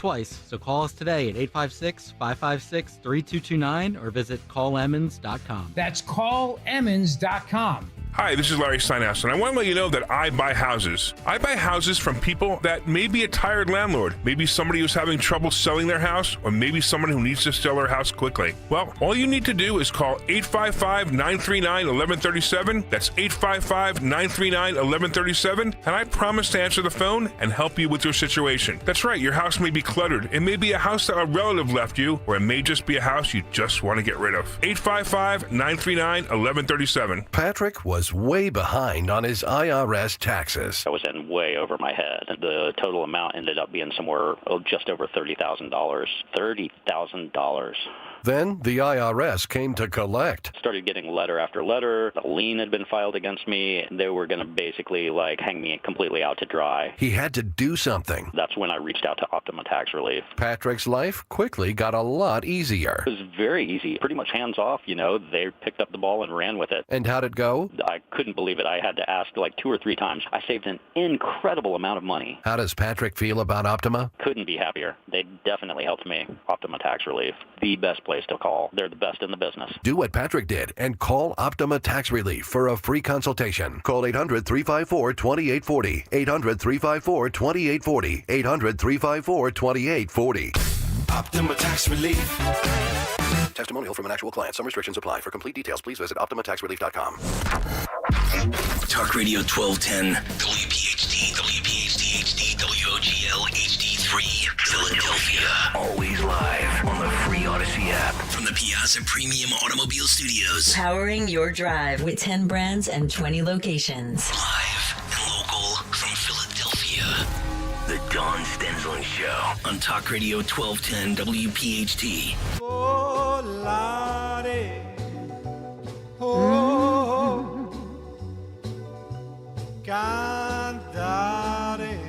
twice, so call us today at 856-556-3229 or visit callemmons.com. That's callemmons.com. Hi, this is Larry Steinhaus, and I want to let you know that I buy houses. I buy houses from people that may be a tired landlord, maybe somebody who's having trouble selling their house, or maybe someone who needs to sell their house quickly. Well, all you need to do is call 855-939-1137. That's 855-939-1137, and I promise to answer the phone and help you with your situation. That's right, your house may be cluttered. It may be a house that a relative left you, or it may just be a house you just want to get rid of. 855-939-1137. Patrick was way behind on his IRS taxes. I was in way over my head. The total amount ended up being somewhere just over $30,000. $30,000. Then the IRS came to collect. Started getting letter after letter. A lien had been filed against me. They were going to basically hang me completely out to dry. He had to do something. That's when I reached out to Optima Tax Relief. Patrick's life quickly got a lot easier. It was very easy. Pretty much hands off, They picked up the ball and ran with it. And how'd it go? I couldn't believe it. I had to ask 2 or 3 times. I saved an incredible amount of money. How does Patrick feel about Optima? Couldn't be happier. They definitely helped me. Optima Tax Relief. The best place to call. They're the best in the business. Do what Patrick did and call Optima Tax Relief for a free consultation. Call 800-354-2840. 800-354-2840. 800-354-2840. Optima Tax Relief. Testimonial from an actual client. Some restrictions apply. For complete details, please visit OptimaTaxRelief.com. Talk Radio 1210. WPHT, WPHT HD, WOGL HD3, Philadelphia. Always live on the free Odyssey app. From the Piazza Premium Automobile Studios. Powering your drive with 10 brands and 20 locations. Live and local from Philadelphia. The Dawn Stensland Show on Talk Radio 1210 WPHT. Oh, Lottie. Oh, Cantare.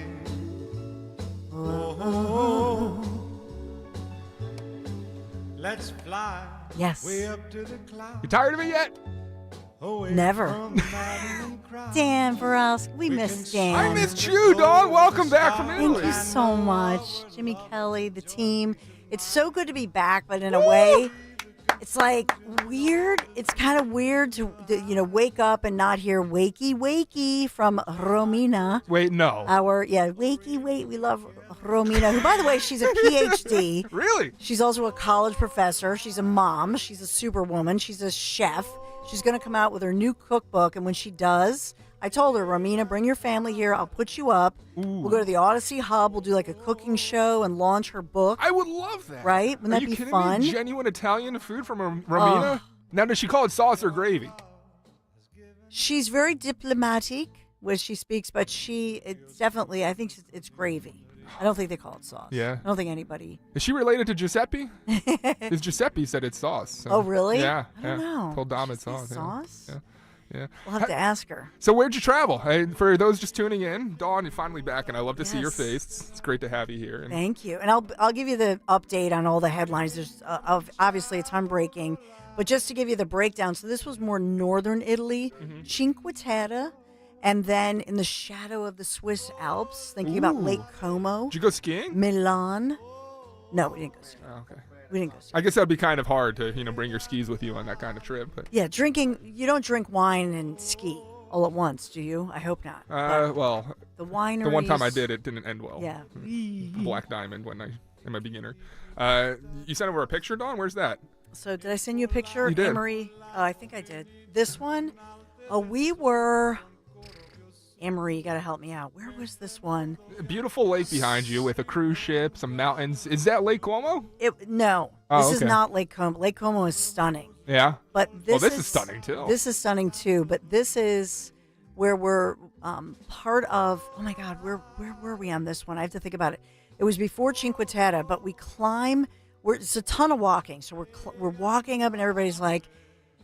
Oh, let's fly. Yes. Way up to the clouds. You tired of it yet? Never. Dan Borowski, we missed Dan. I missed you, dog. Welcome back from Italy. Thank you so much. Jimmy Kelly, the team. It's so good to be back, but in a way, it's weird. It's kind of weird to wake up and not hear wakey wakey from Romina. Wait, no. Wakey wait. We love Romina, who, by the way, she's a PhD. Really? She's also a college professor. She's a mom. She's a superwoman. She's a chef. She's going to come out with her new cookbook, and when she does, I told her, Romina, bring your family here. I'll put you up. Ooh. We'll go to the Odyssey Hub. We'll do a cooking show and launch her book. I would love that. Right? Wouldn't that be fun? Me? Genuine Italian food from Romina? Now, does she call it sauce or gravy? She's very diplomatic when she speaks, but it's definitely, I think it's gravy. I don't think they call it sauce. Yeah. I don't think anybody. Is she related to Giuseppe? Because Giuseppe said it's sauce. So. Oh, really? Yeah. I don't know. Told Dom it's sauce. Sauce? Yeah. We'll have to ask her. So where'd you travel? For those just tuning in, Dawn, you're finally back, and I love to see your face. It's great to have you here. Thank you. And I'll give you the update on all the headlines. There's obviously a ton breaking, but just to give you the breakdown. So this was more northern Italy, Cinque Terre. And then in the shadow of the Swiss Alps, thinking about Lake Como. Did you go skiing? Milan. No, we didn't go skiing. Oh, okay. We didn't go skiing. I guess that would be kind of hard to, bring your skis with you on that kind of trip. But. Yeah, you don't drink wine and ski all at once, do you? I hope not. Well, the wineries. The one time I did, it didn't end well. Yeah. Black Diamond in my beginner. You sent over a picture, Dawn? Where's that? So did I send you a picture? You did. Emery? Oh, I think I did. This one? Oh, we were... Emery, you got to help me out. Where was this one? A beautiful lake behind you with a cruise ship, some mountains. Is that Lake Como? No. Oh, this is not Lake Como. Lake Como is stunning. Yeah? But this is stunning, too. This is stunning, too. But this is where we're part of... Oh, my God. Where were we on this one? I have to think about it. It was before Cinque Terre, but we climb... It's a ton of walking. So we're walking up, and everybody's like...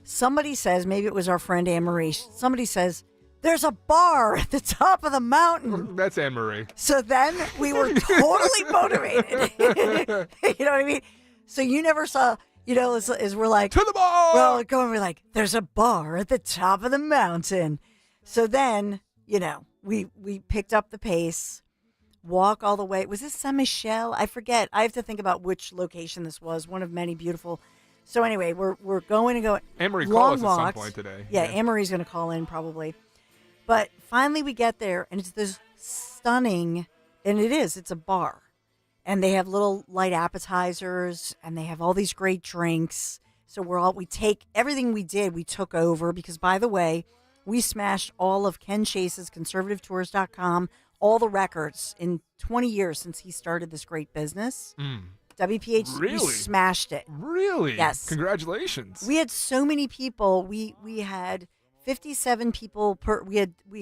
Somebody says, maybe it was our friend Anne-Marie, somebody says... There's a bar at the top of the mountain. That's Anne-Marie. So then we were totally motivated. You know what I mean? So you never saw, as we're like, to the bar. Well, going, we're like, there's a bar at the top of the mountain. So then, we picked up the pace. walk all the way. Was this Saint Michel? I forget. I have to think about which location this was. One of many beautiful. So anyway, we're going to go. Anne-Marie, long call us at walks. some point today. Yeah, Anne-Marie's going to call in probably. But finally we get there, and it's this stunning, and it's a bar. And they have little light appetizers, and they have all these great drinks. So we take everything we did, we took over, because by the way, we smashed all of Ken Chase's conservativetours.com, all the records in 20 years since he started this great business. WPHT, Really? we smashed it. Really? Yes. Congratulations. We had so many people. We had 57 people per. We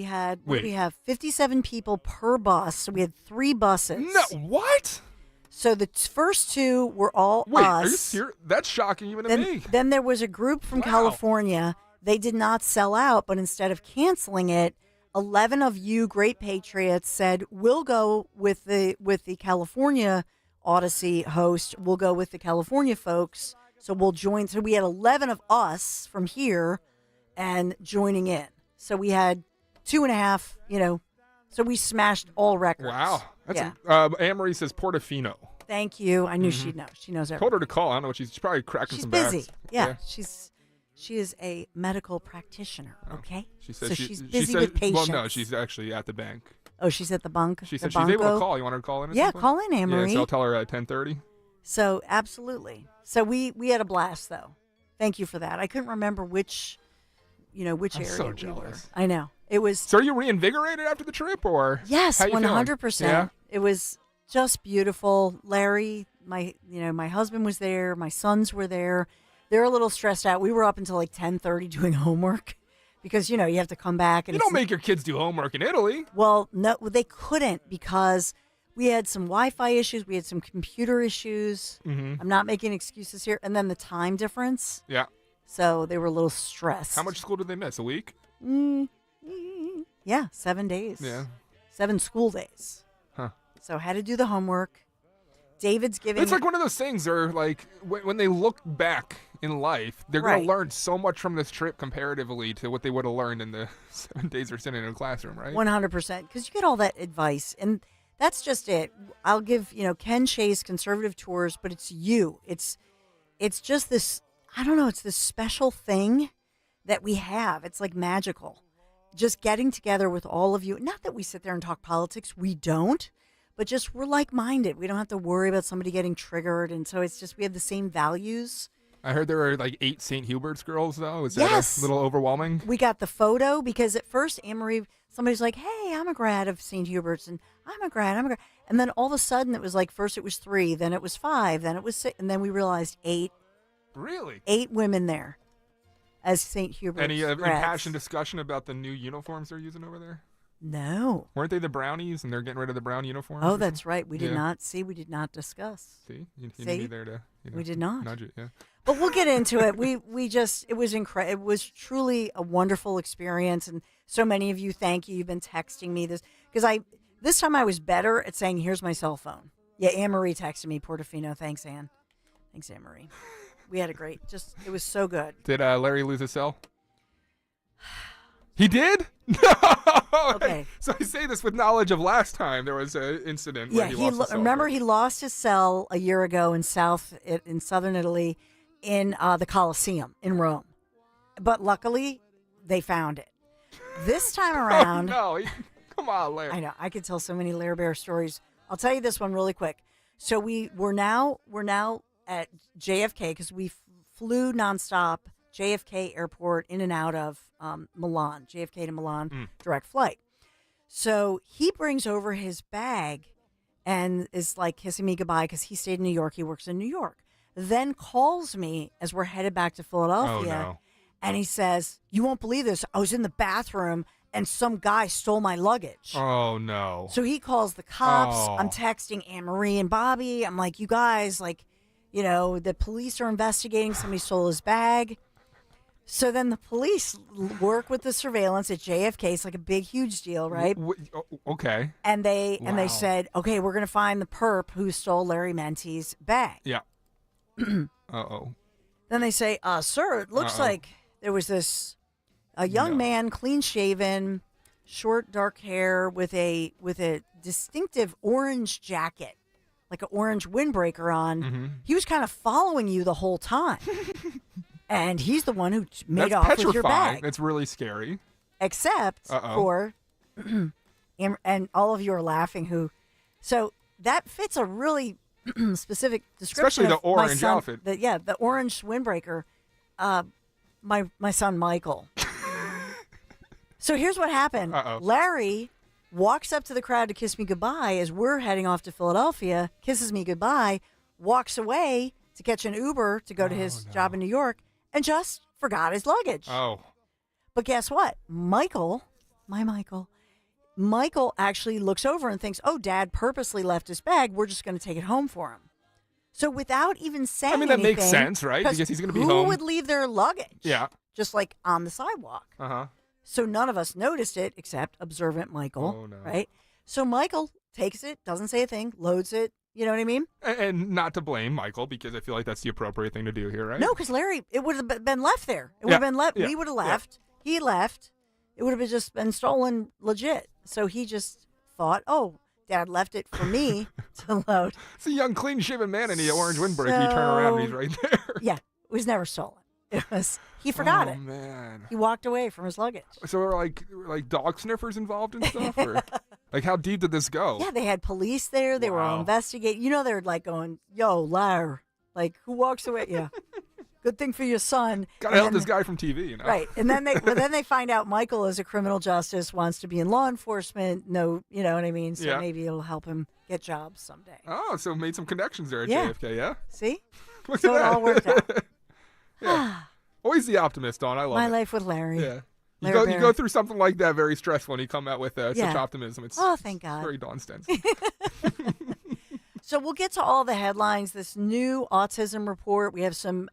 had. Wait. We have 57 people per bus. So we had 3 buses. No, what? So the first 2 were all Wait, us. are you serious? That's shocking even to me. Then there was a group from California. They did not sell out, but instead of canceling it, 11 of you great patriots said, we'll go with the California Odyssey host. We'll go with the California folks. So we'll join. So we had 11 of us from here and joining in. So we had 2.5, so we smashed all records. Wow. That's yeah. Anne-Marie says Portofino. Thank you. I knew she'd know. She knows everything. Told her to call. I don't know what she's probably cracking She's some busy. backs. Yeah. She is a medical practitioner, okay? She says so she's busy with Well, patients. no, she's actually at the bank. Oh, she's at the bunk? She the said she's able bunko? to call. You want her to call in? At Yeah, some point? call in, Anne-Marie. Yeah, so I'll tell her at 10:30. So, absolutely. So we had a blast, though. Thank you for that. I couldn't remember which area so we were. jealous. I know. It was. So are you reinvigorated after the trip, or? Yes, how you 100%. feeling? Yeah? It was just beautiful. Larry, my husband was there. My sons were there. They're a little stressed out. We were up until like 10:30 doing homework because, you have to come back. And You don't make your kids do homework in Italy. Well, no, they couldn't because we had some Wi-Fi issues. We had some computer issues. Mm-hmm. I'm not making excuses here. And then the time difference. Yeah. So they were a little stressed. How much school did they miss? A week? Yeah, 7 days. Yeah. 7 school days. Huh. So had to do the homework. David's giving. It's like one of those things where, like, when they look back in life, they're going Right. to learn so much from this trip comparatively to what they would have learned in the 7 days they're sitting in a classroom, right? 100%. Because you get all that advice. And that's just it. I'll give, Ken Chase Conservative Tours, but it's you. It's just this, I don't know, it's this special thing that we have. It's like magical. Just getting together with all of you. Not that we sit there and talk politics. We don't. But just we're like-minded. We don't have to worry about somebody getting triggered. And so it's just we have the same values. I heard there were like 8 St. Hubert's girls, though. Is Yes. that a little overwhelming? We got the photo because at first, Anne-Marie, somebody's like, hey, I'm a grad of St. Hubert's. And I'm a grad. And then all of a sudden it was like, first it was 3, then it was 5, then it was 6. And then we realized 8. Really? 8 women there as St. Hubert's Any grads. impassioned discussion about the new uniforms they're using over there? No. Weren't they the brownies and they're getting rid of the brown uniforms? Oh, or that's something? right. We did Yeah. not see. We did not discuss. See? You See? need me there to We did not. nudge it, yeah. But we'll get into it. We just, it was incredible. It was truly a wonderful experience. And so many of you, thank you. You've been texting me this. Because this time I was better at saying, here's my cell phone. Yeah, Anne-Marie texted me, Portofino. Thanks, Anne. Thanks, Anne-Marie. We had a great, it was so good. Did Larry lose his cell? He did? No. Okay. So I say this with knowledge of last time there was an incident where Yeah, he lost his cell. remember he lost his cell a year ago in southern Italy in the Colosseum in Rome. But luckily, they found it. This time around, Oh, no. Come on, Larry. I know I could tell so many Lair Bear stories. I'll tell you this one really quick. So we're now at JFK because we flew nonstop JFK Airport in and out of Milan, JFK to Milan, direct flight. So he brings over his bag and is like kissing me goodbye because he stayed in New York. He works in New York. Then calls me as we're headed back to Philadelphia. Oh, no. And he says, you won't believe this. I was in the bathroom and some guy stole my luggage. Oh, no. So he calls the cops. Oh. I'm texting Anne-Marie and Bobby. I'm like, you guys, the police are investigating. Somebody stole his bag. So then the police work with the surveillance at JFK. It's like a big, huge deal, right? Okay. And they Wow. said, okay, we're going to find the perp who stole Larry Mente's bag. Yeah. Uh-oh. Then they say, sir, it looks like there was a young man, clean-shaven, short dark hair with a distinctive orange jacket, like an orange windbreaker on. Mm-hmm. He was kind of following you the whole time. And he's the one who made That's off petrifying. with your bag. That's really scary. Except for, and all of you are laughing so that fits a really specific description. Especially the of my orange son, outfit. The orange windbreaker. My son Michael. So here's what happened. Larry walks up to the crowd to kiss me goodbye as we're heading off to Philadelphia, kisses me goodbye, walks away to catch an Uber to go to his job in New York, and just forgot his luggage. Oh. But guess what? Michael actually looks over and thinks, oh, Dad purposely left his bag. We're just going to take it home for him. So without even saying anything. That makes sense, right? Because he's going to be home. Who would leave their luggage? Yeah. Just like on the sidewalk. Uh-huh. So none of us noticed it except observant Michael. Oh, no. Right? So Michael takes it, doesn't say a thing, loads it. You know what I mean? And not to blame Michael, because I feel like that's the appropriate thing to do here, right? No, because Larry, it would have been left there. It would have been left. Yeah. We would have left. Yeah. He left. It would have just been stolen legit. So he just thought, oh, Dad left it for me to load. It's a young, clean-shaven man in the orange windbreaker. You turn around and he's right there. Yeah, it was never stolen. He forgot it. Oh, man. He walked away from his luggage. So were like dog sniffers involved and stuff? Or like how deep did this go? Yeah, they had police there. They were all investigating. You know, they're like going, yo, liar. Like, who walks away? Yeah. Good thing for your son. Gotta help this guy from TV, you know? Right. And then they find out Michael is a criminal justice, wants to be in law enforcement. No, you know what I mean? So maybe it'll help him get jobs someday. Oh, so made some connections there at Yeah. JFK, yeah? See? Look So at it that. all worked out. Yeah. Always the optimist, Dawn. I love My it. life with Larry. Yeah. You Larry go through something like that very stressful and you come out with such optimism. It's thank God. Very Dawn Stens. So we'll get to all the headlines. This new autism report. We have some,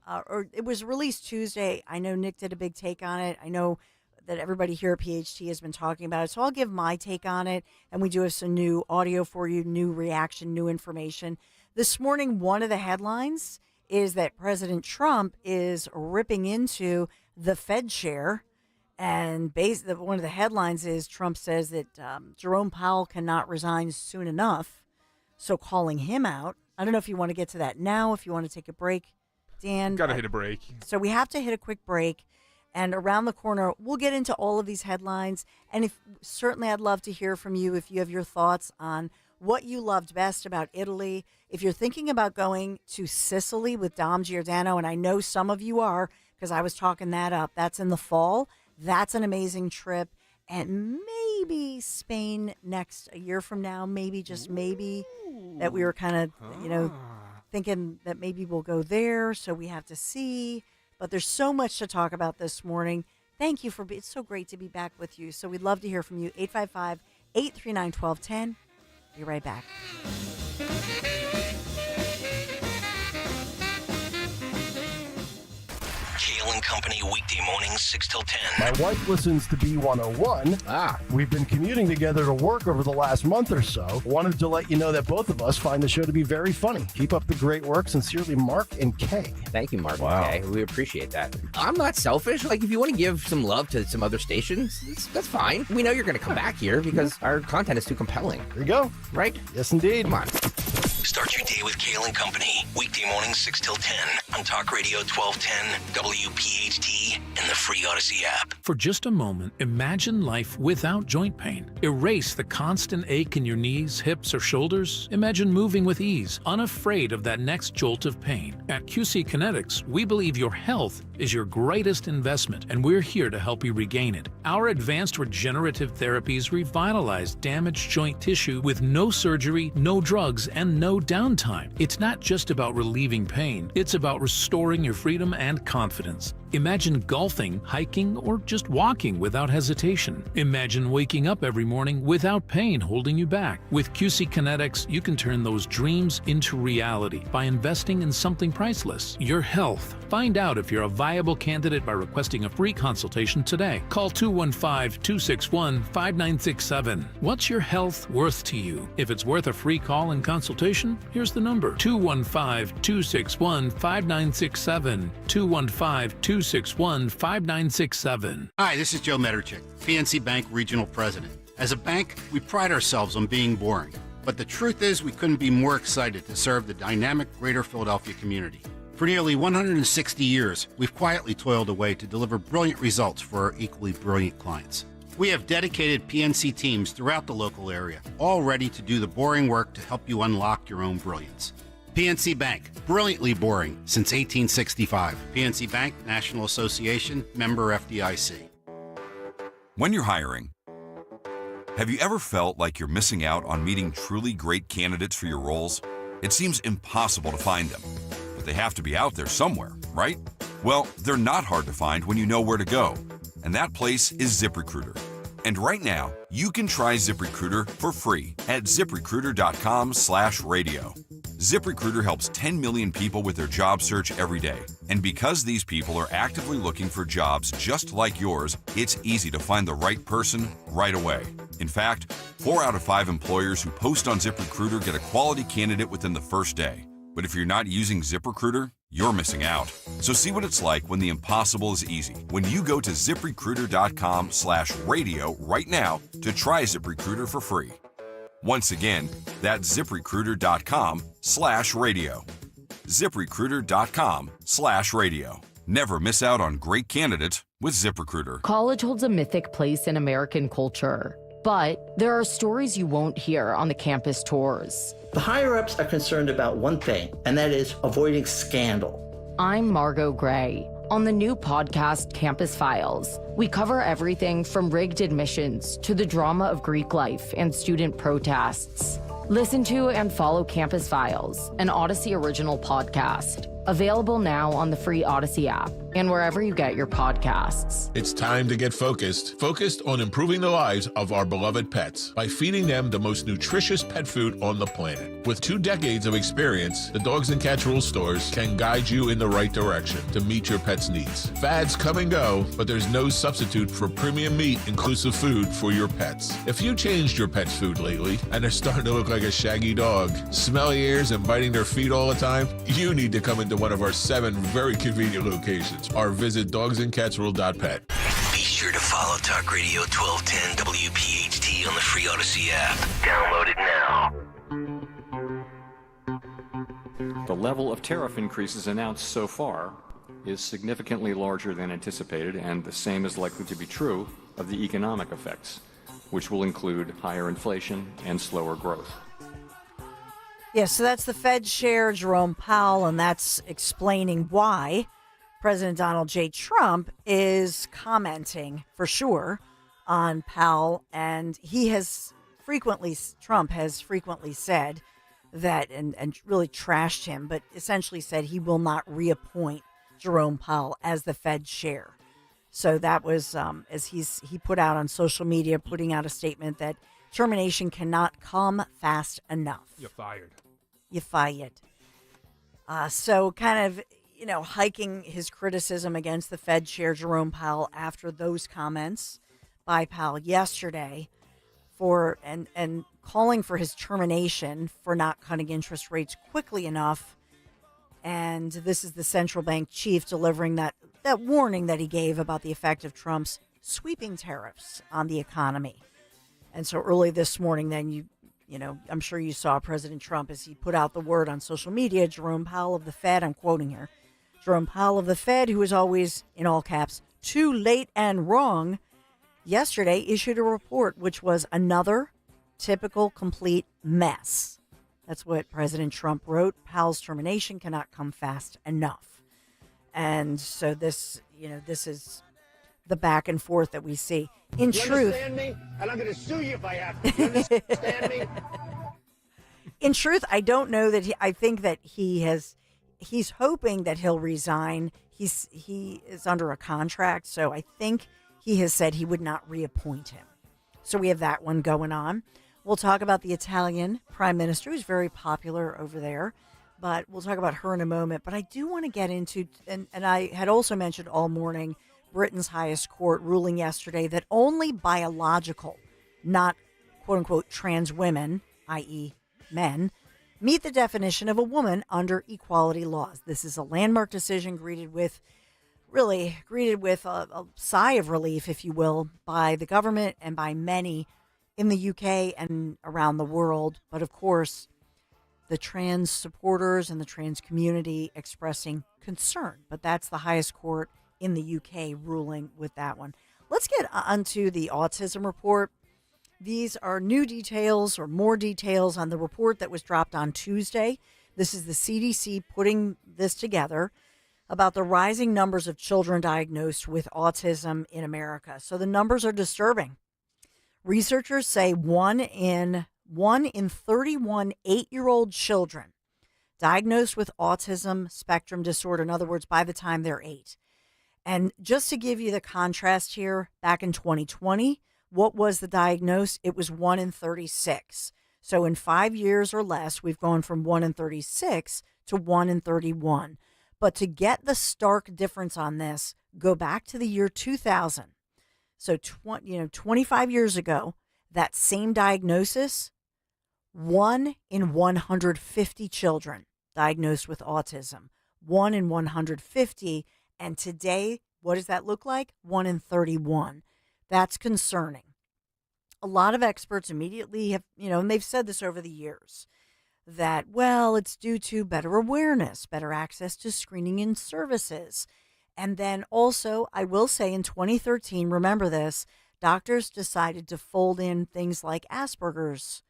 it was released Tuesday. I know Nick did a big take on it. I know that everybody here at PHT has been talking about it. So I'll give my take on it. And we do have some new audio for you, new reaction, new information. This morning, one of the headlines is that President Trump is ripping into the Fed chair. And one of the headlines is Trump says that Jerome Powell cannot resign soon enough. So calling him out. I don't know if you want to get to that now, if you want to take a break, Dan. Got to hit a break. So we have to hit a quick break. And around the corner, we'll get into all of these headlines. And certainly I'd love to hear from you if you have your thoughts on what you loved best about Italy. If you're thinking about going to Sicily with Dom Giordano, and I know some of you are because I was talking that up. That's in the fall. That's an amazing trip. And maybe Spain a year from now, maybe, just maybe, that we were kind of, thinking that maybe we'll go there. So we have to see. But there's so much to talk about this morning. Thank you it's so great to be back with you. So we'd love to hear from you. 855-839-1210. Be right back. Kale and Company, weekday mornings, 6 till 10. My wife listens to B101. We've been commuting together to work over the last month or so. Wanted to let you know that both of us find the show to be very funny. Keep up the great work. Sincerely, Mark and Kay. Thank you, Mark and Kay. We appreciate that. I'm not selfish. Like, if you want to give some love to some other stations, that's fine. We know you're going to come back here because our content is too compelling. There you go. Right? Yes, indeed. Come on. Start your day with Kale and Company, weekday mornings 6 till 10 on Talk Radio 1210, WPHT, and the free Odyssey app. For just a moment, imagine life without joint pain. Erase the constant ache in your knees, hips, or shoulders. Imagine moving with ease, unafraid of that next jolt of pain. At QC Kinetics, we believe your health is your greatest investment, and we're here to help you regain it. Our advanced regenerative therapies revitalize damaged joint tissue with no surgery, no drugs, and no downtime. It's not just about relieving pain, it's about restoring your freedom and confidence. Imagine golfing, hiking, or just walking without hesitation. Imagine waking up every morning without pain holding you back. With QC Kinetics, you can turn those dreams into reality by investing in something priceless, your health. Find out if you're a viable candidate by requesting a free consultation today. Call 215-261-5967. What's your health worth to you? If it's worth a free call and consultation, here's the number: 215-261-5967. 215-261-5967. 261-5967. Hi, this is Joe Mederchik, PNC Bank Regional President. As a bank, we pride ourselves on being boring. But the truth is we couldn't be more excited to serve the dynamic greater Philadelphia community. For nearly 160 years, we've quietly toiled away to deliver brilliant results for our equally brilliant clients. We have dedicated PNC teams throughout the local area, all ready to do the boring work to help you unlock your own brilliance. PNC Bank, brilliantly boring since 1865. PNC Bank, National Association, member FDIC. When you're hiring, have you ever felt like you're missing out on meeting truly great candidates for your roles? It seems impossible to find them, but they have to be out there somewhere, right? Well, they're not hard to find when you know where to go, and that place is ZipRecruiter. And right now, you can try ZipRecruiter for free at ZipRecruiter.com/radio. ZipRecruiter helps 10 million people with their job search every day. And because these people are actively looking for jobs just like yours, it's easy to find the right person right away. In fact, 4 out of 5 employers who post on ZipRecruiter get a quality candidate within the first day. But if you're not using ZipRecruiter, you're missing out. So see what it's like when the impossible is easy. When you go to ZipRecruiter.com/radio right now to try ZipRecruiter for free. Once again, that's ZipRecruiter.com/radio. ZipRecruiter.com/radio. Never miss out on great candidates with ZipRecruiter. College holds a mythic place in American culture, but there are stories you won't hear on the campus tours. The higher-ups are concerned about one thing, and that is avoiding scandal. I'm Margot Gray. On the new podcast, Campus Files, we cover everything from rigged admissions to the drama of Greek life and student protests. Listen to and follow Campus Files, an Odyssey original podcast. Available now on the free Odyssey app and wherever you get your podcasts. It's time to get focused. Focused on improving the lives of our beloved pets by feeding them the most nutritious pet food on the planet. With 2 decades of experience, the Dogs and Cats Rules stores can guide you in the right direction to meet your pet's needs. Fads come and go, but there's no substitute for premium meat inclusive food for your pets. If you changed your pet's food lately and they're starting to look like a shaggy dog, smelly ears and biting their feet all the time, you need to come into one of our 7 very convenient locations or visit dogsandcatsrule.pet. Be sure to follow Talk Radio 1210 WPHT on the free Odyssey app. Download it now. The level of tariff increases announced so far is significantly larger than anticipated, and the same is likely to be true of the economic effects, which will include higher inflation and slower growth. Yeah, so that's the Fed chair, Jerome Powell, and that's explaining why President Donald J. Trump is commenting for sure on Powell. And Trump has frequently said that, and really trashed him, but essentially said he will not reappoint Jerome Powell as the Fed chair. So that was, as he put out on social media, putting out a statement that termination cannot come fast enough. You're fired. You fired. So kind of, hiking his criticism against the Fed chair, Jerome Powell, after those comments by Powell yesterday and calling for his termination for not cutting interest rates quickly enough. And this is the central bank chief delivering that warning that he gave about the effect of Trump's sweeping tariffs on the economy. And so early this morning, then I'm sure you saw President Trump as he put out the word on social media. Jerome Powell of the Fed, I'm quoting here, Jerome Powell of the Fed, who is always, in all caps, too late and wrong, yesterday issued a report which was another typical complete mess. That's what President Trump wrote. Powell's termination cannot come fast enough. And so this is the back and forth that we see. In truth, understand me? And I'm going to sue you if I have to. You understand me? In truth, I don't know that I think that he's hoping that he'll resign. He is under a contract, so I think he has said he would not reappoint him. So we have that one going on. We'll talk about the Italian prime minister, who's very popular over there, but we'll talk about her in a moment. But I do want to get into, and I had also mentioned all morning, Britain's highest court ruling yesterday that only biological, not quote-unquote trans women, i.e. men, meet the definition of a woman under equality laws. This is a landmark decision greeted with really greeted with a sigh of relief, if you will, by the government and by many in the UK and around the world. But of course, the trans supporters and the trans community expressing concern. But that's the highest court in the UK ruling with that one. Let's get onto the autism report. These are new details or more details on the report that was dropped on Tuesday. This is the CDC putting this together about the rising numbers of children diagnosed with autism in America. So the numbers are disturbing. Researchers say one in 31 8-year-old children diagnosed with autism spectrum disorder, in other words, by the time they're 8. And just to give you the contrast here, back in 2020, what was the diagnosis? It was 1 in 36. So in 5 years or less, we've gone from 1 in 36 to 1 in 31. But to get the stark difference on this, go back to the year 2000. So 25 years ago, that same diagnosis, 1 in 150 children diagnosed with autism, 1 in 150. And today, what does that look like? 1 in 31. That's concerning. A lot of experts immediately have, and they've said this over the years, that, well, it's due to better awareness, better access to screening and services. And then also, I will say in 2013, remember this, doctors decided to fold in things like Asperger's,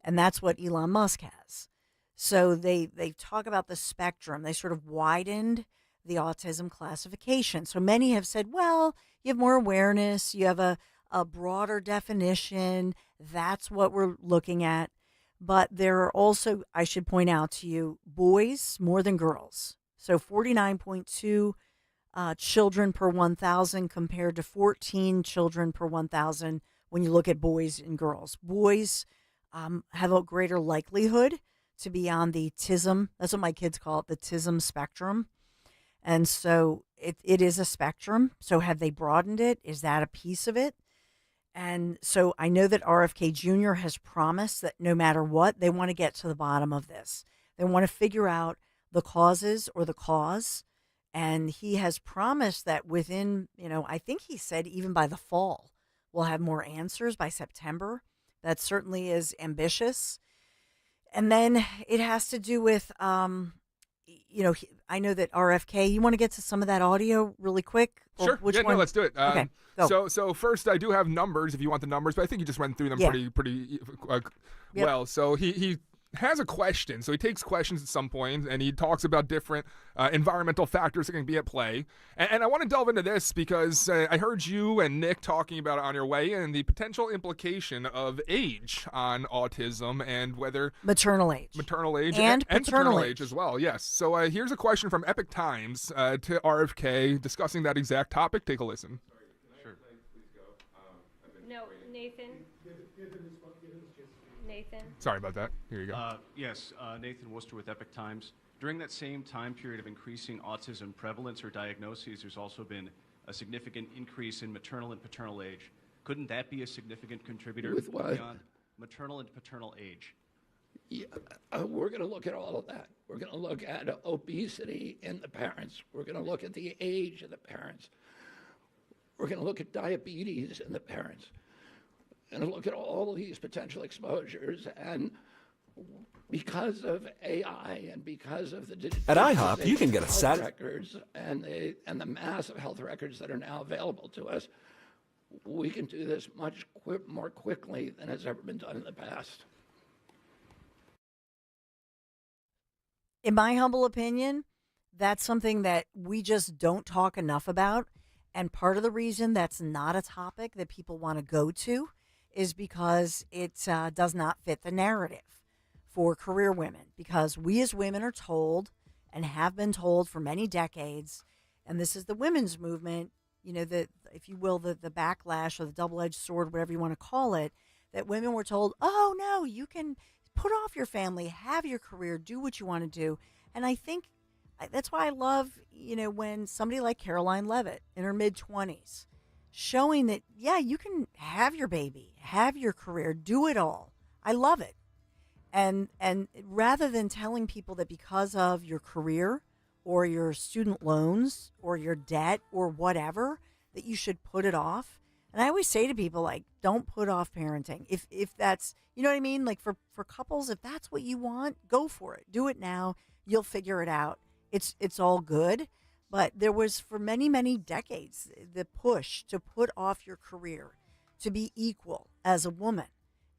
and that's what Elon Musk has. So they talk about the spectrum. They sort of widened the autism classification. So many have said, well, you have more awareness, you have a broader definition. That's what we're looking at. But there are also, I should point out to you, boys more than girls. So 49.2 children per 1,000 compared to 14 children per 1,000 when you look at boys and girls. Boys have a greater likelihood to be on the TISM. That's what my kids call it, the TISM spectrum. And so it is a spectrum. So have they broadened it? Is that a piece of it? And so I know that RFK Jr. has promised that no matter what, they want to get to the bottom of this. They want to figure out the causes or the cause. And he has promised that within, I think he said even by the fall, we'll have more answers by September. That certainly is ambitious. And then it has to do with, I know that RFK, you want to get to some of that audio really quick? Sure. Which one? No, let's do it. Okay. Go. So first, I do have numbers if you want the numbers, but I think you just went through them pretty well. So he has a question. So he takes questions at some point, and he talks about different environmental factors that can be at play. And I want to delve into this because I heard you and Nick talking about it on your way, and the potential implication of age on autism and whether maternal age and paternal age as well. Yes. So here's a question from Epic Times to RFK discussing that exact topic. Take a listen. No, Nathan. Nathan. Sorry about that. Here you go. Yes, Nathan Worcester with Epic Times. During that same time period of increasing autism prevalence or diagnoses, there's also been a significant increase in maternal and paternal age. Couldn't that be a significant contributor With what? beyond maternal and paternal age? Yeah, we're going to look at all of that. We're going to look at obesity in the parents. We're going to look at the age of the parents. We're going to look at diabetes in the parents. And look at all of these potential exposures. And because of AI and because of the At IHOP, you can get a health records and the massive health records that are now available to us, we can do this much more quickly than has ever been done in the past. In my humble opinion, that's something that we just don't talk enough about. And part of the reason that's not a topic that people want to go to is because it does not fit the narrative for career women. Because we as women are told and have been told for many decades, and this is the women's movement, if you will, the backlash or the double-edged sword, whatever you want to call it, that women were told, oh, no, you can put off your family, have your career, do what you want to do. And I think that's why I love, when somebody like Caroline Levitt in her mid-20s, showing that, yeah, you can have your baby, have your career, do it all. I love it. And rather than telling people that because of your career or your student loans or your debt or whatever, that you should put it off. And I always say to people, like, don't put off parenting. If that's, you know what I mean? Like for couples, if that's what you want, go for it. Do it now. You'll figure it out. It's all good. But there was, for many, many decades, the push to put off your career, to be equal as a woman.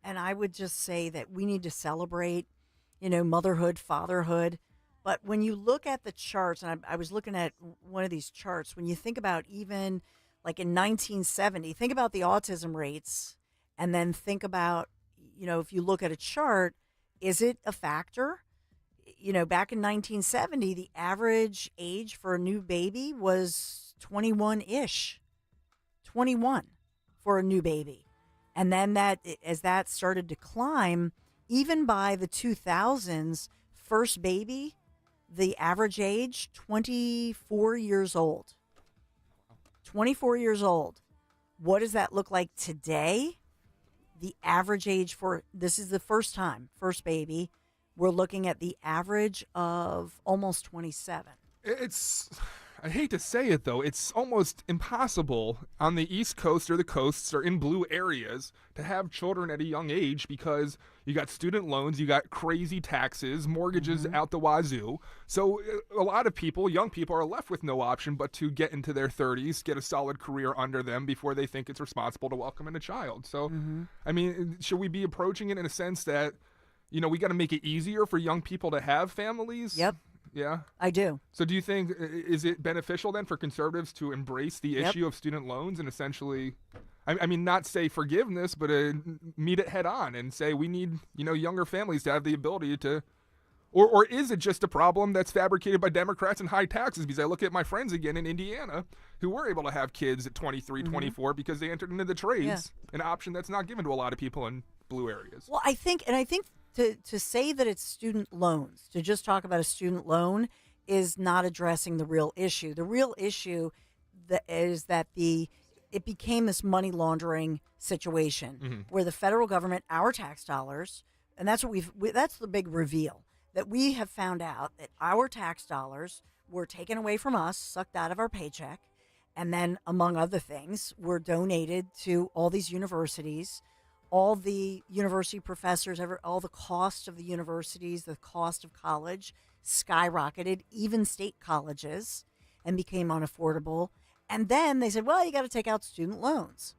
And I would just say that we need to celebrate, motherhood, fatherhood. But when you look at the charts, and I was looking at one of these charts, when you think about even like in 1970, think about the autism rates, and then think about, if you look at a chart, is it a factor? Back in 1970, the average age for a new baby was 21-ish, 21 for a new baby. And then as that started to climb, even by the 2000s, first baby, the average age, 24 years old. 24 years old. What does that look like today? The average age this is the first baby, we're looking at the average of almost 27. I hate to say it, though, it's almost impossible on the East Coast or the coasts or in blue areas to have children at a young age because you got student loans, you got crazy taxes, mortgages out the wazoo. So a lot of people, young people, are left with no option but to get into their 30s, get a solid career under them before they think it's responsible to welcome in a child. So, I mean, should we be approaching it in a sense that, we got to make it easier for young people to have families? Yep. Yeah, I do. So do you think, is it beneficial then for conservatives to embrace the issue of student loans and essentially, I mean, not say forgiveness, but meet it head on and say we need, younger families to have the ability to, or is it just a problem that's fabricated by Democrats and high taxes? Because I look at my friends again in Indiana who were able to have kids at 23, 24 because they entered into the trades, an option that's not given to a lot of people in blue areas. Well, I think to say that it's student loans, to just talk about a student loan, is not addressing the real issue. The real issue is that it became this money laundering situation where the federal government, our tax dollars, and that's that's the big reveal, that we have found out that our tax dollars were taken away from us, sucked out of our paycheck, and then, among other things, were donated to all these universities. All the university professors, all the cost of the universities, the cost of college skyrocketed, even state colleges, and became unaffordable. And then they said, well, you got to take out student loans.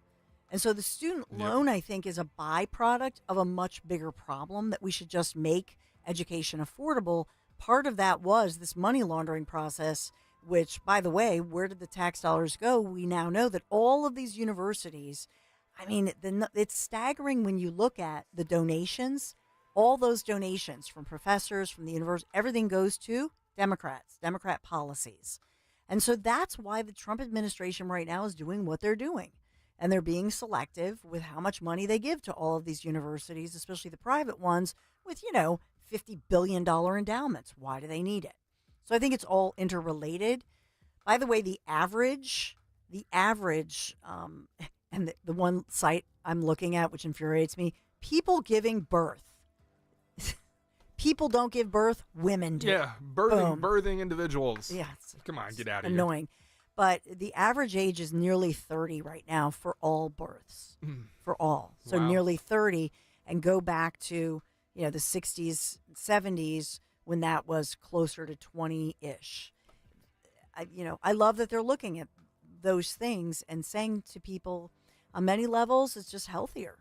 And so the student loan, I think, is a byproduct of a much bigger problem that we should just make education affordable. Part of that was this money laundering process, which, by the way, where did the tax dollars go? We now know that all of these universities, I mean, it's staggering when you look at the donations. All those donations from professors, from the university, everything goes to Democrats, Democrat policies. And so that's why the Trump administration right now is doing what they're doing. And they're being selective with how much money they give to all of these universities, especially the private ones, with, $50 billion endowments. Why do they need it? So I think it's all interrelated. By the way, the average, and the one site I'm looking at, which infuriates me, people giving birth. People don't give birth, women do. Yeah, birthing individuals. Yeah. Come on, get out of annoying. But the average age is nearly 30 right now for all births, for all. So nearly 30, and go back to, the 60s, 70s, when that was closer to 20-ish. I love that they're looking at those things and saying to people on many levels it's just healthier,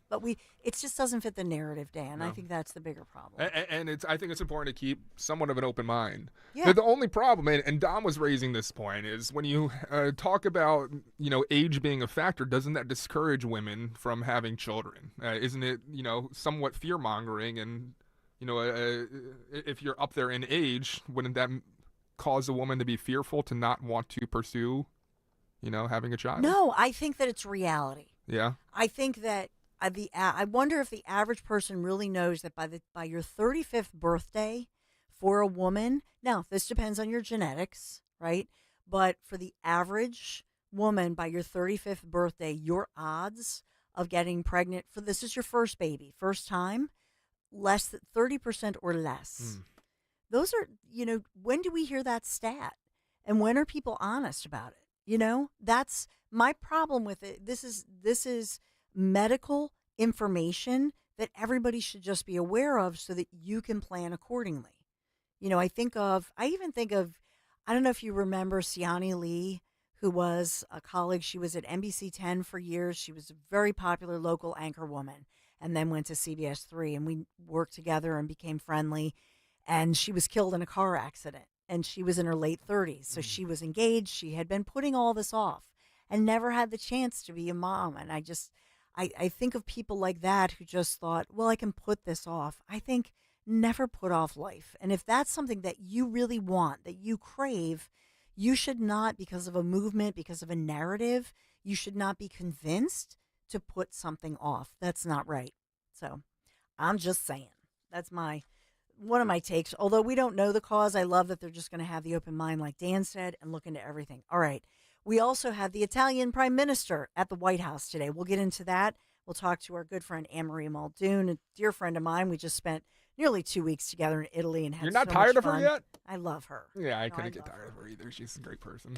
but it just doesn't fit the narrative, Dan. No. I think that's the bigger problem. And I think it's important to keep somewhat of an open mind. Yeah. The only problem, and Dom was raising this point, is when you talk about age being a factor, doesn't that discourage women from having children? Isn't it somewhat fear mongering? And if you're up there in age, wouldn't that cause a woman to be fearful to not want to pursue, having a child? No, I think that it's reality. Yeah. I think that I wonder if the average person really knows that by your 35th birthday, for a woman, now this depends on your genetics, right? But for the average woman, by your 35th birthday, your odds of getting pregnant this is your first baby, first time, less than 30% or less. Those are, when do we hear that stat? And when are people honest about it? That's my problem with it. This is medical information that everybody should just be aware of so that you can plan accordingly. I even think of, I don't know if you remember Siani Lee, who was a colleague. She was at NBC 10 for years. She was a very popular local anchor woman and then went to CBS 3, and we worked together and became friendly. And she was killed in a car accident, and she was in her late 30s. So she was engaged. She had been putting all this off and never had the chance to be a mom. And I think of people like that who just thought, well, I can put this off. I think never put off life. And if that's something that you really want, that you crave, you should not, because of a movement, because of a narrative, you should not be convinced to put something off. That's not right. So I'm just saying, that's one of my takes. Although we don't know the cause, I love that they're just going to have the open mind, like Dan said, and look into everything. All right. We also have the Italian Prime Minister at the White House today. We'll get into that. We'll talk to our good friend Anne-Marie Muldoon, a dear friend of mine. We just spent nearly 2 weeks together in Italy and had You're not so tired much of her fun. yet? I love her. Yeah, I couldn't get tired of her either. She's a great person.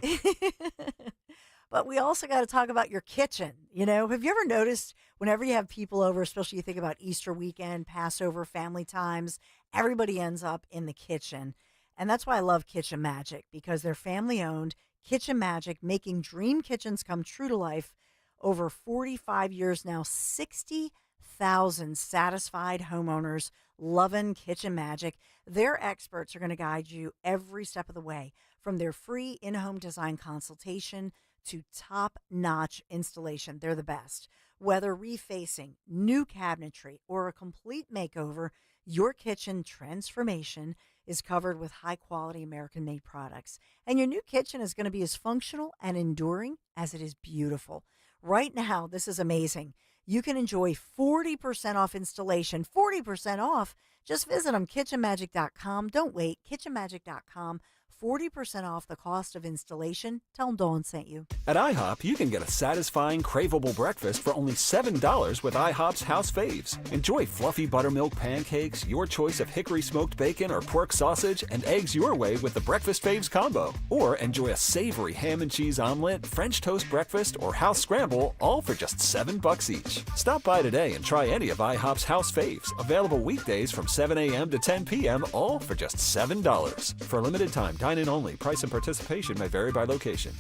But we also got to talk about your kitchen. Have you ever noticed whenever you have people over, especially you think about Easter weekend, Passover, family times, everybody ends up in the kitchen. And that's why I love Kitchen Magic, because they're family owned. Kitchen Magic, making dream kitchens come true to life. Over 45 years now, 60,000 satisfied homeowners loving Kitchen Magic. Their experts are going to guide you every step of the way, from their free in-home design consultation to top-notch installation. They're the best. Whether refacing, new cabinetry, or a complete makeover, your kitchen transformation is covered with high-quality American-made products. And your new kitchen is going to be as functional and enduring as it is beautiful. Right now, this is amazing. You can enjoy 40% off installation, 40% off. Just visit them, kitchenmagic.com. Don't wait, kitchenmagic.com. 40% off the cost of installation. Tell them Dawn sent you. At IHOP, you can get a satisfying, craveable breakfast for only $7 with IHOP's House Faves. Enjoy fluffy buttermilk pancakes, your choice of hickory smoked bacon or pork sausage, and eggs your way with the Breakfast Faves combo. Or enjoy a savory ham and cheese omelet, French toast breakfast, or house scramble, all for just $7 each. Stop by today and try any of IHOP's House Faves. Available weekdays from 7 a.m. to 10 p.m., all for just $7. For a limited time, dine-in only. Price and participation may vary by location.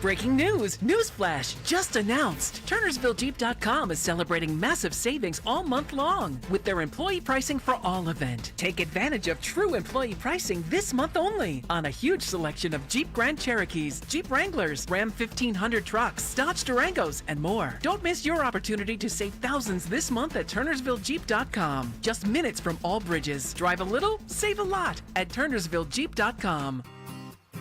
Breaking news! Newsflash! Just announced! TurnersvilleJeep.com is celebrating massive savings all month long with their employee pricing for all event. Take advantage of true employee pricing this month only on a huge selection of Jeep Grand Cherokees, Jeep Wranglers, Ram 1500 trucks, Dodge Durangos, and more. Don't miss your opportunity to save thousands this month at TurnersvilleJeep.com. Just minutes from all bridges. Drive a little, save a lot at TurnersvilleJeep.com.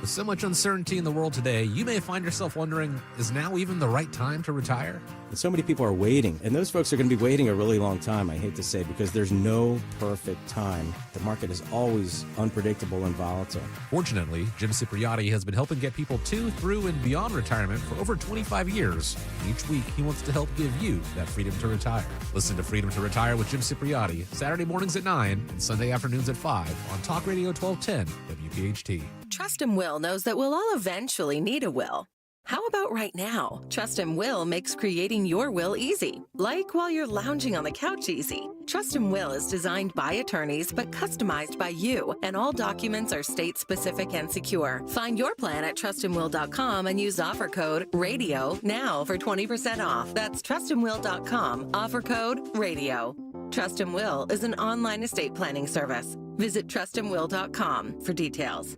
With so much uncertainty in the world today, you may find yourself wondering, is now even the right time to retire? And so many people are waiting, and those folks are going to be waiting a really long time, I hate to say, because there's no perfect time. The market is always unpredictable and volatile. Fortunately, Jim Cipriotti has been helping get people to, through, and beyond retirement for over 25 years. Each week, he wants to help give you that freedom to retire. Listen to Freedom to Retire with Jim Cipriotti, Saturday mornings at 9 and Sunday afternoons at 5 on Talk Radio 1210 WPHT. Trust and Will knows that we'll all eventually need a will. How about right now? Trust and Will makes creating your will easy, like while you're lounging on the couch easy. Trust and Will is designed by attorneys but customized by you, and all documents are state-specific and secure. Find your plan at trustandwill.com and use offer code RADIO now for 20% off. That's trustandwill.com, offer code RADIO. Trust and Will is an online estate planning service. Visit trustandwill.com for details.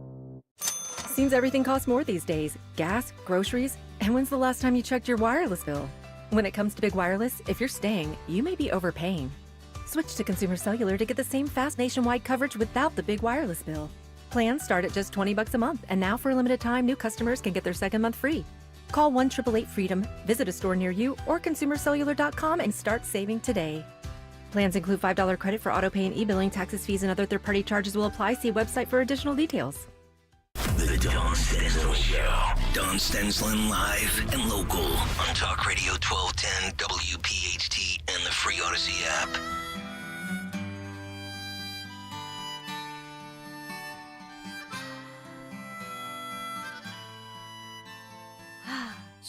Seems everything costs more these days. Gas, groceries, and when's the last time you checked your wireless bill? When it comes to Big Wireless, if you're staying, you may be overpaying. Switch to Consumer Cellular to get the same fast nationwide coverage without the Big Wireless bill. Plans start at just $20 a month, and now for a limited time, new customers can get their second month free. Call 1-888-FREEDOM, visit a store near you, or consumercellular.com and start saving today. Plans include $5 credit for autopay and e-billing. Taxes, fees, and other third-party charges will apply. See website for additional details. The Dawn Stensland Show. Dawn Stensland live and local on Talk Radio 1210 WPHT and the free Odyssey app.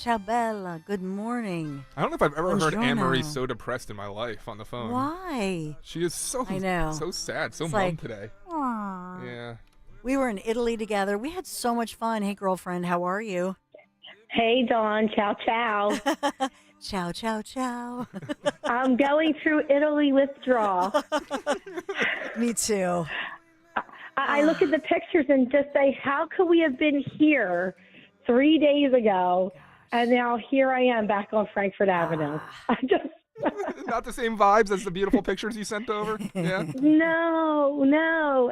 Ciao, Bella. Good morning. I don't know if I've ever heard Buongiorno. Anne-Marie so depressed in my life on the phone. Why? She is so I know. so sad, so It's mum like, today. Aw. Yeah. We were in Italy together. We had so much fun. Hey, girlfriend, how are you? Hey, Dawn. Ciao, ciao. Ciao, ciao, ciao. I'm going through Italy withdrawal. Me too. I look at the pictures and just say, how could we have been here 3 days ago, and now here I am back on Frankfurt Avenue? I just Not the same vibes as the beautiful pictures you sent over. Yeah. no,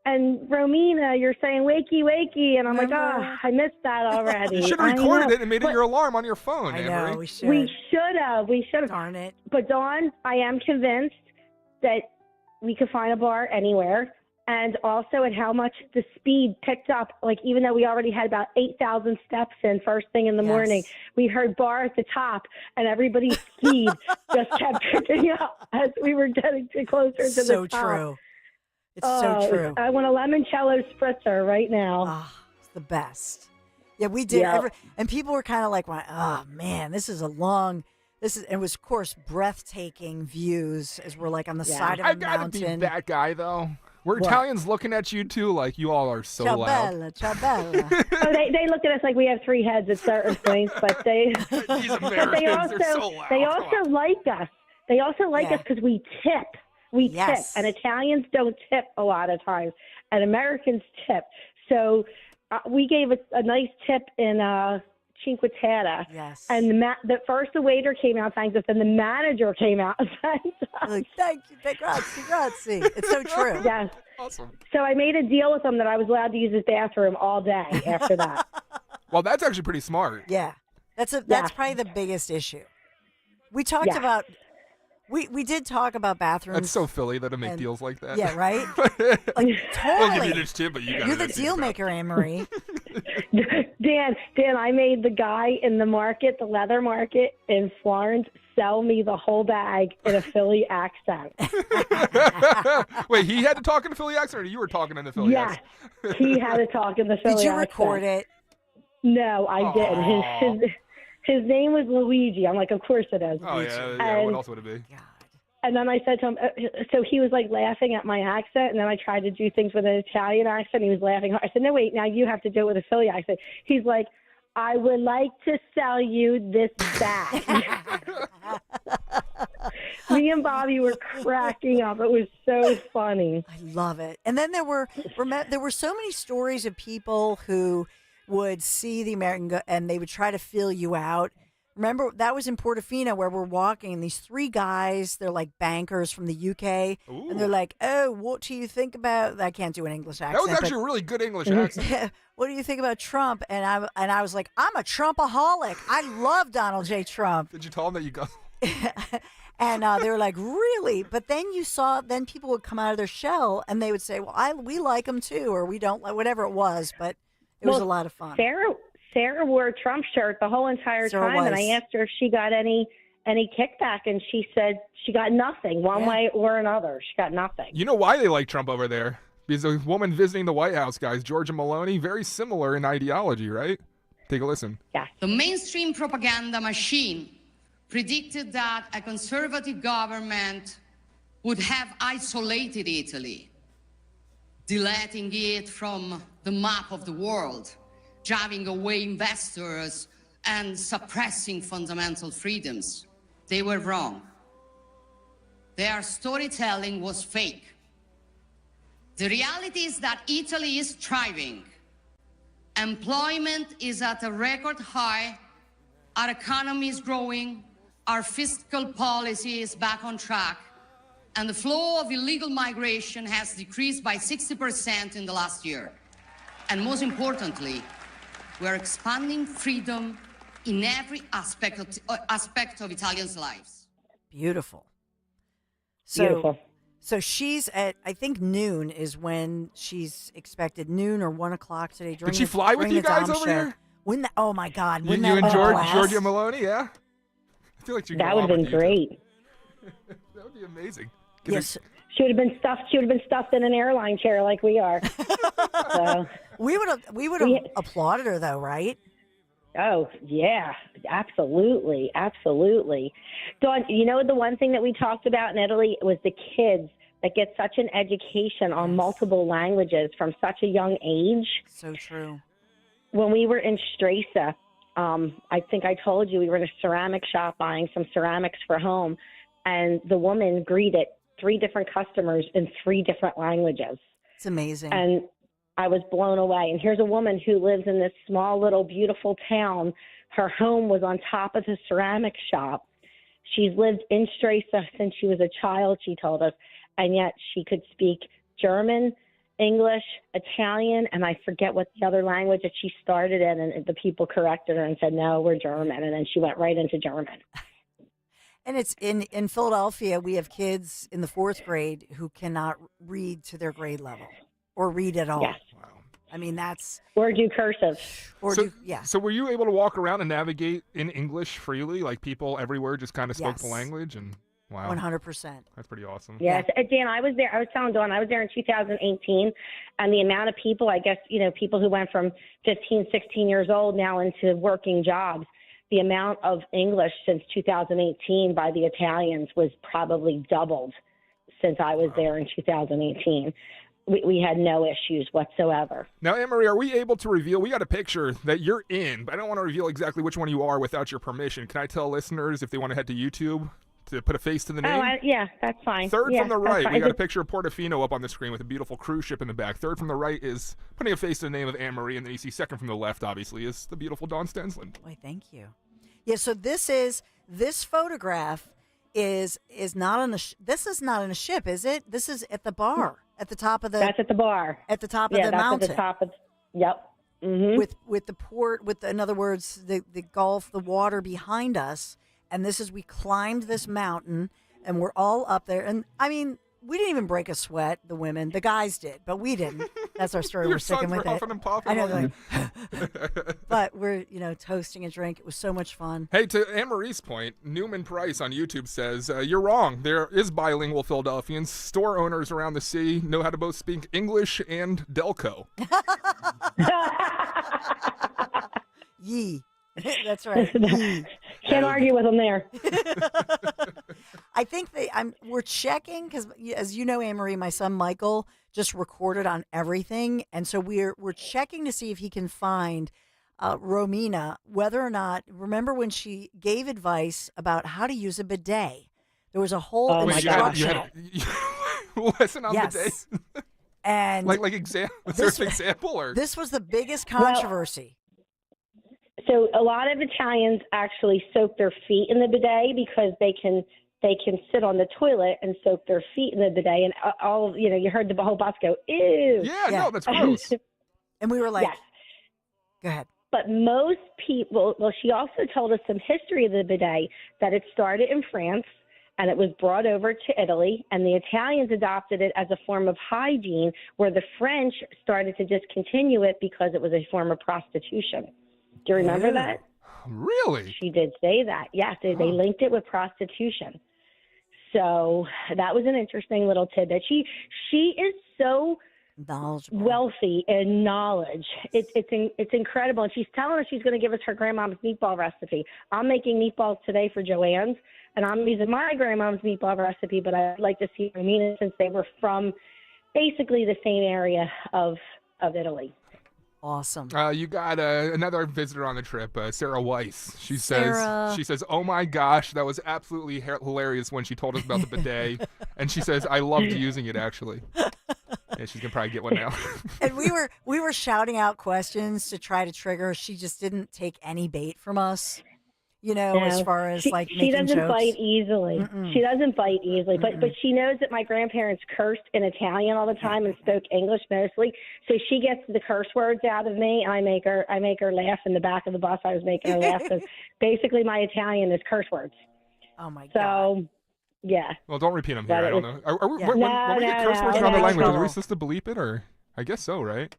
and Romina, you're saying wakey, wakey, and I'm like, I missed that already. You should have recorded it and made it your alarm on your phone, I Anne-Marie. know, we should. We should have. Darn it. But Dawn, I am convinced that we could find a bar anywhere, and also at how much the speed picked up. Like, even though we already had about 8,000 steps in first thing in the morning, we heard bar at the top, and everybody's speed just kept picking up as we were getting closer to the top. So true. It's so true. I want a limoncello spritzer right now. It's the best. Yeah, we did. Yeah. And people were kind of like, oh, man, this is a long... It was, of course, breathtaking views as we're like on the side of a I gotta mountain. be that guy, though. We're What? Italians looking at you, too, like you all are so Ciao loud. bella, ciao bella. Oh, they look at us like we have three heads at certain points, but they These but Americans, they they're so also loud. they Come also like us. They also like us because we tip. We Yes. tip, and Italians don't tip a lot of times, and Americans tip. So we gave a nice tip in Cinque Terre. Yes. And the waiter came out, thanked us, and the manager came out and thanked us. Like, thank you, grazie. It's so true. Yes. Awesome. So I made a deal with him that I was allowed to use his bathroom all day after that. Well, that's actually pretty smart. Yeah. That's probably the biggest issue. We talked Yeah. about... We did talk about bathrooms. That's so Philly that to make and- deals like that. Yeah, right? Like, I'll give totally. you this tip, but you gotta You're the think deal about it. maker, Anne-Marie. Dan, I made the guy in the market, the leather market in Florence, sell me the whole bag in a Philly accent. Wait, he had to talk in the Philly accent, or you were talking in the Philly Yes, accent? he had to talk in the Philly Did you accent. record it? No, I didn't. His name was Luigi. I'm like, of course it is. Oh, yeah. What And- else would it be? And then I said to him, so he was like laughing at my accent, and then I tried to do things with an Italian accent. He was laughing hard. I said, no, wait, now you have to do it with a Philly accent. He's like, I would like to sell you this bag. Me and Bobby were cracking up. It was so funny. I love it. And then there were so many stories of people who would see the American and they would try to feel you out. Remember, that was in Portofino where we're walking, and these three guys, they're like bankers from the UK, and they're like, oh, what do you think about, I can't do an English accent. That was actually a really good English accent. What do you think about Trump? And I was like, I'm a Trumpaholic. I love Donald J. Trump. Did you tell him that you go? And they were like, really? But then then people would come out of their shell, and they would say, well, we like him too, or we don't, whatever it was, but it was a lot of fun. Sarah wore a Trump shirt the whole entire Sarah time, and I was. asked her if she got any kickback, and she said she got nothing, one way or another. She got nothing. You know why they like Trump over there? Because the woman visiting the White House, guys, Georgia Maloney, very similar in ideology, right? Take a listen. Yeah. The mainstream propaganda machine predicted that a conservative government would have isolated Italy, deleting it from the map of the world, driving away investors, and suppressing fundamental freedoms. They were wrong. Their storytelling was fake. The reality is that Italy is thriving. Employment is at a record high. Our economy is growing. Our fiscal policy is back on track. And the flow of illegal migration has decreased by 60% in the last year. And most importantly, we're expanding freedom in every aspect of Italians' lives. Beautiful. Beautiful. So she's at, I think noon is when she's expected, noon or 1 o'clock today. Did she fly with you guys over here? Oh my God! You Wouldn't and that be a blast? Georgia Maloney, yeah? I feel like That would have been great. That would be amazing. Yes. She would have been stuffed in an airline chair like we are. So, We would have applauded her though, right? Oh, yeah, absolutely, absolutely. Dawn, the one thing that we talked about in Italy was the kids that get such an education on multiple languages from such a young age. So true. When we were in Stresa, I think I told you we were in a ceramic shop buying some ceramics for home, and the woman greeted 3 different customers in 3 different languages. It's amazing. And I was blown away. And here's a woman who lives in this small, little, beautiful town. Her home was on top of the ceramic shop. She's lived in Stresa since she was a child, she told us, and yet she could speak German, English, Italian, and I forget what the other language that she started in, and the people corrected her and said, no, we're German, and then she went right into German. And it's in Philadelphia, we have kids in the 4th grade who cannot read to their grade level or read at all. Yes. Wow. I mean, that's... Or do cursive. So were you able to walk around and navigate in English freely? Like people everywhere just kind of spoke the language? And wow. 100%. That's pretty awesome. Yes. Dan, I was there. I was telling Dawn, I was there in 2018. And the amount of people, I guess, people who went from 15, 16 years old now into working jobs, the amount of English since 2018 by the Italians was probably doubled since I was there in 2018. We had no issues whatsoever. Now, Anne-Marie, are we able to reveal? We got a picture that you're in, but I don't want to reveal exactly which one you are without your permission. Can I tell listeners if they want to head to YouTube to put a face to the name? Yeah, that's fine. Third yeah, from the right, fine. we got a picture of Portofino up on the screen with a beautiful cruise ship in the back. Third from the right is putting a face to the name of Anne-Marie, and then you see second from the left, obviously, is the beautiful Dawn Stensland. Why, thank you. Yeah, so this photograph is not on this is not on a ship, is it? This is at the bar. At the top of the... That's at the bar. At the top of the mountain. At the top of... Yep. Mm-hmm. With the port, in other words, the Gulf, the water behind us. And we climbed this mountain, and we're all up there. And, I mean, we didn't even break a sweat, the women. The guys did, but we didn't. That's our story. We're sticking with it. And puffing I know. But we're, toasting a drink. It was so much fun. Hey, to Anne-Marie's point, Newman Price on YouTube says, you're wrong. There is bilingual Philadelphians. Store owners around the city know how to both speak English and Delco. Yee. That's right. Can't argue with them there. I think we're checking because, as you know, Anne-Marie, my son Michael just recorded on everything, and so we're checking to see if he can find Romina, whether or not. Remember when she gave advice about how to use a bidet? There was a whole instruction. You had lesson on bidets. And like example. Was there an example or this was the biggest controversy? So a lot of Italians actually soak their feet in the bidet because they can sit on the toilet and soak their feet in the bidet, and all you heard the whole bus go, ew. Yeah, no, that's gross. And we were like, yes. Go ahead. But most people, she also told us some history of the bidet, that it started in France and it was brought over to Italy, and the Italians adopted it as a form of hygiene, where the French started to discontinue it because it was a form of prostitution. Do you remember that? Really? She did say that. Yes, they linked it with prostitution. So that was an interesting little tidbit. She is so knowledgeable, wealthy in knowledge. It's incredible. And she's telling us she's going to give us her grandmom's meatball recipe. I'm making meatballs today for Joanne's, and I'm using my grandmom's meatball recipe, but I'd like to see Romina, since they were from basically the same area of Italy. Awesome. You got another visitor on the trip, Sarah Weiss. She says, "Oh my gosh, that was absolutely hilarious when she told us about the bidet." And she says, "I loved using it, actually." Yeah, she's gonna probably get one now. And we were shouting out questions to try to trigger. She just didn't take any bait from us. As far as she doesn't jokes. bite easily. Mm-mm. She doesn't bite easily, but she knows that my grandparents cursed in Italian all the time and spoke English mostly. So she gets the curse words out of me, and I make her laugh in the back of the bus. I was making her laugh because basically my Italian is curse words. Oh my god! So yeah. Well, don't repeat them here. I don't know. When we get curse words in other languages, are we supposed to bleep it, or I guess so, right?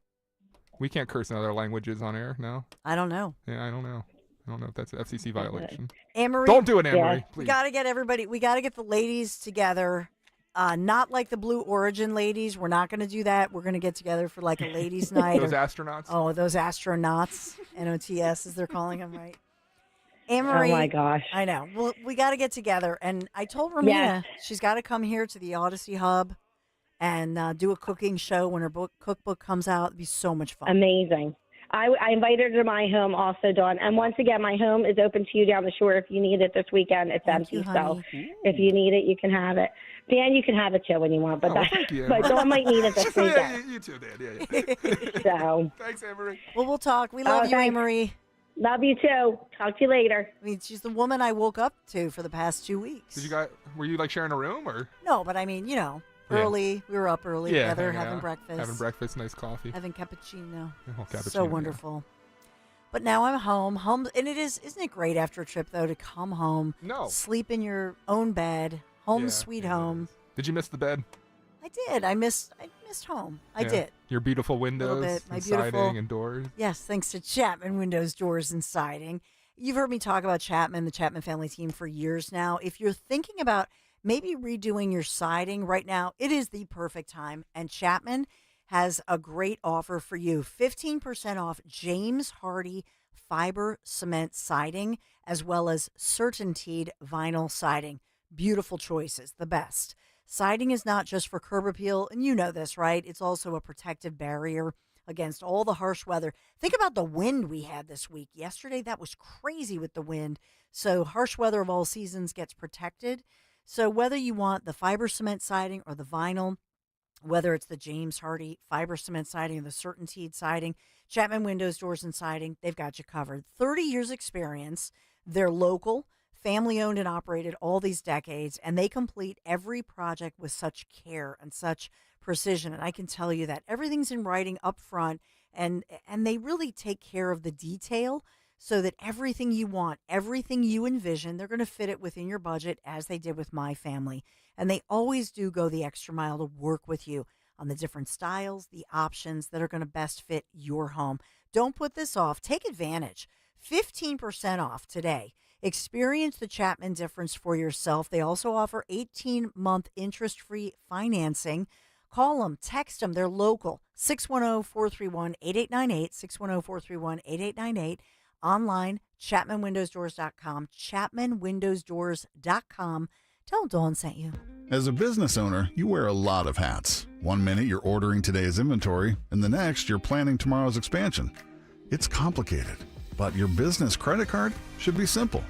We can't curse in other languages on air. No. I don't know. Yeah, I don't know. I don't know if that's an FCC violation. Anne-Marie, don't do it, Anne-Marie. Please. We got to get the ladies together Not like the Blue Origin ladies. We're not going to do that. We're going to get together for like a ladies' night. Those astronauts? Oh, those astronauts. NOTS, as they're calling them, right? Anne-Marie, oh, my gosh. I know. Well, we got to get together. And I told Romina she's got to come here to the Odyssey Hub and do a cooking show when her cookbook comes out. It'd be so much fun. Amazing. I invited her to my home also, Dawn. And once again, my home is open to you down the shore if you need it this weekend. It's empty, so if you need it, you can have it. Dan, you can have it too when you want, but but Dawn might need it this weekend. You too, Dan. Yeah. So Thanks, Anne-Marie. Well, we'll talk. We love you, Anne-Marie. Love you too. Talk to you later. I mean, she's the woman I woke up to for the past 2 weeks. Were you like sharing a room or? No, but I mean, early. We were up early together, having breakfast. Having breakfast, nice coffee. Having cappuccino. Oh, cappuccino. So wonderful. But now I'm home, and isn't it great after a trip though to come home, sleep in your own bed, home sweet home. Did you miss the bed? I did. I missed home. I did. Your beautiful windows, my siding and doors. Yes, thanks to Chapman Windows, Doors, and Siding. You've heard me talk about Chapman, the Chapman family team, for years now. If you're thinking about maybe redoing your siding right now, it is the perfect time. And Chapman has a great offer for you. 15% off James Hardie fiber cement siding, as well as Certainteed vinyl siding. Beautiful choices, the best. Siding is not just for curb appeal, and you know this, right? It's also a protective barrier against all the harsh weather. Think about the wind we had this week. Yesterday, that was crazy with the wind. So harsh weather of all seasons gets protected. So whether you want the fiber cement siding or the vinyl, whether it's the James Hardie fiber cement siding or the Certainteed siding, Chapman Windows, Doors, and Siding, they've got you covered. 30 years experience. They're local, family-owned and operated all these decades, and they complete every project with such care and such precision. And I can tell you that everything's in writing up front, and they really take care of the detail so that everything you want, everything you envision, they're going to fit it within your budget, as they did with my family. And they always do go the extra mile to work with you on the different styles, the options that are going to best fit your home. Don't put this off. Take advantage. 15% off today. Experience the Chapman difference for yourself. They also offer 18-month interest-free financing. Call them, text them. They're local. 610-431-8898, 610-431-8898. Online, ChapmanWindowsDoors.com, ChapmanWindowsDoors.com. Tell Dawn sent you. As a business owner, you wear a lot of hats. One minute you're ordering today's inventory, and the next you're planning tomorrow's expansion. It's complicated, but your business credit card should be simple.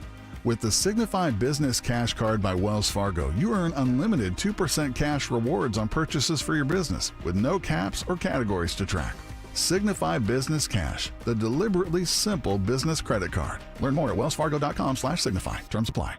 With the Signify Business Cash Card by Wells Fargo, you earn unlimited 2% cash rewards on purchases for your business with no caps or categories to track. Signify Business Cash, the deliberately simple business credit card. Learn more at wellsfargo.com/signify. Terms apply.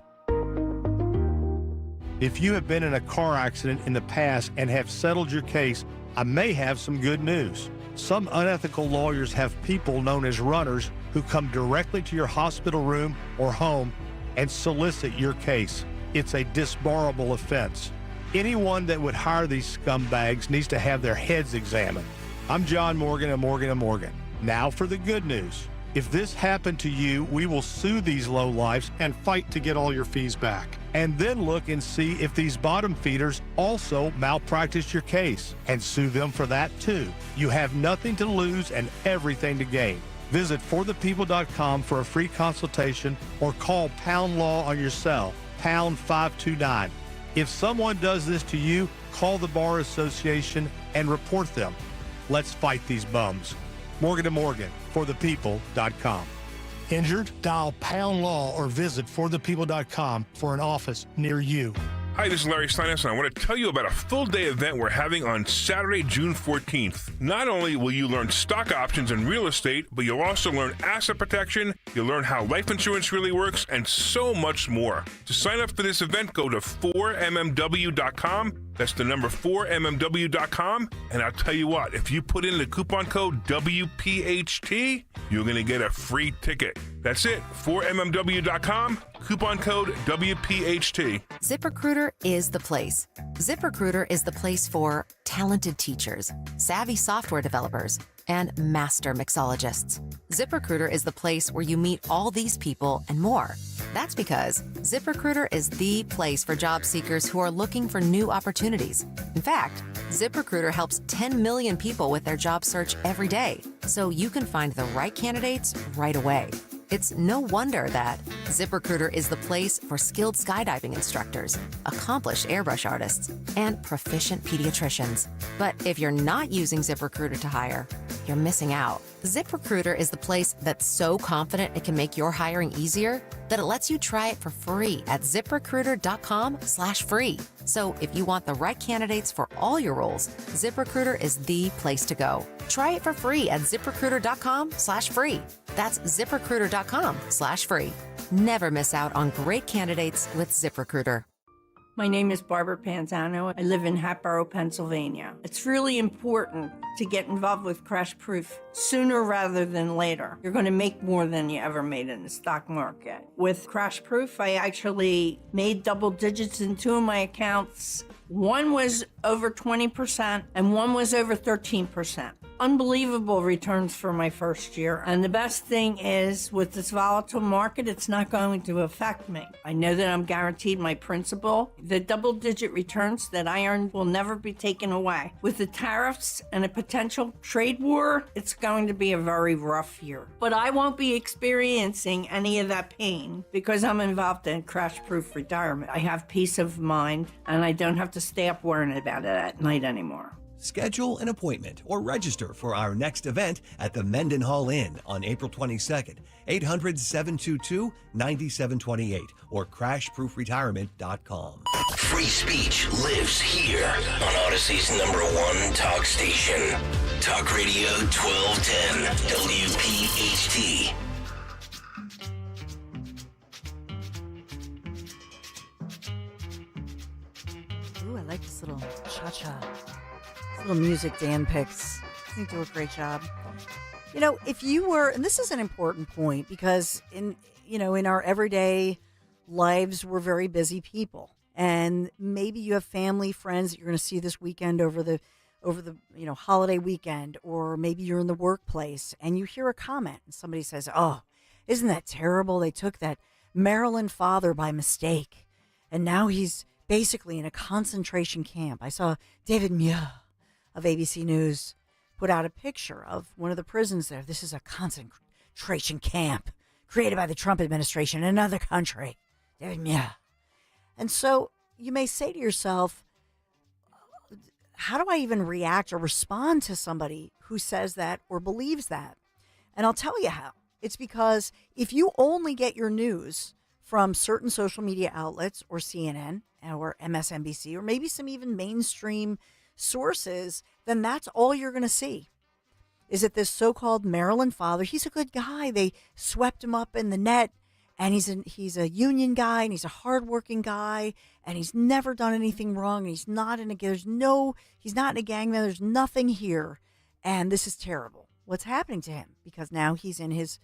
If you have been in a car accident in the past and have settled your case, I may have some good news. Some unethical lawyers have people known as runners who come directly to your hospital room or home and solicit your case. It's a disbarable offense. Anyone that would hire these scumbags needs to have their heads examined. I'm John Morgan of Morgan & Morgan. Now for the good news. If this happened to you, we will sue these lowlifes and fight to get all your fees back. And then look and see if these bottom feeders also malpracticed your case and sue them for that too. You have nothing to lose and everything to gain. Visit forthepeople.com for a free consultation or call Pound Law on your cell, pound 529. If someone does this to you, call the Bar Association and report them. Let's fight these bums. Morgan & Morgan, forthepeople.com. Injured? Dial Pound Law or visit forthepeople.com for an office near you. Hi, this is Larry Steinhaus, and I want to tell you about a full-day event we're having on Saturday, June 14th. Not only will you learn stock options and real estate, but you'll also learn asset protection, you'll learn how life insurance really works, and so much more. To sign up for this event, go to 4mmw.com. That's the number 4mmw.com. And I'll tell you what, if you put in the coupon code WPHT, you're going to get a free ticket. That's it, 4mmw.com, coupon code WPHT. ZipRecruiter is the place. ZipRecruiter is the place for talented teachers, savvy software developers, and master mixologists. ZipRecruiter is the place where you meet all these people and more. That's because ZipRecruiter is the place for job seekers who are looking for new opportunities. In fact, ZipRecruiter helps 10 million people with their job search every day, so you can find the right candidates right away. It's no wonder that ZipRecruiter is the place for skilled skydiving instructors, accomplished airbrush artists, and proficient pediatricians. But if you're not using ZipRecruiter to hire, you're missing out. ZipRecruiter is the place that's so confident it can make your hiring easier that it lets you try it for free at ZipRecruiter.com/free. So if you want the right candidates for all your roles, ZipRecruiter is the place to go. Try it for free at ZipRecruiter.com/free. That's ZipRecruiter.com/free. Never miss out on great candidates with ZipRecruiter. My name is Barbara Panzano. I live in Hatboro, Pennsylvania. It's really important to get involved with Crash Proof sooner rather than later. You're going to make more than you ever made in the stock market. With Crash Proof, I actually made double digits in two of my accounts. One was over 20% and one was over 13%. Unbelievable returns for my first year. And the best thing is, with this volatile market, it's not going to affect me. I know that I'm guaranteed my principal. The double-digit returns that I earned will never be taken away. With the tariffs and a potential trade war, it's going to be a very rough year. But I won't be experiencing any of that pain because I'm involved in crash-proof retirement. I have peace of mind, and I don't have to stay up worrying about it at night anymore. Schedule an appointment or register for our next event at the Mendenhall Inn on April 22nd, 800-722-9728 or crashproofretirement.com. Free speech lives here on Odyssey's #1 talk station. Talk Radio 1210 WPHT. Ooh, I like this little cha-cha. Little music Dan picks. I think do a great job. You know, if you were, and this is an important point because in our everyday lives, we're very busy people, and maybe you have family, friends that you're going to see this weekend over the holiday weekend, or maybe you're in the workplace and you hear a comment and somebody says, "Oh, isn't that terrible? They took that Maryland father by mistake, and now he's basically in a concentration camp." I saw David Muir of ABC News put out a picture of one of the prisons there. This is a concentration camp created by the Trump administration in another country. David Muir. And so you may say to yourself, how do I even react or respond to somebody who says that or believes that? And I'll tell you how. It's because if you only get your news from certain social media outlets or CNN or MSNBC or maybe some even mainstream sources, then that's all you're going to see. Is that this so-called Maryland father? He's a good guy. They swept him up in the net, and he's a union guy, and he's a hardworking guy, and he's never done anything wrong. And he's not in a gang. He's not in a gang. There's nothing here, and this is terrible. What's happening to him? Because now he's in his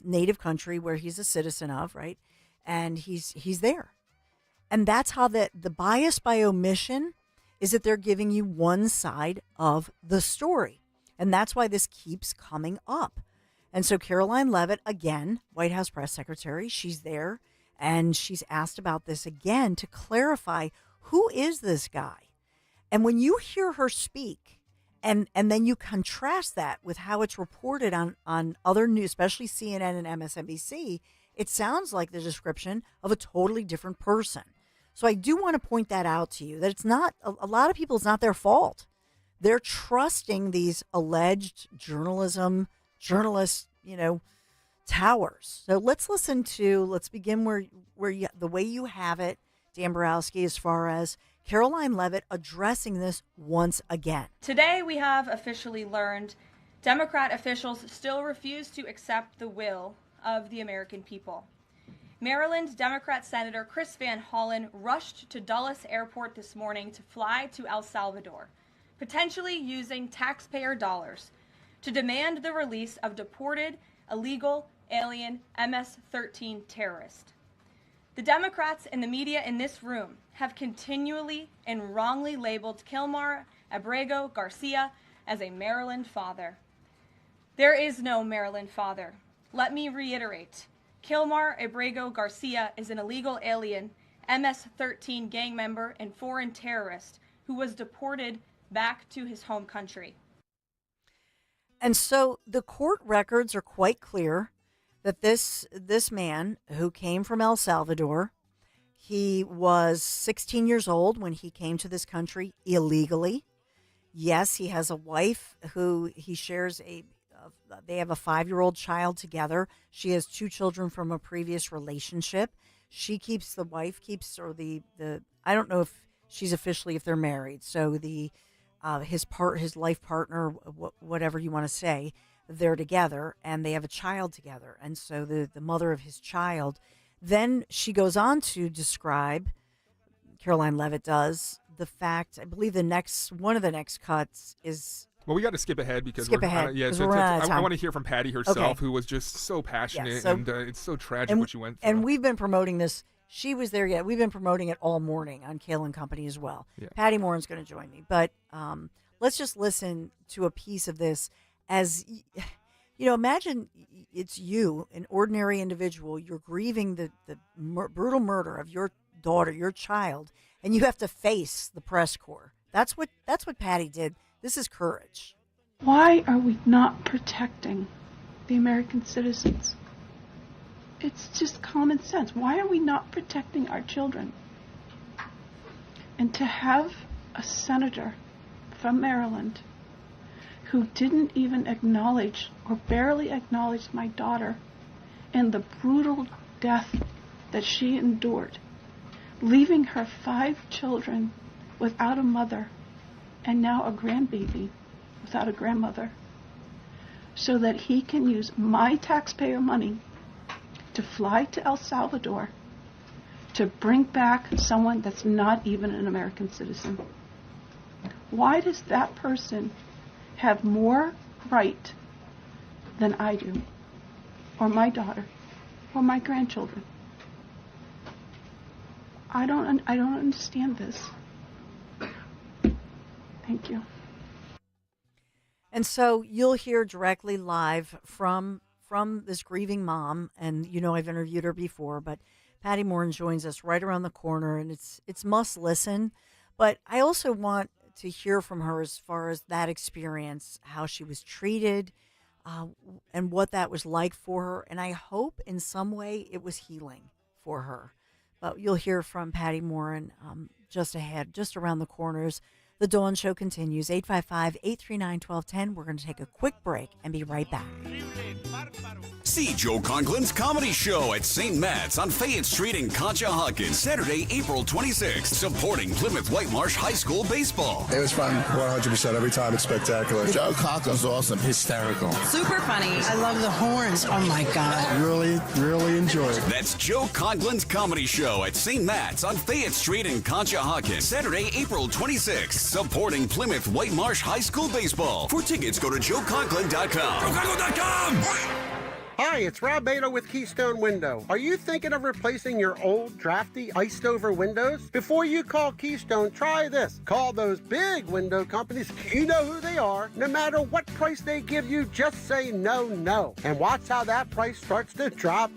native country where he's a citizen of, right? And he's there, and that's how the bias by omission is that they're giving you one side of the story. And that's why this keeps coming up. And so Caroline Leavitt, again, White House press secretary, she's there and she's asked about this again to clarify, who is this guy? And when you hear her speak and then you contrast that with how it's reported on other news, especially CNN and MSNBC, it sounds like the description of a totally different person. So I do want to point that out to you, that it's not, a lot of people, it's not their fault. They're trusting these alleged journalists, towers. So let's begin where the way you have it, Dan Borowski, as far as Caroline Leavitt addressing this once again. Today we have officially learned Democrat officials still refuse to accept the will of the American people. Maryland Democrat Senator Chris Van Hollen rushed to Dulles Airport this morning to fly to El Salvador, potentially using taxpayer dollars to demand the release of deported, illegal, alien MS-13 terrorist. The Democrats and the media in this room have continually and wrongly labeled Kilmar Abrego Garcia as a Maryland father. There is no Maryland father. Let me reiterate. Kilmar Abrego Garcia is an illegal alien, MS-13 gang member, and foreign terrorist who was deported back to his home country. And so the court records are quite clear that this man who came from El Salvador, he was 16 years old when he came to this country illegally. Yes, he has a wife who he shares they have a 5-year-old child together. She has 2 children from a previous relationship. The wife keeps, or the I don't know if she's officially, if they're married. So his life partner, whatever you want to say, they're together and they have a child together. And so the mother of his child, then she goes on to describe, Caroline Levitt does, the fact, I believe one of the next cuts is. Well, we got to skip ahead because I want to hear from Patty herself, who was just so passionate, and it's so tragic what she went through. And we've been promoting this. She was there yet. We've been promoting it all morning on Kale and Company as well. Yeah. Patty Morin's going to join me, but let's just listen to a piece of this. As imagine it's you, an ordinary individual. You're grieving the brutal murder of your daughter, your child, and you have to face the press corps. That's what Patty did. This is courage. Why are we not protecting the American citizens? It's just common sense. Why are we not protecting our children? And to have a senator from Maryland who didn't even acknowledge or barely acknowledge my daughter and the brutal death that she endured, leaving her 5 children without a mother and now a grandbaby without a grandmother, so that he can use my taxpayer money to fly to El Salvador to bring back someone that's not even an American citizen. Why does that person have more right than I do, or my daughter, or my grandchildren? I don't understand this. Thank you. And so you'll hear directly live from this grieving mom, and I've interviewed her before, but Patty Morin joins us right around the corner, and it's must listen. But I also want to hear from her as far as that experience, how she was treated, and what that was like for her. And I hope in some way it was healing for her. But you'll hear from Patty Morin just ahead, just around the corners. The Dawn Show continues, 855-839-1210. We're going to take a quick break and be right back. See Joe Conklin's Comedy Show at St. Matt's on Fayette Street in Conshohocken, Saturday, April 26th, supporting Plymouth Whitemarsh High School baseball. It was fun, 100% every time. It's spectacular. Joe Conklin's awesome, hysterical. Super funny. I love the horns. Oh, my God. Really, really enjoy it. That's Joe Conklin's Comedy Show at St. Matt's on Fayette Street in Conshohocken, Saturday, April 26th, supporting Plymouth Whitemarsh High School baseball. For tickets, go to joeconklin.com. JoeConklin.com! Hi, it's Rob Beto with Keystone Window. Are you thinking of replacing your old, drafty, iced-over windows? Before you call Keystone, try this. Call those big window companies. You know who they are. No matter what price they give you, just say no, no. And watch how that price starts to drop.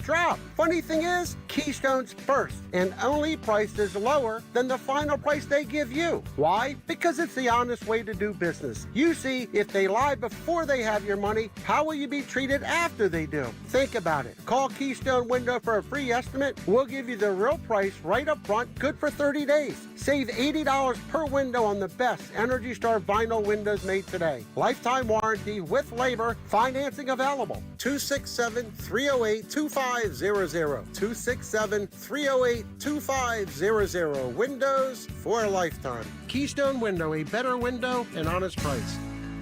Funny thing is, Keystone's first and only price is lower than the final price they give you. Why? Because it's the honest way to do business. You see, if they lie before they have your money, how will you be treated after they do? Think about it. Call Keystone Window for a free estimate. We'll give you the real price right up front, good for 30 days. Save $80 per window on the best Energy Star vinyl windows made today. Lifetime warranty with labor, financing available. 267-308-2500. 267-308-2500. Windows for a lifetime. Keystone Window, a better window, an honest price.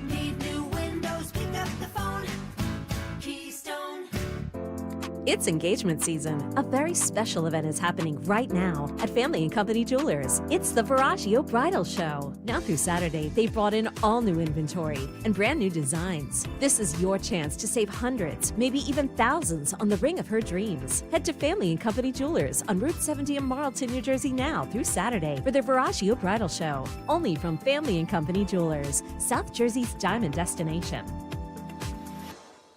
Need new windows, pick up the phone. Keystone. It's engagement season. A very special event is happening right now at Family & Company Jewelers. It's the Verragio Bridal Show. Now through Saturday, they've brought in all new inventory and brand new designs. This is your chance to save hundreds, maybe even thousands on the ring of her dreams. Head to Family & Company Jewelers on Route 70 in Marlton, New Jersey now through Saturday for the Verragio Bridal Show. Only from Family & Company Jewelers, South Jersey's diamond destination.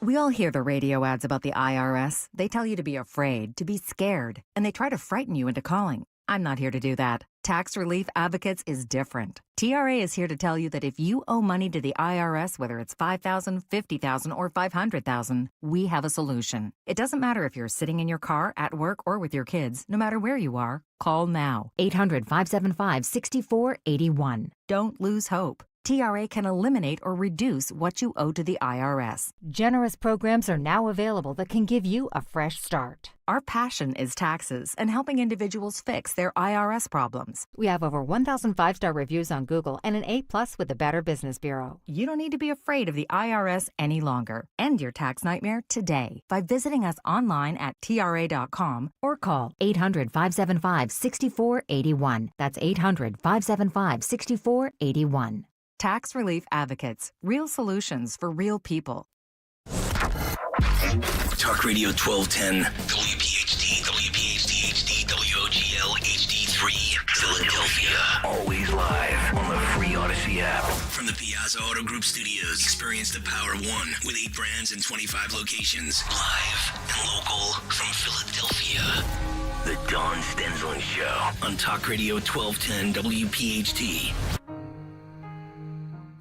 We all hear the radio ads about the IRS. They tell you to be afraid, to be scared, and they try to frighten you into calling. I'm not here to do that. Tax Relief Advocates is different. TRA is here to tell you that if you owe money to the IRS, whether it's $5,000, $50,000, or $500,000, we have a solution. It doesn't matter if you're sitting in your car, at work, or with your kids. No matter where you are, call now. 800-575-6481. Don't lose hope. TRA can eliminate or reduce what you owe to the IRS. Generous programs are now available that can give you a fresh start. Our passion is taxes and helping individuals fix their IRS problems. We have over 1,000 5-star reviews on Google and an A+ with the Better Business Bureau. You don't need to be afraid of the IRS any longer. End your tax nightmare today by visiting us online at TRA.com or call 800-575-6481. That's 800-575-6481. Tax Relief Advocates. Real solutions for real people. Talk Radio 1210, WPHT, WPHT HD, WOGL HD3, Philadelphia. Always live on the free Odyssey app. From the Piazza Auto Group Studios, experience the power of one with 8 brands and 25 locations. Live and local from Philadelphia. The Dawn Stensland Show on Talk Radio 1210, WPHT.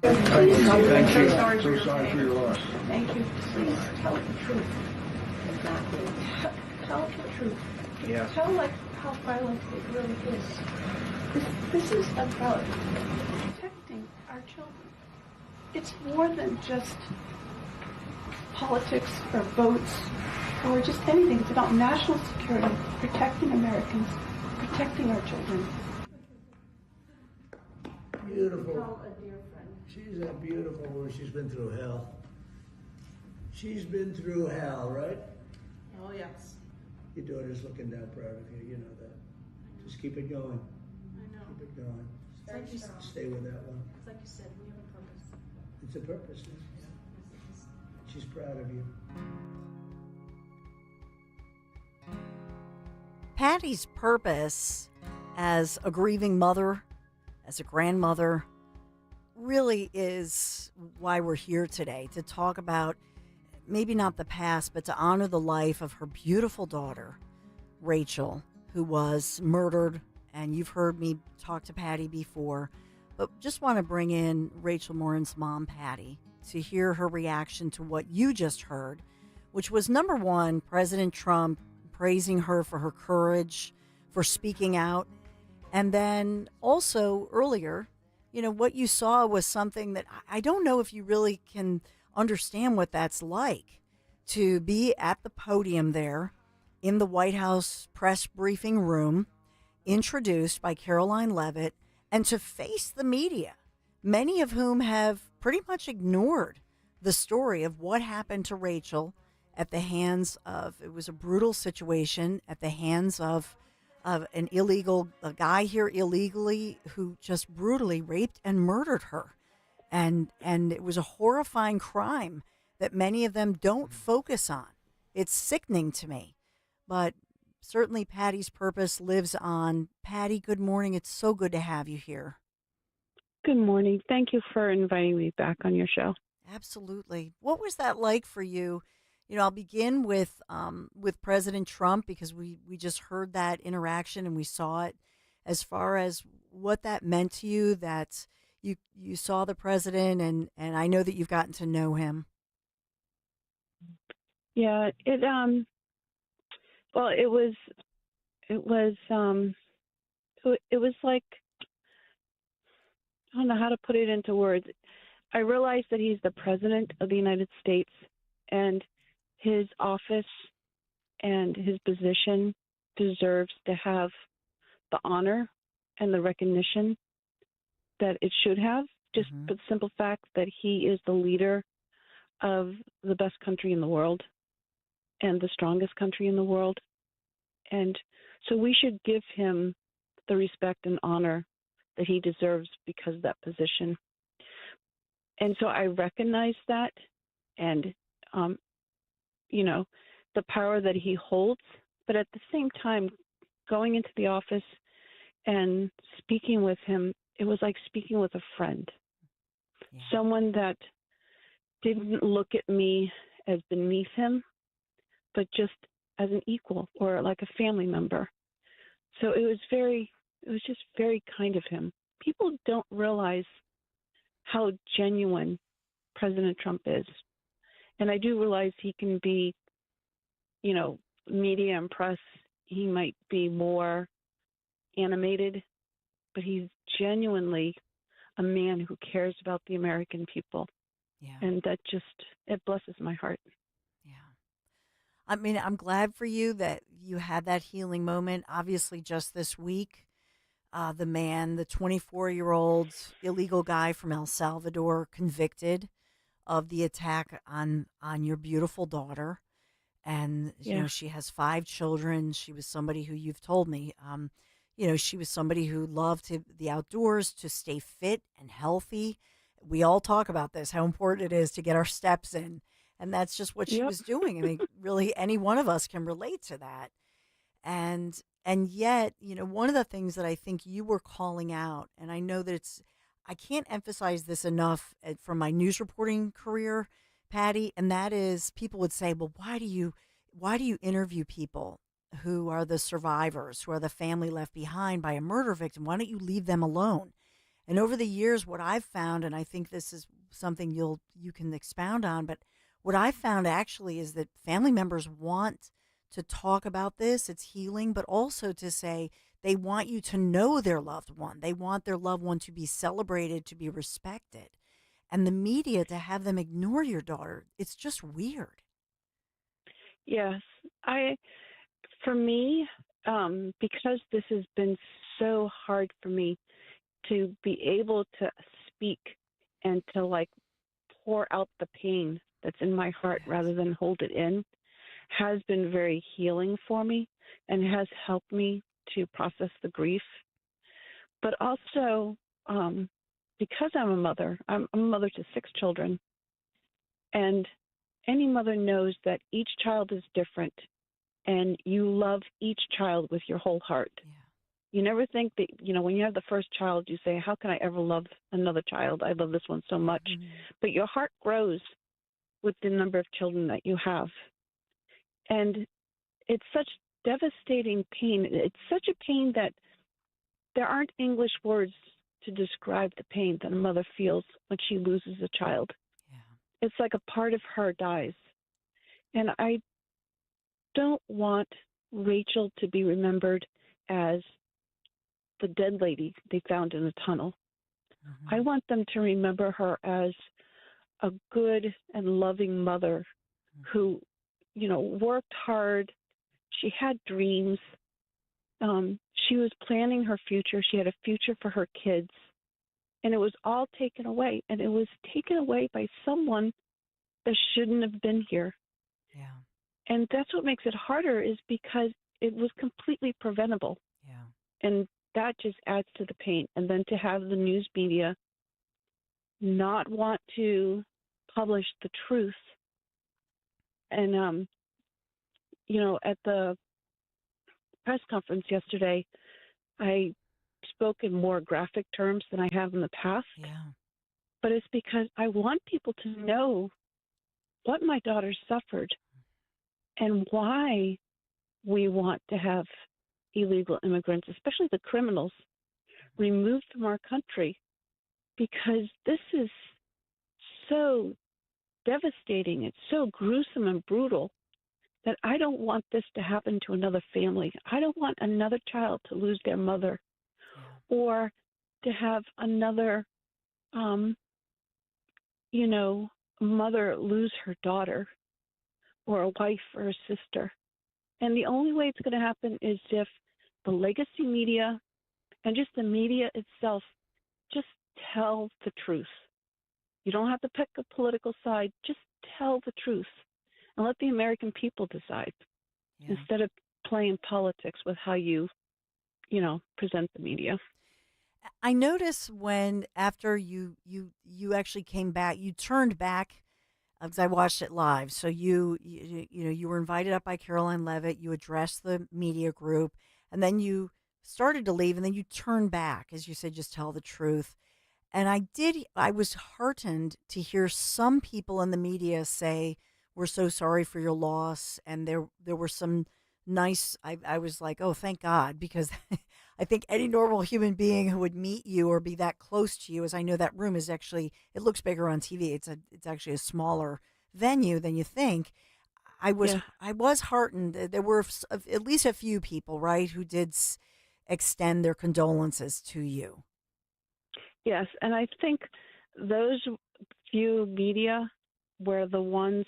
Thank you. So sorry for your loss. Thank you. Please tell the truth. Exactly. Tell the truth. Yes. Tell how violent it really is. This is about protecting our children. It's more than just politics or votes or just anything. It's about national security, protecting Americans, protecting our children. Beautiful. She's a beautiful woman. She's been through hell. She's been through hell, right? Oh, yes. Your daughter's looking down proud of you. You know that. Just keep it going. I know. Keep it going. Like you, Stay with that one. it's like you said, we have a purpose. It's a purpose. Yeah. She's proud of you. Patty's purpose as a grieving mother, as a grandmother, really is why we're here today, to talk about maybe not the past, but to honor the life of her beautiful daughter, Rachel, who was murdered. And you've heard me talk to Patty before, but just want to bring in Rachel Morin's mom, Patty, to hear her reaction to what you just heard, which was, number one, President Trump praising her for her courage, for speaking out. And then also earlier, what you saw was something that I don't know if you really can understand what that's like, to be at the podium there in the White House press briefing room, introduced by Caroline Leavitt, and to face the media, many of whom have pretty much ignored the story of what happened to Rachel at the hands of, it was a brutal situation, at the hands of a guy here illegally who just brutally raped and murdered her. And it was a horrifying crime that many of them don't focus on. It's sickening to me. But certainly Patty's purpose lives on. Patty, good morning. It's so good to have you here. Good morning. Thank you for inviting me back on your show. Absolutely. What was that like for you? I'll begin with President Trump, because we just heard that interaction and we saw it, as far as what that meant to you, that you saw the president, and I know that you've gotten to know him. Yeah, it was like, I don't know how to put it into words. I realized that he's the president of the United States, and his office and his position deserves to have the honor and the recognition that it should have, just for the simple fact that he is the leader of the best country in the world and the strongest country in the world. And so we should give him the respect and honor that he deserves because of that position. And so I recognize that, and the power that he holds, but at the same time, going into the office and speaking with him, it was like speaking with a friend, someone that didn't look at me as beneath him, but just as an equal or like a family member. So it was just very kind of him. People don't realize how genuine President Trump is. And I do realize he can be, media and press, he might be more animated, but he's genuinely a man who cares about the American people. Yeah. And that it blesses my heart. I mean, I'm glad for you that you had that healing moment. Obviously, just this week, the 24-year-old illegal guy from El Salvador, convicted of the attack on your beautiful daughter. And, she has 5 children. She was somebody who you've told me, she was somebody who loved the outdoors, to stay fit and healthy. We all talk about this, how important it is to get our steps in. And that's just what she was doing. I mean, really, any one of us can relate to that. And yet, one of the things that I think you were calling out, and I know that I can't emphasize this enough from my news reporting career, Patty, and that is, people would say, well, why do you interview people who are the survivors, who are the family left behind by a murder victim? Why don't you leave them alone? And over the years, what I've found, and I think this is something you can expound on, but what I found actually is that family members want to talk about this. It's healing, but also to say they want you to know their loved one. They want their loved one to be celebrated, to be respected. And the media, to have them ignore your daughter, it's just weird. Yes. For me, because this has been so hard for me to be able to speak and to pour out the pain that's in my heart rather than hold it in, has been very healing for me and has helped me to process the grief. But also, because I'm a mother to 6 children, and any mother knows that each child is different, and you love each child with your whole heart. Yeah. You never think that, when you have the first child, you say, how can I ever love another child? I love this one so much. Mm-hmm. But your heart grows with the number of children that you have. And it's such devastating pain. It's such a pain that there aren't English words to describe the pain that a mother feels when she loses a child. Yeah. It's like a part of her dies. And I don't want Rachel to be remembered as the dead lady they found in a tunnel. Mm-hmm. I want them to remember her as a good and loving mother who, worked hard. She had dreams. She was planning her future. She had a future for her kids. And it was all taken away. And it was taken away by someone that shouldn't have been here. Yeah. And that's what makes it harder, is because it was completely preventable. Yeah. And that just adds to the pain. And then to have the news media not want to publish the truth. And, at the press conference yesterday, I spoke in more graphic terms than I have in the past. Yeah. But it's because I want people to know what my daughter suffered and why we want to have illegal immigrants, especially the criminals, removed from our country, because this is so devastating. It's so gruesome and brutal that I don't want this to happen to another family. I don't want another child to lose their mother, or to have another, mother lose her daughter, or a wife or a sister. And the only way it's going to happen is if the legacy media and just the media itself just tell the truth. You don't have to pick a political side. Just tell the truth and let the American people decide, instead of playing politics with how you present the media. I notice when after you actually came back, you turned back, because I watched it live. So you were invited up by Caroline Leavitt. You addressed the media group, and then you started to leave, and then you turned back, as you said, just tell the truth. And I was heartened to hear some people in the media say, we're so sorry for your loss. And there were some nice, I was like, oh, thank God, because I think any normal human being who would meet you or be that close to you, as I know that room is actually, it looks bigger on TV. It's actually a smaller venue than you think. I was heartened. There were at least a few people, right, who did extend their condolences to you. Yes, and I think those few media were the ones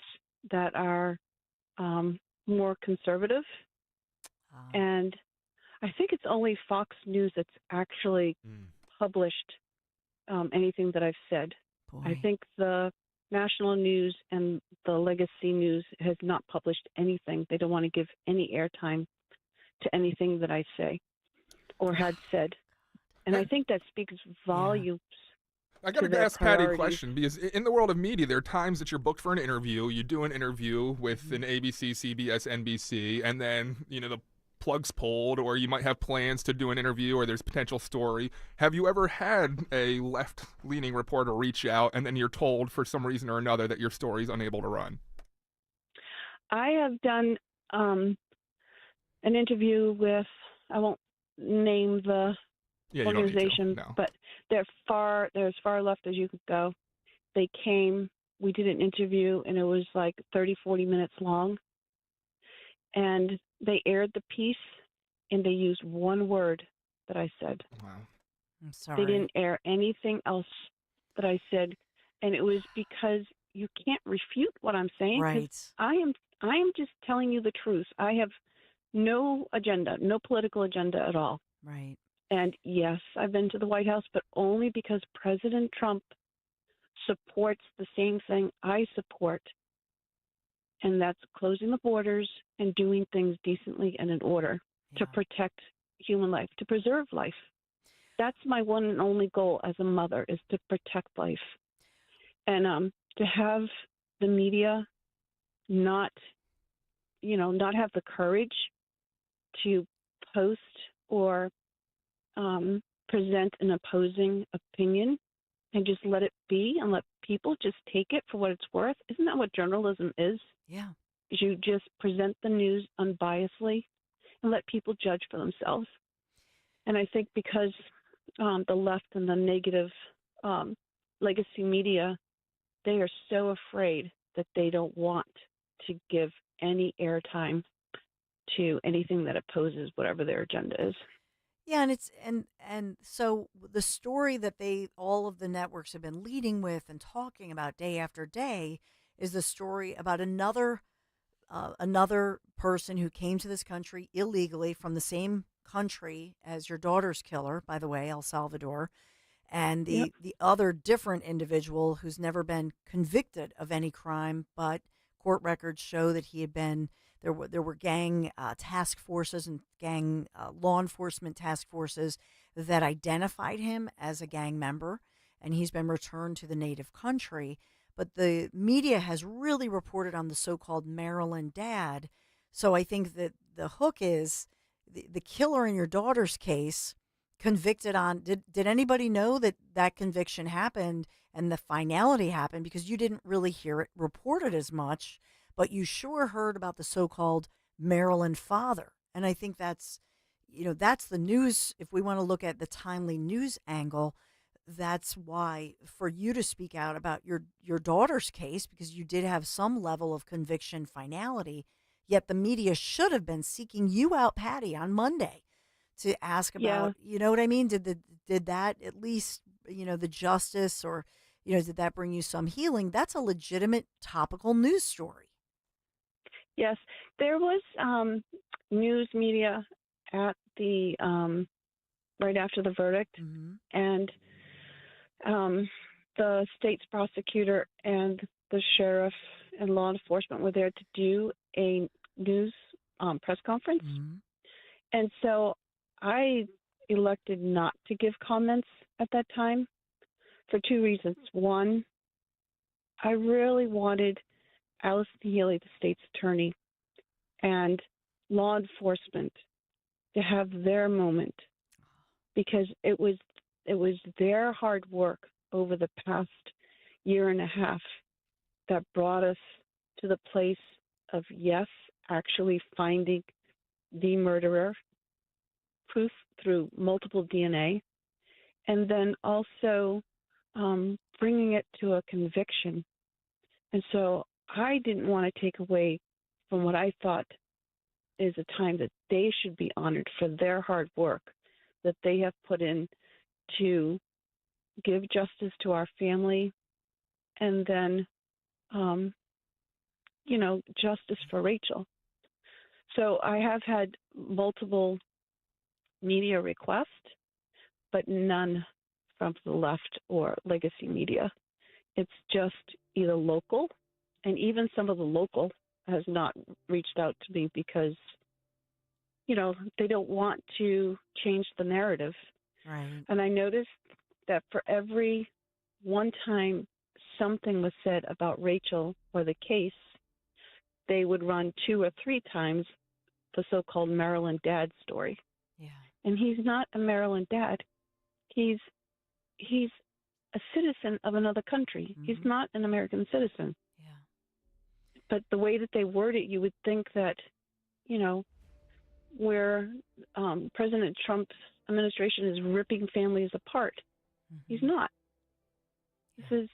that are more conservative. And I think it's only Fox News that's actually published anything that I've said. I think the national news and the legacy news has not published anything. They don't want to give any airtime to anything that I say or had said. And I think that speaks volumes. I got to ask Patty a question, because in the world of media, there are times that you're booked for an interview, you do an interview with an ABC, CBS, NBC, and then, the plug's pulled, or you might have plans to do an interview, or there's potential story. Have you ever had a left-leaning reporter reach out, and then you're told for some reason or another that your story's unable to run? I have done an interview with, I won't name the organization, but they're as far left as you could go. They came, we did an interview, and it was like 30, 40 minutes long. And they aired the piece, and they used one word that I said. Wow. I'm sorry. They didn't air anything else that I said, and it was because you can't refute what I'm saying. Right. I am just telling you the truth. I have no agenda, no political agenda at all. Right. And yes, I've been to the White House, but only because President Trump supports the same thing I support, and that's closing the borders and doing things decently and in order to protect human life, to preserve life. That's my one and only goal as a mother, is to protect life. And to have the media not have the courage to post or present an opposing opinion and just let it be and let people just take it for what it's worth. Isn't that what journalism is? Yeah. You just present the news unbiasedly and let people judge for themselves. And I think because the left and the negative legacy media, they are so afraid that they don't want to give any airtime to anything that opposes whatever their agenda is. Yeah, and it's and so the story that all of the networks have been leading with and talking about day after day is the story about another person who came to this country illegally from the same country as your daughter's killer, by the way, El Salvador, and the other different individual who's never been convicted of any crime, but court records show that he had been. There were gang task forces and gang law enforcement task forces that identified him as a gang member, and he's been returned to the native country. But the media has really reported on the so-called Maryland dad. So I think that the hook is the killer in your daughter's case convicted on. Did anybody know that conviction happened and the finality happened? Because you didn't really hear it reported as much. But you sure heard about the so-called Maryland father. And I think that's the news. If we want to look at the timely news angle, that's why for you to speak out about your daughter's case, because you did have some level of conviction finality, yet the media should have been seeking you out, Patty, on Monday to ask about, you know what I mean? Did that at least, the justice or, did that bring you some healing? That's a legitimate topical news story. Yes, there was news media at the right after the verdict, and the state's prosecutor and the sheriff and law enforcement were there to do a news press conference. And so I elected not to give comments at that time for two reasons. One, I really wanted Allison Healy, the state's attorney, and law enforcement to have their moment, because it was their hard work over the past year and a half that brought us to the place of, yes, actually finding the murderer, proof through multiple DNA, and then also bringing it to a conviction. And so I didn't want to take away from what I thought is a time that they should be honored for their hard work that they have put in to give justice to our family, and then, justice for Rachel. So I have had multiple media requests, but none from the left or legacy media. It's just either local, and even some of the local has not reached out to me because, they don't want to change the narrative. Right. And I noticed that for every one time something was said about Rachel or the case, they would run 2 or 3 times the so-called Maryland dad story. Yeah. And he's not a Maryland dad. He's a citizen of another country. Mm-hmm. He's not an American citizen. Yeah. But the way that they word it, you would think that, where President Trump's administration is ripping families apart. Mm-hmm. He's not. This is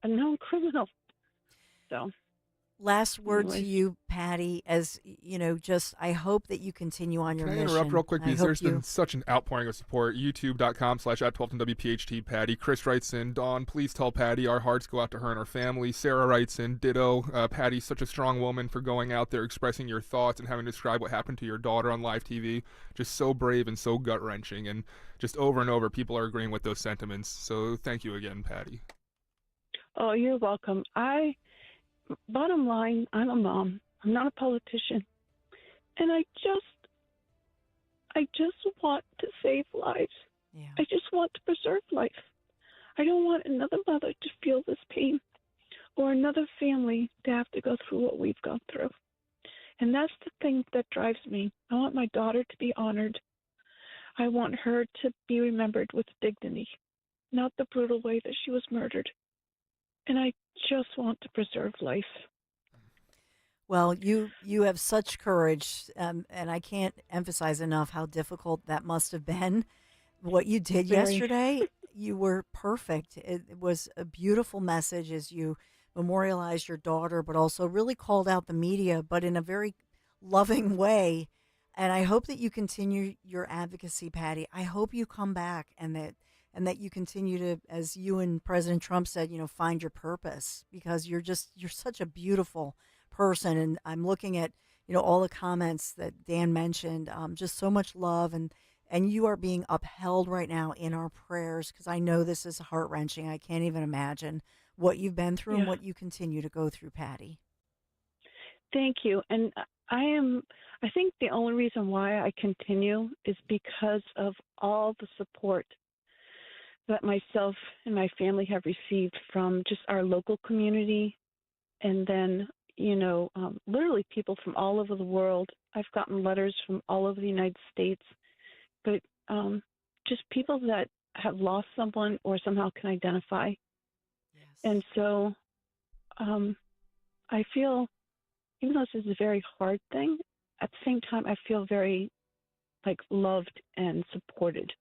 a known criminal. So, last word anyways. to you, Patty, as just I hope that you continue on your Can I mission. interrupt real quick? I Because hope there's been such an outpouring of support. YouTube.com/@1210WPHT Patty. Chris writes in, Dawn, please tell Patty our hearts go out to her and her family. Sarah writes in, ditto. Patty's such a strong woman for going out there, expressing your thoughts and having to describe what happened to your daughter on live TV. Just so brave and so gut-wrenching. And just over and over, people are agreeing with those sentiments. So thank you again, Patty. Oh, you're welcome. Bottom line, I'm a mom. I'm not a politician. And I just want to save lives. Yeah. I just want to preserve life. I don't want another mother to feel this pain or another family to have to go through what we've gone through. And that's the thing that drives me. I want my daughter to be honored. I want her to be remembered with dignity, not the brutal way that she was murdered. And I just want to preserve life. Well, you have such courage, and I can't emphasize enough how difficult that must have been. What you did yesterday, you were perfect. It was a beautiful message as you memorialized your daughter, but also really called out the media, but in a very loving way. And I hope that you continue your advocacy, Patty. I hope you come back and that you continue to, as you and President Trump said, find your purpose, because you're such a beautiful person. And I'm looking at, all the comments that Dan mentioned, just so much love, and you are being upheld right now in our prayers, because I know this is heart-wrenching. I can't even imagine what you've been through and what you continue to go through, Patty. Thank you. And I think the only reason why I continue is because of all the support that myself and my family have received from just our local community, and then, literally people from all over the world. I've gotten letters from all over the United States, but just people that have lost someone or somehow can identify. Yes. And so I feel, even though this is a very hard thing, at the same time, I feel very, loved and supported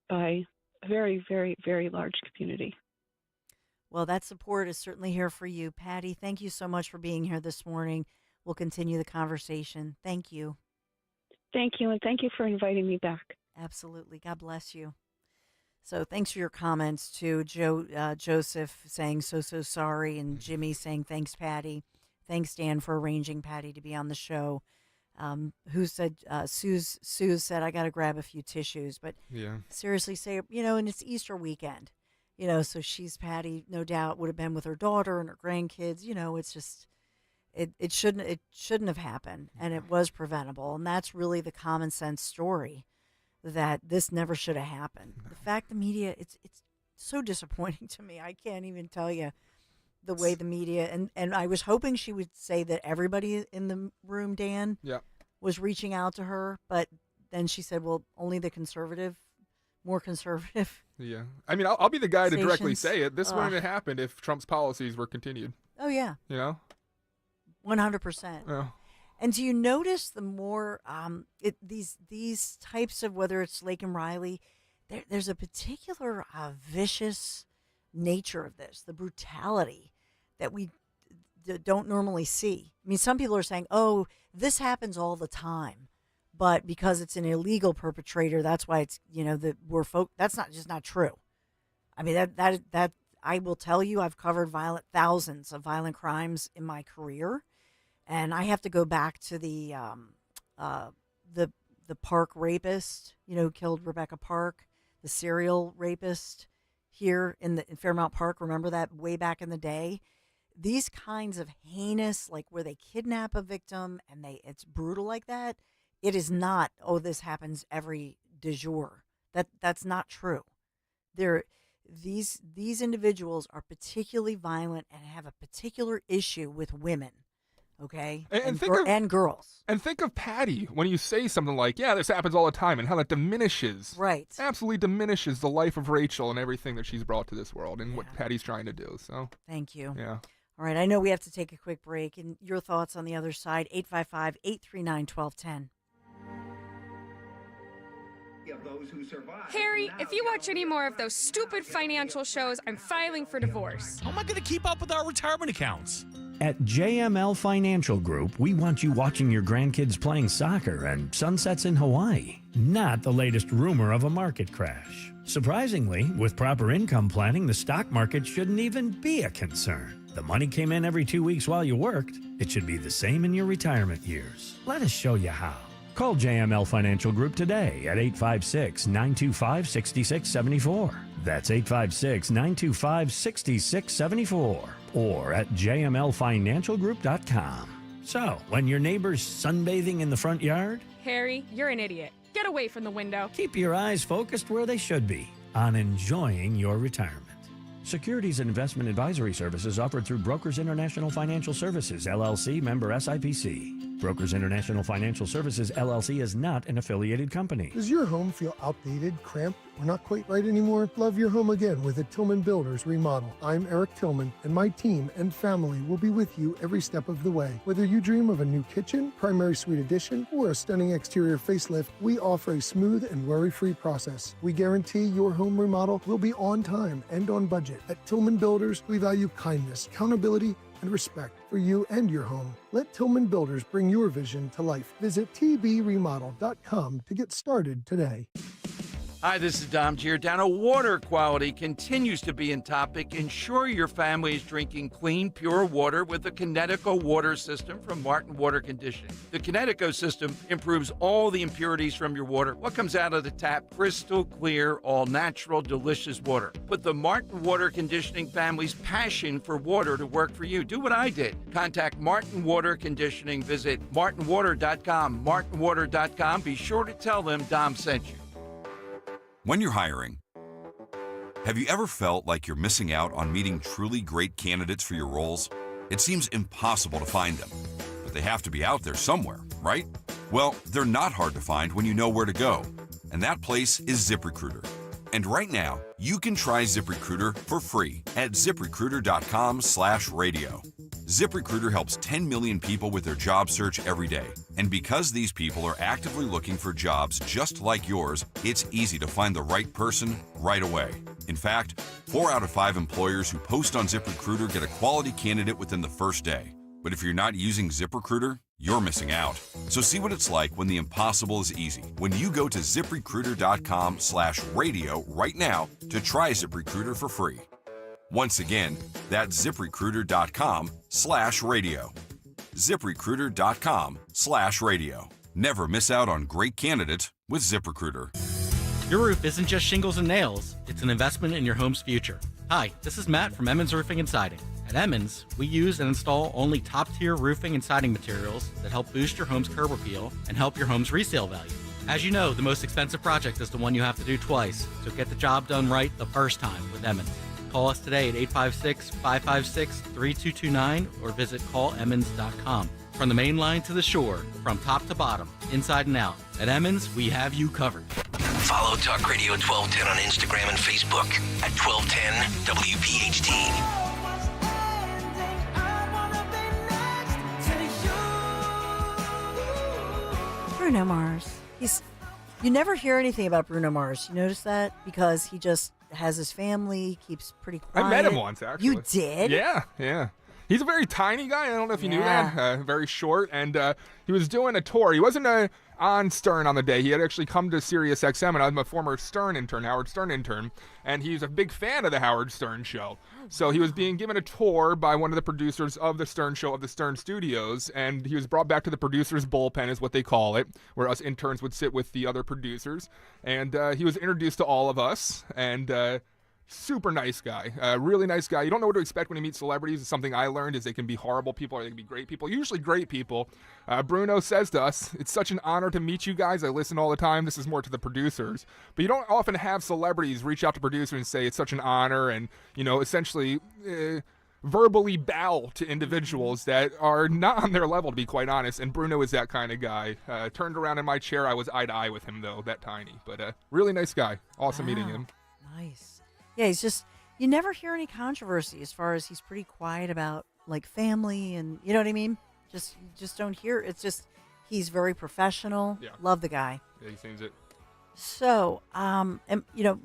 by a very, very, very large community. Well, that support is certainly here for you. Patty, thank you so much for being here this morning. We'll continue the conversation. Thank you. Thank you, and thank you for inviting me back. Absolutely. God bless you. So thanks for your comments to Joseph saying so sorry, and Jimmy saying thanks, Patty. Thanks, Dan, for arranging Patty to be on the show. Who said, Sue said, I got to grab a few tissues. But seriously, say, and it's Easter weekend, so Patty, no doubt, would have been with her daughter and her grandkids. It's just, it shouldn't have happened, and it was preventable. And that's really the common sense story, that this never should have happened. The fact the media, it's so disappointing to me. I can't even tell you the way the media, and I was hoping she would say that everybody in the room, Dan, was reaching out to her, but then she said, well, only the more conservative. Yeah. I mean, I'll be the guy to directly stations. say it. This wouldn't have happened if Trump's policies were continued. Oh, yeah. 100%. Yeah. And do you notice the more these types of, whether it's Lake and Riley, there's a particular vicious nature of this, the brutality that we don't normally see. I mean, some people are saying, "Oh, this happens all the time," but because it's an illegal perpetrator, that's why it's that's not true. I mean, that I will tell you, I've covered thousands of violent crimes in my career. And I have to go back to the Park rapist, who killed Rebecca Park, the serial rapist here in Fairmount Park. Remember that way back in the day? These kinds of heinous, like where they kidnap a victim and it's brutal like that. It is not, this happens every du jour. That's not true. These individuals are particularly violent and have a particular issue with women. Okay, and girls. And think of Patty when you say something like, "Yeah, this happens all the time," and how that diminishes, absolutely diminishes the life of Rachel and everything that she's brought to this world and what Patty's trying to do. So thank you. Yeah. All right, I know we have to take a quick break, and your thoughts on the other side, 855-839-1210. Harry, if you watch any more of those stupid financial shows, I'm filing for divorce. How am I going to keep up with our retirement accounts? At JML Financial Group, we want you watching your grandkids playing soccer and sunsets in Hawaii, not the latest rumor of a market crash. Surprisingly, with proper income planning, the stock market shouldn't even be a concern. The money came in every 2 weeks while you worked. It should be the same in your retirement years. Let us show you how. Call JML Financial Group today at 856-925-6674. That's 856-925-6674. Or at jmlfinancialgroup.com. So, when your neighbor's sunbathing in the front yard, Harry, you're an idiot. Get away from the window. keep your eyes focused where they should be, on enjoying your retirement. Securities and investment advisory services offered through Brokers International Financial Services, LLC, member SIPC. Brokers International Financial Services, LLC is not an affiliated company. Does your home feel outdated, cramped, or not quite right anymore? Love your home again with a Tillman Builders remodel. I'm Eric Tillman, and my team and family will be with you every step of the way. Whether you dream of a new kitchen, primary suite addition, or a stunning exterior facelift, we offer a smooth and worry-free process. We guarantee your home remodel will be on time and on budget. At Tillman Builders, we value kindness, accountability, and respect for you and your home. Let Tillman Builders bring your vision to life. Visit tbremodel.com to get started today. Hi, this is Dom Giordano. Water quality continues to be in topic. Ensure your family is drinking clean, pure water with the Connecticut water system from Martin Water Conditioning. The Connecticut system improves all the impurities from your water. What comes out of the tap? Crystal clear, all natural, delicious water. Put the Martin Water Conditioning family's passion for water to work for you. Do what I did. Contact Martin Water Conditioning. Visit martinwater.com. martinwater.com. Be sure to tell them Dom sent you. When you're hiring, have you ever felt like you're missing out on meeting truly great candidates for your roles? It seems impossible to find them, but they have to be out there somewhere, right? Well, they're not hard to find when you know where to go, and that place is ZipRecruiter. And right now, you can try ZipRecruiter for free at ZipRecruiter.com/radio. ZipRecruiter helps 10 million people with their job search every day. And because these people are actively looking for jobs just like yours, it's easy to find the right person right away. In fact, 4 out of 5 employers who post on ZipRecruiter get a quality candidate within the first day. But if you're not using ZipRecruiter, you're missing out. So see what it's like when the impossible is easy. When you go to ZipRecruiter.com/radio right now to try ZipRecruiter for free. Once again, that's ZipRecruiter.com/radio. ZipRecruiter.com/radio. Never miss out on great candidates with ZipRecruiter. Your roof isn't just shingles and nails, it's an investment in your home's future. Hi, this is Matt from Emmons Roofing and Siding. At Emmons, we use and install only top-tier roofing and siding materials that help boost your home's curb appeal and help your home's resale value. As you know, the most expensive project is the one you have to do twice, so get the job done right the first time with Emmons. Call us today at 856-556-3229 or visit callemmons.com. From the main line to the shore, from top to bottom, inside and out, at Emmons, we have you covered. Follow Talk Radio 1210 on Instagram and Facebook at 1210 WPHT. Bruno Mars. You never hear anything about Bruno Mars. You notice that? Because he just has his family, keeps pretty quiet. I met him once, actually. You did? Yeah. He's a very tiny guy. I don't know if you knew that. Very short. And he was doing a tour. He wasn't on Stern on the day. He had actually come to Sirius XM, and I'm a former Stern intern, Howard Stern intern, and he's a big fan of the Howard Stern show. So he was being given a tour by one of the producers of the Stern show of the Stern Studios, and he was brought back to the producer's bullpen, is what they call it, where us interns would sit with the other producers. And he was introduced to all of us, and super nice guy, really nice guy. You don't know what to expect when you meet celebrities. It's something I learned is they can be horrible people or they can be great people. Usually great people. Bruno says to us, it's such an honor to meet you guys. I listen all the time. This is more to the producers. But you don't often have celebrities reach out to producers and say it's such an honor and, essentially verbally bow to individuals that are not on their level, to be quite honest. And Bruno is that kind of guy. Turned around in my chair. I was eye to eye with him, though, that tiny. But really nice guy. Awesome meeting him. Nice. Yeah, he's just, you never hear any controversy as far as he's pretty quiet about like family and, you know what I mean? Just don't hear. It's just, he's very professional. Yeah. Love the guy. Yeah, he seems it. So, and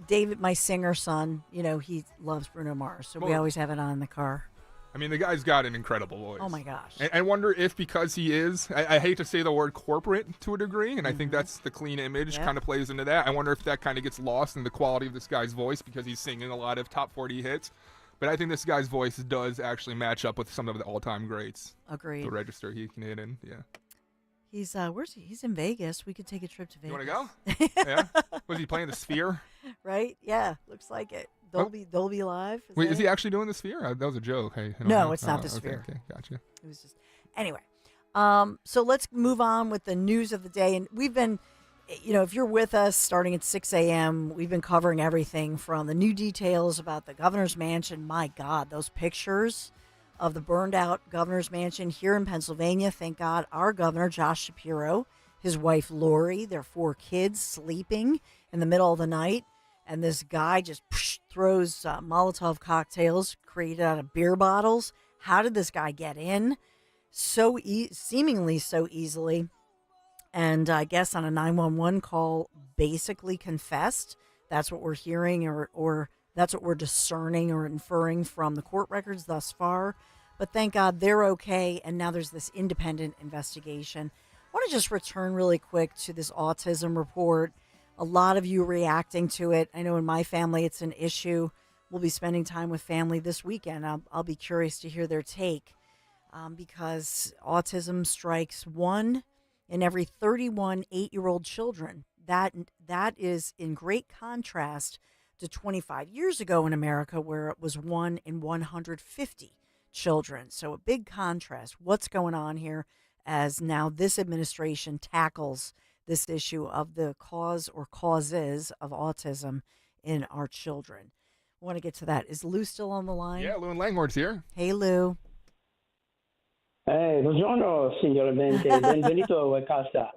David, my singer son, he loves Bruno Mars. So we always have it on in the car. I mean, the guy's got an incredible voice. Oh, my gosh. And I wonder if because he is, I hate to say the word corporate to a degree, and I think that's the clean image kind of plays into that. I wonder if that kind of gets lost in the quality of this guy's voice because he's singing a lot of top 40 hits. But I think this guy's voice does actually match up with some of the all-time greats. Agreed. The register he can hit in, yeah. He's where's he? He's in Vegas. We could take a trip to Vegas. You want to go? Yeah. Was he playing the Sphere? Right? Yeah. Looks like it. Dolby Live. Wait, is he actually doing the Sphere? That was a joke. Hey. No, it's not the Sphere. Okay, gotcha. It was just anyway. So let's move on with the news of the day, and we've been, if you're with us starting at 6 a.m., we've been covering everything from the new details about the governor's mansion. My God, those pictures of the burned out governor's mansion here in Pennsylvania. Thank God our governor, Josh Shapiro, his wife, Lori, their 4 kids sleeping in the middle of the night. And this guy just throws Molotov cocktails created out of beer bottles. How did this guy get in? Seemingly so easily. And I guess on a 911 call, basically confessed. That's what we're hearing or that's what we're discerning or inferring from the court records thus far. But thank God they're okay. And now there's this independent investigation. I want to just return really quick to this autism report. A lot of you reacting to it. I know in my family it's an issue. We'll be spending time with family this weekend. I'll be curious to hear their take because autism strikes 1 in every 31 8-year-old children. That is in great contrast to 25 years ago in America where it was 1 in 150 children. So a big contrast. What's going on here as now this administration tackles this issue of the cause or causes of autism in our children. I want to get to that. Is Lou still on the line? Yeah, Lou and Langhorn's here. Hey, Lou. Hey, buongiorno, signore Mente. Benvenuto a casa.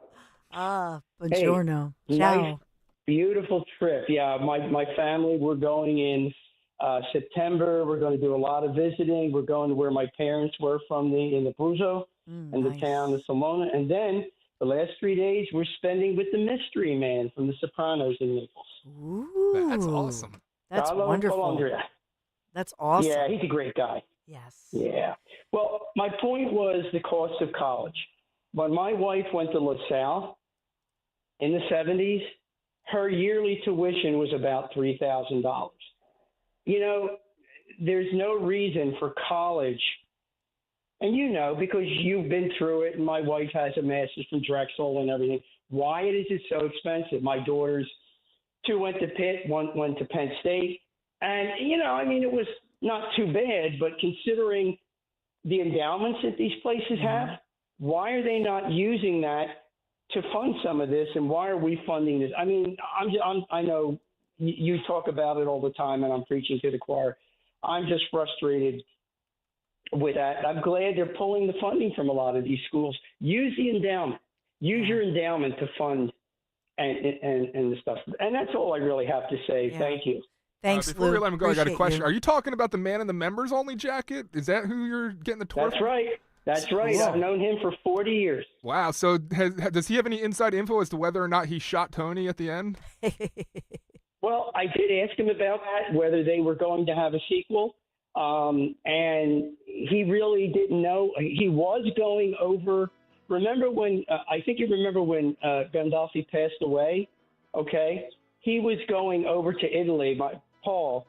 Buongiorno. Hey, ciao. nice, beautiful trip. Yeah, my family, we're going in September. We're going to do a lot of visiting. We're going to where my parents were in the Abruzzo and the town of Salmona. And then the last 3 days, we're spending with the Mystery Man from The Sopranos in Naples. Ooh, that's awesome. That's Carlo wonderful. Calandria. That's awesome. Yeah, he's a great guy. Yes. Yeah. Well, my point was the cost of college. When my wife went to LaSalle in the 70s, her yearly tuition was about $3,000. There's no reason for college. And because you've been through it, and my wife has a master's from Drexel and everything. Why is it so expensive? My daughters, 2 went to Pitt, 1 went to Penn State. And, it was not too bad, but considering the endowments that these places have, why are they not using that to fund some of this? And why are we funding this? I mean, I know you talk about it all the time, and I'm preaching to the choir. I'm just frustrated with that. I'm glad they're pulling the funding from a lot of these schools. Use the endowment. Use your endowment to fund and the stuff. And that's all I really have to say. Yeah. Thank you. Thanks, before Lou. we let him go, I got a question. You. Are you talking about the Man in the Members Only jacket? Is that who you're getting the tour That's from? right. That's right. Cool. I've known him for 40 years. Wow. So does he have any inside info as to whether or not he shot Tony at the end? Well, I did ask him about that, whether they were going to have a sequel. And he really didn't know. He was going over. Remember when, I think you remember when Gandolfi passed away, okay? He was going over to Italy, Paul,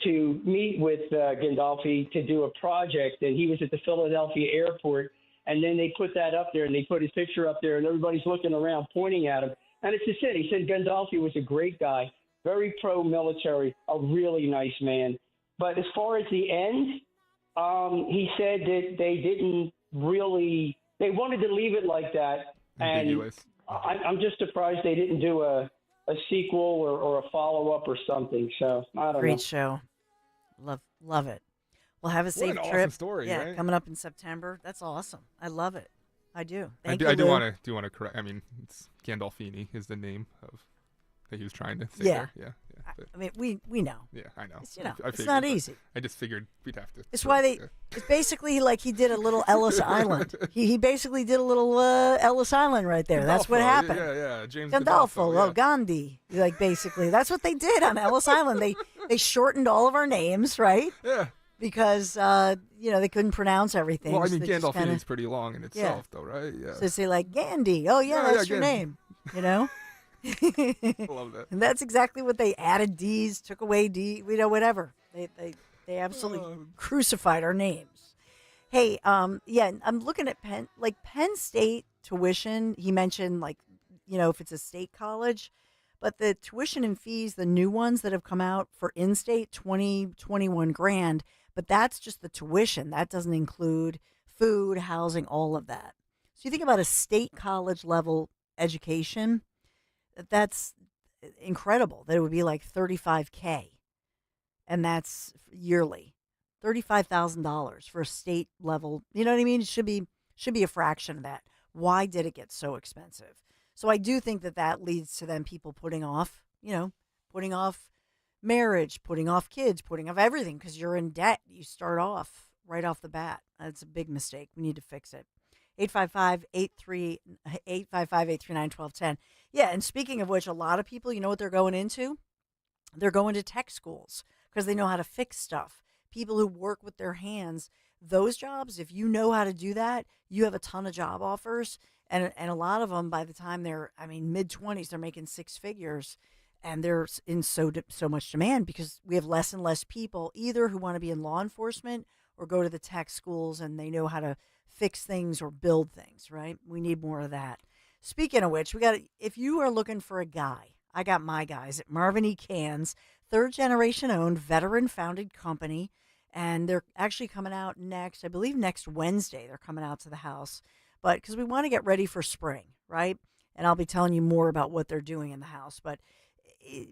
to meet with Gandolfi to do a project, and he was at the Philadelphia airport, and then they put that up there, and they put his picture up there, and everybody's looking around pointing at him. And it's just it. He said Gandolfi was a great guy, very pro-military, a really nice man. But as far as the end, he said that they didn't really – they wanted to leave it like that. Ambiguous. And I'm just surprised they didn't do a sequel or a follow-up or something. So, I don't know. Great show. Love it. Well, have a safe What an trip. awesome story, yeah, right? coming up in September. That's awesome. I love it. I do. I do want to correct. I mean, it's Gandolfini is the name of that he was trying to say there. Yeah. But, I mean, we know. Yeah, I know. It's, it's not easy. I just figured we'd have to. It's why it's basically like he did a little Ellis Island. He basically did a little Ellis Island right there. That's what happened. Yeah. James Gandolfo, yeah. Gandhi. Like basically, that's what they did on Ellis Island. They shortened all of our names, right? Yeah. Because they couldn't pronounce everything. Well, I so mean, they just Gandolfini kinda- is pretty long in itself, though, right? Yeah. So they say like Gandhi. Oh yeah, that's your name. You know. Love that. And that's exactly what they added D's, took away D, whatever. They absolutely crucified our names. Hey, I'm looking at Penn State tuition. He mentioned if it's a state college, but the tuition and fees, the new ones that have come out for in-state, 21 grand, but that's just the tuition. That doesn't include food, housing, all of that. So you think about a state college level education, that's incredible that it would be like $35K, and that's yearly, $35,000 for a state level. You know what I mean? It should be a fraction of that. Why did it get so expensive? So I do think that leads to then people putting off marriage, putting off kids, putting off everything because you're in debt. You start off right off the bat. That's a big mistake. We need to fix it. 855-839-1210. Yeah, and speaking of which, a lot of people, you know what they're going into? They're going to tech schools because they know how to fix stuff. People who work with their hands, those jobs, if you know how to do that, you have a ton of job offers. And a lot of them, by the time they're, mid-20s, they're making six figures. And they're in so much demand because we have less and less people either who want to be in law enforcement or go to the tech schools and they know how to fix things or build things, right? We need more of that. Speaking of which, if you are looking for a guy, I got my guys at Marvin E. Cans, third generation owned, veteran founded company. And they're actually coming out next Wednesday, they're coming out to the house. But because we want to get ready for spring, right? And I'll be telling you more about what they're doing in the house. But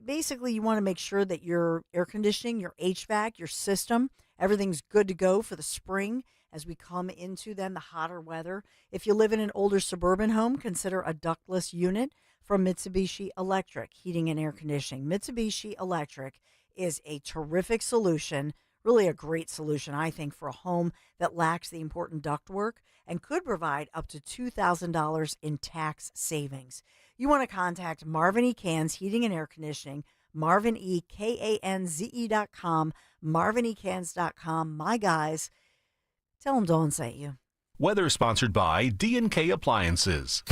basically, you want to make sure that your air conditioning, your HVAC, your system, everything's good to go for the spring as we come into then the hotter weather. If you live in an older suburban home, consider a ductless unit from Mitsubishi Electric Heating and Air Conditioning. Mitsubishi Electric is a terrific solution, really a great solution, I think, for a home that lacks the important ductwork and could provide up to $2,000 in tax savings. You want to contact Marvin E. Cans Heating and Air Conditioning, MarvinEKanze.com, MarvinEKans.com. My guys, tell them Dawn sent you. Weather sponsored by D&K Appliances.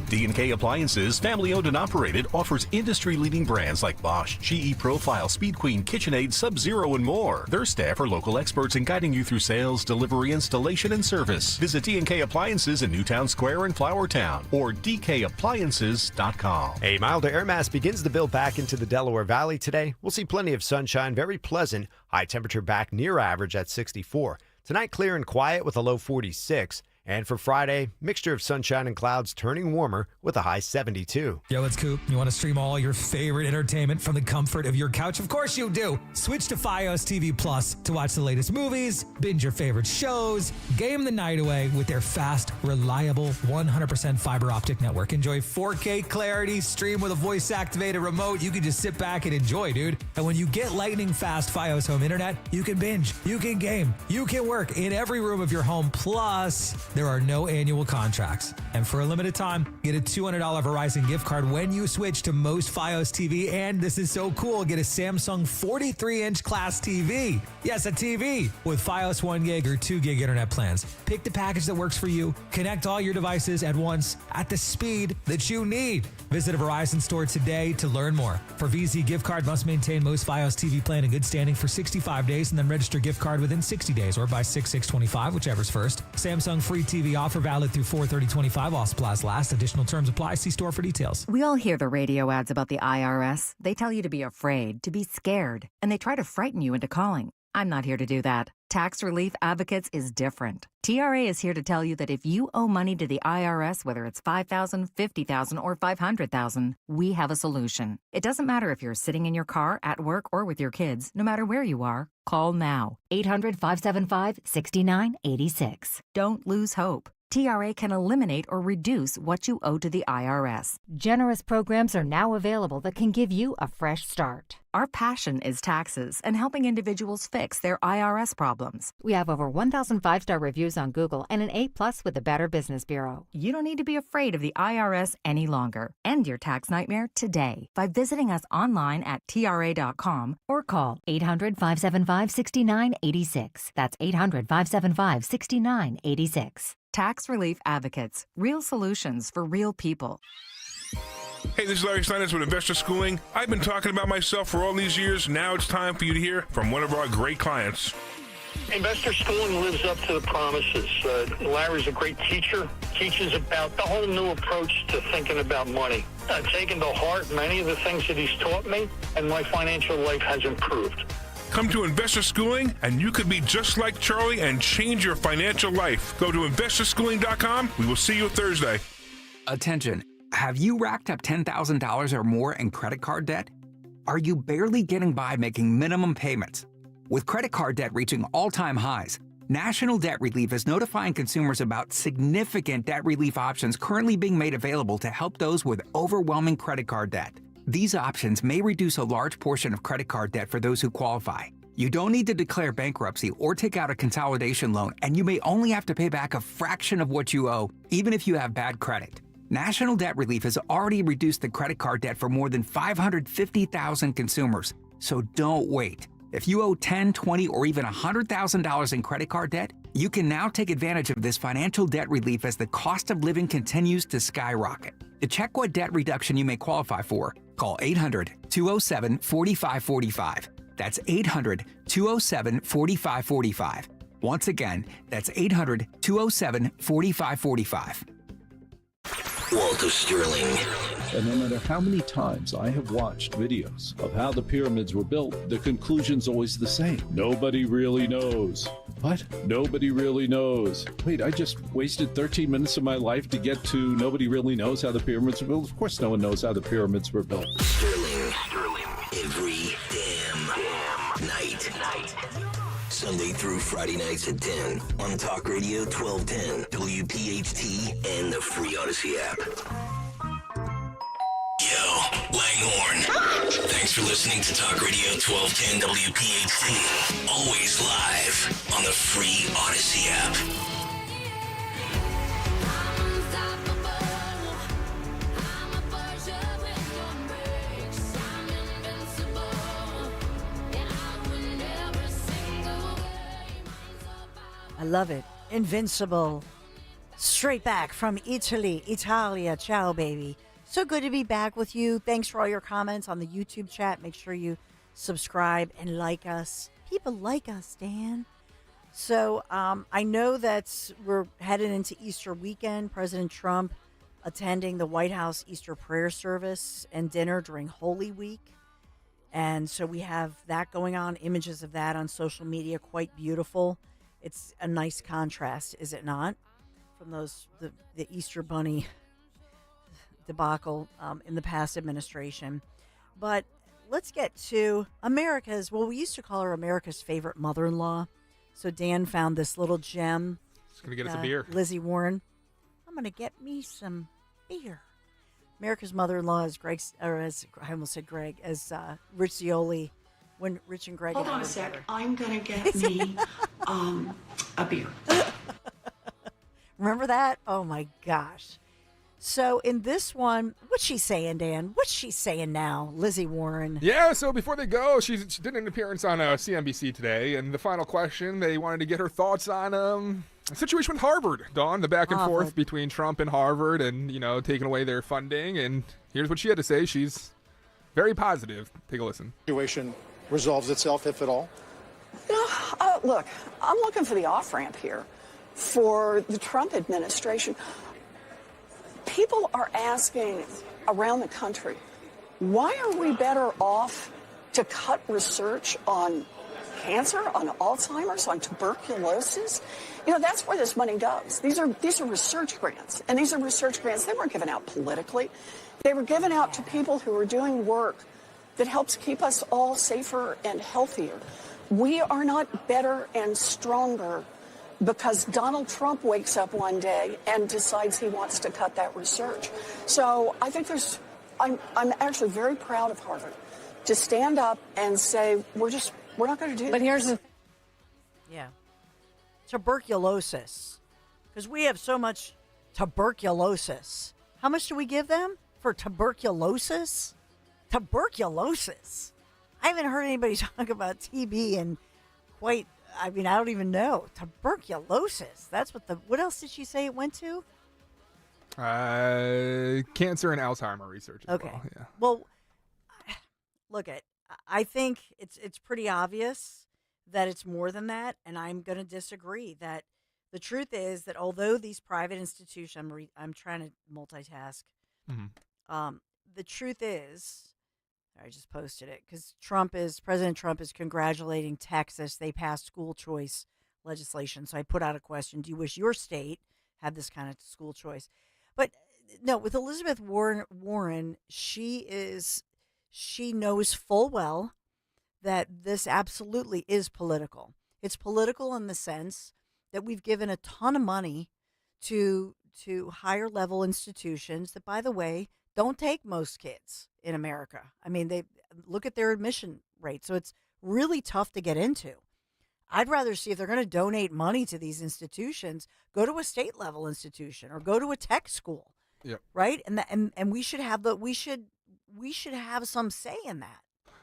D&K Appliances, family owned and operated, offers industry-leading brands like Bosch, GE Profile, Speed Queen, KitchenAid, Sub-Zero, and more. Their staff are local experts in guiding you through sales, delivery, installation, and service. Visit D&K Appliances in Newtown Square in Flourtown or dkappliances.com. A milder air mass begins to build back into the Delaware Valley today. We'll see plenty of sunshine, very pleasant, high temperature back near average at 64. Tonight, clear and quiet with a low 46. And for Friday, mixture of sunshine and clouds turning warmer with a high 72. Yo, it's Coop. You want to stream all your favorite entertainment from the comfort of your couch? Of course you do. Switch to Fios TV Plus to watch the latest movies, binge your favorite shows, game the night away with their fast, reliable, 100% fiber optic network. Enjoy 4K clarity, stream with a voice-activated remote. You can just sit back and enjoy, dude. And when you get lightning fast Fios home internet, you can binge, you can game, you can work in every room of your home. Plus, there are no annual contracts. And for a limited time, get a $200 Verizon gift card when you switch to most Fios TV. And this is so cool, get a Samsung 43-inch class TV. Yes, a TV with Fios 1 gig or 2 gig internet plans. Pick the package that works for you. Connect all your devices at once at the speed that you need. Visit a Verizon store today to learn more. For VZ gift card, must maintain most Fios TV plan in good standing for 65 days and then register gift card within 60 days or by 6/6/25, whichever's first. Samsung free TV offer valid through 4/30/25 while supplies last. Additional terms apply. See store for details. We all hear the radio ads about the IRS. They tell you to be afraid, to be scared, and they try to frighten you into calling. I'm not here to do that. Tax Relief Advocates is different. TRA is here to tell you that if you owe money to the IRS, whether it's $5,000, $50,000, or $500,000, we have a solution. It doesn't matter if you're sitting in your car, at work, or with your kids. No matter where you are, call now. 800-575-6986. Don't lose hope. TRA can eliminate or reduce what you owe to the IRS. Generous programs are now available that can give you a fresh start. Our passion is taxes and helping individuals fix their IRS problems. We have over 1,000 5-star reviews on Google and an A+ with the Better Business Bureau. You don't need to be afraid of the IRS any longer. End your tax nightmare today by visiting us online at TRA.com or call 800-575-6986. That's 800-575-6986. Tax Relief Advocates. Real solutions for real people. Hey, this is Larry Steinitz with Investor Schooling. I've been talking about myself for all these years. Now it's time for you to hear from one of our great clients. Investor Schooling lives up to the promises. Larry's a great teacher, teaches about the whole new approach to thinking about money. I've taken to heart many of the things that he's taught me, and my financial life has improved. Come to Investor Schooling, and you could be just like Charlie and change your financial life. Go to investorschooling.com. We will see you Thursday. Attention. Have you racked up $10,000 or more in credit card debt? Are you barely getting by making minimum payments? With credit card debt reaching all-time highs, National Debt Relief is notifying consumers about significant debt relief options currently being made available to help those with overwhelming credit card debt. These options may reduce a large portion of credit card debt for those who qualify. You don't need to declare bankruptcy or take out a consolidation loan, and you may only have to pay back a fraction of what you owe, even if you have bad credit. National Debt Relief has already reduced the credit card debt for more than 550,000 consumers, so don't wait. If you owe $10,000, $20,000, or even $100,000 in credit card debt, you can now take advantage of this financial debt relief as the cost of living continues to skyrocket. To check what debt reduction you may qualify for, call 800-207-4545. That's 800-207-4545. Once again, that's 800-207-4545. Walter Sterling. And no matter how many times I have watched videos of how the pyramids were built, the conclusion's always the same. Nobody really knows. What? Nobody really knows. Wait, I just wasted 13 minutes of my life to get to nobody really knows how the pyramids were built? Of course no one knows how the pyramids were built. Sterling. Every damn night. Sunday through Friday nights at 10 on Talk Radio 1210, WPHT, and the free Odyssey app. Yo, Langhorne. Thanks for listening to Talk Radio 1210 WPHT. Always live on the free Odyssey app. I love it. Invincible. Straight back from Italy. Italia. Ciao, baby. So good to be back with you. Thanks for all your comments on the YouTube chat. Make sure you subscribe and like us. People like us, Dan. So I know that we're headed into Easter weekend. President Trump attending the White House Easter prayer service and dinner during Holy Week. And so we have that going on, images of that on social media, quite beautiful. It's a nice contrast, is it not? from the Easter Bunny debacle in the past administration. But let's get to America's, well, we used to call her America's favorite mother-in-law. So Dan found this little gem. She's going to get us a beer. Lizzie Warren. I'm going to get me some beer. America's mother-in-law is I almost said Greg, as Rich Zioli, when Rich and Greg. Hold on a sec. I'm going to get me a beer. Remember that? Oh, my gosh. So in this one, what's she saying, Dan? What's she saying now, Lizzie Warren? Yeah, so before they go, she did an appearance on CNBC today, and the final question, they wanted to get her thoughts on the situation with Harvard, Dawn, the back and forth between Trump and Harvard and, taking away their funding, and here's what she had to say. She's very positive. Take a listen. Situation resolves itself, if at all? Look, I'm looking for the off-ramp here for the Trump administration. People are asking around the country, why are we better off to cut research on cancer, on Alzheimer's, on tuberculosis? That's where this money goes. These are research grants, and these are research grants. They weren't given out politically. They were given out to people who are doing work that helps keep us all safer and healthier. We are not better and stronger because Donald Trump wakes up one day and decides he wants to cut that research. So I think I'm actually very proud of Harvard to stand up and say, we're not going to do that. But here's the tuberculosis, because we have so much tuberculosis. How much do we give them for tuberculosis? Tuberculosis. I haven't heard anybody talk about TB in I don't even know. Tuberculosis. That's what else did she say it went to? Cancer and Alzheimer research as okay. well. Yeah. Well, look, I think it's pretty obvious that it's more than that, and I'm going to disagree. That the truth is that although these private institutions, I'm trying to multitask. Mm-hmm. The truth is, I just posted it because President Trump is congratulating Texas. They passed school choice legislation. So I put out a question: do you wish your state had this kind of school choice? But no, with Elizabeth Warren, she knows full well that this absolutely is political. It's political in the sense that we've given a ton of money to higher level institutions that, by the way, don't take most kids in America. I mean, they look at their admission rate. So it's really tough to get into. I'd rather see if they're going to donate money to these institutions, go to a state level institution or go to a tech school. Yep. Right? And we should have we should have some say in that.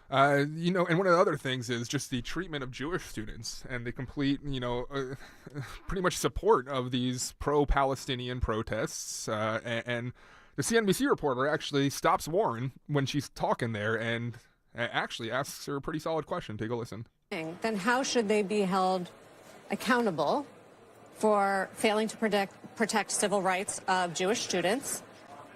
And one of the other things is just the treatment of Jewish students and the complete, pretty much support of these pro-Palestinian protests. And the CNBC reporter actually stops Warren when she's talking there and actually asks her a pretty solid question. Take a listen. Then how should they be held accountable for failing to protect civil rights of Jewish students?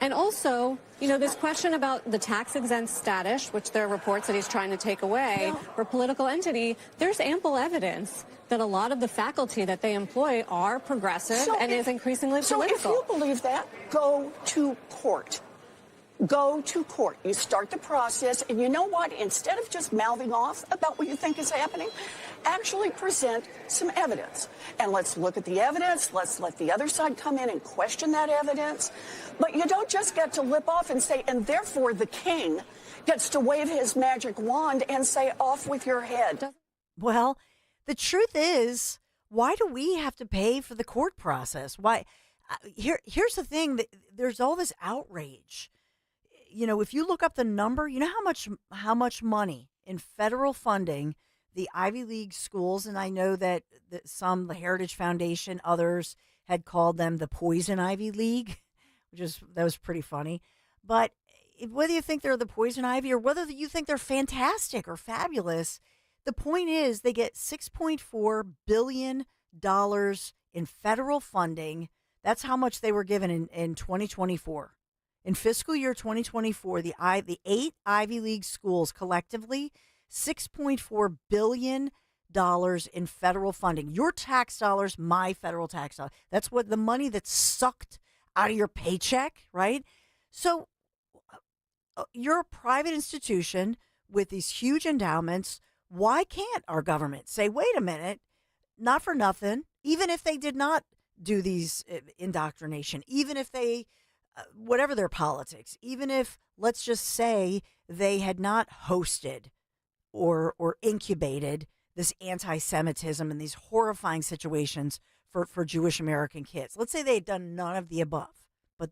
And also, this question about the tax-exempt status, which there are reports that he's trying to take away, for political entity, there's ample evidence that a lot of the faculty that they employ are progressive is increasingly political. So if you believe that, go to court. Go to court. You start the process, and you know what? Instead of just mouthing off about what you think is happening, actually present some evidence. And let's look at the evidence. Let's let the other side come in and question that evidence. But you don't just get to lip off and say, and therefore the king gets to wave his magic wand and say, off with your head. Well, the truth is, why do we have to pay for the court process? Why? Here's the thing. That there's all this outrage. If you look up the number, you know how much money in federal funding the Ivy League schools, and I know that the Heritage Foundation, others had called them the Poison Ivy League, that was pretty funny. But whether you think they're the Poison Ivy or whether you think they're fantastic or fabulous, the point is they get $6.4 billion in federal funding. That's how much they were given in 2024. In fiscal year 2024, the 8 Ivy League schools collectively, $6.4 billion dollars in federal funding. Your tax dollars, my federal tax dollars. That's what the money that's sucked out of your paycheck, right? So you're a private institution with these huge endowments. Why can't our government say, wait a minute, not for nothing, even if they did not do these indoctrination, even if they, whatever their politics, even if, let's just say, they had not hosted or incubated this anti-Semitism and these horrifying situations for Jewish American kids. Let's say they had done none of the above, but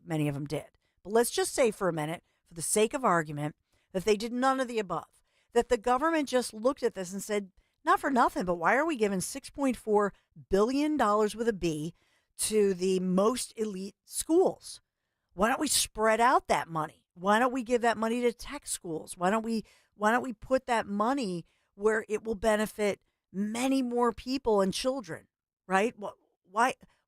many of them did. But let's just say for a minute, for the sake of argument, that they did none of the above, that the government just looked at this and said, not for nothing, but why are we giving $6.4 billion with a B to the most elite schools? Why don't we spread out that money? Why don't we give that money to tech schools? Why don't we put that money where it will benefit many more people and children, right?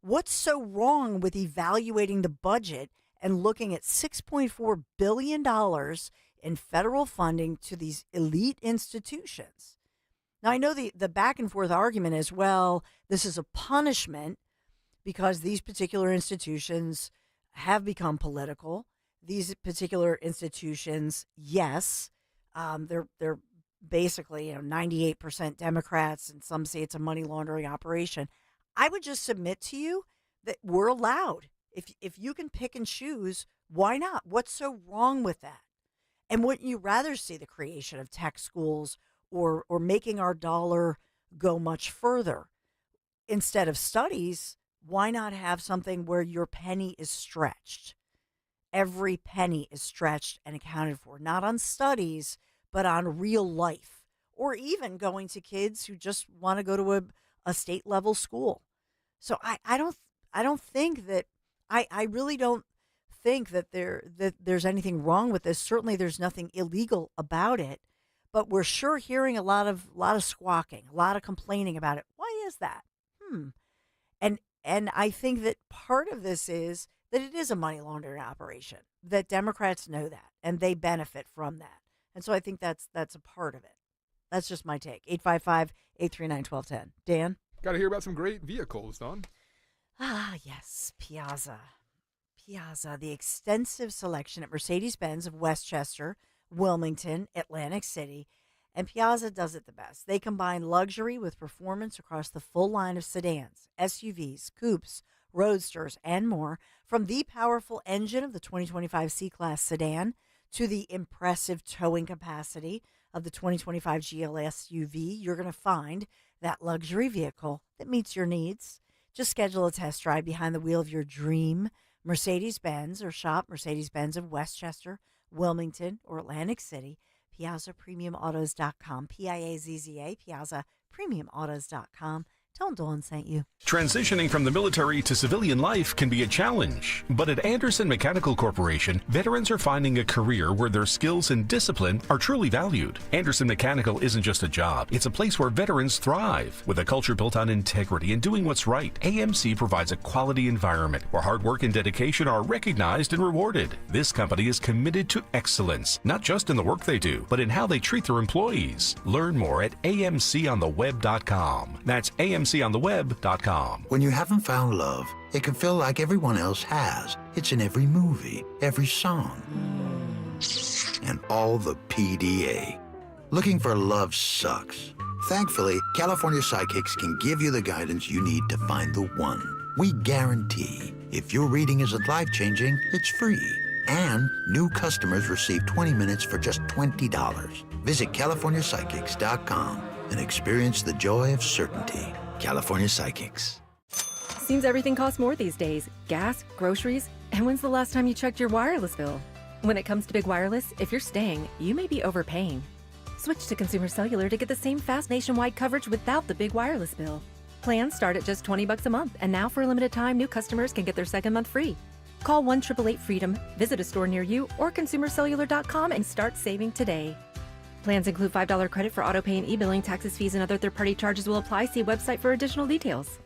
What's so wrong with evaluating the budget and looking at $6.4 billion in federal funding to these elite institutions? Now, I know the back and forth argument is, well, this is a punishment because these particular institutions have become political. These particular institutions, yes, they're basically 98% Democrats, and some say it's a money laundering operation. I would just submit to you that we're allowed. If you can pick and choose, why not? What's so wrong with that? And wouldn't you rather see the creation of tech schools or making our dollar go much further? Instead of studies, why not have something where your penny is stretched? Every penny is stretched and accounted for, not on studies, but on real life, or even going to kids who just want to go to a state level school. So I don't think that, I really don't think that there's anything wrong with this. Certainly there's nothing illegal about it, but we're sure hearing a lot of squawking, a lot of complaining about it. Why is that? And I think that part of this is that it is a money laundering operation, that Democrats know that, and they benefit from that. And so I think that's a part of it. That's just my take. 855-839-1210. Dan? Got to hear about some great vehicles, Don. Ah, yes, Piazza, the extensive selection at Mercedes-Benz of Westchester, Wilmington, Atlantic City, and Piazza does it the best. They combine luxury with performance across the full line of sedans, SUVs, coupes, roadsters, and more. From the powerful engine of the 2025 C-Class sedan to the impressive towing capacity of the 2025 GLS SUV, you're going to find that luxury vehicle that meets your needs. Just schedule a test drive behind the wheel of your dream Mercedes-Benz, or shop Mercedes-Benz of Westchester, Wilmington, or Atlantic City. PiazzaPremiumAutos.com, Piazza, PiazzaPremiumAutos.com. Tell them Dawn sent you. Transitioning from the military to civilian life can be a challenge, but at Anderson Mechanical Corporation, veterans are finding a career where their skills and discipline are truly valued. Anderson Mechanical isn't just a job, it's a place where veterans thrive. With a culture built on integrity and doing what's right, AMC provides a quality environment where hard work and dedication are recognized and rewarded. This company is committed to excellence, not just in the work they do, but in how they treat their employees. Learn more at amcontheweb.com. That's amcontheweb.com. When you haven't found love, it can feel like everyone else has. It's in every movie, every song, and all the PDA. Looking for love sucks. Thankfully, California Psychics can give you the guidance you need to find the one. We guarantee if your reading isn't life-changing, it's free. And new customers receive 20 minutes for just $20. Visit CaliforniaPsychics.com and experience the joy of certainty. California Psychics. Seems everything costs more these days. Gas, groceries, and when's the last time you checked your wireless bill? When it comes to big wireless, if you're staying, you may be overpaying. Switch to Consumer Cellular to get the same fast nationwide coverage without the big wireless bill. Plans start at just $20 a month, and now for a limited time, new customers can get their second month free. Call 1-888-FREEDOM, visit a store near you, or ConsumerCellular.com and start saving today. Plans include $5 credit for autopay and e-billing. Taxes, fees, and other third-party charges will apply. See website for additional details.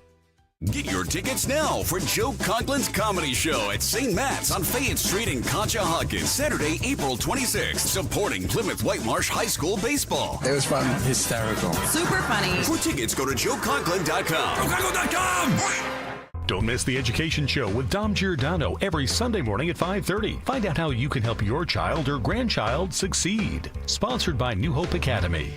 Get your tickets now for Joe Conklin's Comedy Show at St. Matt's on Fayette Street in Conshohocken, Saturday, April 26th, supporting Plymouth Whitemarsh High School baseball. It was fun. Hysterical. Super funny. For tickets, go to joeconklin.com. JoeConklin.com! Don't miss the Education Show with Dom Giordano every Sunday morning at 5:30. Find out how you can help your child or grandchild succeed. Sponsored by New Hope Academy.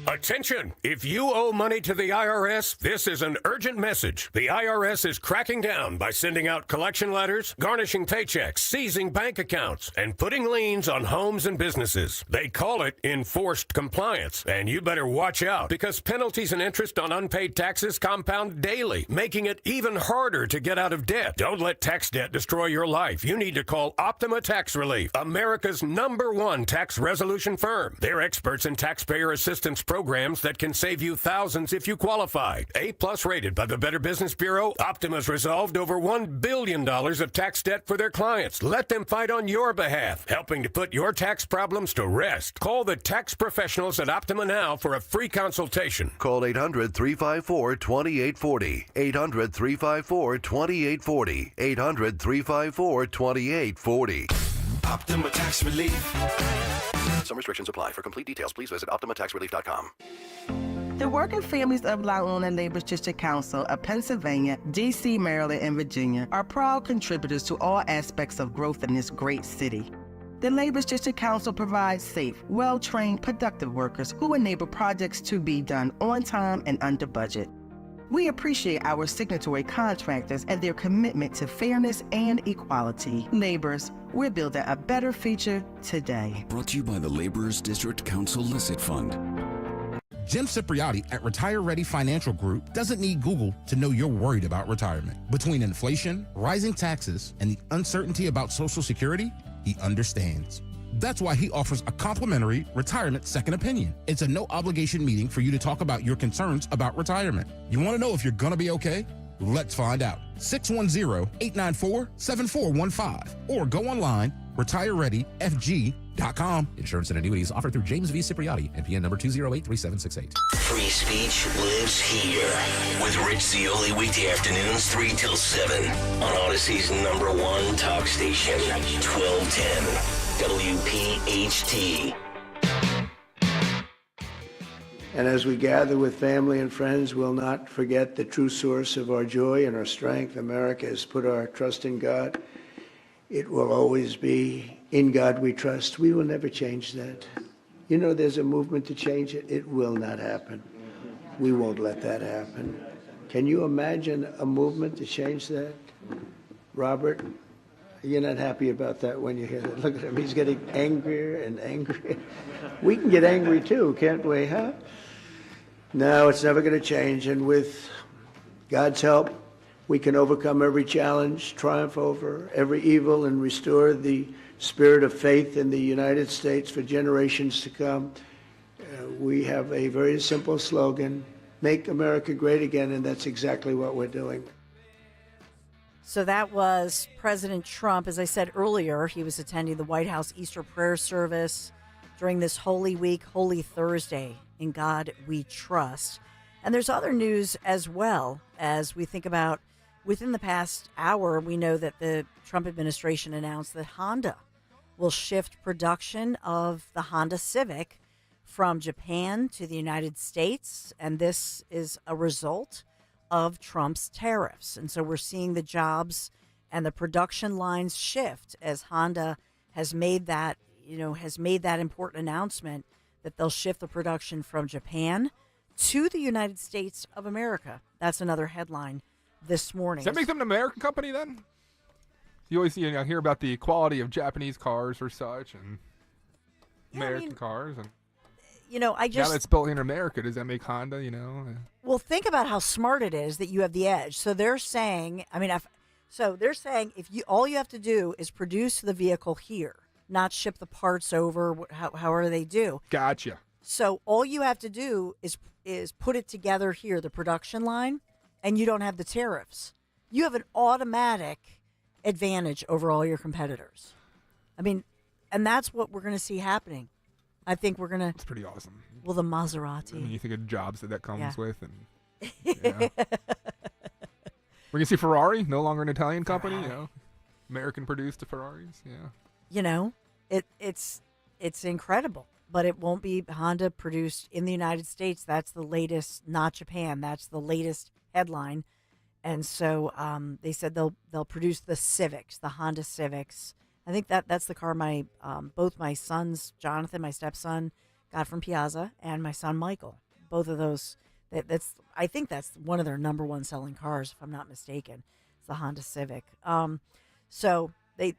Attention! If you owe money to the IRS, this is an urgent message. The IRS is cracking down by sending out collection letters, garnishing paychecks, seizing bank accounts, and putting liens on homes and businesses. They call it enforced compliance, and you better watch out because penalties and interest on unpaid taxes compound daily, making it even harder to get out of debt. Don't let tax debt destroy your life. You need to call Optima Tax Relief, America's #1 tax resolution firm. They're experts in taxpayer assistance programs that can save you thousands if you qualify. A+ rated by the Better Business Bureau, Optima's resolved over $1 billion of tax debt for their clients. Let them fight on your behalf, helping to put your tax problems to rest. Call the tax professionals at Optima now for a free consultation. Call 800-354-2840. 800-354-2840. 800-354-2840. Optima Tax Relief. Some restrictions apply. For complete details, please visit OptimaTaxRelief.com. The working families of La Labor's District Council of Pennsylvania, D.C., Maryland, and Virginia are proud contributors to all aspects of growth in this great city. The Labor's District Council provides safe, well-trained, productive workers who enable projects to be done on time and under budget. We appreciate our signatory contractors and their commitment to fairness and equality. Laborers, we're building a better future today. Brought to you by the Laborers District Council Licit Fund. Jim Cipriotti at Retire Ready Financial Group doesn't need Google to know you're worried about retirement. Between inflation, rising taxes, and the uncertainty about Social Security, he understands. That's why he offers a complimentary retirement second opinion. It's a no-obligation meeting for you to talk about your concerns about retirement. You want to know if you're going to be okay? Let's find out. 610-894-7415 or go online, retirereadyfg.com. Insurance and annuities offered through James V. Cipriotti, NPN number 2083768. Free speech lives here with Rich Zioli weekday afternoons 3 till 7 on Odyssey's #1 talk station, 1210 WPHT. And as we gather with family and friends, we'll not forget the true source of our joy and our strength. America has put our trust in God. It will always be in God we trust. We will never change that. You know, there's a movement to change it. It will not happen. We won't let that happen. Can you imagine a movement to change that? Robert, you're not happy about that when you hear that. Look at him. He's getting angrier and angrier. We can get angry too, can't we, huh? No, it's never going to change. And with God's help, we can overcome every challenge, triumph over every evil, and restore the spirit of faith in the United States for generations to come. We have a very simple slogan, make America great again, and that's exactly what we're doing. So that was President Trump. As I said earlier, he was attending the White House Easter prayer service during this Holy Week, Holy Thursday. In God we trust. And there's other news as well as we think about within the past hour, we know that the Trump administration announced that Honda will shift production of the Honda Civic from Japan to the United States. And this is a result of Trump's tariffs. And so we're seeing the jobs and the production lines shift as Honda has made that important announcement that they'll shift the production from Japan to the United States of America. That's another headline this morning. Does that make them an American company then? You always hear about the quality of Japanese cars or such, and American cars, and now that it's built in America, does that make Honda? Well, think about how smart it is that you have the edge. So they're saying, if all you have to do is produce the vehicle here, not ship the parts over, however they do. Gotcha. So all you have to do is put it together here, the production line, and you don't have the tariffs. You have an automatic advantage over all your competitors. I mean, and that's what we're going to see happening. I think we're going to... It's pretty awesome. Well, the Maserati. I mean, you think of jobs that comes with, and We're gonna see Ferrari no longer an Italian company. American-produced Ferraris. Yeah. It's incredible, but it won't be Honda produced in the United States. That's the latest, not Japan. That's the latest headline. And so they said they'll produce the Civics, the Honda Civics. I think that's the car both my sons, Jonathan, my stepson, got from Piazza, and my son Michael. Both of those. I think that's one of their number one selling cars, if I'm not mistaken. It's the Honda Civic. So they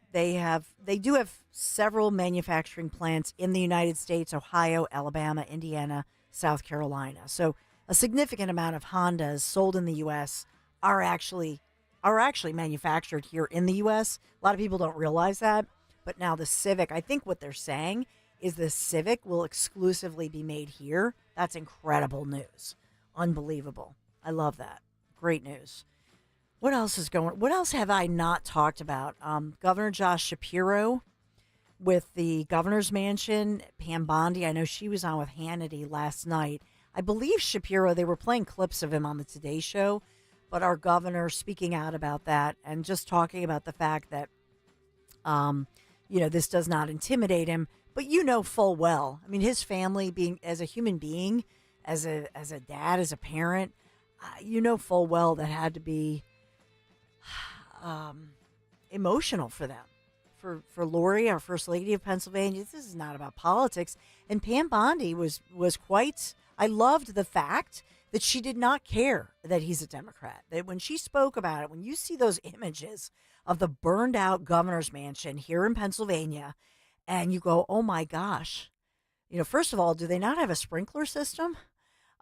do have several manufacturing plants in the United States: Ohio, Alabama, Indiana, South Carolina. So a significant amount of Hondas sold in the U.S. are actually manufactured here in the U.S. A lot of people don't realize that, but now the Civic, I think what they're saying is the Civic will exclusively be made here. That's incredible news. Unbelievable. I love that. Great news. What else have I not talked about? Governor Josh Shapiro with the governor's mansion, Pam Bondi. I know she was on with Hannity last night. I believe Shapiro, they were playing clips of him on the Today Show, but our governor speaking out about that and just talking about the fact that, this does not intimidate him, but full well. I mean, his family being, as a human being, as a dad, as a parent, full well that had to be emotional for them. For Lori, our First Lady of Pennsylvania, this is not about politics. And Pam Bondi was quite, I loved the fact that she did not care that he's a Democrat. That when she spoke about it, when you see those images of the burned out governor's mansion here in Pennsylvania, and you go, oh my gosh, first of all, do they not have a sprinkler system?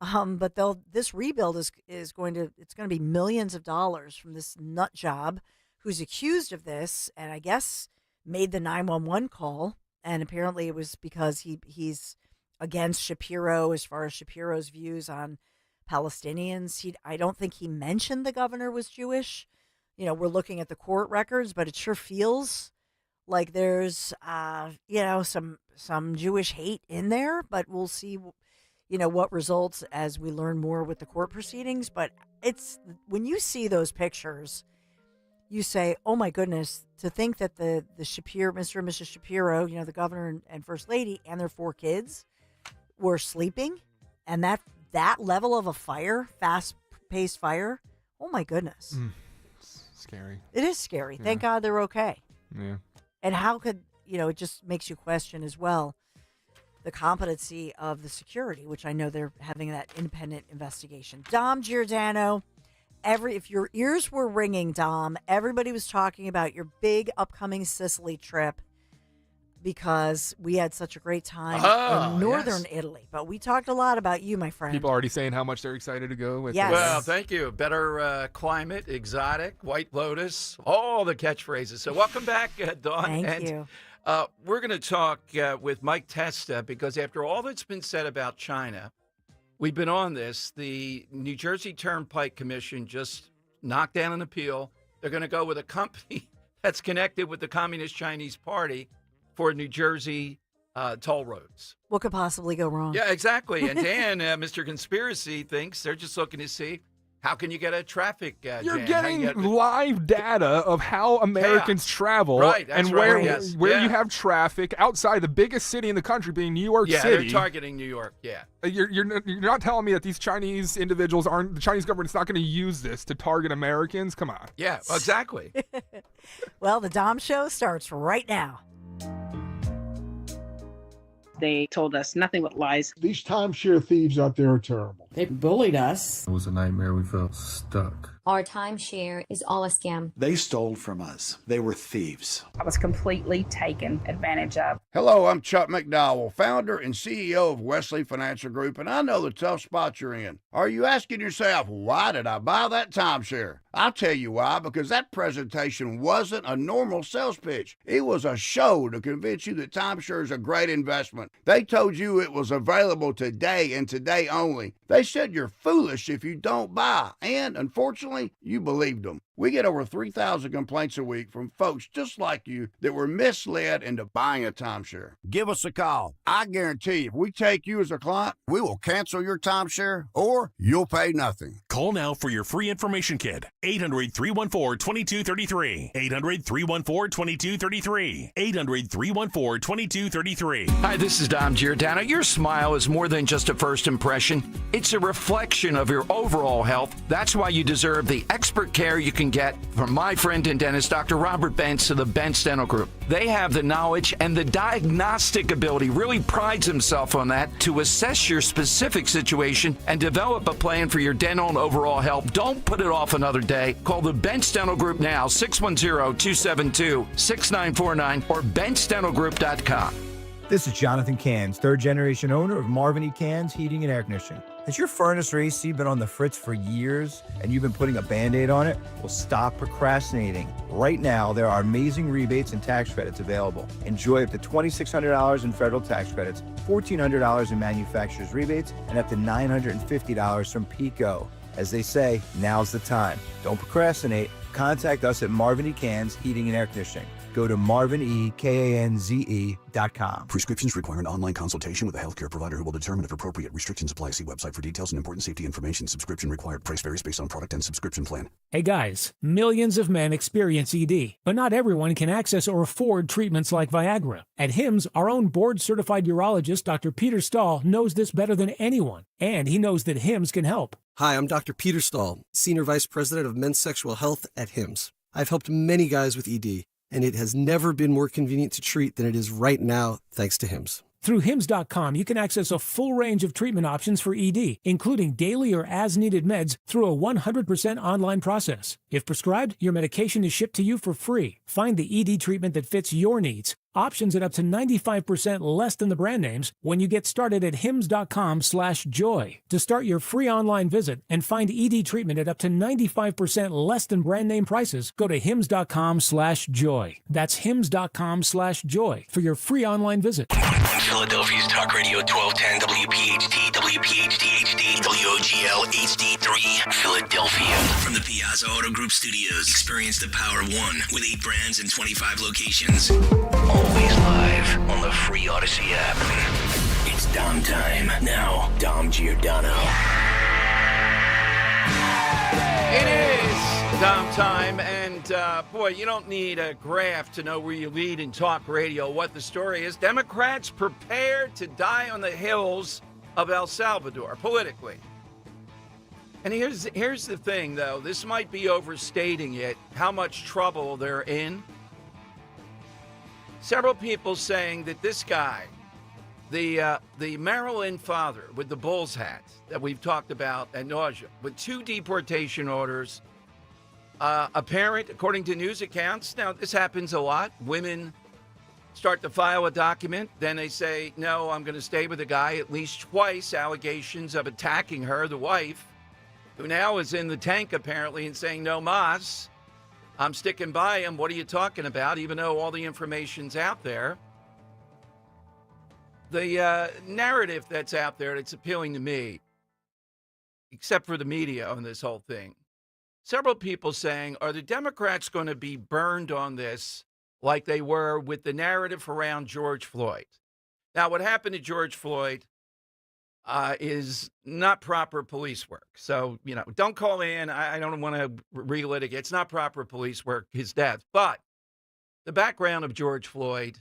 But this rebuild is going to be millions of dollars from this nut job who's accused of this, and I guess made the 911 call, and apparently it was because he's against Shapiro as far as Shapiro's views on Palestinians. I don't think he mentioned the governor was Jewish. We're looking at the court records, but it sure feels like there's some Jewish hate in there, but we'll see what results as we learn more with the court proceedings. But it's when you see those pictures, you say, oh my goodness, to think that the Shapiro, Mr. and Mrs. Shapiro, the governor and First Lady and their 4 kids were sleeping, and that level of a fire, fast-paced fire, oh my goodness. Scary. It is scary. Yeah. Thank God they're okay. Yeah. And how could, it just makes you question as well the competency of the security, which I know they're having that independent investigation. Dom Giordano, if your ears were ringing, Dom, everybody was talking about your big upcoming Sicily trip because we had such a great time in northern Italy. But we talked a lot about you, my friend. People already saying how much they're excited to go with. Yes. Well, thank you. Better climate, exotic, White Lotus, all the catchphrases. So welcome back, Dawn. Thank you. We're going to talk with Mike Testa because after all that's been said about China, we've been on this. The New Jersey Turnpike Commission just knocked down an appeal. They're going to go with a company that's connected with the Communist Chinese Party for New Jersey toll roads. What could possibly go wrong? Yeah, exactly. And Dan, Mr. Conspiracy, thinks they're just looking to see how can you get a traffic jam? You're getting live data of how Americans travel, right, and where you have traffic outside the biggest city in the country, being New York City. Yeah, they're targeting New York. Yeah, you're not telling me that these Chinese individuals the Chinese government's not going to use this to target Americans? Come on. Yeah, exactly. Well, the Dom Show starts right now. They told us nothing but lies. These timeshare thieves out there are terrible. They bullied us. It was a nightmare. We felt stuck. Our timeshare is all a scam. They stole from us. They were thieves. I was completely taken advantage of. Hello, I'm Chuck McDowell, founder and CEO of Wesley Financial Group, and I know the tough spot you're in. Are you asking yourself, why did I buy that timeshare? I'll tell you why, because that presentation wasn't a normal sales pitch. It was a show to convince you that timeshare is a great investment. They told you it was available today and today only. They said you're foolish if you don't buy, and unfortunately, you believed them. We get over 3,000 complaints a week from folks just like you that were misled into buying a timeshare. Give us a call. I guarantee you, if we take you as a client, we will cancel your timeshare or you'll pay nothing. Call now for your free information kit. 800-314-2233. 800-314-2233. 800-314-2233. Hi, this is Dom Giordano. Your smile is more than just a first impression. It's a reflection of your overall health. That's why you deserve the expert care you can get from my friend and dentist, Dr. Robert Bentz of the Bentz Dental Group. They have the knowledge, and the diagnostic ability really prides himself on that to assess your specific situation and develop a plan for your dental and overall health. Don't put it off another day. Call the Bentz Dental Group now, 610-272-6949 or bentzdentalgroup.com. This is Jonathan Cans, third-generation owner of Marvin E. Cans Heating and Air Conditioning. Has your furnace or AC been on the fritz for years and you've been putting a Band-Aid on it? Well, stop procrastinating. Right now, there are amazing rebates and tax credits available. Enjoy up to $2,600 in federal tax credits, $1,400 in manufacturer's rebates, and up to $950 from PICO. As they say, now's the time. Don't procrastinate. Contact us at Marvin E. Cans Heating and Air Conditioning. Go to marvinekanze.com. Prescriptions require an online consultation with a healthcare provider who will determine if appropriate. Restrictions apply. See website for details and important safety information. Subscription required. Price varies based on product and subscription plan. Hey guys, millions of men experience ED, but not everyone can access or afford treatments like Viagra. At HIMSS, our own board-certified urologist, Dr. Peter Stahl, knows this better than anyone, and he knows that HIMSS can help. Hi, I'm Dr. Peter Stahl, Senior Vice President of Men's Sexual Health at HIMSS. I've helped many guys with ED, and it has never been more convenient to treat than it is right now, thanks to HIMSS. Through HIMSS.com, you can access a full range of treatment options for ED, including daily or as-needed meds through a 100% online process. If prescribed, your medication is shipped to you for free. Find the ED treatment that fits your needs. Options at up to 95% less than the brand names when you get started at hims.com/joy. To start your free online visit and find ED treatment at up to 95% less than brand name prices, go to hims.com/joy. That's hims.com/joy for your free online visit. Philadelphia's Talk Radio 1210 WPHT, WPHT HD, WOGL HD3, Philadelphia. From the Piazza Auto Group Studios, experience the power of one with 8 brands and 25 locations. Always live on the free Odyssey app. It's Dom time. Now, Dom Giordano. It is Dom time, and boy, you don't need a graph to know where you lead in talk radio. What the story is: Democrats prepared to die on the hills of El Salvador politically. And here's the thing, though. This might be overstating it, how much trouble they're in. Several people saying that this guy, the Maryland father with the Bulls hat that we've talked about ad nauseum, with 2 deportation orders, a parent, according to news accounts, now this happens a lot, women start to file a document, then they say, no, I'm going to stay with the guy, at least twice, allegations of attacking her, the wife, who now is in the tank apparently and saying, no mas, I'm sticking by him. What are you talking about? Even though all the information's out there. The narrative that's out there that's appealing to me, except for the media on this whole thing, several people saying, are the Democrats going to be burned on this like they were with the narrative around George Floyd? Now, what happened to George Floyd is not proper police work. So, don't call in. I don't want to relitigate. It's not proper police work, his death. But the background of George Floyd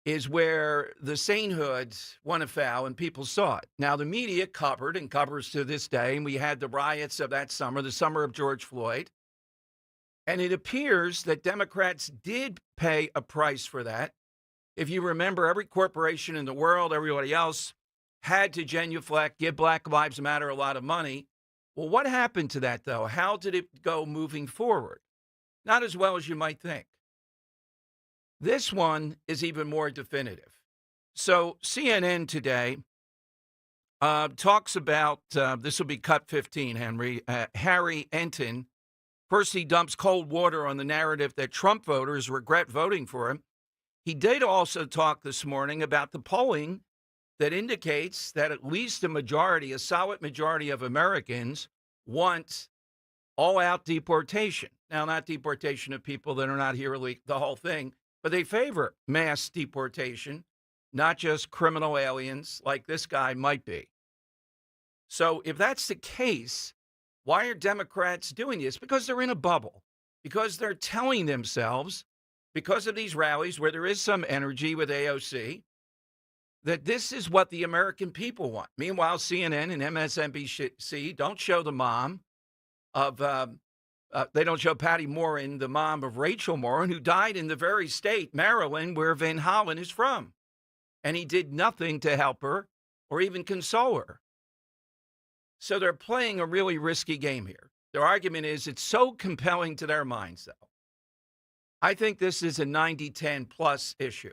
is where the sainthood won afoul and people saw it. Now, the media covered and covers to this day, and we had the riots of that summer, the summer of George Floyd. And it appears that Democrats did pay a price for that. If you remember, every corporation in the world, everybody else, had to genuflect, give Black Lives Matter a lot of money. Well, what happened to that, though? How did it go moving forward? Not as well as you might think. This one is even more definitive. So CNN today talks about, this will be cut 15, Harry Enton. First, he dumps cold water on the narrative that Trump voters regret voting for him. He did also talk this morning about the polling that indicates that at least a solid majority of Americans want all-out deportation. Now, not deportation of people that are not here illegally, the whole thing, but they favor mass deportation, not just criminal aliens like this guy might be. So if that's the case, Why are Democrats doing this? Because they're in a bubble, because they're telling themselves, because of these rallies where there is some energy with AOC, that this is what the American people want. Meanwhile, CNN and MSNBC don't show the mom of, they don't show Patty Morin, the mom of Rachel Morin, who died in the very state, Maryland, where Van Hollen is from. And he did nothing to help her or even console her. So they're playing a really risky game here. Their argument is it's so compelling to their minds, though. I think this is a 90-10 plus issue.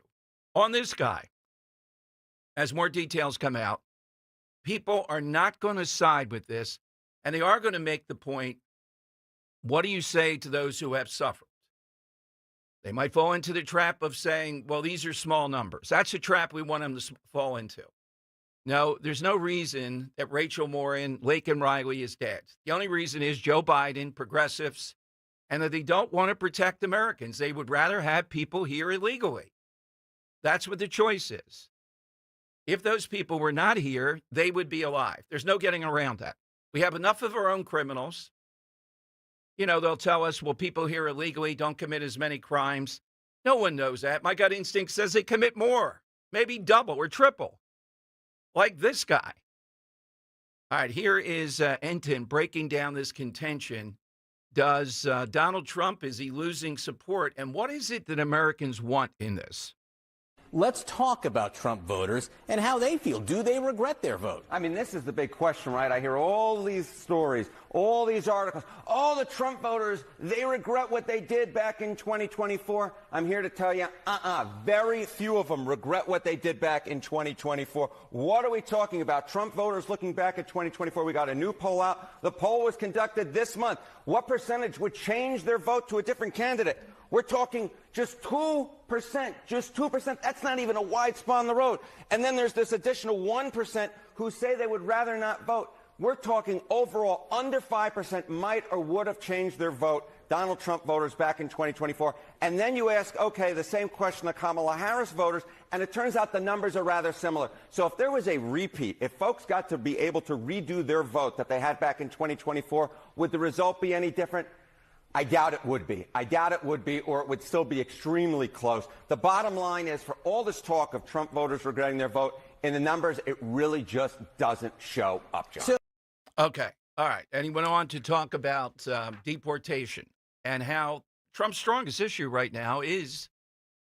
On this guy, as more details come out, people are not going to side with this, and they are going to make the point, what do you say to those who have suffered? They might fall into the trap of saying, well, these are small numbers. That's a trap we want them to fall into. No, there's no reason that Rachel Morin, Laken Riley is dead. The only reason is Joe Biden, progressives, and that they don't want to protect Americans. They would rather have people here illegally. That's what the choice is. If those people were not here, they would be alive. There's no getting around that. We have enough of our own criminals. You know, they'll tell us, well, people here illegally don't commit as many crimes. No one knows that. My gut instinct says they commit more, maybe double or triple, like this guy. All right, here is Enton breaking down this contention. Does Donald Trump, is he losing support? And what is it that Americans want in this? Let's talk about Trump voters and how they feel. Do they regret their vote? I mean, this is the big question, right? I hear all these stories, all these articles. All the Trump voters, they regret what they did back in 2024. I'm here to tell you, very few of them regret what they did back in 2024. What are we talking about? Trump voters looking back at 2024. We got a new poll out. The poll was conducted this month. What percentage would change their vote to a different candidate? We're talking just 2%, just 2%. That's not even a wide spot on the road. And then there's this additional 1% who say they would rather not vote. We're talking overall under 5% might or would have changed their vote, Donald Trump voters back in 2024. And then you ask, okay, the same question to Kamala Harris voters, and it turns out the numbers are rather similar. So if there was a repeat, if folks got to be able to redo their vote that they had back in 2024, would the result be any different? I doubt it would be. I doubt it would be, or it would still be extremely close. The bottom line is, for all this talk of Trump voters regretting their vote, in the numbers, it really just doesn't show up, John. Okay. All right. And he went on to talk about deportation and how Trump's strongest issue right now is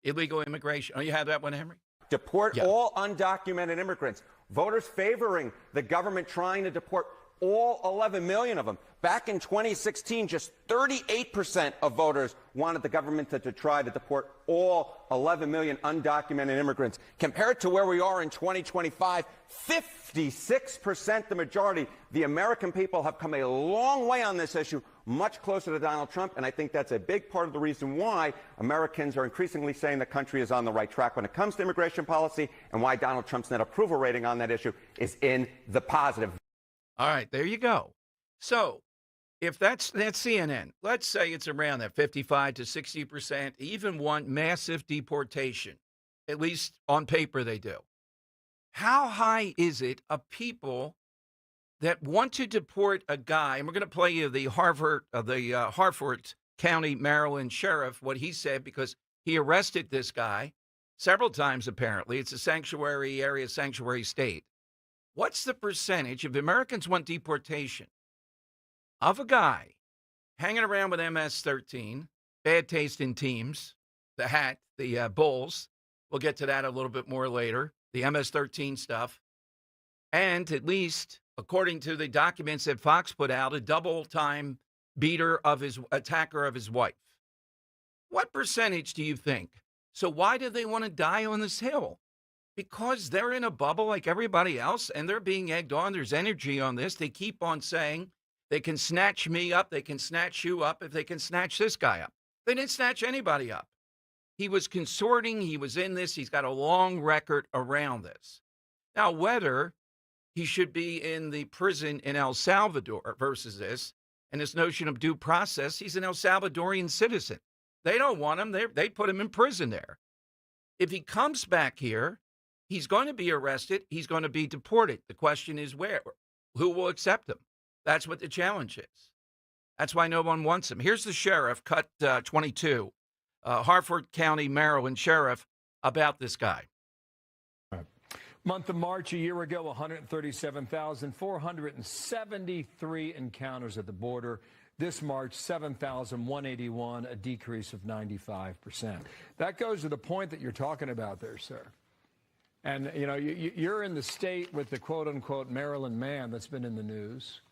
illegal immigration. Oh, you have that one, Henry? Deport all undocumented immigrants. Voters favoring the government trying to deport all 11 million of them. Back in 2016, just 38% of voters wanted the government to try to deport all 11 million undocumented immigrants. Compared to where we are in 2025, 56%, the majority. The American people have come a long way on this issue, much closer to Donald Trump, and I think that's a big part of the reason why Americans are increasingly saying the country is on the right track when it comes to immigration policy, and why Donald Trump's net approval rating on that issue is in the positive. All right, there you go. So if that's CNN, let's say it's around that 55 to 60%, even want massive deportation, at least on paper they do. How high is it of people that want to deport a guy? And we're going to play you the Harford County, Maryland sheriff, what he said, because he arrested this guy several times, apparently. It's a sanctuary area, sanctuary state. What's the percentage, if Americans want deportation, of a guy hanging around with MS-13, bad taste in teams, the hat, the Bulls, we'll get to that a little bit more later, the MS-13 stuff, and at least, according to the documents that Fox put out, a double-time beater of his attacker of his wife? What percentage do you think? So why do they want to die on this hill? Because they're in a bubble like everybody else, and they're being egged on. There's energy on this. They keep on saying they can snatch me up. They can snatch you up if they can snatch this guy up. They didn't snatch anybody up. He was consorting. He was in this. He's got a long record around this. Now, whether he should be in the prison in El Salvador versus this, and this notion of due process, he's an El Salvadorian citizen. They don't want him. They put him in prison there. If he comes back here, he's going to be arrested. He's going to be deported. The question is where? Who will accept him? That's what the challenge is. That's why no one wants him. Here's the sheriff, cut 22, Harford County, Maryland sheriff, about this guy. Month of March a year ago, 137,473 encounters at the border. This March, 7,181, a decrease of 95%. That goes to the point that you're talking about there, sir. And, you know, you're in the state with the quote-unquote Maryland man that's been in the news.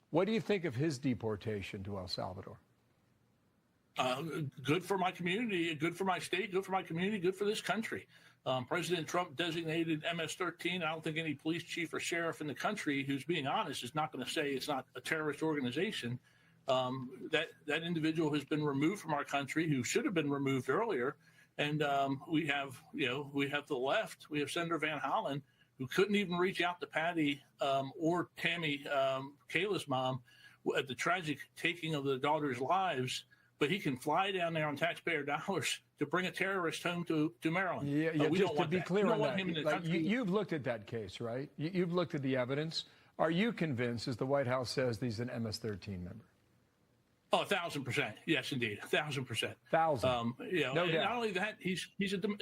What do you think of his deportation to El Salvador? Good for my community, good for my state, good for my community, good for this country. President Trump designated MS-13. I don't think any police chief or sheriff in the country who's being honest is not going to say it's not a terrorist organization. That individual has been removed from our country, who should have been removed earlier. And we have the left. We have Senator Van Hollen, who couldn't even reach out to Patty or Tammy, Kayla's mom, at the tragic taking of the daughter's lives. But he can fly down there on taxpayer dollars to bring a terrorist home to Maryland. Yeah, we just don't want to be that. clear we don't on want that. him in the Like, country. you've looked at that case, right? You've looked at the evidence. Are you convinced, as the White House says, he's an MS-13 member? Oh, 1,000%. Yes, indeed. 1,000%. 1,000. No doubt. Not only that, he's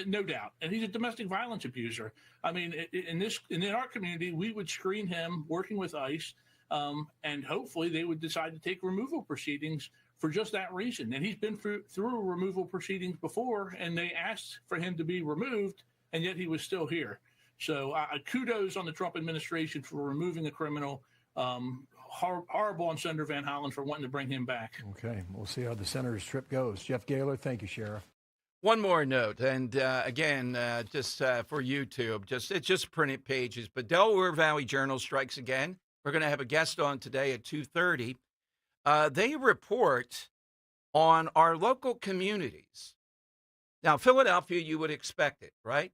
no doubt, and he's a domestic violence abuser. I mean, in our community, we would screen him working with ICE, and hopefully they would decide to take removal proceedings for just that reason. And he's been through removal proceedings before, and they asked for him to be removed, and yet he was still here. So kudos on the Trump administration for removing a criminal. Horrible on Senator Van Hollen for wanting to bring him back. Okay, we'll see how the senator's trip goes. Jeff Gaylor, thank you, Sheriff. One more note, and again, just for YouTube, it's just printed pages, but Delaware Valley Journal strikes again. We're going to have a guest on today at 2:30. They report on our local communities. Now, Philadelphia, you would expect it, right?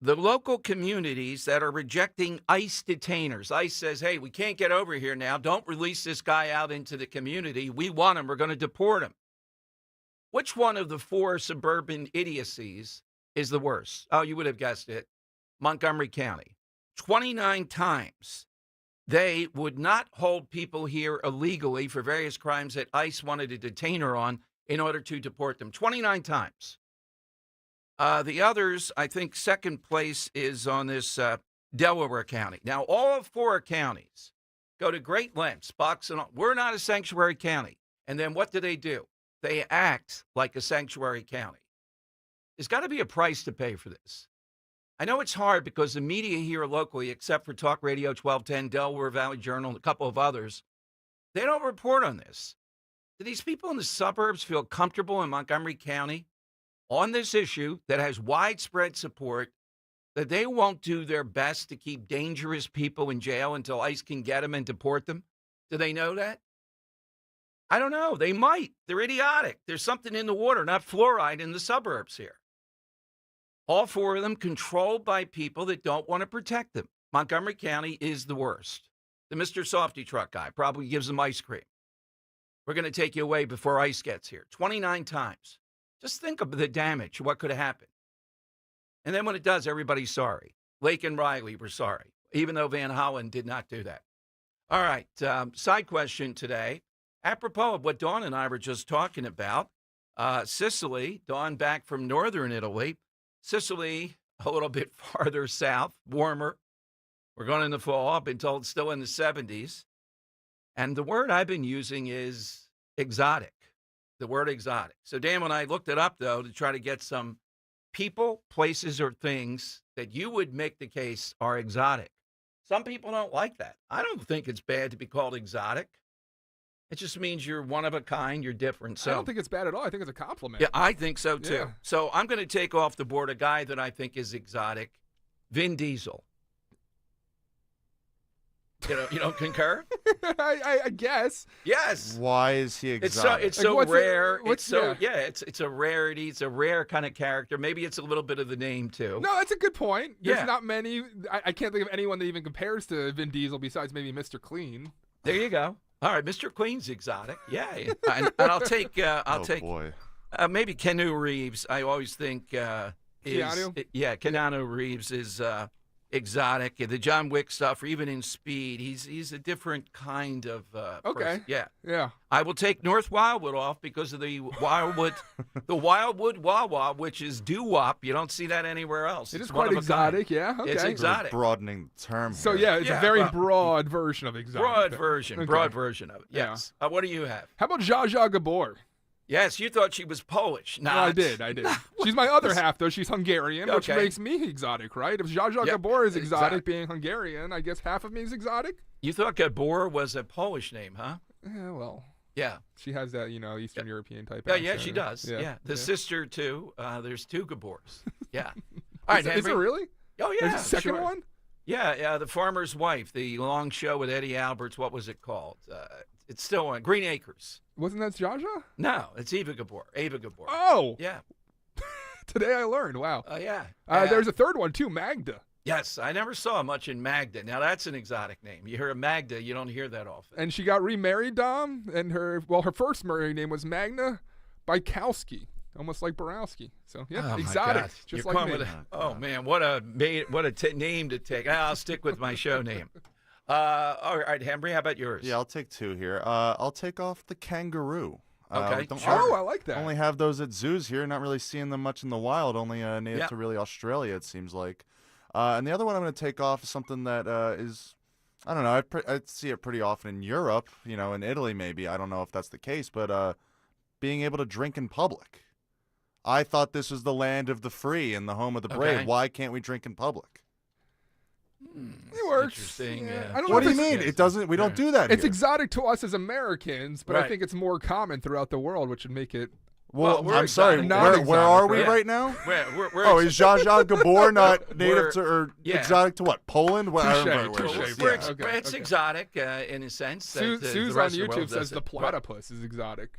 The local communities that are rejecting ICE detainers. ICE says, hey, we can't get over here now. Don't release this guy out into the community. We want him. We're going to deport him. Which one of the four suburban idiocies is the worst? Oh, you would have guessed it. Montgomery County. 29 times they would not hold people here illegally for various crimes that ICE wanted to detain her on in order to deport them. 29 times. The others, I think second place is on this Delaware County. Now, all four counties go to great lengths, boxing on. We're not a sanctuary county. And then what do? They act like a sanctuary county. There's got to be a price to pay for this. I know it's hard because the media here locally, except for Talk Radio 1210, Delaware Valley Journal, and a couple of others, they don't report on this. Do these people in the suburbs feel comfortable in Montgomery County on this issue that has widespread support, that they won't do their best to keep dangerous people in jail until ICE can get them and deport them? Do they know that? I don't know. They might. They're idiotic. There's something in the water, not fluoride in the suburbs here. All four of them controlled by people that don't want to protect them. Montgomery County is the worst. The Mr. Softy Truck guy probably gives them ice cream. We're going to take you away before ICE gets here. 29 times. Just think of the damage, what could have happened. And then when it does, everybody's sorry. Lake and Riley were sorry, even though Van Hollen did not do that. All right, side question today. Apropos of what Dawn and I were just talking about, Sicily, Dawn back from northern Italy. Sicily, a little bit farther south, warmer. We're going in the fall. I've been told still in the 70s. And the word I've been using is exotic. The word exotic. So Dan and I looked it up, though, to try to get some people, places, or things that you would make the case are exotic. Some people don't like that. I don't think it's bad to be called exotic. It just means you're one of a kind, you're different. So I don't think it's bad at all. I think it's a compliment. Yeah, I think so, too. Yeah. So I'm going to take off the board a guy that I think is exotic, Vin Diesel. You don't concur? I guess. Yes. Why is he exotic? It's so rare. It's a rarity. It's a rare kind of character. Maybe it's a little bit of the name too. No, that's a good point. There's Yeah. not many. I can't think of anyone that even compares to Vin Diesel besides maybe Mr. Clean. There you go. All right, Mr. Clean's exotic. Yeah, and I'll take. Boy. Maybe Keanu Reeves. I always think. Keanu? Yeah, Keanu Reeves is exotic. The John Wick stuff, or even in Speed, he's a different kind of person. Yeah. I will take North Wildwood off because of the Wildwood Wawa, which is doo-wop. You don't see that anywhere else. It It's is one quite of a kind. exotic, yeah. Okay. It's exotic. Broadening the term. So here. it's a very broad version of exotic. Broad version of it. Yeah. Yes. What do you have? How about Zsa Zsa Gabor? Yes, you thought she was Polish. No, I did. She's my other half, though. She's Hungarian, which makes me exotic, right? If Zsa Zsa Gabor is exotic, being Hungarian, I guess half of me is exotic. You thought Gabor was a Polish name, huh? Yeah, well. Yeah. She has that, Eastern European type Yeah, accent. she does. Yeah. The sister, too. There's 2 Gabors. Yeah. All right, is there really? Oh, yeah. There's a second one? Yeah, The Farmer's Wife, the long show with Eddie Alberts. What was it called? It's still on Green Acres. Wasn't that Zsa Zsa? No, it's Eva Gabor. Oh. Yeah. Today I learned. Wow. Yeah. There's a third one, too, Magda. Yes, I never saw much in Magda. Now, that's an exotic name. You hear of Magda, you don't hear that often. And she got remarried, Dom, and her first married name was Magna Bykowski, almost like Borowski. So, yeah, exotic, just You're like me. Oh, man, what a name to take. I'll stick with my show name. All right, Henry, how about yours? Yeah, I'll take 2 here. I'll take off the kangaroo. Okay. I like that. Only have those at zoos here. Not really seeing them much in the wild. Only native to really Australia, it seems like. And the other one I'm going to take off is something that is, I don't know, I see it pretty often in Europe, in Italy maybe. I don't know if that's the case, but being able to drink in public. I thought this was the land of the free and the home of the brave. Okay. Why can't we drink in public? It works. Interesting. I don't know What do if you it's- mean? It doesn't. We don't do that It's here. exotic to us as Americans, but I Right. think it's more common throughout the world, which would make it. Well, we're I'm sorry. exotic. Where are we right? right now? We're Is Zsa Zsa Gabor not native We're- to or yeah. exotic to what? Poland? What, I don't remember where it touche. was. We're Yeah. it's exotic in a sense. That, Suze the on rest of the world YouTube says does the it. platypus is exotic.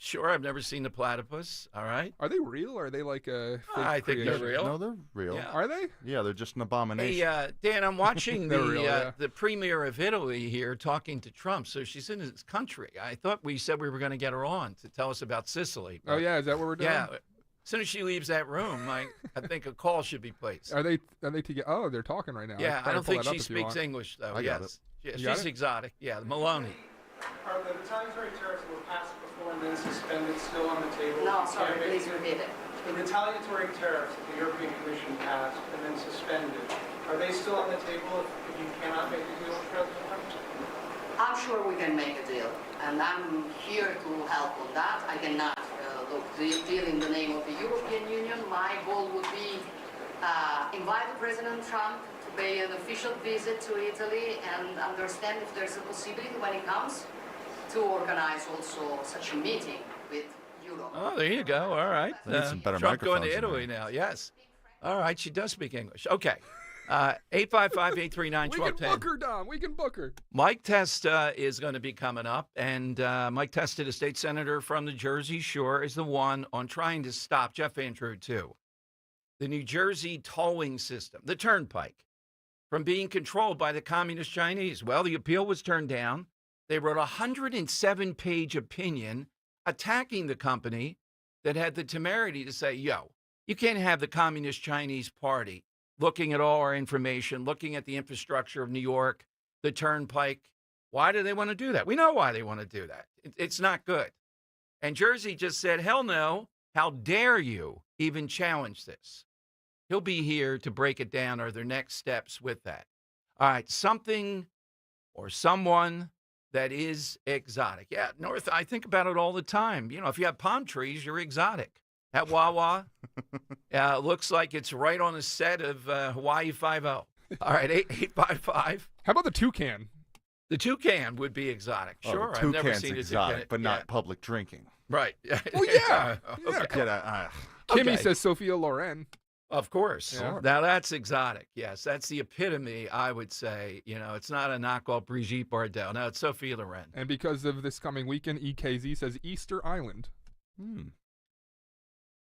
Sure, I've never seen the platypus. All right. Are they real or are they like a fake I think they're creation? real. No, they're real. Yeah. Are they? Yeah, they're just an abomination. Hey, Dan, I'm watching They're real, the premier of Italy here talking to Trump. So she's in his country. I thought we said we were going to get her on to tell us about Sicily. Oh, yeah. Is that what we're doing? Yeah. As soon as she leaves that room, I think a call should be placed. Are they together? Oh, they're talking right now. Yeah, I don't think she she speaks English, though. I got Yes. Yeah, You got she's it? exotic. Yeah, Maloney. Are the retaliatory tariffs that were passed before and then suspended still on the table? No, sorry, please repeat it. The retaliatory tariffs that the European Commission passed and then suspended, are they still on the table if you cannot make a deal with President Trump? I'm sure we can make a deal, and I'm here to help on that. I cannot deal in the name of the European Union. My goal would be invite President Trump to pay an official visit to Italy and understand if there's a possibility when he comes to organize also such a meeting with Europe. Oh, there you go. All right. They need some better Trump going microphones to in Italy now. Yes. All right. She does speak English. Okay. 855-839-1210. We can book her, Dom. We can book her. Mike Testa is going to be coming up, and Mike Testa, the state senator from the Jersey Shore, is the one on trying to stop, Jeff Andrew too, the New Jersey tolling system, the turnpike, from being controlled by the communist Chinese. Well, the appeal was turned down. They wrote a 107-page opinion attacking the company that had the temerity to say, you can't have the communist Chinese party looking at all our information, looking at the infrastructure of New York, the turnpike. Why do they want to do that? We know why they want to do that. It's not good. And Jersey just said, hell no, how dare you even challenge this? He'll be here to break it down or their next steps with that. All right, something or someone that is exotic. Yeah, North, I think about it all the time. If you have palm trees, you're exotic. That Wawa looks like it's right on the set of Hawaii 5-0. All right, 855. How about the toucan? The toucan would be exotic. Sure, I've never seen exotic, a toucan. but not public drinking. Right. Well, yeah. Okay. Kimmy Okay. says Sophia Loren. Of course. Yeah. Now, that's exotic. Yes, that's the epitome, I would say. It's not a knockoff Brigitte Bardot. No, it's Sophia Loren. And because of this coming weekend, EKZ says Easter Island.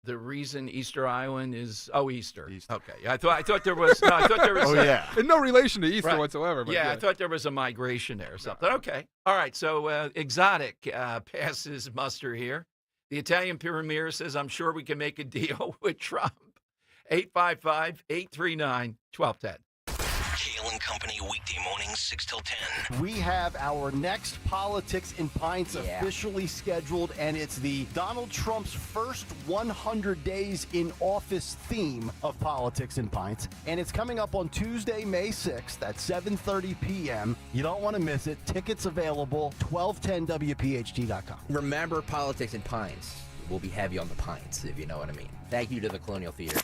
The reason Easter Island is Easter. Okay, I thought there was. No, I thought there was. Oh, yeah. And no relation to Easter Right. whatsoever. But I thought there was a migration there or something. Okay, all right. So exotic passes muster here. The Italian premier says, "I'm sure we can make a deal with Trump." 855-839-1210. Company weekday mornings 6 till 10. We have our next Politics in Pints officially scheduled, and it's the Donald Trump's first 100 days in office theme of Politics in Pints. And it's coming up on Tuesday, May 6th at 7:30 p.m. You don't want to miss it. Tickets available, 1210WPHT.com. Remember Politics in Pints. We'll be heavy on the pints, if you know what I mean. Thank you to the Colonial Theater.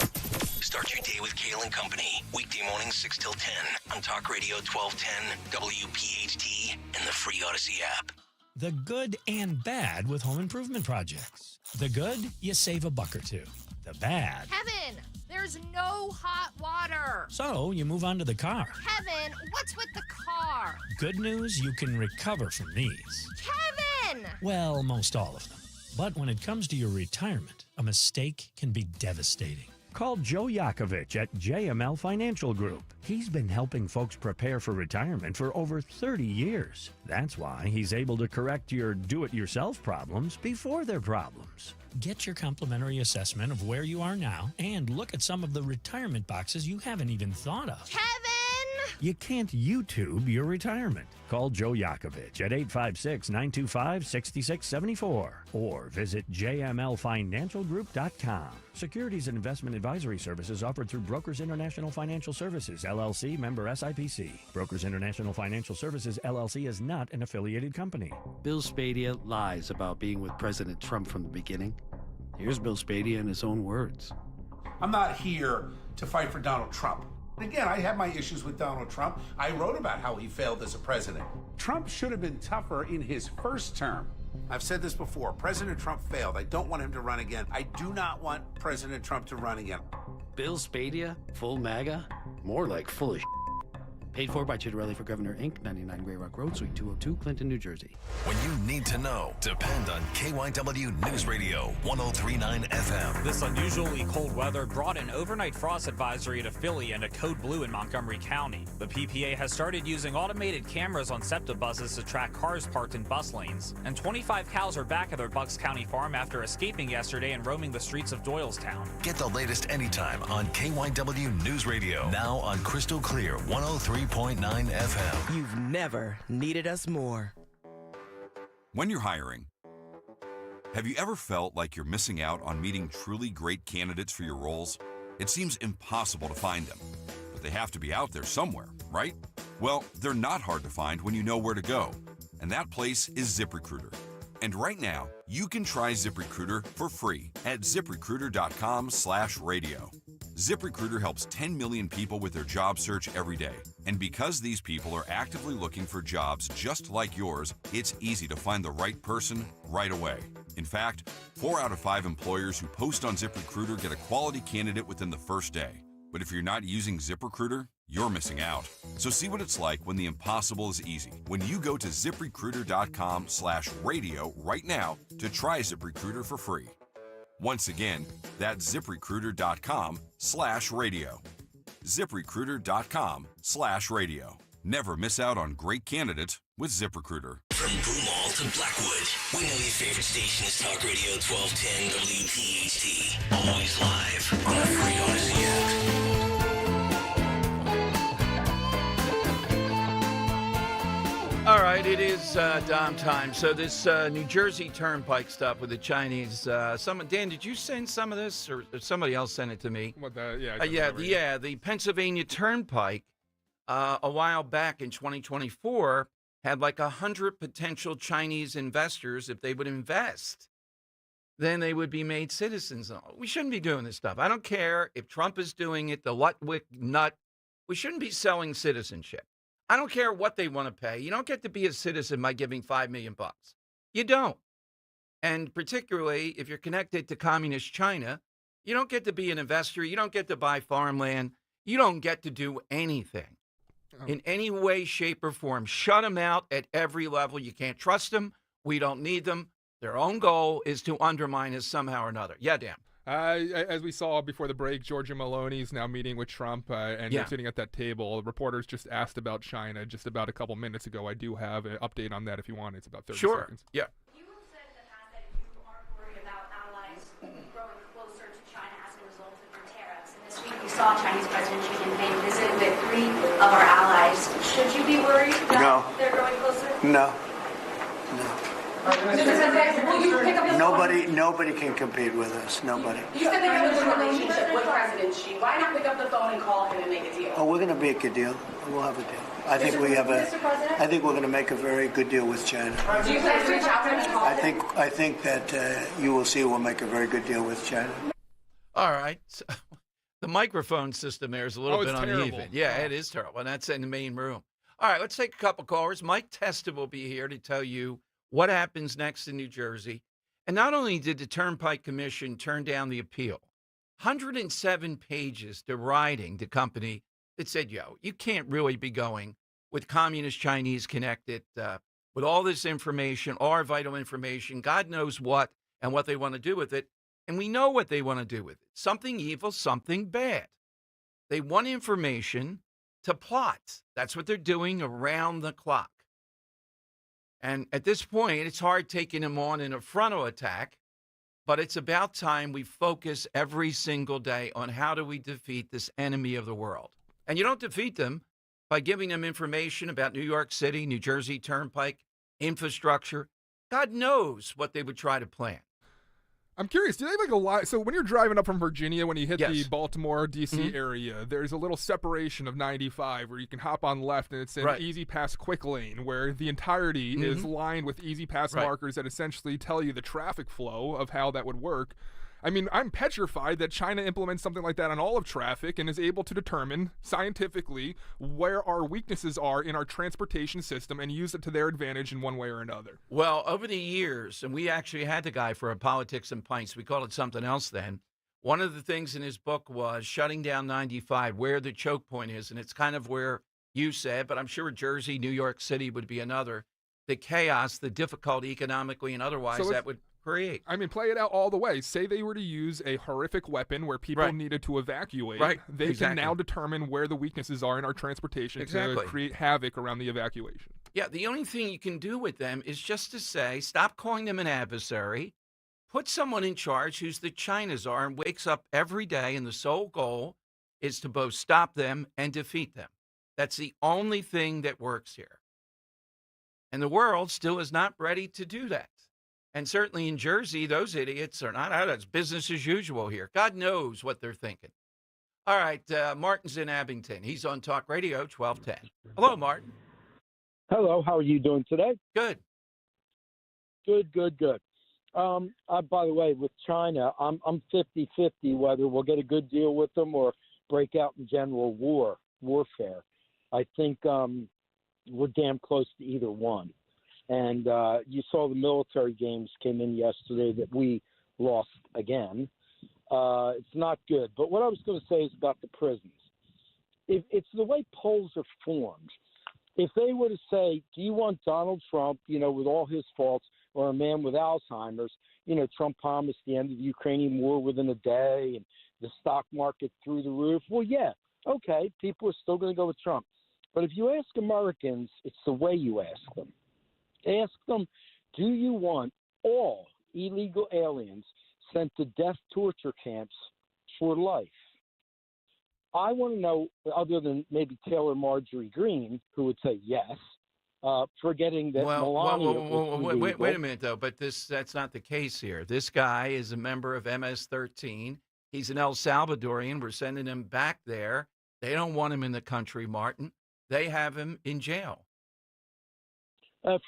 Start your day with Kale and Company. Weekday mornings 6 till 10 on Talk Radio 1210, WPHT, and the free Odyssey app. The good and bad with home improvement projects. The good, you save a buck or two. The bad, Kevin, there's no hot water. so you move on to the car. Kevin, what's with the car? Good news, you can recover from these. Kevin! Well, most all of them. But when it comes to your retirement, a mistake can be devastating. Call Joe Yakovich at JML Financial Group. He's been helping folks prepare for retirement for over 30 years. That's why he's able to correct your do-it-yourself problems before they're problems. Get your complimentary assessment of where you are now and look at some of the retirement boxes you haven't even thought of. Kevin! You can't YouTube your retirement. Call Joe Yakovich at 856-925-6674 or visit jmlfinancialgroup.com. Securities and investment advisory services offered through Brokers International Financial Services, LLC, member SIPC. Brokers International Financial Services, LLC is not an affiliated company. Bill Spadia lies about being with President Trump from the beginning. Here's Bill Spadia in his own words. I'm not here to fight for Donald Trump. Again, I have my issues with Donald Trump. I wrote about how he failed as a president. Trump should have been tougher in his first term. I've said this before. President Trump failed. I don't want him to run again. I do not want President Trump to run again. Bill Spadia, full MAGA? More like full of Paid for by Chitterelli for Governor, Inc., 99 Grey Rock Road, Suite 202, Clinton, New Jersey. When you need to know, depend on KYW News Radio 1039 FM. This unusually cold weather brought an overnight frost advisory to Philly and a code blue in Montgomery County. The PPA has started using automated cameras on SEPTA buses to track cars parked in bus lanes. And 25 cows are back at their Bucks County farm after escaping yesterday and roaming the streets of Doylestown. Get the latest anytime on KYW News Radio. Now on Crystal Clear 103.9 FM. You've never needed us more. When you're hiring, have you ever felt like you're missing out on meeting truly great candidates for your roles? It seems impossible to find them, but they have to be out there somewhere, right? Well, they're not hard to find when you know where to go, and that place is ZipRecruiter. And right now, you can try ZipRecruiter for free at ZipRecruiter.com/radio. ZipRecruiter helps 10 million people with their job search every day. And because these people are actively looking for jobs just like yours, it's easy to find the right person right away. In fact, 4 out of 5 employers who post on ZipRecruiter get a quality candidate within the first day. But if you're not using ZipRecruiter, you're missing out. So see what it's like when the impossible is easy. When you go to ZipRecruiter.com/radio right now to try ZipRecruiter for free. Once again, that's ZipRecruiter.com/radio. ZipRecruiter.com/radio. Never miss out on great candidates with ZipRecruiter. From Broomall to Blackwood, we know your favorite station is Talk Radio 1210 WPHT. Always live on the free Odyssey app. All right, it is Dom time. So this New Jersey Turnpike stuff with the Chinese. Dan, did you send some of this, or somebody else sent it to me? What the? The Pennsylvania Turnpike a while back in 2024 had like 100 potential Chinese investors. If they would invest, then they would be made citizens. We shouldn't be doing this stuff. I don't care if Trump is doing it, the Lutwick nut. We shouldn't be selling citizenship. I don't care what they want to pay. You don't get to be a citizen by giving $5 million. You don't. And particularly if you're connected to communist China, you don't get to be an investor. You don't get to buy farmland. You don't get to do anything in any way, shape, or form. Shut them out at every level. You can't trust them. We don't need them. Their own goal is to undermine us somehow or another. Yeah, Dan. As we saw before the break, Giorgia Meloni is now meeting with Trump, and they're sitting at that table. Reporters just asked about China just about a couple minutes ago. I do have an update on that if you want. It's about 30 seconds. Yeah. You have said in the past that you aren't worried about allies growing closer to China as a result of your tariffs. And this week we saw Chinese President Xi Jinping visit with 3 of our allies Should you be worried that they're growing closer? No. Will you pick up the phone? Nobody can compete with us. Nobody. You said they have a good relationship with President Xi. Why not pick up the phone and call him and make a deal? Oh, we're going to make a deal. We'll have a deal. I think we have Mr. President? I think we're going to make a very good deal with China. Do you plan to reach out to him and call him? I think that you will see we'll make a very good deal with China. All right. So, the microphone system there is a little bit uneven. Terrible. Yeah, it is terrible. And that's in the main room. All right, let's take a couple callers. Mike Testa will be here to tell you what happens next in New Jersey. And not only did the Turnpike Commission turn down the appeal, 107 pages deriding the company that said, you can't really be going with Communist Chinese connected with all this information, our vital information, God knows what and what they want to do with it. And we know what they want to do with it. Something evil, something bad. They want information to plot. That's what they're doing around the clock. And at this point, it's hard taking them on in a frontal attack, but it's about time we focus every single day on how do we defeat this enemy of the world. And you don't defeat them by giving them information about New York City, New Jersey Turnpike, infrastructure. God knows what they would try to plan. I'm curious, do they have like a lot? So when you're driving up from Virginia, when you hit the Baltimore, D.C. Mm-hmm. area, there's a little separation of 95 where you can hop on left and it's an easy pass quick lane where the entirety is lined with easy pass markers that essentially tell you the traffic flow of how that would work. I mean, I'm petrified that China implements something like that on all of traffic and is able to determine scientifically where our weaknesses are in our transportation system and use it to their advantage in one way or another. Well, over the years, and we actually had the guy for a Politics and Pints. We called it something else then. One of the things in his book was shutting down 95, where the choke point is. And it's kind of where you said, but I'm sure Jersey, New York City would be another. The chaos, the difficulty economically and otherwise that would create. I mean, play it out all the way. Say they were to use a horrific weapon where people needed to evacuate. They can now determine where the weaknesses are in our transportation to create havoc around the evacuation. Yeah, the only thing you can do with them is just to say, stop calling them an adversary, put someone in charge who's the China czar and wakes up every day, and the sole goal is to both stop them and defeat them. That's the only thing that works here. And the world still is not ready to do that. And certainly in Jersey, those idiots are not out. It's business as usual here. God knows what they're thinking. All right, Martin's in Abington. He's on Talk Radio 1210. Hello, Martin. Hello, how are you doing today? Good. Good. By the way, with China, I'm 50-50 whether we'll get a good deal with them or break out in general warfare. I think we're damn close to either one. And you saw the military games came in yesterday that we lost again. It's not good. But what I was going to say is about the prisons. It's the way polls are formed. If they were to say, do you want Donald Trump, with all his faults, or a man with Alzheimer's? Trump promised the end of the Ukrainian war within a day and the stock market through the roof. Well, yeah, okay, people are still going to go with Trump. But if you ask Americans, it's the way you ask them. Ask them, do you want all illegal aliens sent to death torture camps for life? I want to know, other than maybe Taylor Marjorie Greene, who would say yes, forgetting that Melania was wait a minute, though, but that's not the case here. This guy is a member of MS-13. He's an El Salvadorian. We're sending him back there. They don't want him in the country, Martin. They have him in jail.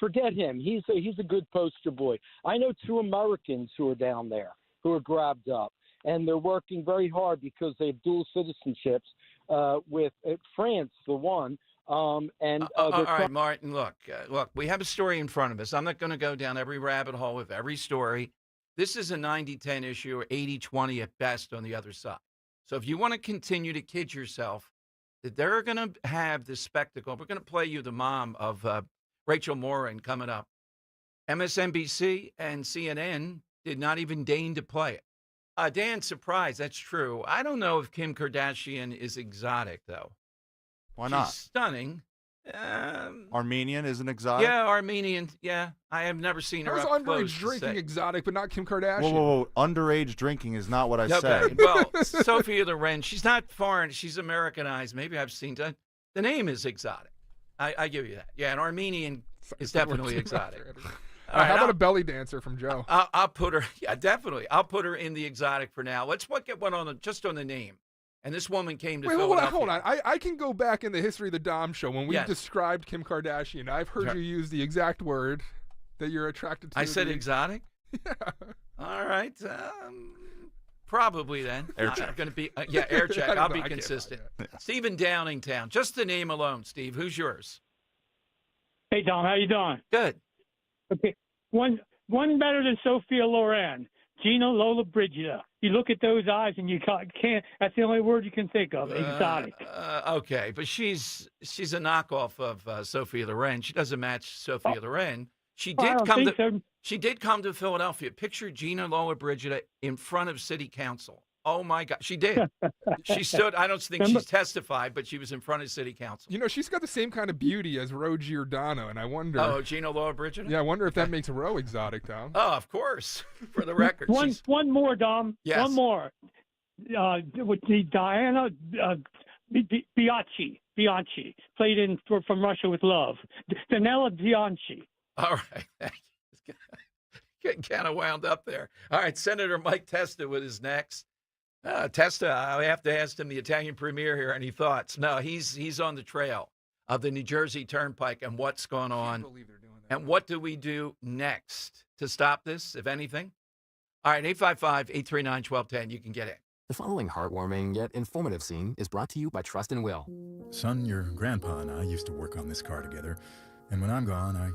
Forget him. He's a good poster boy. I know 2 Americans who are down there who are grabbed up, and they're working very hard because they have dual citizenships with France, the one. All right, Martin, look, we have a story in front of us. I'm not going to go down every rabbit hole with every story. This is a 90-10 issue or 80-20 at best on the other side. So if you want to continue to kid yourself that they're going to have this spectacle, we're going to play you the mom of Rachel Morin coming up. MSNBC and CNN did not even deign to play it. Dan, surprised. That's true. I don't know if Kim Kardashian is exotic, though. Why not? She's stunning. Armenian isn't exotic? Yeah, Armenian. Yeah, I have never seen her up close. Underage drinking exotic, but not Kim Kardashian. Whoa. Underage drinking is not what I said. Well, Sophia Loren, she's not foreign. She's Americanized. Maybe I've seen that. The name is exotic. I give you that. Yeah, an Armenian is definitely exotic. All right, how about a belly dancer from Joe? I'll put her. Yeah, definitely. I'll put her in the exotic for now. Let's get one on just on the name. And this woman came to Philadelphia. Hold on. I can go back in the history of the Dom Show when we described Kim Kardashian. I've heard you use the exact word that you're attracted to. I said exotic? Yeah. All right. Probably then. Air check. Going to be air check. I'll be consistent. Steve in Downingtown. Just the name alone, Steve. Who's yours? Hey, Dom. How you doing? Good. Okay. One better than Sophia Loren. Gina Lollobrigida. You look at those eyes and you can't. That's the only word you can think of. Exotic. Okay, but she's a knockoff of Sophia Loren. She doesn't match Sophia Loren. She did She did come to Philadelphia. Picture Gina Lollobrigida in front of City Council. Oh my God, she did. She stood. I don't think she's testified, but she was in front of City Council. You know, she's got the same kind of beauty as Ro Giordano, and I wonder. Oh, Gina Lollobrigida. Yeah, I wonder if that makes Ro exotic, Tom. Oh, of course. For the record, one more, Dom. Yes. One more. With the Diana Bianchi played in from Russia with Love. Danella Bianchi. All right. Getting kind of wound up there. All right, Senator Mike Testa is next. Testa, I have to ask him, the Italian premier here, any thoughts? No, he's on the trail of the New Jersey Turnpike and what's going on. I can't believe they're doing that. And what do we do next to stop this, if anything? All right, 855-839-1210. You can get it. The following heartwarming yet informative scene is brought to you by Trust and Will. Son, your grandpa and I used to work on this car together, and when I'm gone, I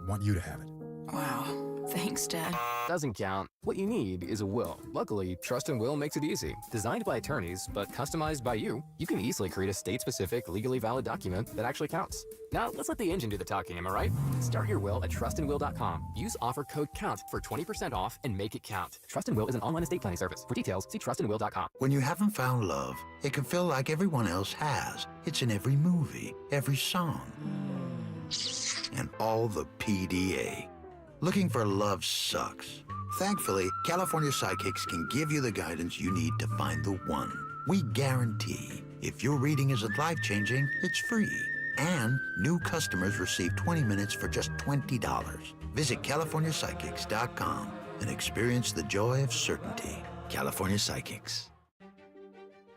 want you to have it. Wow. Thanks, Dad. Doesn't count. What you need is a will. Luckily, Trust and Will makes it easy. Designed by attorneys, but customized by you, you can easily create a state-specific, legally valid document that actually counts. Now, let's let the engine do the talking, am I right? Start your will at trustandwill.com. Use offer code COUNT for 20% off and make it count. Trust and Will is an online estate planning service. For details, see trustandwill.com. When you haven't found love, it can feel like everyone else has. It's in every movie, every song, and all the PDA. Looking for love sucks. Thankfully, California Sidekicks can give you the guidance you need to find the one. We guarantee if your reading isn't life-changing, it's free. And new customers receive 20 minutes for just $20. Visit CaliforniaPsychics.com and experience the joy of certainty. California Psychics.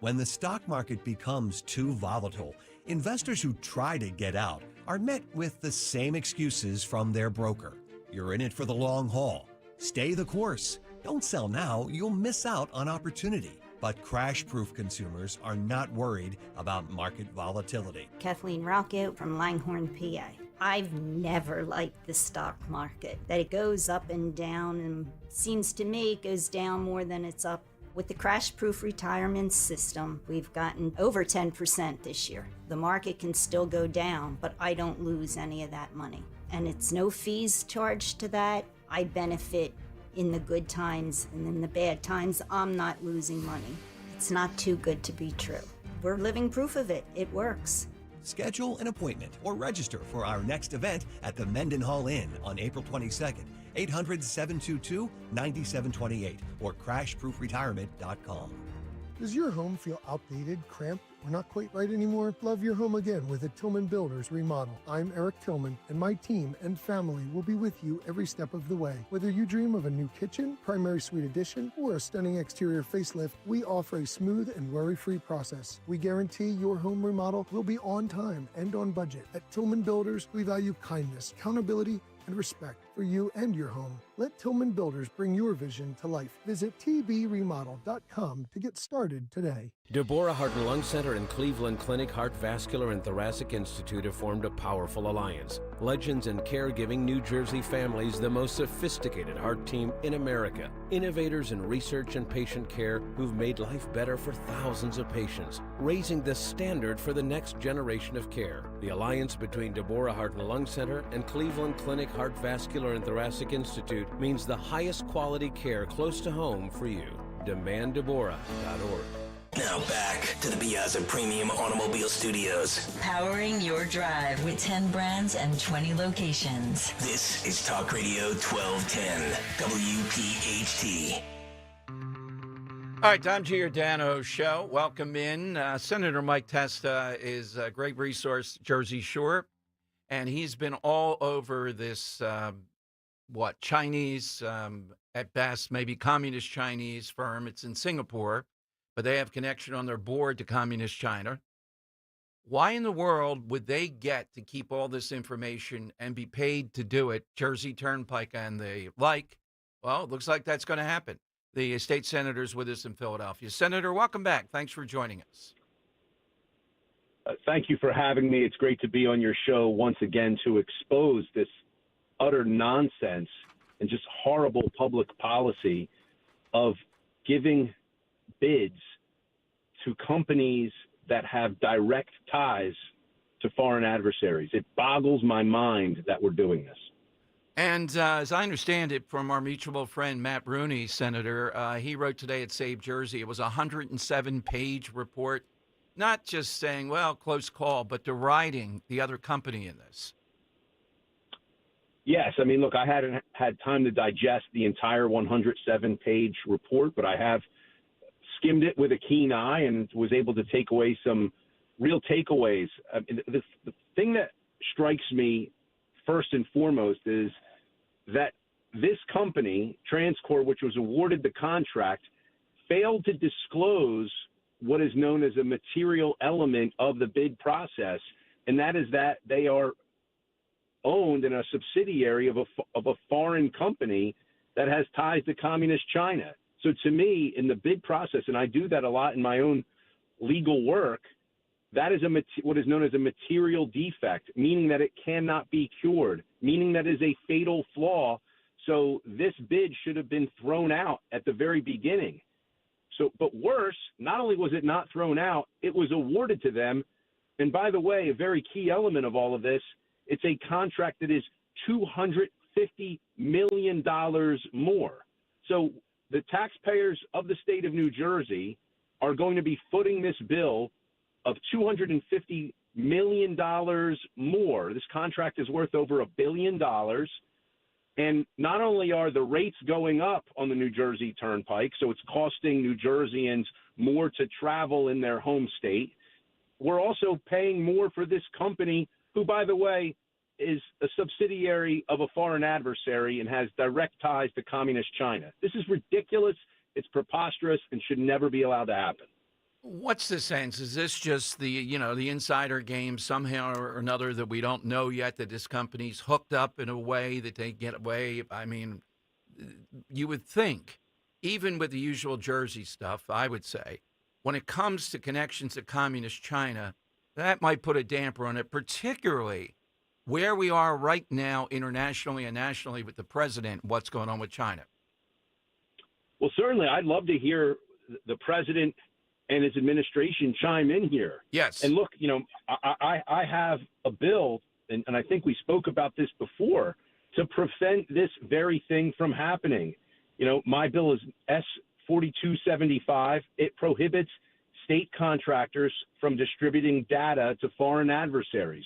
When the stock market becomes too volatile, investors who try to get out are met with the same excuses from their broker. You're in it for the long haul. Stay the course. Don't sell now, you'll miss out on opportunity. But crash-proof consumers are not worried about market volatility. Kathleen Rocket from Langhorne, PA. I've never liked the stock market. That it goes up and down, and seems to me it goes down more than it's up. With the crash-proof retirement system, we've gotten over 10% this year. The market can still go down, but I don't lose any of that money. And it's no fees charged to that. I benefit in the good times, and in the bad times, I'm not losing money. It's not too good to be true. We're living proof of it. It works. Schedule an appointment or register for our next event at the Mendenhall Inn on April 22nd. 800-722-9728 or crashproofretirement.com. Does your home feel outdated, cramped, or not quite right anymore? Love your home again with a Tillman Builders remodel. I'm Eric Tillman, and my team and family will be with you every step of the way. Whether you dream of a new kitchen, primary suite addition, or a stunning exterior facelift, we offer a smooth and worry-free process. We guarantee your home remodel will be on time and on budget. At Tillman Builders, we value kindness, accountability, and respect for you and your home. Let Tillman Builders bring your vision to life. Visit tbremodel.com to get started today. Deborah Heart and Lung Center and Cleveland Clinic Heart Vascular and Thoracic Institute have formed a powerful alliance. Legends in caregiving New Jersey families, the most sophisticated heart team in America. Innovators in research and patient care who've made life better for thousands of patients, raising the standard for the next generation of care. The alliance between Deborah Heart and Lung Center and Cleveland Clinic Heart Vascular and Thoracic Institute means the highest quality care close to home for you. DemandDeborah.org. Now back to the Piazza Premium Automobile Studios. Powering your drive with 10 brands and 20 locations. This is Talk Radio 1210, WPHT. All right, Tom Giordano Show. Welcome in. Senator Mike Testa is a great resource, Jersey Shore. and he's been all over this, Chinese, at best, maybe communist Chinese firm. It's in Singapore, but they have connection on their board to communist China. Why in the world would they get to keep all this information and be paid to do it? Jersey Turnpike and the like. Well, it looks like that's going to happen. The state senator's with us in Philadelphia. Senator, welcome back. Thanks for joining us. Thank you for having me. It's great to be on your show once again to expose this utter nonsense and just horrible public policy of giving bids to companies that have direct ties to foreign adversaries. It boggles my mind that we're doing this. And as I understand it from our mutual friend Matt Rooney, Senator, he wrote today at Save Jersey, it was a 107-page report, not just saying, well, close call, but deriding the other company in this. Yes, I mean, look, I hadn't had time to digest the entire 107-page report, but I have skimmed it with a keen eye and was able to take away some real takeaways. The thing that strikes me first and foremost is that this company, Transcor, which was awarded the contract, failed to disclose what is known as a material element of the bid process, and that is that they are owned in a subsidiary of a foreign company that has ties to communist China. So to me, in the bid process, and I do that a lot in my own legal work, that is what is known as a material defect, meaning that it cannot be cured, meaning that is a fatal flaw. So this bid should have been thrown out at the very beginning. So, but worse, not only was it not thrown out, it was awarded to them. And by the way, a very key element of all of this, it's a contract that is $250 million more. So the taxpayers of the state of New Jersey are going to be footing this bill of $250 million more. This contract is worth over $1 billion. And not only are the rates going up on the New Jersey Turnpike, so it's costing New Jerseyans more to travel in their home state, we're also paying more for this company, who, by the way, is a subsidiary of a foreign adversary and has direct ties to communist China. This is ridiculous. It's preposterous and should never be allowed to happen. What's the sense? Is this just the insider game somehow or another that we don't know yet, that this company's hooked up in a way that they get away? I mean, you would think, even with the usual Jersey stuff, I would say, when it comes to connections to communist China, that might put a damper on it, particularly where we are right now internationally and nationally with the president, what's going on with China. Well, certainly, I'd love to hear the president and his administration chime in here. Yes. And look, I have a bill, and I think we spoke about this before, to prevent this very thing from happening. My bill is S-4275. It prohibits state contractors from distributing data to foreign adversaries.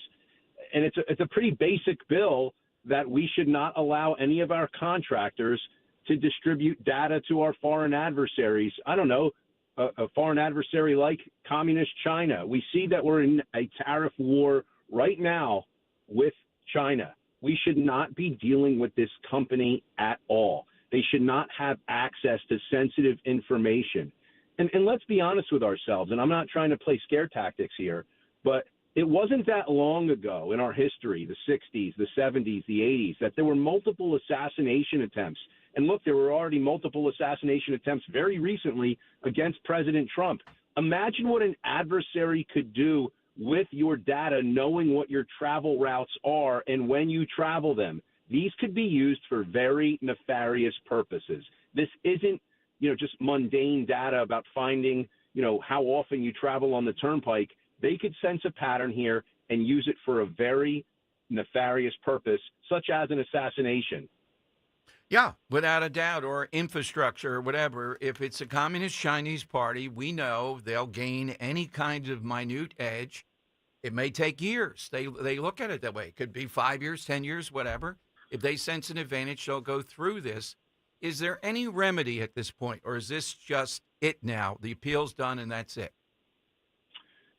And it's a pretty basic bill that we should not allow any of our contractors to distribute data to our foreign adversaries. I don't know, a foreign adversary like communist China. We see that we're in a tariff war right now with China. We should not be dealing with this company at all. They should not have access to sensitive information. And let's be honest with ourselves, and I'm not trying to play scare tactics here, but it wasn't that long ago in our history, the 60s, the 70s, the 80s, that there were multiple assassination attempts. And look, there were already multiple assassination attempts very recently against President Trump. Imagine what an adversary could do with your data, knowing what your travel routes are and when you travel them. These could be used for very nefarious purposes. This isn't, just mundane data about finding, how often you travel on the turnpike. They could sense a pattern here and use it for a very nefarious purpose, such as an assassination. Yeah, without a doubt, or infrastructure or whatever. If it's a communist Chinese party, we know they'll gain any kind of minute edge. It may take years. They look at it that way. It could be 5 years, 10 years, whatever. If they sense an advantage, they'll go through this. Is there any remedy at this point, or is this just it now? The appeal's done and that's it?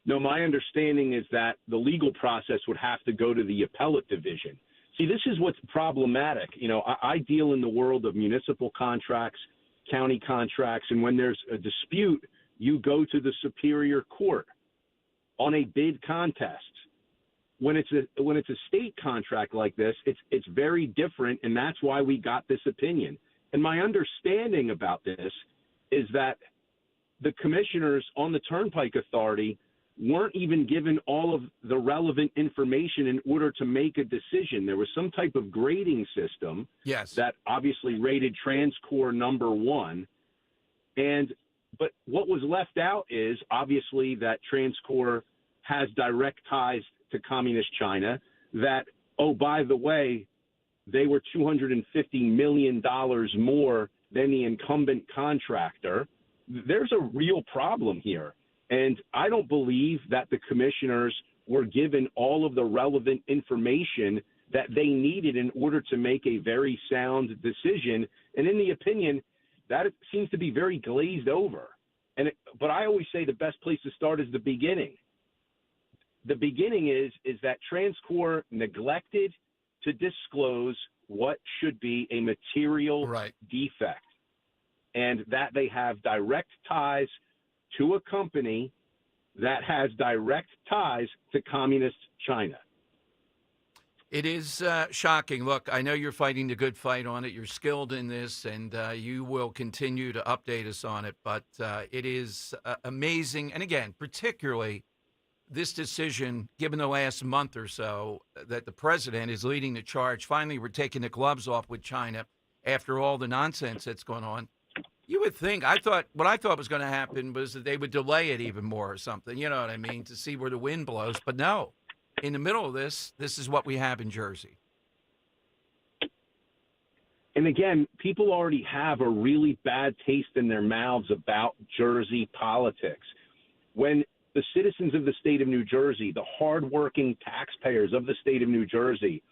No, my understanding is that the legal process would have to go to the appellate division. See, this is what's problematic. You know, I deal in the world of municipal contracts, county contracts, and when there's a dispute, you go to the superior court on a bid contest. When it's a state contract like this, it's very different, and that's why we got this opinion. And my understanding about this is that the commissioners on the Turnpike Authority weren't even given all of the relevant information in order to make a decision. There was some type of grading system that obviously rated TransCore number 1. But what was left out is obviously that TransCore has direct ties to Communist China, that, oh, by the way, they were $250 million more than the incumbent contractor. There's a real problem here. And I don't believe that the commissioners were given all of the relevant information that they needed in order to make a very sound decision. And in the opinion, that seems to be very glazed over. But I always say the best place to start is the beginning. The beginning is that TransCore neglected to disclose what should be a material defect, and that they have direct ties to a company that has direct ties to Communist China. It is shocking. Look, I know you're fighting the good fight on it. You're skilled in this, and you will continue to update us on it. But it is amazing. And again, particularly this decision, given the last month or so, that the president is leading the charge. Finally, we're taking the gloves off with China after all the nonsense that's going on. You would think, what I thought was going to happen was that they would delay it even more or something, you know what I mean, to see where the wind blows. But no, in the middle of this is what we have in Jersey. And again, people already have a really bad taste in their mouths about Jersey politics. When the citizens of the state of New Jersey, the hardworking taxpayers of the state of New Jersey,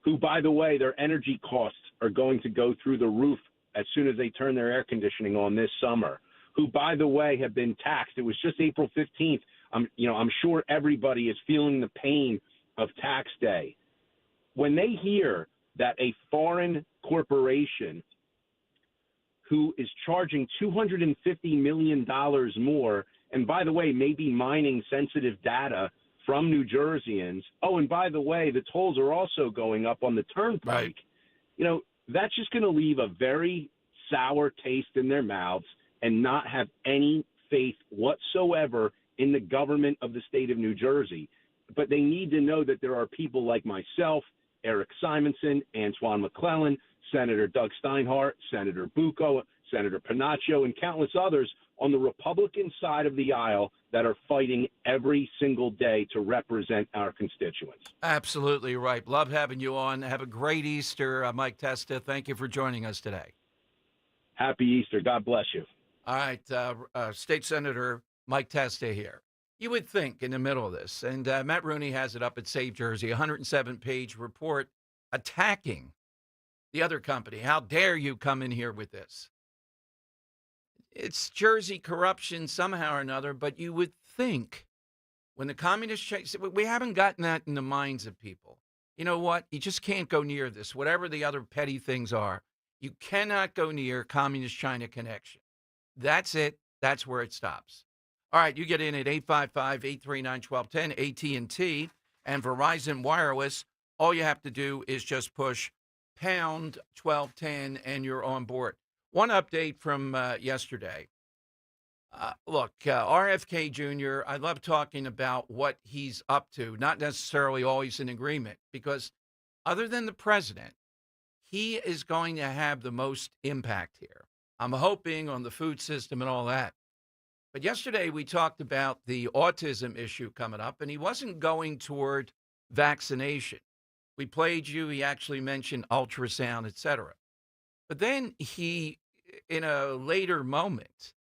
who, by the way, their energy costs are going to go through the roof as soon as they turn their air conditioning on this summer, who, by the way, have been taxed. It was just April 15th. I'm sure everybody is feeling the pain of tax day. When they hear that a foreign corporation who is charging $250 million more, and by the way, maybe mining sensitive data from New Jerseyans. Oh, and by the way, the tolls are also going up on the Turnpike. You know, that's just going to leave a very sour taste in their mouths and not have any faith whatsoever in the government of the state of New Jersey. But they need to know that there are people like myself, Eric Simonson, Antoine McClellan, Senator Doug Steinhardt, Senator Bucco, Senator Panaccio, and countless others on the Republican side of the aisle that are fighting every single day to represent our constituents. Absolutely right. Love having you on. Have a great Easter, Mike Testa. Thank you for joining us today. Happy Easter. God bless you. All right. State Senator Mike Testa here. You would think in the middle of this, and Matt Rooney has it up at Save Jersey, a 107-page report attacking the other company. How dare you come in here with this? It's Jersey corruption somehow or another, but you would think when the communists, we haven't gotten that in the minds of people. You know what? You just can't go near this, whatever the other petty things are. You cannot go near Communist China connection. That's it. That's where it stops. All right, you get in at 855-839-1210, AT&T, and Verizon Wireless. All you have to do is just push pound 1210, and you're on board. One update from yesterday. Look, RFK Jr., I love talking about what he's up to, not necessarily always in agreement, because other than the president, he is going to have the most impact here. I'm hoping on the food system and all that. But yesterday we talked about the autism issue coming up, and he wasn't going toward vaccination. We played you. He actually mentioned ultrasound, et cetera. But then he, in a later moment,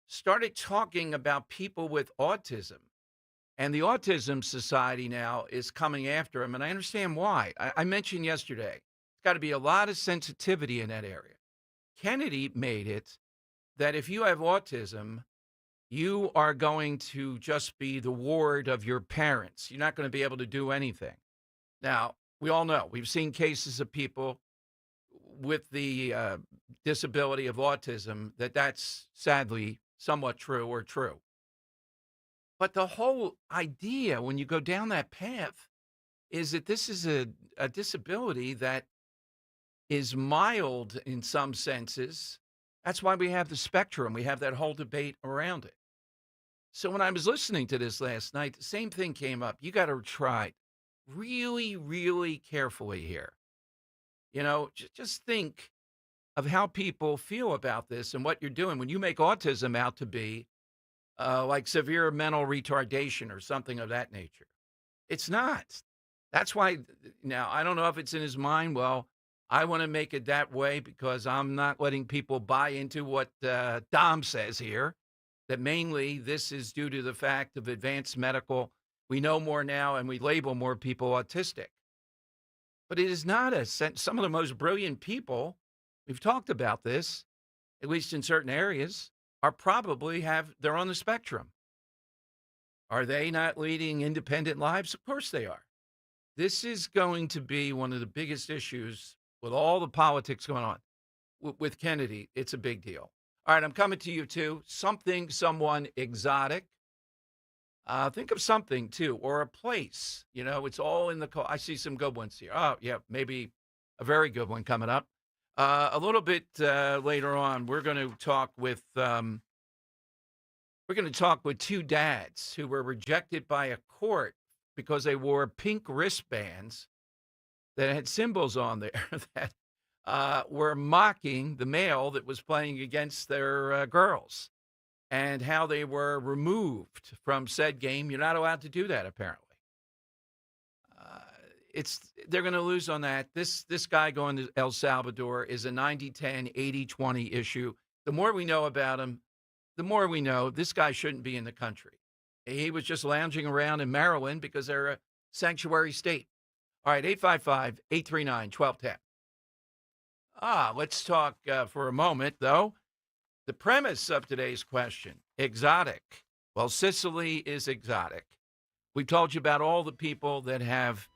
started talking about people with autism. And the Autism Society now is coming after him, and I understand why. I mentioned yesterday, it's got to be a lot of sensitivity in that area. Kennedy made it that if you have autism, you are going to just be the ward of your parents. You're not going to be able to do anything. Now, we all know, we've seen cases of people with the disability of autism that's sadly somewhat true or true. But the whole idea when you go down that path is that this is a disability that is mild in some senses. That's why we have the spectrum. We have that whole debate around it. So when I was listening to this last night, the same thing came up. You got to try really, really carefully here. You know, just think of how people feel about this and what you're doing when you make autism out to be like severe mental retardation or something of that nature. It's not. That's why now I don't know if it's in his mind. Well, I want to make it that way because I'm not letting people buy into what Dom says here, that mainly this is due to the fact of advanced medical. We know more now and we label more people autistic. But it is not some of the most brilliant people, we've talked about this, at least in certain areas, are probably they're on the spectrum. Are they not leading independent lives? Of course they are. This is going to be one of the biggest issues with all the politics going on. With Kennedy, it's a big deal. All right, I'm coming to you too. Someone exotic. Think of something too, or a place. You know, it's all in the I see some good ones here. Oh, yeah, maybe a very good one coming up. A little bit later on, we're going to talk with two dads who were rejected by a court because they wore pink wristbands that had symbols on there that were mocking the male that was playing against their girls, and how they were removed from said game. You're not allowed to do that, apparently. They're going to lose on that. This guy going to El Salvador is a 90-10, 80-20 issue. The more we know about him, the more we know this guy shouldn't be in the country. He was just lounging around in Maryland because they're a sanctuary state. All right, 855-839-1210. Let's talk for a moment, though. The premise of today's question, exotic. Well, Sicily is exotic. We told you about all the people that have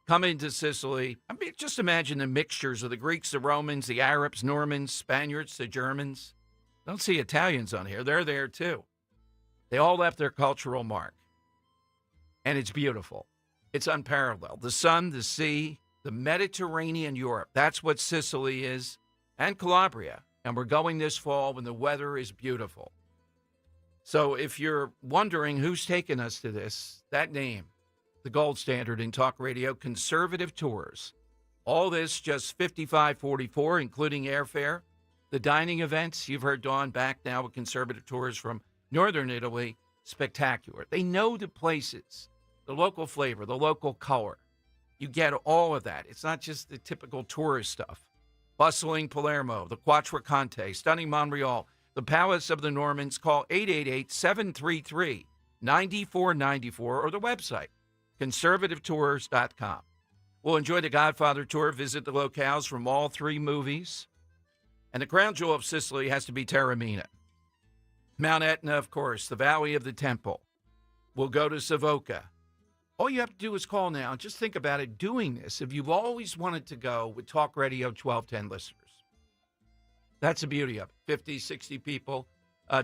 come into Sicily. I mean, just imagine the mixtures of the Greeks, the Romans, the Arabs, Normans, Spaniards, the Germans. Don't see Italians on here. They're there, too. They all left their cultural mark. And it's beautiful. It's unparalleled. The sun, the sea, the Mediterranean Europe. That's what Sicily is, and Calabria. And we're going this fall when the weather is beautiful. So if you're wondering who's taking us to this, that name, the gold standard in talk radio, Conservative Tours. All this just $55.44, including airfare. The dining events, you've heard Dawn back now with Conservative Tours from Northern Italy, spectacular. They know the places, the local flavor, the local color. You get all of that. It's not just the typical tourist stuff. Bustling Palermo, the Quattrocante, stunning Montreal, the Palace of the Normans. Call 888-733-9494 or the website, conservativetours.com. We'll enjoy the Godfather tour, visit the locales from all three movies. And the crown jewel of Sicily has to be Taormina. Mount Etna, of course, the Valley of the Temple. We'll go to Savoca. All you have to do is call now. Just think about it, doing this. If you've always wanted to go with Talk Radio 1210 listeners. That's the beauty of it. 50, 60 people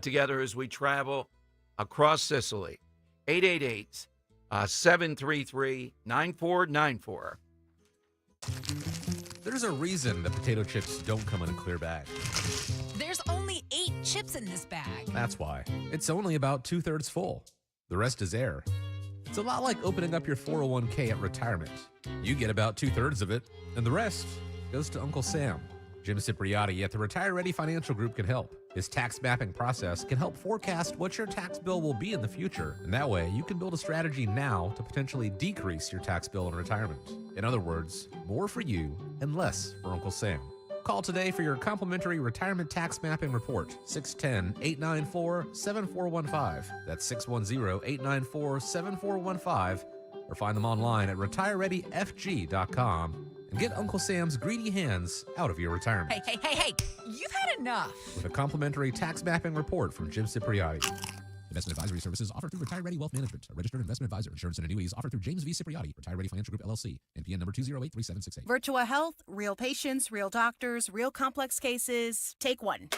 together as we travel across Sicily. 888-733-9494. There's a reason the potato chips don't come in a clear bag. There's only 8 chips in this bag. That's why. It's only about 2/3 full. The rest is air. It's a lot like opening up your 401k at retirement. You get about 2/3 of it, and the rest goes to Uncle Sam. Jim Cipriotti at the Retire Ready Financial Group can help. His tax mapping process can help forecast what your tax bill will be in the future, and that way you can build a strategy now to potentially decrease your tax bill in retirement. In other words, more for you and less for Uncle Sam. Call today for your complimentary retirement tax mapping report, 610-894-7415. That's 610-894-7415, or find them online at retirereadyfg.com. And get Uncle Sam's greedy hands out of your retirement. Hey, you've had enough. With a complimentary tax mapping report from Jim Cipriotti. Investment advisory services offered through Retire Ready Wealth Management, a registered investment advisor. Insurance and annuities offered through James V. Cipriotti, Retire Ready Financial Group, LLC, NPN number 2083768. Virtua Health, real patients, real doctors, real complex cases. Take one.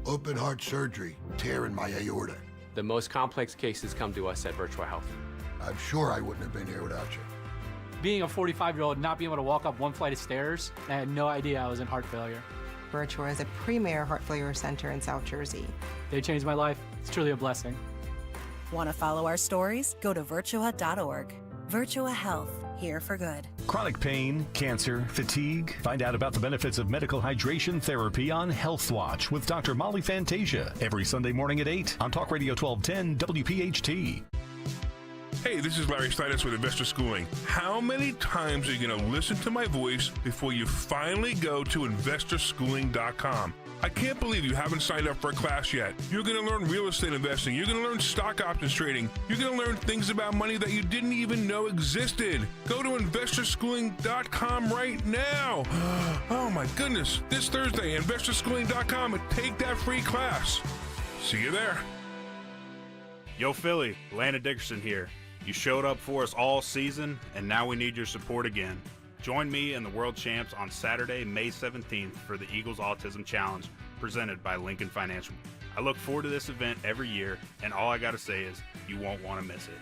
Open heart surgery, tear in my aorta. The most complex cases come to us at Virtua Health. I'm sure I wouldn't have been here without you. Being a 45-year-old, not being able to walk up one flight of stairs, I had no idea I was in heart failure. Virtua is a premier heart failure center in South Jersey. They changed my life. It's truly a blessing. Want to follow our stories? Go to virtua.org. Virtua Health, here for good. Chronic pain, cancer, fatigue. Find out about the benefits of medical hydration therapy on Health Watch with Dr. Molly Fantasia every Sunday morning at 8 on Talk Radio 1210 WPHT. Hey, this is Larry Steinitz with Investor Schooling. How many times are you going to listen to my voice before you finally go to investorschooling.com? I can't believe you haven't signed up for a class yet. You're going to learn real estate investing. You're going to learn stock options trading. You're going to learn things about money that you didn't even know existed. Go to investorschooling.com right now. Oh my goodness. This Thursday, investorschooling.com, and take that free class. See you there. Yo, Philly, Landon Dickerson here. You showed up for us all season, and now we need your support again. Join me and the World Champs on Saturday, May 17th for the Eagles Autism Challenge presented by Lincoln Financial. I look forward to this event every year, and all I gotta say is you won't want to miss it.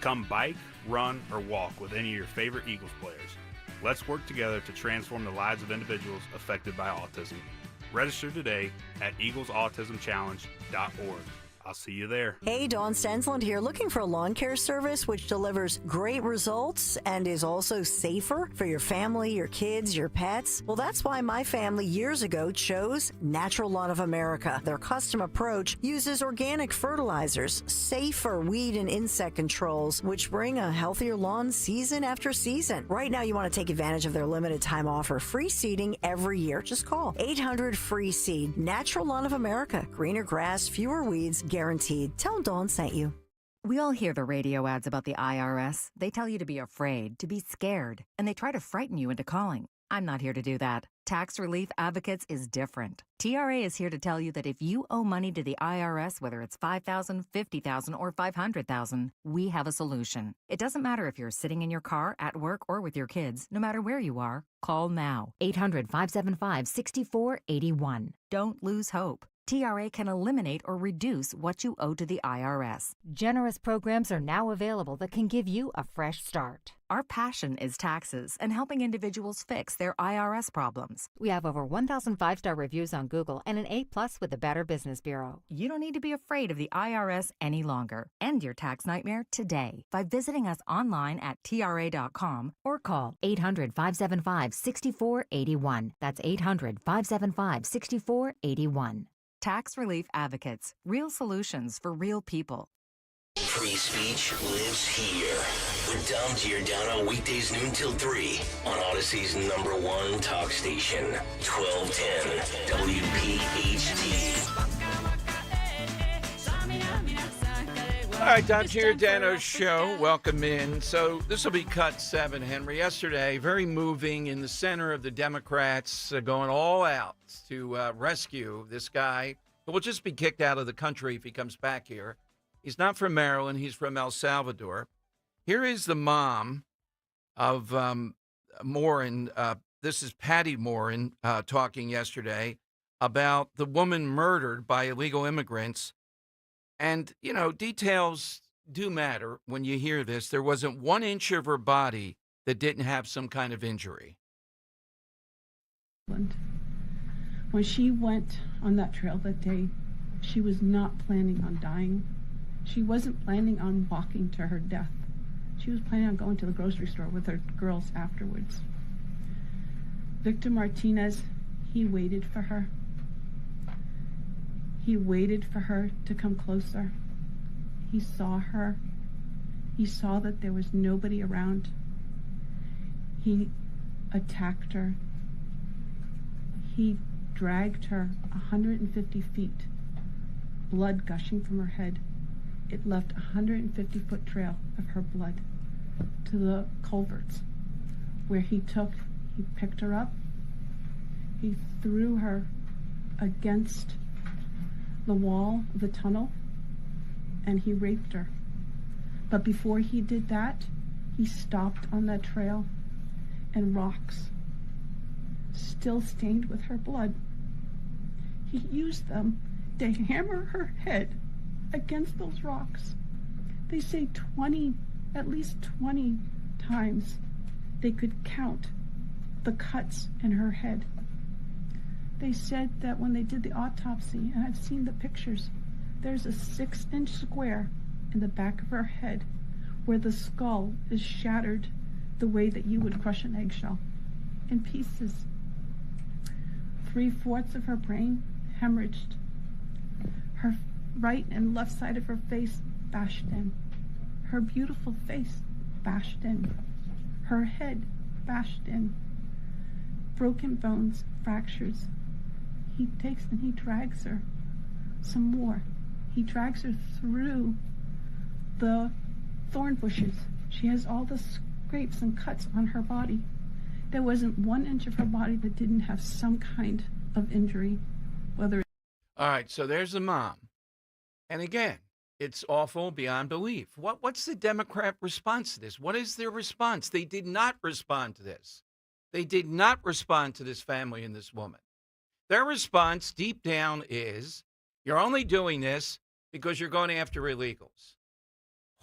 Come bike, run, or walk with any of your favorite Eagles players. Let's work together to transform the lives of individuals affected by autism. Register today at eaglesautismchallenge.org. I'll see you there. Hey, Dawn Stensland here, looking for a lawn care service which delivers great results and is also safer for your family, your kids, your pets. Well, that's why my family years ago chose Natural Lawn of America. Their custom approach uses organic fertilizers, safer weed and insect controls, which bring a healthier lawn season after season. Right now, you want to take advantage of their limited time offer, free seeding every year. Just call 800-FREE-SEED. Natural Lawn of America. Greener grass, fewer weeds, guaranteed. Tell them Dawn sent you. We all hear the radio ads about the IRS. They tell you to be afraid, to be scared, and they try to frighten you into calling. I'm not here to do that. Tax Relief Advocates is different. TRA is here to tell you that if you owe money to the IRS, whether it's $5,000, $50,000, or $500,000, we have a solution. It doesn't matter if you're sitting in your car, at work, or with your kids. No matter where you are, call now. 800-575-6481. Don't lose hope. TRA can eliminate or reduce what you owe to the IRS. Generous programs are now available that can give you a fresh start. Our passion is taxes and helping individuals fix their IRS problems. We have over 1,000 5-star reviews on Google and an A+ with the Better Business Bureau. You don't need to be afraid of the IRS any longer. End your tax nightmare today by visiting us online at TRA.com or call 800-575-6481. That's 800-575-6481. Tax Relief Advocates. Real solutions for real people. Free speech lives here. With Dom Giordano, weekdays noon till 3 on Odyssey's #1 talk station, 1210 WPHT. All right, Dom Giordano's show. Welcome in. So this will be cut 7, Henry. Yesterday, very moving in the center of the Democrats going all out to rescue this guy who will just be kicked out of the country if he comes back here. He's not from Maryland. He's from El Salvador. Here is the mom of Morin. This is Patty Morin talking yesterday about the woman murdered by illegal immigrants. And, you know, details do matter when you hear this. There wasn't 1 inch of her body that didn't have some kind of injury. When she went on that trail that day, she was not planning on dying. She wasn't planning on walking to her death. She was planning on going to the grocery store with her girls afterwards. Victor Martinez, he waited for her. He waited for her to come closer. He saw her. He saw that there was nobody around. He attacked her. He dragged her 150 feet, blood gushing from her head. It left a 150-foot trail of her blood to the culverts, where he picked her up, he threw her against the wall of the tunnel, and he raped her. But before he did that, he stopped on that trail, and rocks, still stained with her blood, he used them to hammer her head against those rocks. They say 20, at least 20 times they could count the cuts in her head. They said that when they did the autopsy, and I've seen the pictures, there's a 6-inch square in the back of her head where the skull is shattered the way that you would crush an eggshell in pieces. 3/4 of her brain hemorrhaged. Her right and left side of her face bashed in. Her beautiful face bashed in. Her head bashed in. Broken bones, fractures. He takes and he drags her some more. He drags her through the thorn bushes. She has all the scrapes and cuts on her body. There wasn't 1 inch of her body that didn't have some kind of injury, whether. All right, so there's the mom. And again, it's awful beyond belief. What's the Democrat response to this? What is their response? They did not respond to this. They did not respond to this family and this woman. Their response deep down is, you're only doing this because you're going after illegals.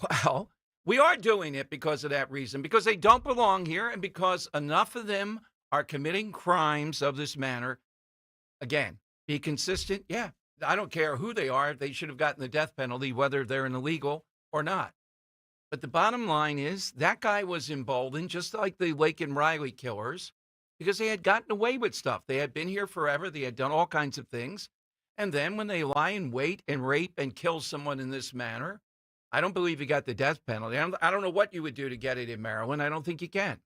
Well, we are doing it because of that reason, because they don't belong here and because enough of them are committing crimes of this manner. Again, be consistent. Yeah, I don't care who they are. They should have gotten the death penalty, whether they're an illegal or not. But the bottom line is that guy was emboldened, just like the Lake and Riley killers, because they had gotten away with stuff. They had been here forever. They had done all kinds of things. And then when they lie in wait and rape and kill someone in this manner, I don't believe he got the death penalty. I don't know what you would do to get it in Maryland. I don't think you can.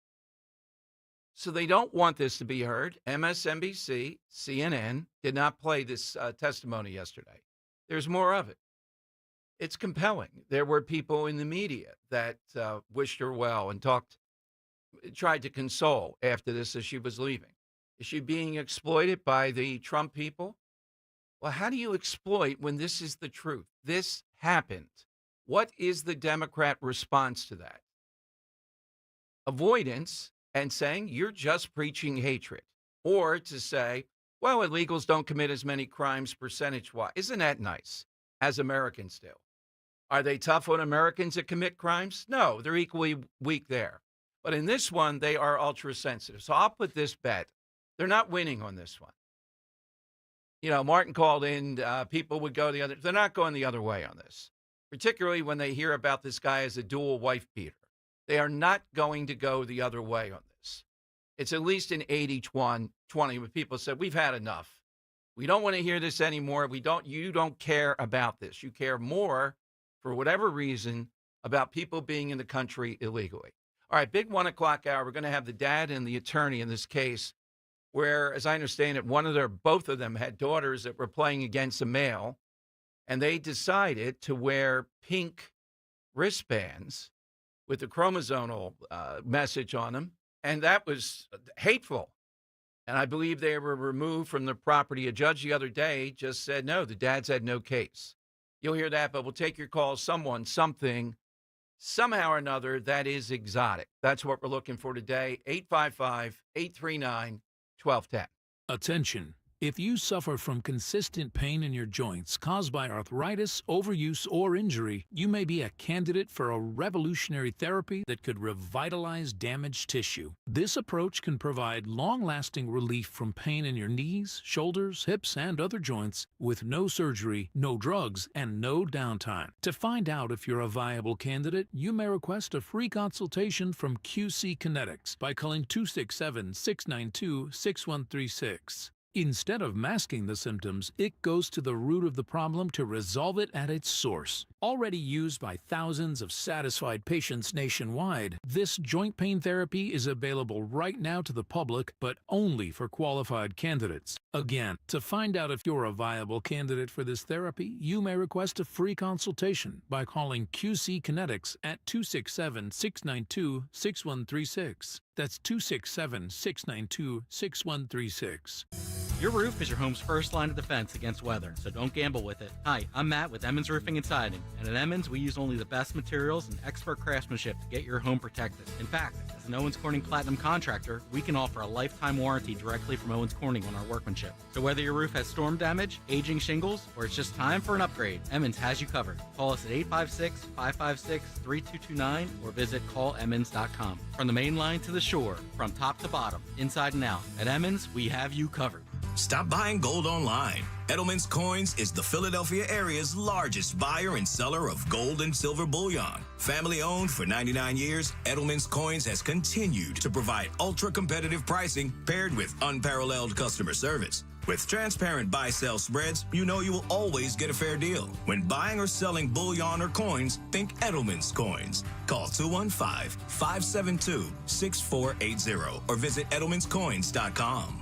So they don't want this to be heard. MSNBC, CNN did not play this testimony yesterday. There's more of it. It's compelling. There were people in the media that wished her well and tried to console after this as she was leaving. Is she being exploited by the Trump people? Well, how do you exploit when this is the truth? This happened. What is the Democrat response to that? Avoidance and saying you're just preaching hatred, or to say, well, illegals don't commit as many crimes percentage-wise. Isn't that nice, as Americans do? Are they tough on Americans that commit crimes? No, they're equally weak there. But in this one, they are ultra-sensitive. So I'll put this bet. They're not winning on this one. You know, Martin called in, people would go the other. They're not going the other way on this, particularly when they hear about this guy as a dual wife beater. They are not going to go the other way on this. It's at least an 80-20 when people said, we've had enough. We don't want to hear this anymore. You don't care about this. You care more, for whatever reason, about people being in the country illegally. All right, big 1 o'clock hour. We're going to have the dad and the attorney in this case, where, as I understand it, both of them had daughters that were playing against a male, and they decided to wear pink wristbands with the chromosomal message on them, and that was hateful. And I believe they were removed from the property. A judge the other day just said, no, the dads had no case. You'll hear that, but we'll take your call. Someone, something, somehow or another, that is exotic. That's what we're looking for today. 855-839-1210. Attention. If you suffer from consistent pain in your joints caused by arthritis, overuse, or injury, you may be a candidate for a revolutionary therapy that could revitalize damaged tissue. This approach can provide long-lasting relief from pain in your knees, shoulders, hips, and other joints with no surgery, no drugs, and no downtime. To find out if you're a viable candidate, you may request a free consultation from QC Kinetics by calling 267-692-6136. Instead of masking the symptoms, it goes to the root of the problem to resolve it at its source. Already used by thousands of satisfied patients nationwide, this joint pain therapy is available right now to the public, but only for qualified candidates. Again, to find out if you're a viable candidate for this therapy, you may request a free consultation by calling QC Kinetics at 267-692-6136. That's 267-692-6136. Your roof is your home's first line of defense against weather, so don't gamble with it. Hi, I'm Matt with Emmons Roofing and Siding, and at Emmons, we use only the best materials and expert craftsmanship to get your home protected. In fact, as an Owens Corning Platinum contractor, we can offer a lifetime warranty directly from Owens Corning on our workmanship. So whether your roof has storm damage, aging shingles, or it's just time for an upgrade, Emmons has you covered. Call us at 856-556-3229 or visit callemmons.com. From the main line to the shore, from top to bottom, inside and out, at Emmons, we have you covered. Stop buying gold online. Edelman's Coins is the Philadelphia area's largest buyer and seller of gold and silver bullion. Family owned for 99 years, Edelman's Coins has continued to provide ultra-competitive pricing paired with unparalleled customer service. With transparent buy-sell spreads, you know you will always get a fair deal. When buying or selling bullion or coins, think Edelman's Coins. Call 215-572-6480 or visit edelmanscoins.com.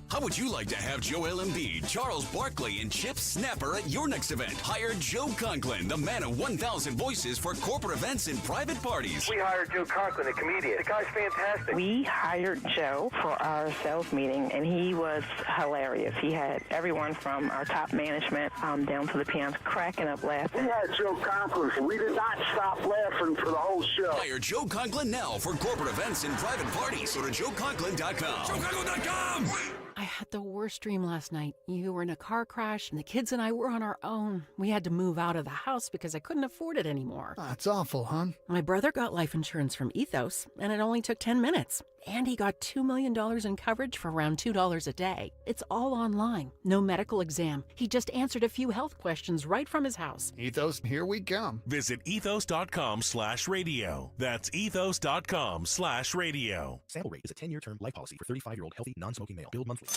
How would you like to have Joel Embiid, Charles Barkley, and Chip Snapper at your next event? Hire Joe Conklin, the man of 1,000 voices for corporate events and private parties. We hired Joe Conklin, a comedian. The guy's fantastic. We hired Joe for our sales meeting, and he was hilarious. He had everyone from our top management down to the pianos cracking up laughing. We had Joe Conklin. We did not stop laughing for the whole show. Hire Joe Conklin now for corporate events and private parties. Go to joeconklin.com. JoeConklin.com! I had the worst dream last night. You were in a car crash, and the kids and I were on our own. We had to move out of the house because I couldn't afford it anymore. That's awful, hon. My brother got life insurance from Ethos, and it only took 10 minutes. And he got $2 million in coverage for around $2 a day. It's all online. No medical exam. He just answered a few health questions right from his house. Ethos, here we come. Visit ethos.com/radio. That's ethos.com/radio. Sample rate is a 10-year term life policy for 35-year-old healthy, non-smoking male. Billed monthly.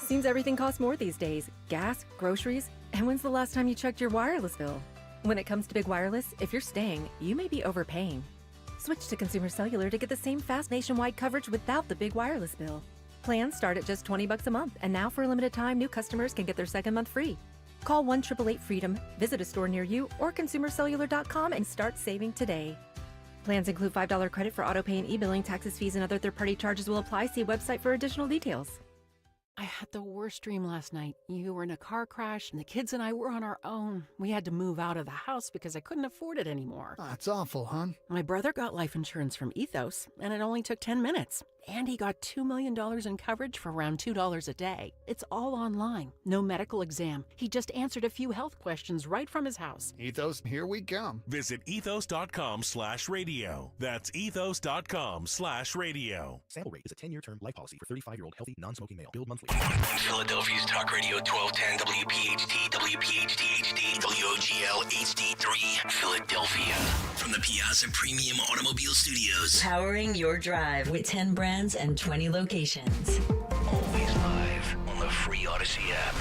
Seems everything costs more these days. Gas, groceries, and when's the last time you checked your wireless bill? When it comes to big wireless, if you're staying, you may be overpaying. Switch to Consumer Cellular to get the same fast nationwide coverage without the big wireless bill. Plans start at just $20 a month, and now for a limited time, new customers can get their second month free. Call 1-888-FREEDOM, visit a store near you, or consumercellular.com and start saving today. Plans include $5 credit for autopay and e-billing. Taxes, fees, and other third-party charges will apply. See website for additional details. I had the worst dream last night. You were in a car crash, and the kids and I were on our own. We had to move out of the house because I couldn't afford it anymore. That's awful, hon. My brother got life insurance from Ethos, and it only took 10 minutes. And he got $2 million in coverage for around $2 a day. It's all online. No medical exam. He just answered a few health questions right from his house. Ethos, here we come. Visit ethos.com/radio. That's ethos.com/radio. Sample rate is a 10-year term life policy for 35-year-old healthy, non-smoking male. Billed monthly. Philadelphia's Talk Radio 1210 WPHT, WPHT HD, WOGL HD3, Philadelphia. From the Piazza Premium Automobile Studios. Powering your drive with 10 brands and 20 locations. Always live on the free Odyssey app.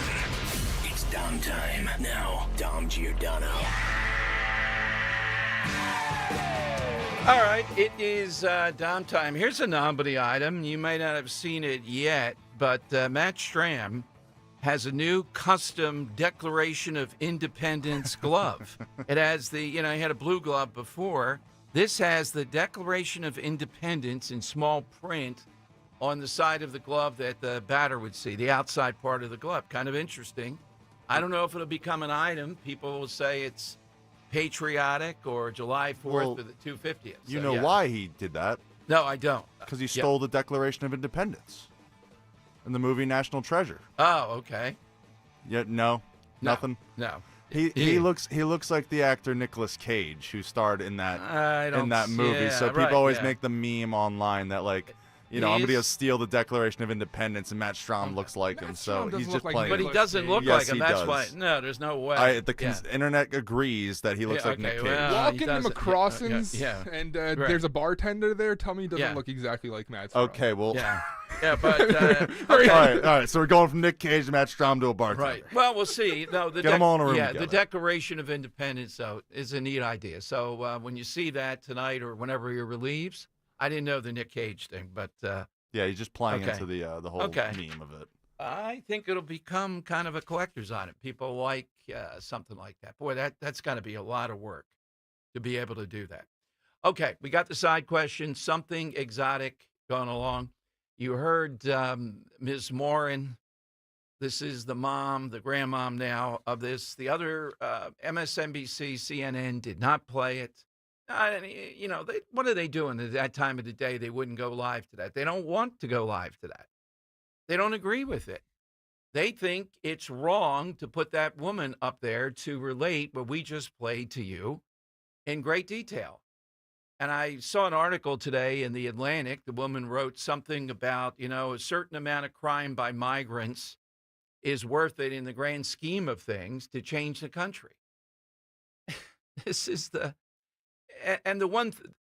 It's Dom time. Now, Dom Giordano. All right, it is Dom time. Here's a novelty item. You may not have seen it yet, but Matt Stram has a new custom Declaration of Independence glove. It has the, he had a blue glove before. This has the Declaration of Independence in small print on the side of the glove that the batter would see, the outside part of the glove. Kind of interesting. I don't know if it'll become an item. People will say it's patriotic or July 4th or the 250th. You know why he did that? No, I don't. Because he stole the Declaration of Independence in the movie National Treasure. Oh, okay. Yeah, nothing. No. He looks like the actor Nicolas Cage who starred in that movie. Yeah, so people always make the meme online that I'm going to steal the Declaration of Independence, and Matt Stram looks like him. So he's just playing. But he doesn't look like him. That's why. No, there's no way. The internet agrees that he looks like Nick Cage. Walking to McCrossin's and there's a bartender there. Tell me he doesn't look exactly like Matt Stram. Okay, well. Yeah, but all right. So we're going from Nick Cage to Matt Stram to a bartender. Right. Well, we'll see. No, Get them all in a room together. The Declaration of Independence, though, is a neat idea. So when you see that tonight or whenever you're relieves, I didn't know the Nick Cage thing, but he's just playing into the whole meme of it. I think it'll become kind of a collector's item. People like something like that. Boy, that's got to be a lot of work to be able to do that. Okay, we got the side question. Something exotic going along. You heard Ms. Morin. This is the mom, the grandmom now of this. The other MSNBC, CNN did not play it. What are they doing at that time of the day? They wouldn't go live to that. They don't want to go live to that. They don't agree with it. They think it's wrong to put that woman up there to relate what we just played to you in great detail. And I saw an article today in The Atlantic. The woman wrote something about, a certain amount of crime by migrants is worth it in the grand scheme of things to change the country. This is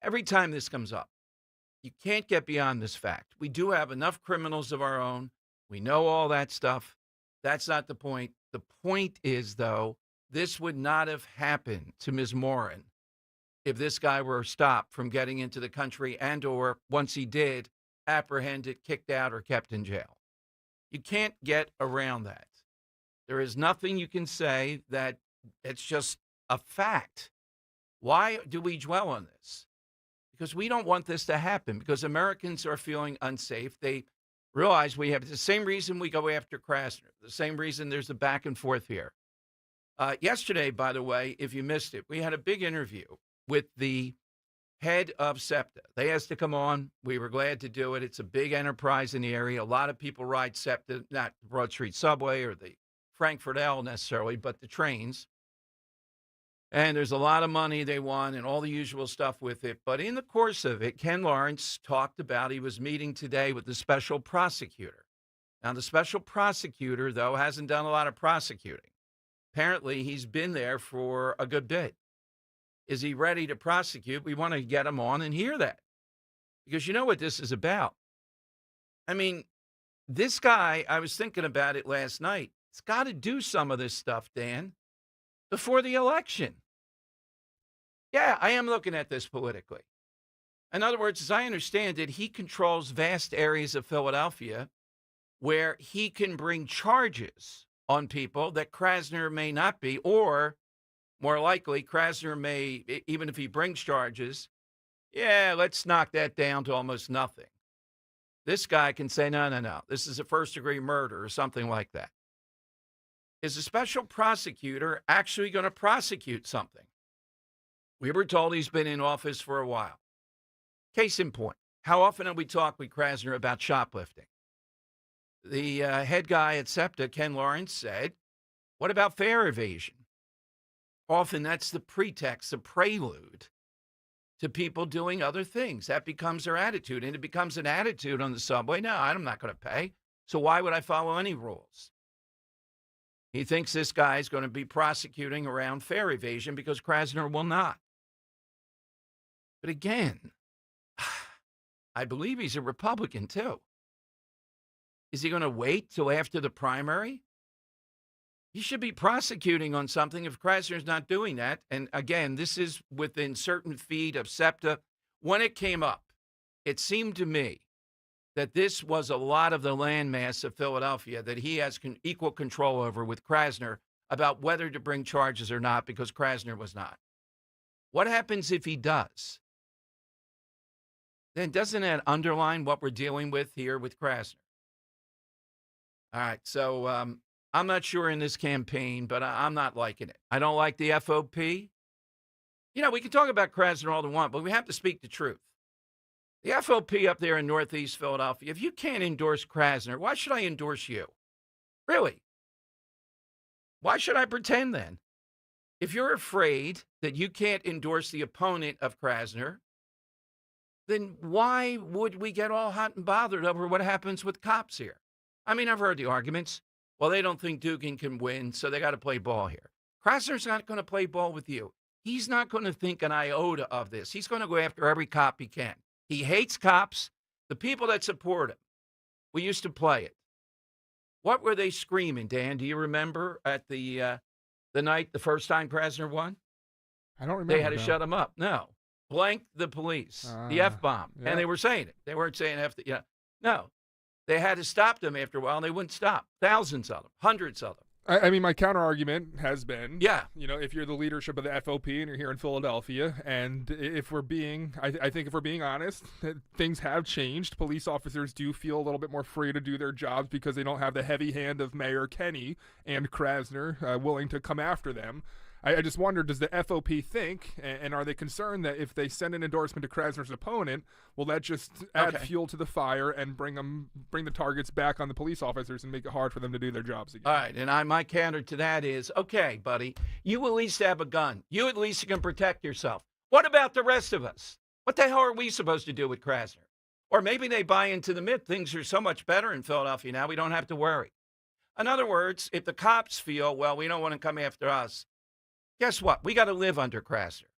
every time this comes up, you can't get beyond this fact. We do have enough criminals of our own. We know all that stuff. That's not the point. The point is, though, this would not have happened to Ms. Morin if this guy were stopped from getting into the country and or, once he did, apprehended, kicked out, or kept in jail. You can't get around that. There is nothing you can say that it's just a fact. Why do we dwell on this? Because we don't want this to happen, because Americans are feeling unsafe. They realize we have the same reason we go after Krasner, the same reason there's a back and forth here. Yesterday, by the way, if you missed it, we had a big interview with the head of SEPTA. They asked to come on. We were glad to do it. It's a big enterprise in the area. A lot of people ride SEPTA, not the Broad Street Subway or the Frankfurt L necessarily, but the trains. And there's a lot of money they won and all the usual stuff with it. But in the course of it, Ken Lawrence talked about he was meeting today with the special prosecutor. Now, the special prosecutor, though, hasn't done a lot of prosecuting. Apparently, he's been there for a good bit. Is he ready to prosecute? We want to get him on and hear that. Because you know what this is about. I mean, this guy, I was thinking about it last night. He's got to do some of this stuff, Dan, before the election. Yeah, I am looking at this politically. In other words, as I understand it, he controls vast areas of Philadelphia where he can bring charges on people that Krasner may not be, or more likely, Krasner may, even if he brings charges, let's knock that down to almost nothing. This guy can say, no, this is a first-degree murder or something like that. Is a special prosecutor actually going to prosecute something? We were told he's been in office for a while. Case in point, how often have we talked with Krasner about shoplifting? The head guy at SEPTA, Ken Lawrence, said, what about fare evasion? Often that's the pretext, the prelude to people doing other things. That becomes their attitude, and it becomes an attitude on the subway. No, I'm not going to pay, so why would I follow any rules? He thinks this guy is going to be prosecuting around fare evasion because Krasner will not. But again, I believe he's a Republican too. Is he going to wait till after the primary? He should be prosecuting on something if Krasner's not doing that. And again, this is within certain feet of SEPTA. When it came up, it seemed to me that this was a lot of the landmass of Philadelphia that he has equal control over with Krasner about whether to bring charges or not, because Krasner was not. What happens if he does? Then doesn't that underline what we're dealing with here with Krasner? All right, so I'm not sure in this campaign, but I'm not liking it. I don't like the FOP. We can talk about Krasner all we want, but we have to speak the truth. The FOP up there in Northeast Philadelphia, if you can't endorse Krasner, why should I endorse you? Really? Why should I pretend then? If you're afraid that you can't endorse the opponent of Krasner, then why would we get all hot and bothered over what happens with cops here? I mean, I've heard the arguments. Well, they don't think Dugan can win, so they got to play ball here. Krasner's not going to play ball with you. He's not going to think an iota of this. He's going to go after every cop he can. He hates cops. The people that support him, we used to play it. What were they screaming, Dan? Do you remember at the night, the first time Krasner won? I don't remember. They had to shut him up. No. Blank the police, the F-bomb. Yeah. And they were saying it. They weren't saying No. They had to stop them after a while, and they wouldn't stop. Thousands of them, hundreds of them. I mean, my counter argument has been, yeah, if you're the leadership of the FOP and you're here in Philadelphia, and if we're being, I think if we're being honest, things have changed. Police officers do feel a little bit more free to do their jobs because they don't have the heavy hand of Mayor Kenny and Krasner willing to come after them. I just wonder, does the FOP think, and are they concerned that if they send an endorsement to Krasner's opponent, will that just add fuel to the fire and bring the targets back on the police officers and make it hard for them to do their jobs again? All right, and my counter to that is, okay, buddy, you at least have a gun. You at least can protect yourself. What about the rest of us? What the hell are we supposed to do with Krasner? Or maybe they buy into the myth. Things are so much better in Philadelphia now, we don't have to worry. In other words, if the cops feel, well, we don't want to come after us, guess what? We got to live under Krasner.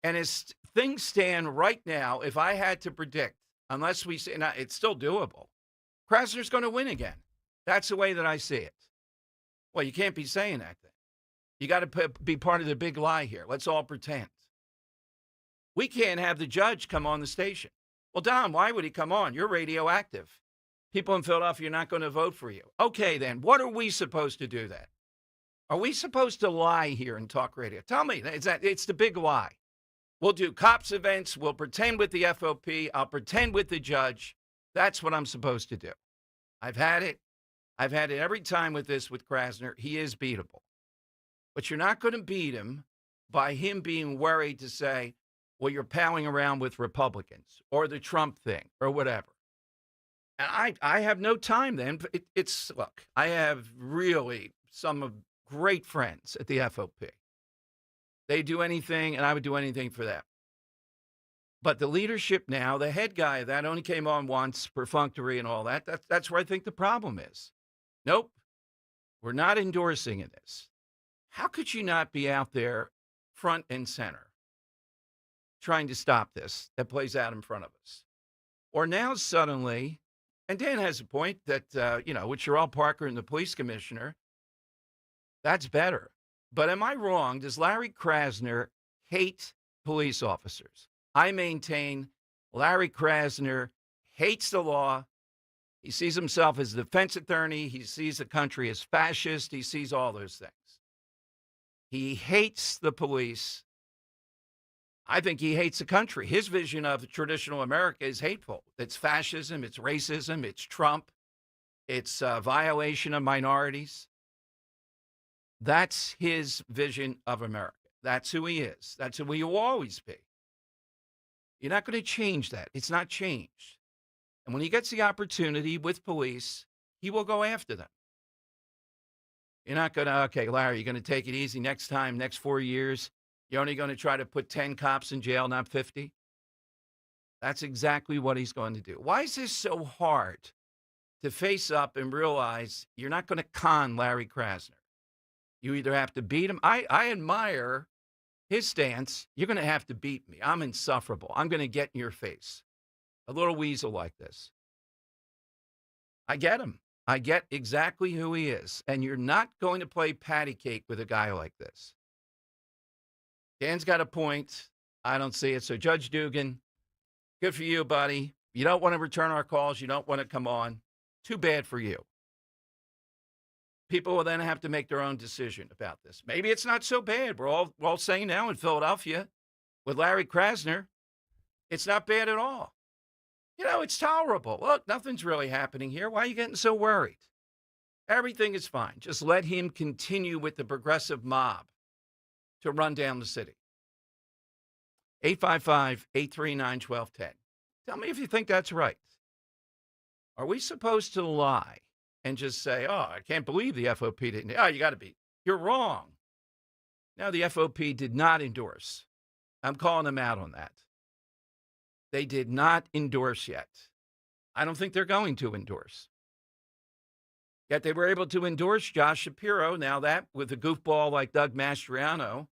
And as things stand right now, if I had to predict, unless we say, now it's still doable, Krasner's going to win again. That's the way that I see it. Well, you can't be saying that then. You got to be part of the big lie here. Let's all pretend. We can't have the judge come on the station. Well, Don, why would he come on? You're radioactive. People in Philadelphia are not going to vote for you. Okay, then, what are we supposed to do then? Are we supposed to lie here in talk radio? Tell me. It's the big lie. We'll do cops events. We'll pretend with the FOP. I'll pretend with the judge. That's what I'm supposed to do. I've had it. I've had it every time with Krasner. He is beatable. But you're not going to beat him by him being worried to say, well, you're palling around with Republicans or the Trump thing or whatever. And I have no time then. Look, I have really some of great friends at the FOP. They do anything, and I would do anything for them. But the leadership now, the head guy of that only came on once, perfunctory and all that. That's where I think the problem is. Nope, we're not endorsing in this. How could you not be out there front and center trying to stop this that plays out in front of us? Or now suddenly, and Dan has a point that, with Cheryl Parker and the police commissioner, that's better. But am I wrong? Does Larry Krasner hate police officers? I maintain Larry Krasner hates the law. He sees himself as a defense attorney. He sees the country as fascist. He sees all those things. He hates the police. I think he hates the country. His vision of traditional America is hateful. It's fascism. It's racism. It's Trump. It's a violation of minorities. That's his vision of America. That's who he is. That's who he will always be. You're not going to change that. It's not changed. And when he gets the opportunity with police, he will go after them. You're not going to, okay, Larry, you're going to take it easy next time, next 4 years. You're only going to try to put 10 cops in jail, not 50. That's exactly what he's going to do. Why is this so hard to face up and realize you're not going to con Larry Krasner? You either have to beat him. I admire his stance. You're going to have to beat me. I'm insufferable. I'm going to get in your face. A little weasel like this. I get him. I get exactly who he is. And you're not going to play patty cake with a guy like this. Dan's got a point. I don't see it. So Judge Dugan, good for you, buddy. You don't want to return our calls. You don't want to come on. Too bad for you. People will then have to make their own decision about this. Maybe it's not so bad. We're all saying now in Philadelphia with Larry Krasner, it's not bad at all. It's tolerable. Look, nothing's really happening here. Why are you getting so worried? Everything is fine. Just let him continue with the progressive mob to run down the city. 855-839-1210. Tell me if you think that's right. Are we supposed to lie and just say, oh, I can't believe the FOP didn't. Oh, you got to be. You're wrong. Now, the FOP did not endorse. I'm calling them out on that. They did not endorse yet. I don't think they're going to endorse. Yet they were able to endorse Josh Shapiro. Now that, with a goofball like Doug Mastriano,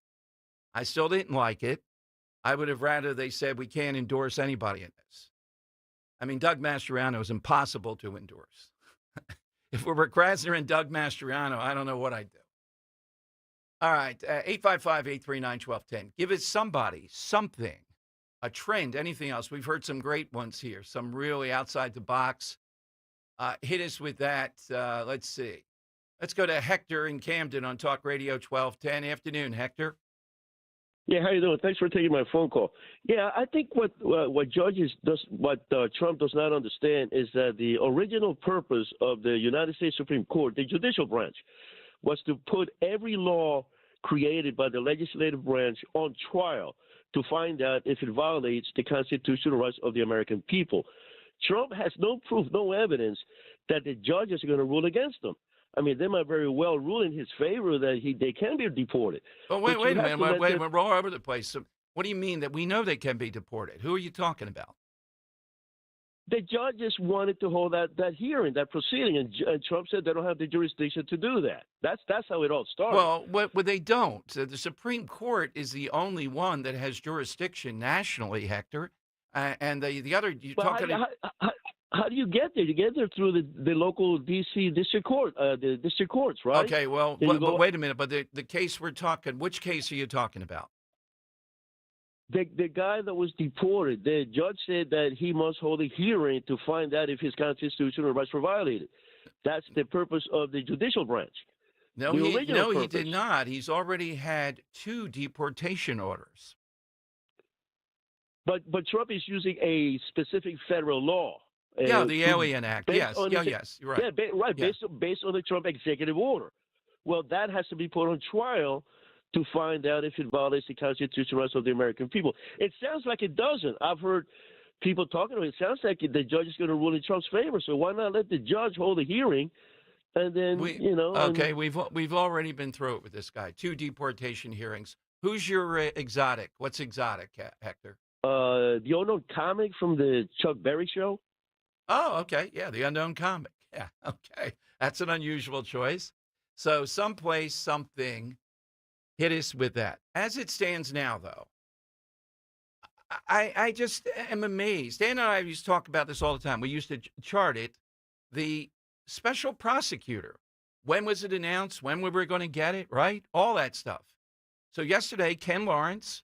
I still didn't like it. I would have rather they said we can't endorse anybody in this. I mean, Doug Mastriano is impossible to endorse. If we were Krasner and Doug Mastriano, I don't know what I'd do. All right, 855-839-1210. Give us somebody, something, a trend, anything else. We've heard some great ones here, some really outside the box. Hit us with that. Let's see. Let's go to Hector in Camden on Talk Radio 1210. Afternoon, Hector. Yeah, how you doing? Thanks for taking my phone call. Yeah, I think what Trump does not understand is that the original purpose of the United States Supreme Court, the judicial branch, was to put every law created by the legislative branch on trial to find out if it violates the constitutional rights of the American people. Trump has no proof, no evidence that the judges are going to rule against him. I mean, they might very well rule in his favor that they can be deported. Oh, wait a minute. Wait, we're all over the place. So what do you mean that we know they can be deported? Who are you talking about? The judges wanted to hold that hearing, that proceeding, and Trump said they don't have the jurisdiction to do that. That's how it all started. Well, they don't. The Supreme Court is the only one that has jurisdiction nationally, Hector. And the other, how do you get there? You get there through the local D.C. district court, the district courts, right? Okay, well, but wait a minute. But the case we're talking, which case are you talking about? The guy that was deported, the judge said that he must hold a hearing to find out if his constitutional rights were violated. That's the purpose of the judicial branch. No, he did not. He's already had 2 deportation orders. But Trump is using a specific federal law. Yeah, the Alien Act. Yes, yes, you're right. Yeah, right. Yeah. Based on the Trump executive order. Well, that has to be put on trial to find out if it violates the constitutional rights of the American people. It sounds like it doesn't. I've heard people talking about it. It sounds like the judge is going to rule in Trump's favor. So why not let the judge hold a hearing, and then Okay, we've already been through it with this guy. 2 deportation hearings. Who's your exotic? What's exotic, Hector? The unknown comic from the Chuck Berry show. Oh, okay. Yeah, the unknown comic. Yeah, okay. That's an unusual choice. So someplace, something hit us with that. As it stands now, though, I just am amazed. Dan and I used to talk about this all the time. We used to chart it. The special prosecutor, when was it announced? When we were going to get it, right? All that stuff. So yesterday, Ken Lawrence,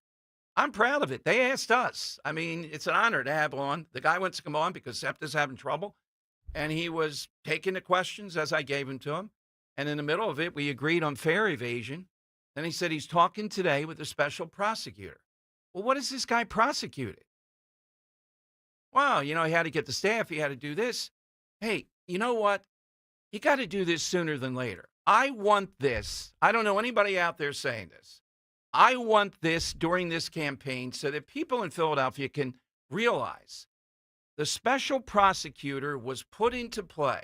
I'm proud of it. They asked us. I mean, it's an honor to have on. The guy wants to come on because SEPTA's having trouble. And he was taking the questions as I gave them to him. And in the middle of it, we agreed on fair evasion. Then he said he's talking today with the special prosecutor. Well, what is this guy prosecuting? Well, he had to get the staff. He had to do this. Hey, you know what? You got to do this sooner than later. I want this. I don't know anybody out there saying this. I want this during this campaign so that people in Philadelphia can realize the special prosecutor was put into play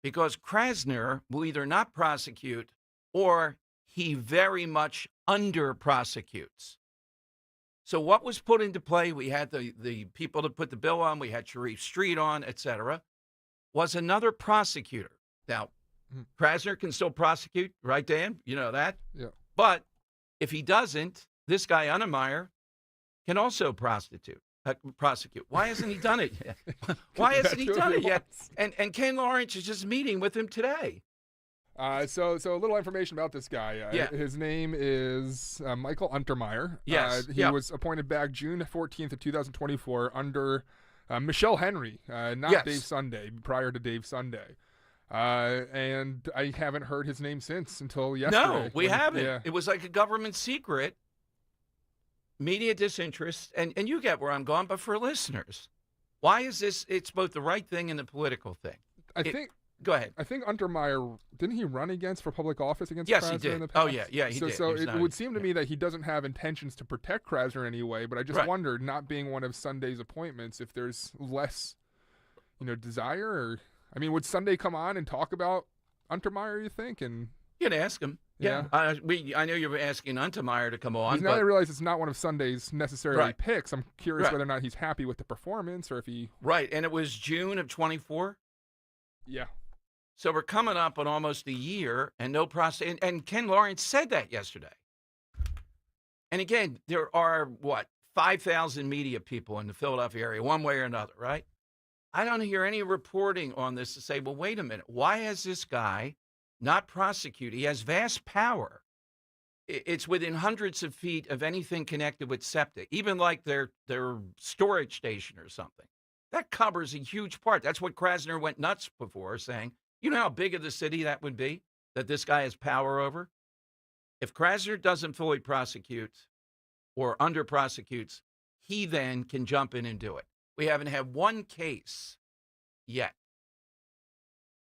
because Krasner will either not prosecute or he very much under prosecutes. So what was put into play, we had the people to put the bill on, we had Sharif Street on, et cetera, was another prosecutor. Now, Krasner can still prosecute, right, Dan? You know that? Yeah. But if he doesn't, this guy Untermeyer can also prosecute. Why hasn't he done it yet? Why hasn't he done it yet? And Ken Lawrence is just meeting with him today. So a little information about this guy. Yeah. His name is Michael Untermeyer. Yes. He was appointed back June 14th of 2024 under Michelle Henry, not Dave Sunday, prior to Dave Sunday. And I haven't heard his name since until yesterday. No, we haven't. Yeah. It was like a government secret. Media disinterest, and you get where I'm going, but for listeners, why is this? It's both the right thing and the political thing. Go ahead. I think Untermeyer, didn't he run for public office against Yes, Krasner he did. in the past? Oh, yeah, he did. So He was it would seem to me that he doesn't have intentions to protect Krasner anyway, but I just wondered, not being one of Sunday's appointments, if there's less, desire or... I mean, would Sunday come on and talk about Untermeyer, you think? And you can ask him. Yeah. I know you were asking Untermeyer to come on. Now I realize it's not one of Sunday's necessarily picks. I'm curious whether or not he's happy with the performance or if he... Right, and it was June of 24? Yeah. So we're coming up on almost a year and no process. And Ken Lawrence said that yesterday. And again, there are, 5,000 media people in the Philadelphia area, one way or another, right? I don't hear any reporting on this to say, well, wait a minute. Why has this guy not prosecuted? He has vast power. It's within hundreds of feet of anything connected with SEPTA, even like their storage station or something. That covers a huge part. That's what Krasner went nuts before, saying, you know how big of the city that would be? that this guy has power over? If Krasner doesn't fully prosecute or under prosecutes, he then can jump in and do it. We haven't had one case yet.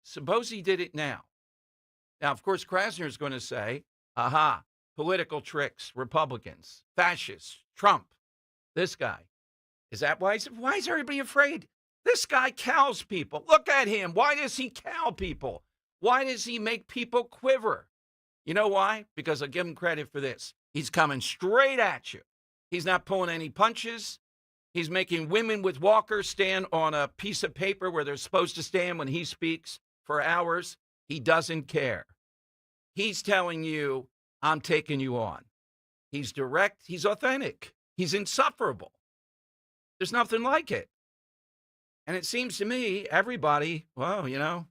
Suppose he did it now. Now, of course, Krasner is going to say, aha, political tricks, Republicans, fascists, Trump, this guy. Is that why is everybody afraid? This guy cows people. Look at him. Why does he cow people? Why does he make people quiver? You know why? Because I'll give him credit for this. He's coming straight at you. He's not pulling any punches. He's making women with walkers stand on a piece of paper where they're supposed to stand when he speaks for hours. He doesn't care. He's telling you, I'm taking you on. He's direct. He's authentic. He's insufferable. There's nothing like it. And it seems to me, everybody, well,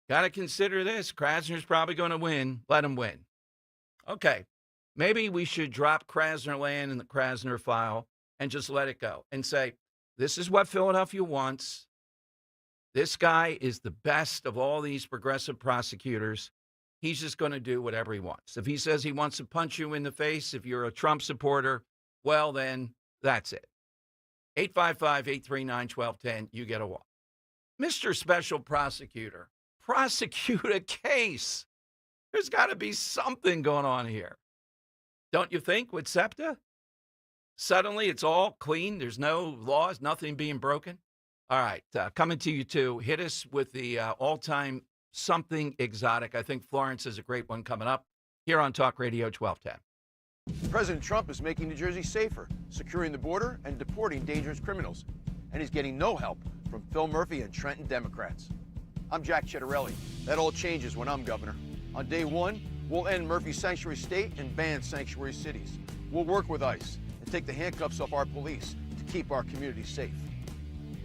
got to consider this. Krasner's probably going to win. Let him win. Okay. Maybe we should drop Krasner land in the Krasner file and just let it go and say, this is what Philadelphia wants. This guy is the best of all these progressive prosecutors. He's just going to do whatever he wants. If he says he wants to punch you in the face, if you're a Trump supporter, well, then that's it. 855-839-1210, you get a walk. Mr. Special Prosecutor, prosecute a case. There's got to be something going on here. Don't you think, with SEPTA? Suddenly it's all clean. There's no laws, nothing being broken. All right, coming to you too. Hit us with the all-time something exotic. I think Florence is a great one coming up here on Talk Radio 1210. President Trump is making New Jersey safer, securing the border and deporting dangerous criminals. And he's getting no help from Phil Murphy and Trenton Democrats. I'm Jack Chittarelli. That all changes when I'm governor. On day one, we'll end Murphy's sanctuary state and ban sanctuary cities. We'll work with ICE and take the handcuffs off our police to keep our communities safe.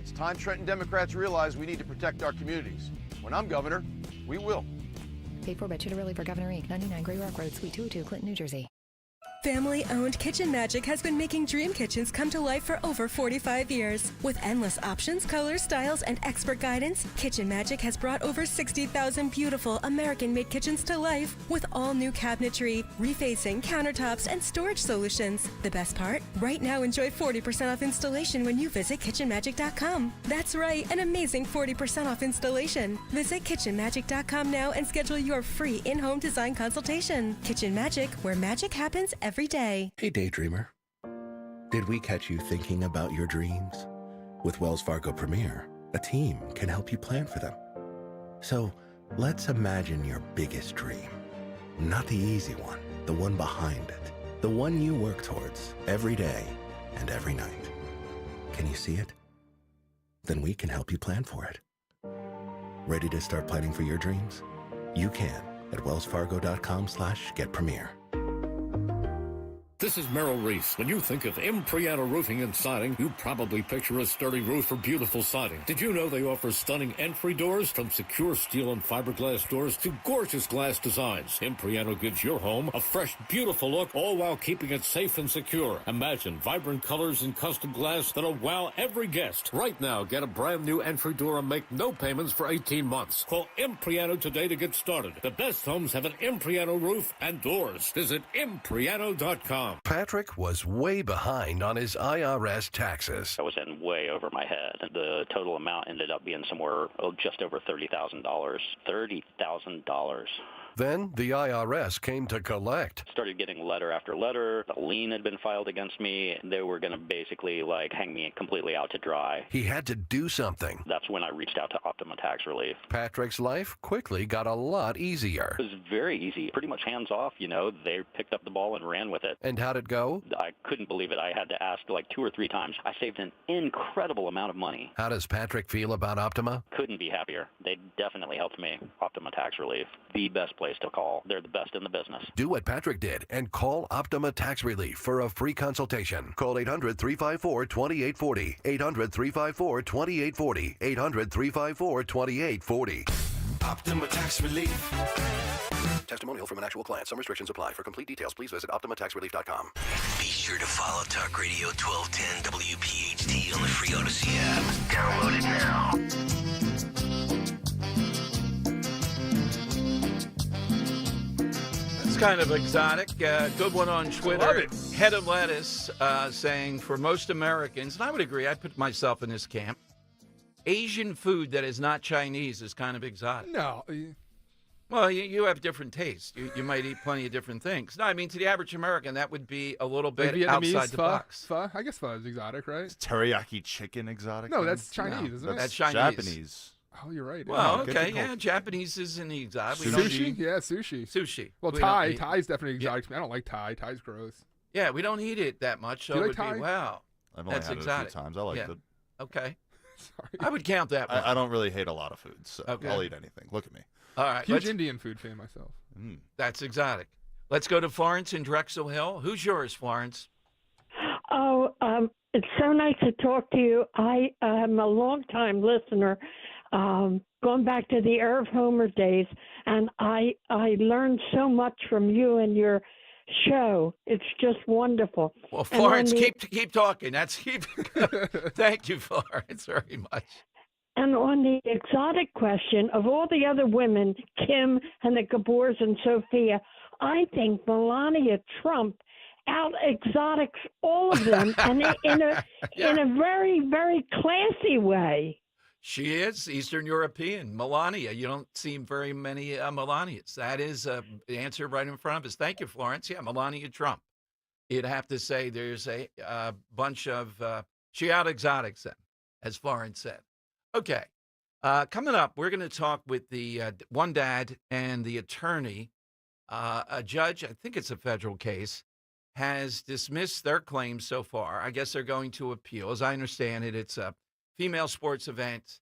It's time Trenton Democrats realize we need to protect our communities. When I'm governor, we will. Paid for by Chittarelli for Governor Inc., 99 Gray Rock Road, Suite 202, Clinton, New Jersey. Family-owned Kitchen Magic has been making dream kitchens come to life for over 45 years. With endless options, colors, styles, and expert guidance, Kitchen Magic has brought over 60,000 beautiful American-made kitchens to life with all new cabinetry, refacing, countertops, and storage solutions. The best part? Right now, enjoy 40% off installation when you visit kitchenmagic.com. That's right, an amazing 40% off installation. Visit kitchenmagic.com now and schedule your free in-home design consultation. Kitchen Magic, where magic happens every day. Hey, daydreamer. Did we catch you thinking about your dreams? With Wells Fargo Premier, a team can help you plan for them. So let's imagine your biggest dream. Not the easy one, the one behind it. The one you work towards every day and every night. Can you see it? Then we can help you plan for it. Ready to start planning for your dreams? You can at wellsfargo.com/getpremier. This is Merrill Reese. When you think of Impriano Roofing and Siding, you probably picture a sturdy roof or beautiful siding. Did you know they offer stunning entry doors, from secure steel and fiberglass doors to gorgeous glass designs? Impriano gives your home a fresh, beautiful look, all while keeping it safe and secure. Imagine vibrant colors and custom glass that'll wow every guest. Right now, get a brand new entry door and make no payments for 18 months. Call Impriano today to get started. The best homes have an Impriano roof and doors. Visit Impriano.com. Patrick was way behind on his IRS taxes. I was in way over my head. The total amount ended up being somewhere just over $30,000. $30,000. Then the IRS came to collect. Started getting letter after letter. A lien had been filed against me. They were going to basically hang me completely out to dry. He had to do something. That's when I reached out to Optima Tax Relief. Patrick's life quickly got a lot easier. It was very easy. Pretty much hands off, They picked up the ball and ran with it. And how'd it go? I couldn't believe it. I had to ask 2 or 3 times. I saved an incredible amount of money. How does Patrick feel about Optima? Couldn't be happier. They definitely helped me. Optima Tax Relief. The best place to call. They're the best in the business. Do what Patrick did and call Optima Tax Relief for a free consultation. Call 800-354-2840. 800-354-2840. 800-354-2840. Optima Tax Relief. Testimonial from an actual client. Some restrictions apply. For complete details, please visit OptimaTaxRelief.com. Be sure to follow Talk Radio 1210 WPHT on the free Odyssey app. Download it now. is kind of exotic. Good one on Twitter. Love it. Head of Lettuce saying for most Americans, and I would agree, I put myself in this camp, Asian food that is not Chinese is kind of exotic. No. Well, you have different tastes. You might eat plenty of different things. No, I mean, to the average American, that would be a little bit Vietnamese, outside the box. Pho? I guess pho is exotic, right? Is teriyaki chicken exotic? No, then? that's Chinese, isn't it? That's Chinese. Japanese. Oh, you're right. Well, Good okay, to call- yeah, Japanese isn't the exotic. We Sushi? don't eat Yeah, sushi. sushi. Well, We don't Thai. eat- Thai's definitely exotic to me. I don't like Thai. Thai's gross. Yeah, we don't eat it that much. So Do you it like would Thai? be, wow, I've only that's had exotic. it a few times. I liked Yeah. it. Okay. Sorry. I would count that one. I don't really hate a lot of food, so Okay. I'll eat anything. Look at me. All right. Huge let's- Indian food fan myself. That's exotic. Let's go to Florence in Drexel Hill. Who's yours, Florence? Oh, it's so nice to talk to you. I am a long-time listener, going back to the Irv Homer days, and I learned so much from you and your show. It's just wonderful. Well, And on Florence, the- keep talking. Thank you, Florence, very much. And on the exotic question, of all the other women, Kim and the Gabors and Sophia, I think Melania Trump out exotics all of them, and in a very, very classy way. She is Eastern European. Melania. You don't see very many Melanias. That is the answer right in front of us. Thank you, Florence. Yeah, Melania Trump. You'd have to say there's a bunch of she out exotics then, as Florence said. Okay. Coming up, we're going to talk with the one dad and the attorney. A judge, I think it's a federal case, has dismissed their claims so far. I guess they're going to appeal. As I understand it, it's a female sports event.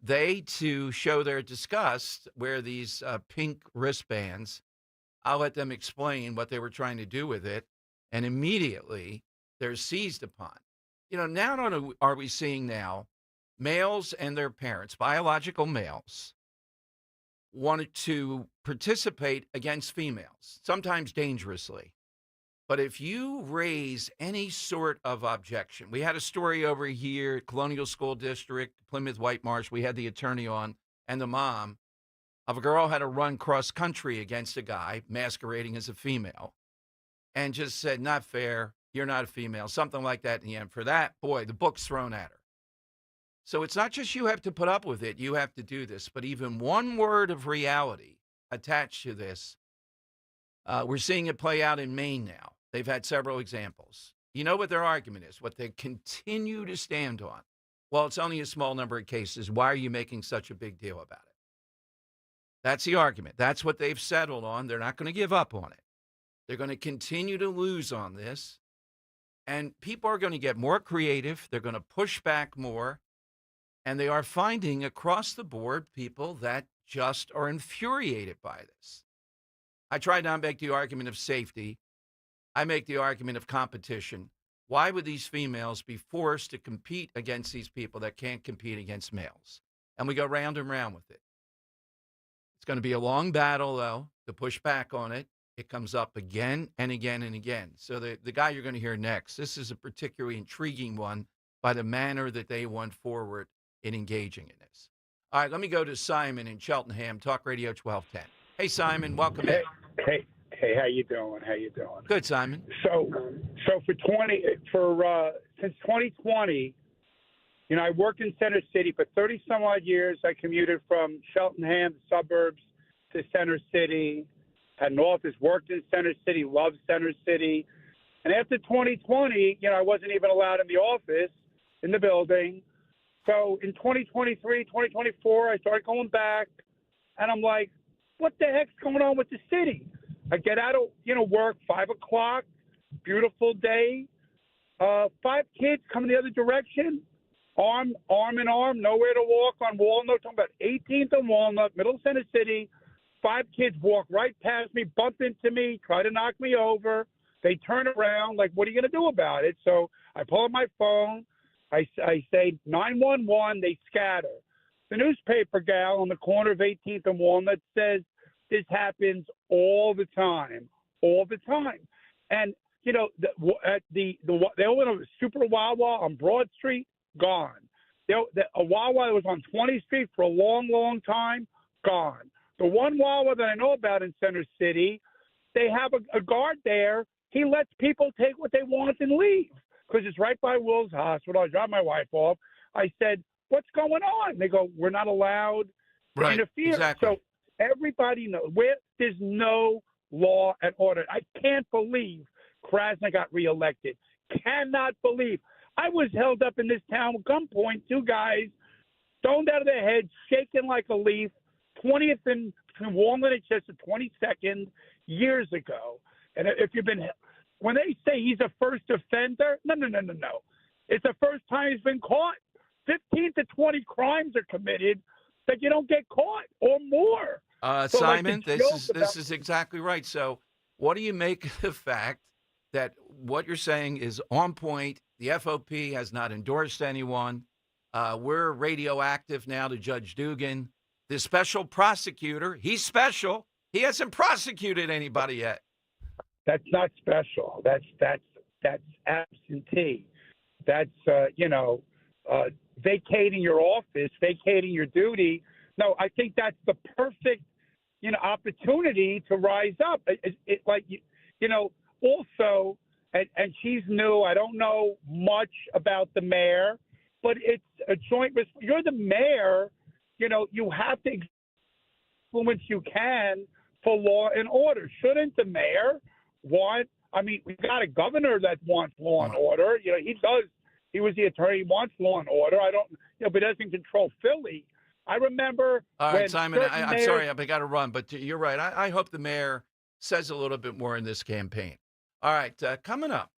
They, to show their disgust, wear these pink wristbands. I'll let them explain what they were trying to do with it. And immediately, they're seized upon. You know, not only are we seeing now males and their parents, biological males, wanted to participate against females, sometimes dangerously. But if you raise any sort of objection, we had a story over here at Colonial School District, Plymouth White Marsh. We had the attorney on and the mom of a girl had to run cross country against a guy masquerading as a female and just said, not fair. You're not a female, something like that. In the end, for that, boy, the book's thrown at her. So it's not just you have to put up with it, you have to do this, but even one word of reality attached to this, we're seeing it play out in Maine now. They've had several examples. You know what their argument is, what they continue to stand on. Well, it's only a small number of cases. Why are you making such a big deal about it? That's the argument. That's what they've settled on. They're not going to give up on it. They're going to continue to lose on this. And people are going to get more creative. They're going to push back more. And they are finding across the board people that just are infuriated by this. I try not to make the argument of safety. I make the argument of competition. Why would these females be forced to compete against these people that can't compete against males? And we go round and round with it. It's going to be a long battle, though, to push back on it. It comes up again and again and again. So the guy you're going to hear next, this is a particularly intriguing one by the manner that they went forward in engaging in this. All right, let me go to Simon in Cheltenham, Talk Radio 1210. Hey, Simon, welcome in. Hey, how you doing? How you doing? Good, Simon. So since 2020, you know, I worked in Center City for 30 some odd years. I commuted from Cheltenham, the suburbs, to Center City. Had an office, worked in Center City, loved Center City. And after 2020, you know, I wasn't even allowed in the office, in the building. So in 2023, 2024, I started going back, and I'm like, what the heck's going on with the city? I get out of, work, 5 o'clock, beautiful day. 5 kids coming the other direction, arm in arm, nowhere to walk on Walnut. Talking about 18th and Walnut, middle of Center City. 5 kids walk right past me, bump into me, try to knock me over. They turn around, like, what are you going to do about it? So I pull up my phone. I say 911. They scatter. The newspaper gal on the corner of 18th and Walnut says this happens all the time. And, they opened a Super Wawa on Broad Street, gone. A Wawa that was on 20th Street for a long, long time, gone. The one Wawa that I know about in Center City, they have a guard there. He lets people take what they want and leave because it's right by Will's hospital. I dropped my wife off. I said, what's going on? They go, we're not allowed to interfere. Exactly. So everybody knows there's no law and order. I can't believe Krasner got reelected. Cannot believe. I was held up in this town at gunpoint, 2 guys stoned out of their heads, shaking like a leaf, 20th and between Walnut and Chester, 22nd, years ago. And if you've been, when they say he's a first offender, no. It's the first time he's been caught. 15 to 20 crimes are committed that you don't get caught or more. So Simon, this is exactly right. So what do you make of the fact that what you're saying is on point? The FOP has not endorsed anyone. We're radioactive now to Judge Dugan. The special prosecutor, he's special. He hasn't prosecuted anybody yet. That's not special. That's absentee. That's vacating your office, vacating your duty. No, I think that's the perfect opportunity to rise up. Also, and she's new. I don't know much about the mayor, but it's a joint. You're the mayor. You have to influence you can for law and order. Shouldn't the mayor want? I mean, we've got a governor that wants law and order. He does. He was the attorney. He wants law and order. I don't. But doesn't control Philly. I remember. All right, Simon. I'm mayors, sorry, I got to run, but you're right. I hope the mayor says a little bit more in this campaign. All right, coming up,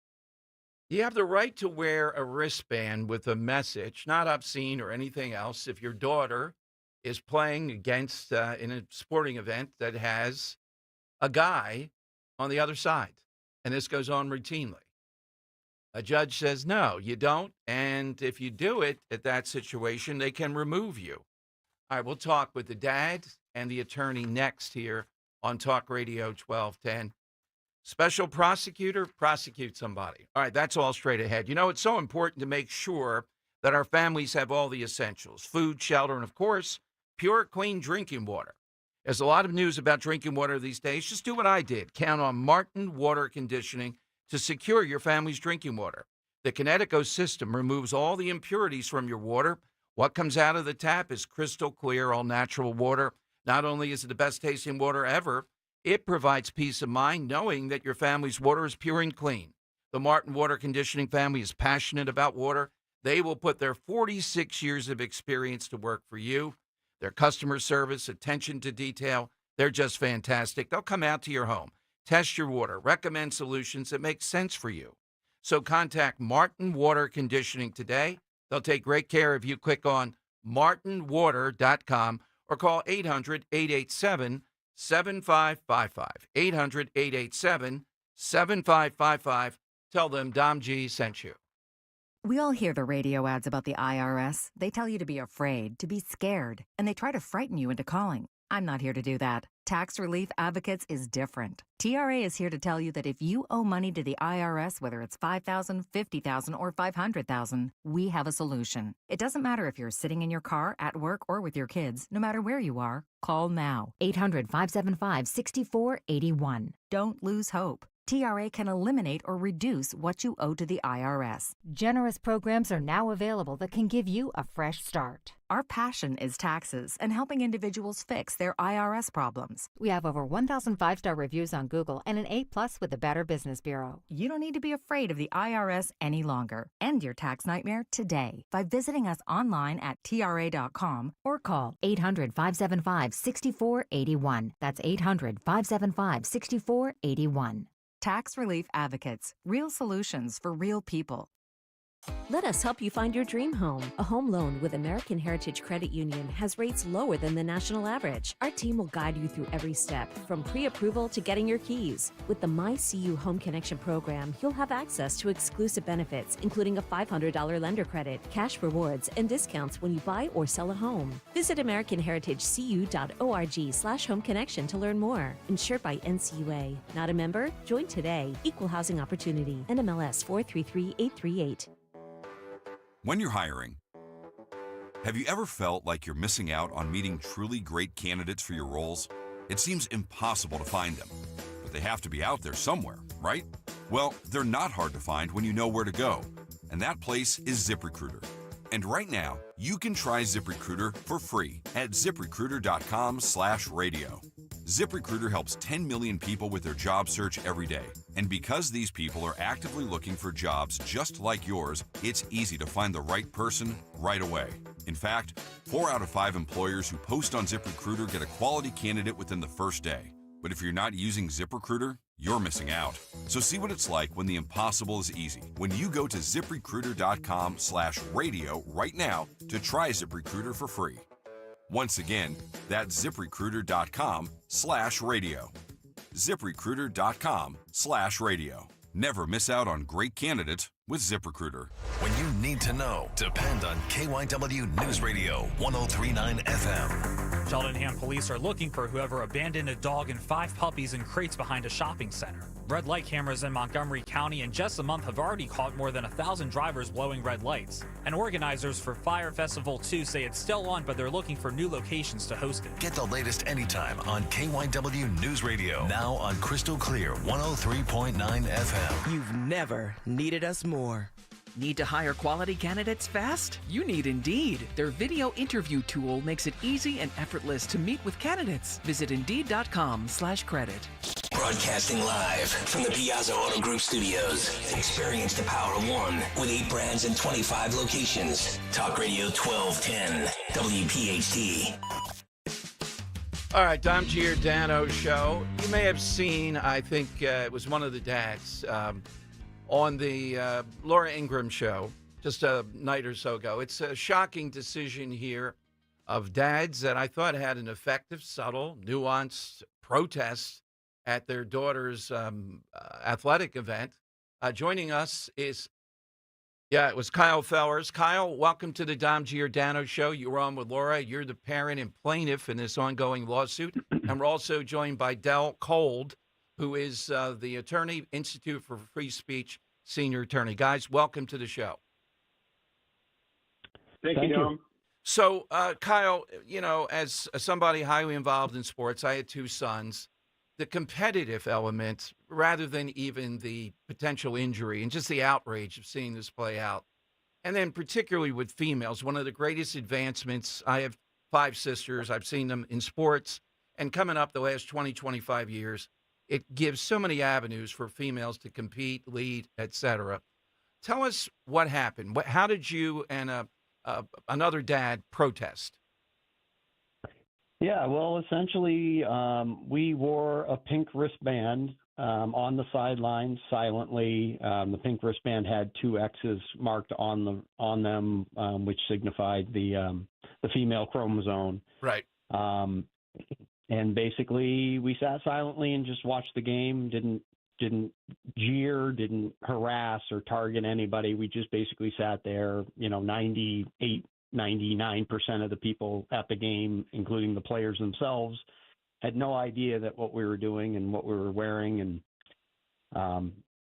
you have the right to wear a wristband with a message, not obscene or anything else, if your daughter is playing against in a sporting event that has a guy on the other side. And this goes on routinely. A judge says, no, you don't. And if you do it at that situation, they can remove you. All right, we'll talk with the dad and the attorney next here on Talk Radio 1210. Special prosecutor, prosecute somebody. All right, that's all straight ahead. It's so important to make sure that our families have all the essentials: food, shelter, and, of course, pure, clean drinking water. There's a lot of news about drinking water these days. Just do what I did. Count on Martin Water Conditioning to secure your family's drinking water. The Connecticut system removes all the impurities from your water. What comes out of the tap is crystal clear, all natural water. Not only is it the best tasting water ever, it provides peace of mind knowing that your family's water is pure and clean. The Martin Water Conditioning family is passionate about water. They will put their 46 years of experience to work for you. Their customer service, attention to detail, they're just fantastic. They'll come out to your home, test your water, recommend solutions that make sense for you. So contact Martin Water Conditioning today. They'll take great care of you. Click on martinwater.com or call 800-887-7555. 800-887-7555. Tell them Dom G sent you. We all hear the radio ads about the IRS. They tell you to be afraid, to be scared, and they try to frighten you into calling. I'm not here to do that. Tax Relief Advocates is different. TRA is here to tell you that if you owe money to the IRS, whether it's $5,000, $50,000, or $500,000, we have a solution. It doesn't matter if you're sitting in your car, at work, or with your kids. No matter where you are, call now. 800-575-6481. Don't lose hope. TRA can eliminate or reduce what you owe to the IRS. Generous programs are now available that can give you a fresh start. Our passion is taxes and helping individuals fix their IRS problems. We have over 1,000 5-star reviews on Google and an A+ with the Better Business Bureau. You don't need to be afraid of the IRS any longer. End your tax nightmare today by visiting us online at TRA.com or call 800-575-6481. That's 800-575-6481. Tax Relief Advocates. Real solutions for real people. Let us help you find your dream home. A home loan with American Heritage Credit Union has rates lower than the national average. Our team will guide you through every step, from pre-approval to getting your keys. With the MyCU Home Connection program, you'll have access to exclusive benefits, including a $500 lender credit, cash rewards, and discounts when you buy or sell a home. Visit AmericanHeritageCU.org/home connection to learn more. Insured by NCUA. Not a member? Join today. Equal Housing Opportunity. NMLS 433838. When you're hiring, have you ever felt like you're missing out on meeting truly great candidates for your roles? It seems impossible to find them. They have to be out there somewhere, right? Well, they're not hard to find when you know where to go. And that place is ZipRecruiter. And right now, you can try ZipRecruiter for free at ZipRecruiter.com/radio. ZipRecruiter helps 10 million people with their job search every day. And because these people are actively looking for jobs just like yours, it's easy to find the right person right away. In fact, 4 out of 5 employers who post on ZipRecruiter get a quality candidate within the first day. But if you're not using ZipRecruiter, you're missing out. So see what it's like when the impossible is easy. When you go to ZipRecruiter.com/radio right now to try ZipRecruiter for free. Once again, that's ZipRecruiter.com/radio. ZipRecruiter.com/radio. Never miss out on great candidates with ZipRecruiter. When you need to know, depend on KYW News Radio 103.9 FM. Cheltenham police are looking for whoever abandoned a dog and 5 puppies in crates behind a shopping center. Red light cameras in Montgomery County in just a month have already caught more than 1,000 drivers blowing red lights. And organizers for Fire Festival 2 say it's still on, but they're looking for new locations to host it. Get the latest anytime on KYW News Radio. Now on Crystal Clear 103.9 FM. You've never needed us more. Need to hire quality candidates fast? You need Indeed. Their video interview tool makes it easy and effortless to meet with candidates. Visit Indeed.com/credit. Broadcasting live from the Piazza Auto Group studios. Experience the power of one with 8 brands and 25 locations. Talk Radio 1210, WPHT. All right, Dom Giordano show. You may have seen, I think it was one of the dads, on the Laura Ingraham show just a night or so ago. It's a shocking decision here of dads that I thought had an effective, subtle, nuanced protest at their daughter's athletic event. Joining us is, it was Kyle Fellers. Kyle, welcome to the Dom Giordano show. You were on with Laura. You're the parent and plaintiff in this ongoing lawsuit. And we're also joined by Del Cold, who is the attorney, Institute for Free Speech senior attorney. Guys, welcome to the show. Thank you, Dom. So, Kyle, as somebody highly involved in sports, I had 2 sons. The competitive element, rather than even the potential injury and just the outrage of seeing this play out, and then particularly with females, one of the greatest advancements. I have 5 sisters. I've seen them in sports, and coming up the last 20, 25 years, it gives so many avenues for females to compete, lead, etc. Tell us what happened. How did you and another dad protest? Yeah, well, essentially, we wore a pink wristband on the sidelines silently. The pink wristband had 2 X's marked on them, which signified the female chromosome. Right. And basically, we sat silently and just watched the game. Didn't jeer, didn't harass or target anybody. We just basically sat there. 99% of the people at the game, including the players themselves, had no idea that what we were doing and what we were wearing, and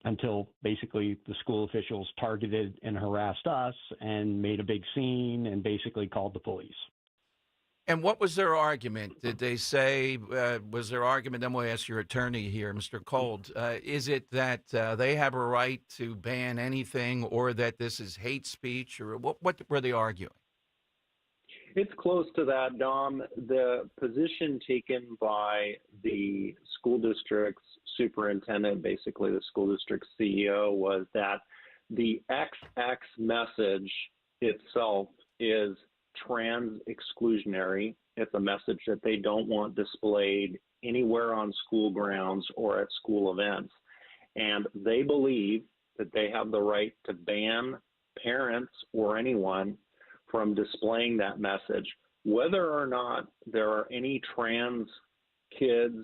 until basically the school officials targeted and harassed us and made a big scene and basically called the police. And what was their argument? Did they say, was their argument, then we'll ask your attorney here, Mr. Cold, is it that they have a right to ban anything, or that this is hate speech, or what were they arguing? It's close to that, Dom. The position taken by the school district's superintendent, basically the school district CEO, was that the XX message itself is trans exclusionary. It's a message that they don't want displayed anywhere on school grounds or at school events. And they believe that they have the right to ban parents or anyone from displaying that message, whether or not there are any trans kids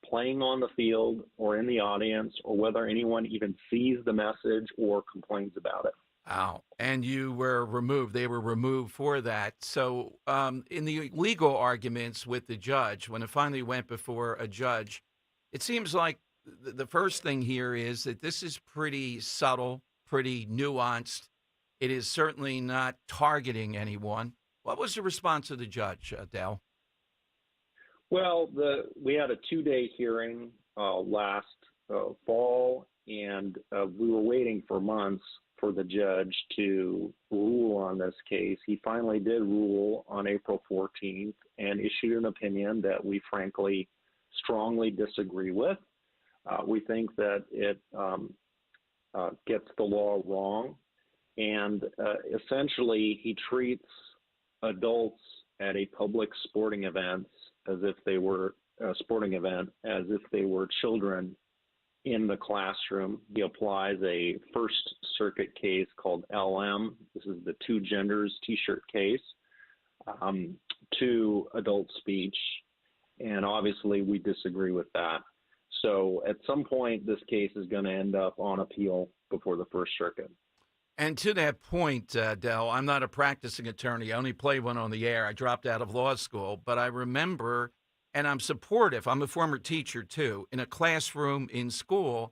playing on the field or in the audience, or whether anyone even sees the message or complains about it. Wow. And you were removed. They were removed for that. So in the legal arguments with the judge, when it finally went before a judge, it seems like the first thing here is that this is pretty subtle, pretty nuanced. It is certainly not targeting anyone. What was the response of the judge, Dell? Well, we had a 2-day hearing last fall, and we were waiting for months for the judge to rule on this case. He finally did rule on April 14th and issued an opinion that we frankly strongly disagree with. We think that it gets the law wrong, and essentially he treats adults at a public sporting event as if they were children in the classroom. He applies a First Circuit case called LM. This is the Two Genders T-shirt case to adult speech, and obviously we disagree with that. So at some point, this case is going to end up on appeal before the First Circuit. And to that point, Del, I'm not a practicing attorney. I only play one on the air. I dropped out of law school, but I remember, and I'm supportive. I'm a former teacher, too. In a classroom in school,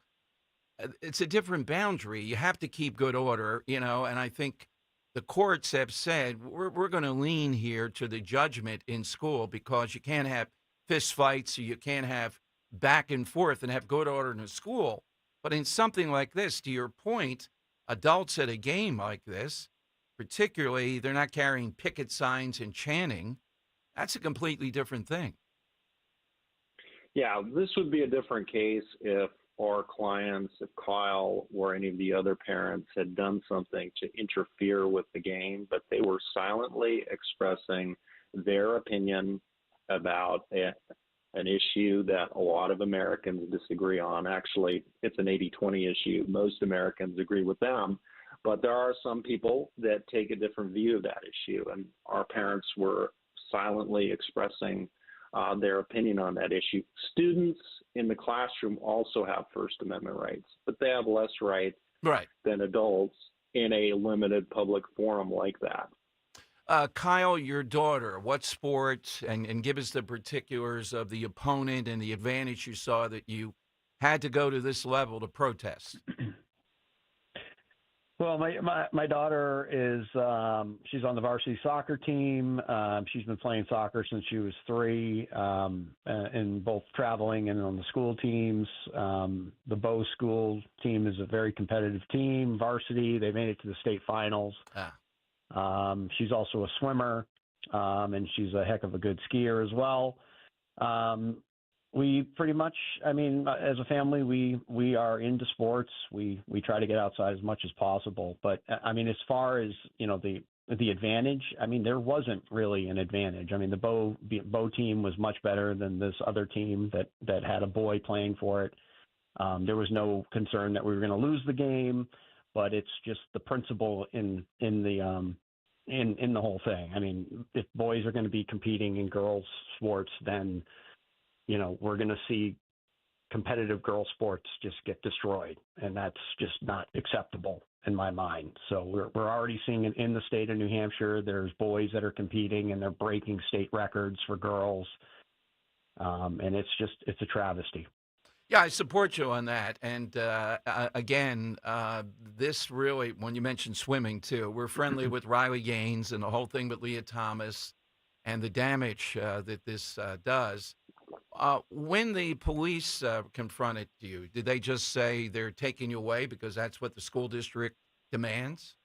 it's a different boundary. You have to keep good order, and I think the courts have said we're going to lean here to the judgment in school because you can't have fist fights, or you can't have back and forth and have good order in a school. But in something like this, to your point, adults at a game like this, particularly, they're not carrying picket signs and chanting. That's a completely different thing. Yeah, this would be a different case if our clients, if Kyle or any of the other parents had done something to interfere with the game, but they were silently expressing their opinion about an issue that a lot of Americans disagree on. Actually, it's an 80-20 issue. Most Americans agree with them, but there are some people that take a different view of that issue, and our parents were silently expressing their opinion on that issue. Students in the classroom also have First Amendment rights, but they have less rights than adults in a limited public forum like that. Kyle, your daughter, what sport, and give us the particulars of the opponent and the advantage you saw that you had to go to this level to protest? Well, my daughter is she's on the varsity soccer team. She's been playing soccer since she was 3, in both traveling and on the school teams. The Bow School team is a very competitive team, varsity. They made it to the state finals. She's also a swimmer, and she's a heck of a good skier as well. We pretty much, as a family, we are into sports. We try to get outside as much as possible. But as far as the advantage, there wasn't really an advantage. The Bow team was much better than this other team that had a boy playing for it. There was no concern that we were going to lose the game, but it's just the principle in the whole thing. If boys are going to be competing in girls' sports, then we're going to see competitive girl sports just get destroyed, and that's just not acceptable in my mind. So we're already seeing it in the state of New Hampshire. There's boys that are competing, and they're breaking state records for girls, and it's a travesty. Yeah, I support you on that. And again, this really, when you mentioned swimming too, we're friendly with Riley Gaines and the whole thing with Leah Thomas and the damage that this does. When the police confronted you, did they just say they're taking you away because that's what the school district demands?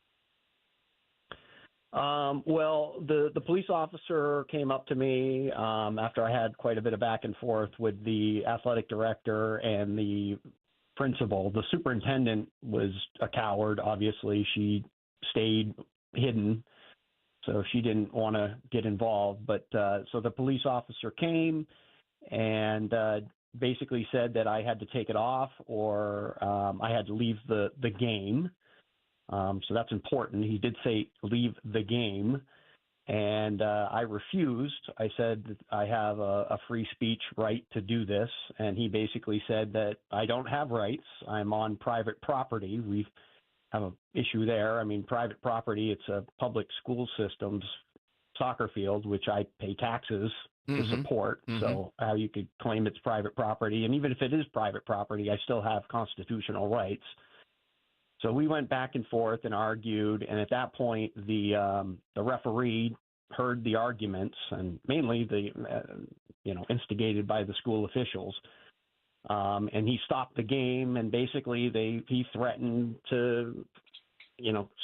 Well, the police officer came up to me after I had quite a bit of back and forth with the athletic director and the principal. The superintendent was a coward, obviously. She stayed hidden, so she didn't want to get involved. But so the police officer came and basically said that I had to take it off or I had to leave the game. So that's important. He did say leave the game, and I refused. I said that I have a free speech right to do this, and he basically said that I don't have rights. I'm on private property. We have an issue there. Private property, it's a public school system's soccer field, which I pay taxes to support. So how you could claim it's private property, and even if it is private property, I still have constitutional rights. So we went back and forth and argued, and at that point, the referee heard the arguments, and mainly instigated by the school officials. And he stopped the game, and basically he threatened to,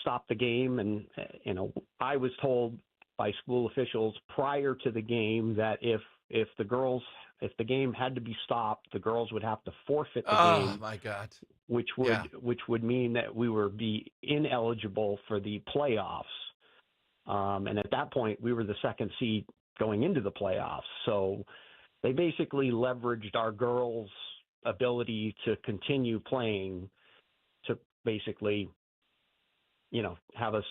stop the game. And, I was told by school officials prior to the game that if the game had to be stopped, the girls would have to forfeit the game. Oh my God! Which would mean that we would be ineligible for the playoffs. And at that point, we were the second seed going into the playoffs. So they basically leveraged our girls' ability to continue playing to basically, have us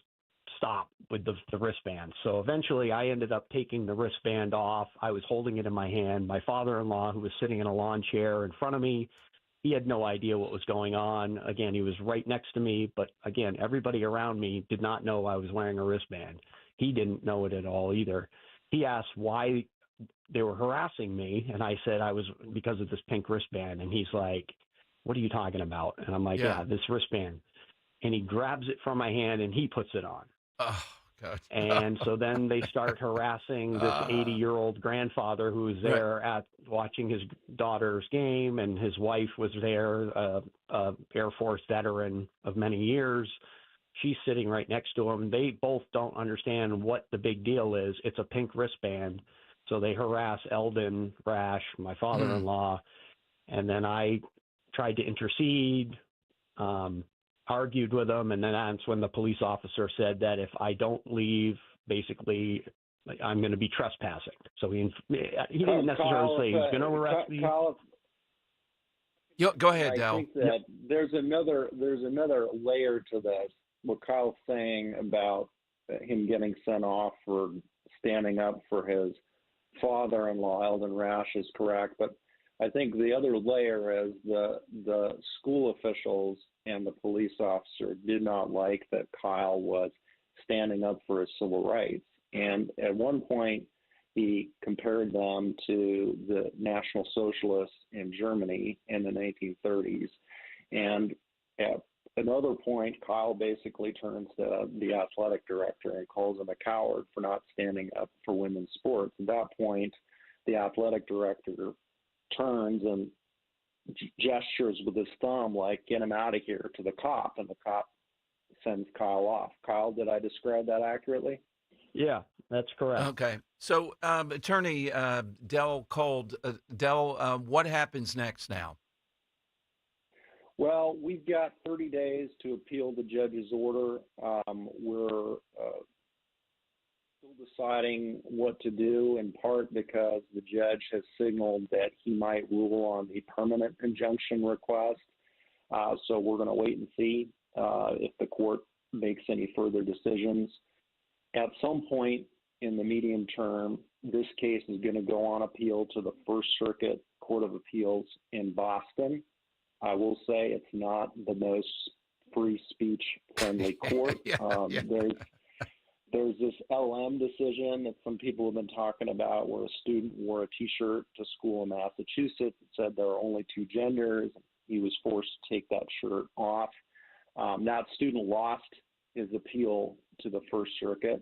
stop with the wristband. So eventually I ended up taking the wristband off. I was holding it in my hand. My father-in-law, who was sitting in a lawn chair in front of me, he had no idea what was going on. Again, he was right next to me, but again, everybody around me did not know I was wearing a wristband. He didn't know it at all either. He asked why they were harassing me, and I said I was because of this pink wristband. And he's like, "What are you talking about?" And I'm like, yeah, this wristband. And he grabs it from my hand and he puts it on. Oh, God. And so then they start harassing this 80-year-old grandfather who was there at watching his daughter's game, and his wife was there, a Air Force veteran of many years. She's sitting right next to him. They both don't understand what the big deal is. It's a pink wristband. So they harass Eldon Rash, my father-in-law, and then I tried to intercede, argued with them, and then that's when the police officer said that if I don't leave, basically, I'm going to be trespassing. So he didn't necessarily say he was going to arrest me. Go ahead, Del. I think that there's another layer to this. What Kyle's saying about him getting sent off for standing up for his father-in-law, Eldon Rash, is correct, but I think the other layer is the school officials and the police officer did not like that Kyle was standing up for his civil rights. And at one point, he compared them to the National Socialists in Germany in the 1930s. And at another point, Kyle basically turns to the athletic director and calls him a coward for not standing up for women's sports. At that point, the athletic director turns and gestures with his thumb like, "Get him out of here," to the cop, and the cop sends Kyle off. Kyle, did I describe that accurately? Yeah, that's correct. Okay. So, Attorney Del Cold, what happens next now? Well, we've got 30 days to appeal the judge's order. We're still deciding what to do, in part because the judge has signaled that he might rule on the permanent injunction request. So we're going to wait and see if the court makes any further decisions. At some point in the medium term, this case is going to go on appeal to the First Circuit Court of Appeals in Boston. I will say it's not the most free speech friendly court. There's this LM decision that some people have been talking about where a student wore a T-shirt to school in Massachusetts that said there are only two genders. He was forced to take that shirt off. That student lost his appeal to the First Circuit.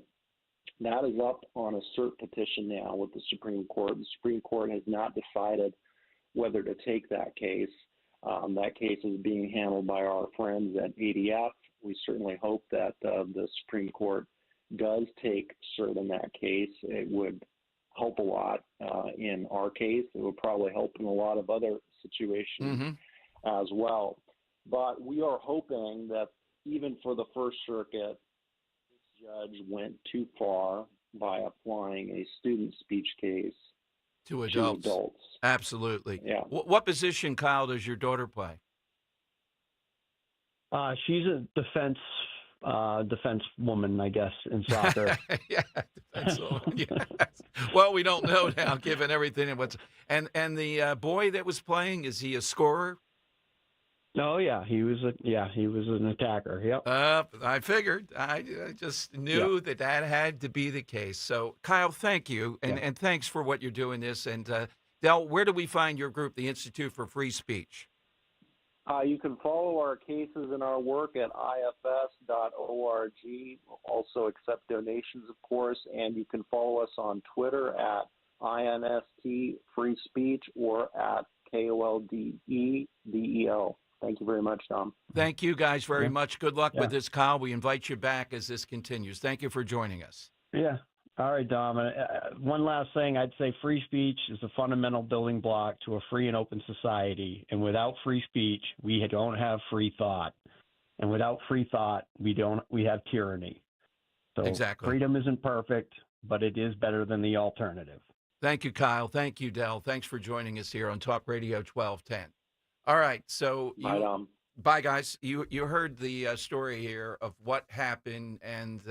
That is up on a cert petition now with the Supreme Court. The Supreme Court has not decided whether to take that case. That case is being handled by our friends at ADF. We certainly hope that the Supreme Court does take cert in that case. It would help a lot in our case. It would probably help in a lot of other situations as well. But we are hoping that even for the First Circuit, this judge went too far by applying a student speech case to adults. Absolutely. Yeah. What position, Kyle, does your daughter play? She's a defense woman, I guess, in soccer. Yeah, defense woman. Yes. Well, we don't know now, given everything. And the boy that was playing, is he a scorer? No, yeah, he was an attacker. Yep. I figured. I just knew that had to be the case. So, Kyle, thank you, and thanks for what you're doing this. And Del, where do we find your group, the Institute for Free Speech? You can follow our cases and our work at ifs.org. We'll also accept donations, of course, and you can follow us on Twitter at INST Free Speech or at KOLDEDEL. Thank you very much, Dom. Thank you guys very much. Good luck with this, Kyle. We invite you back as this continues. Thank you for joining us. Yeah. All right, Dom. One last thing. I'd say free speech is a fundamental building block to a free and open society. And without free speech, we don't have free thought. And without free thought, we have tyranny. So exactly. Freedom isn't perfect, but it is better than the alternative. Thank you, Kyle. Thank you, Del. Thanks for joining us here on Talk Radio 1210. All right. So bye, guys. You heard the story here of what happened. And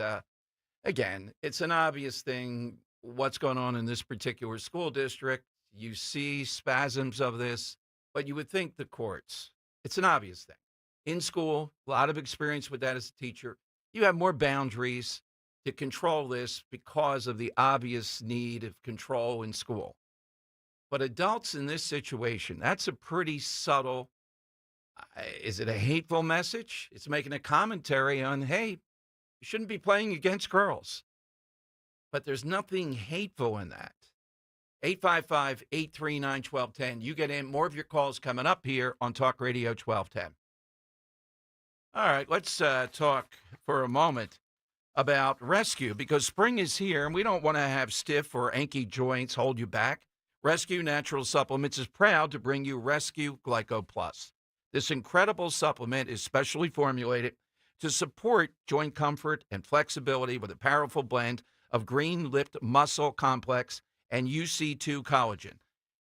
again, it's an obvious thing what's going on in this particular school district. You see spasms of this, but you would think the courts, it's an obvious thing. In school, a lot of experience with that as a teacher. You have more boundaries to control this because of the obvious need of control in school. But adults in this situation, that's a pretty subtle, is it a hateful message? It's making a commentary on, hey, you shouldn't be playing against girls. But there's nothing hateful in that. 855-839-1210. You get in. More of your calls coming up here on Talk Radio 1210. All right, let's talk for a moment about rescue, because spring is here and we don't want to have stiff or achy joints hold you back. Rescue Natural Supplements is proud to bring you Rescue Glyco Plus. This incredible supplement is specially formulated to support joint comfort and flexibility with a powerful blend of green-lipped muscle complex and UC2 collagen.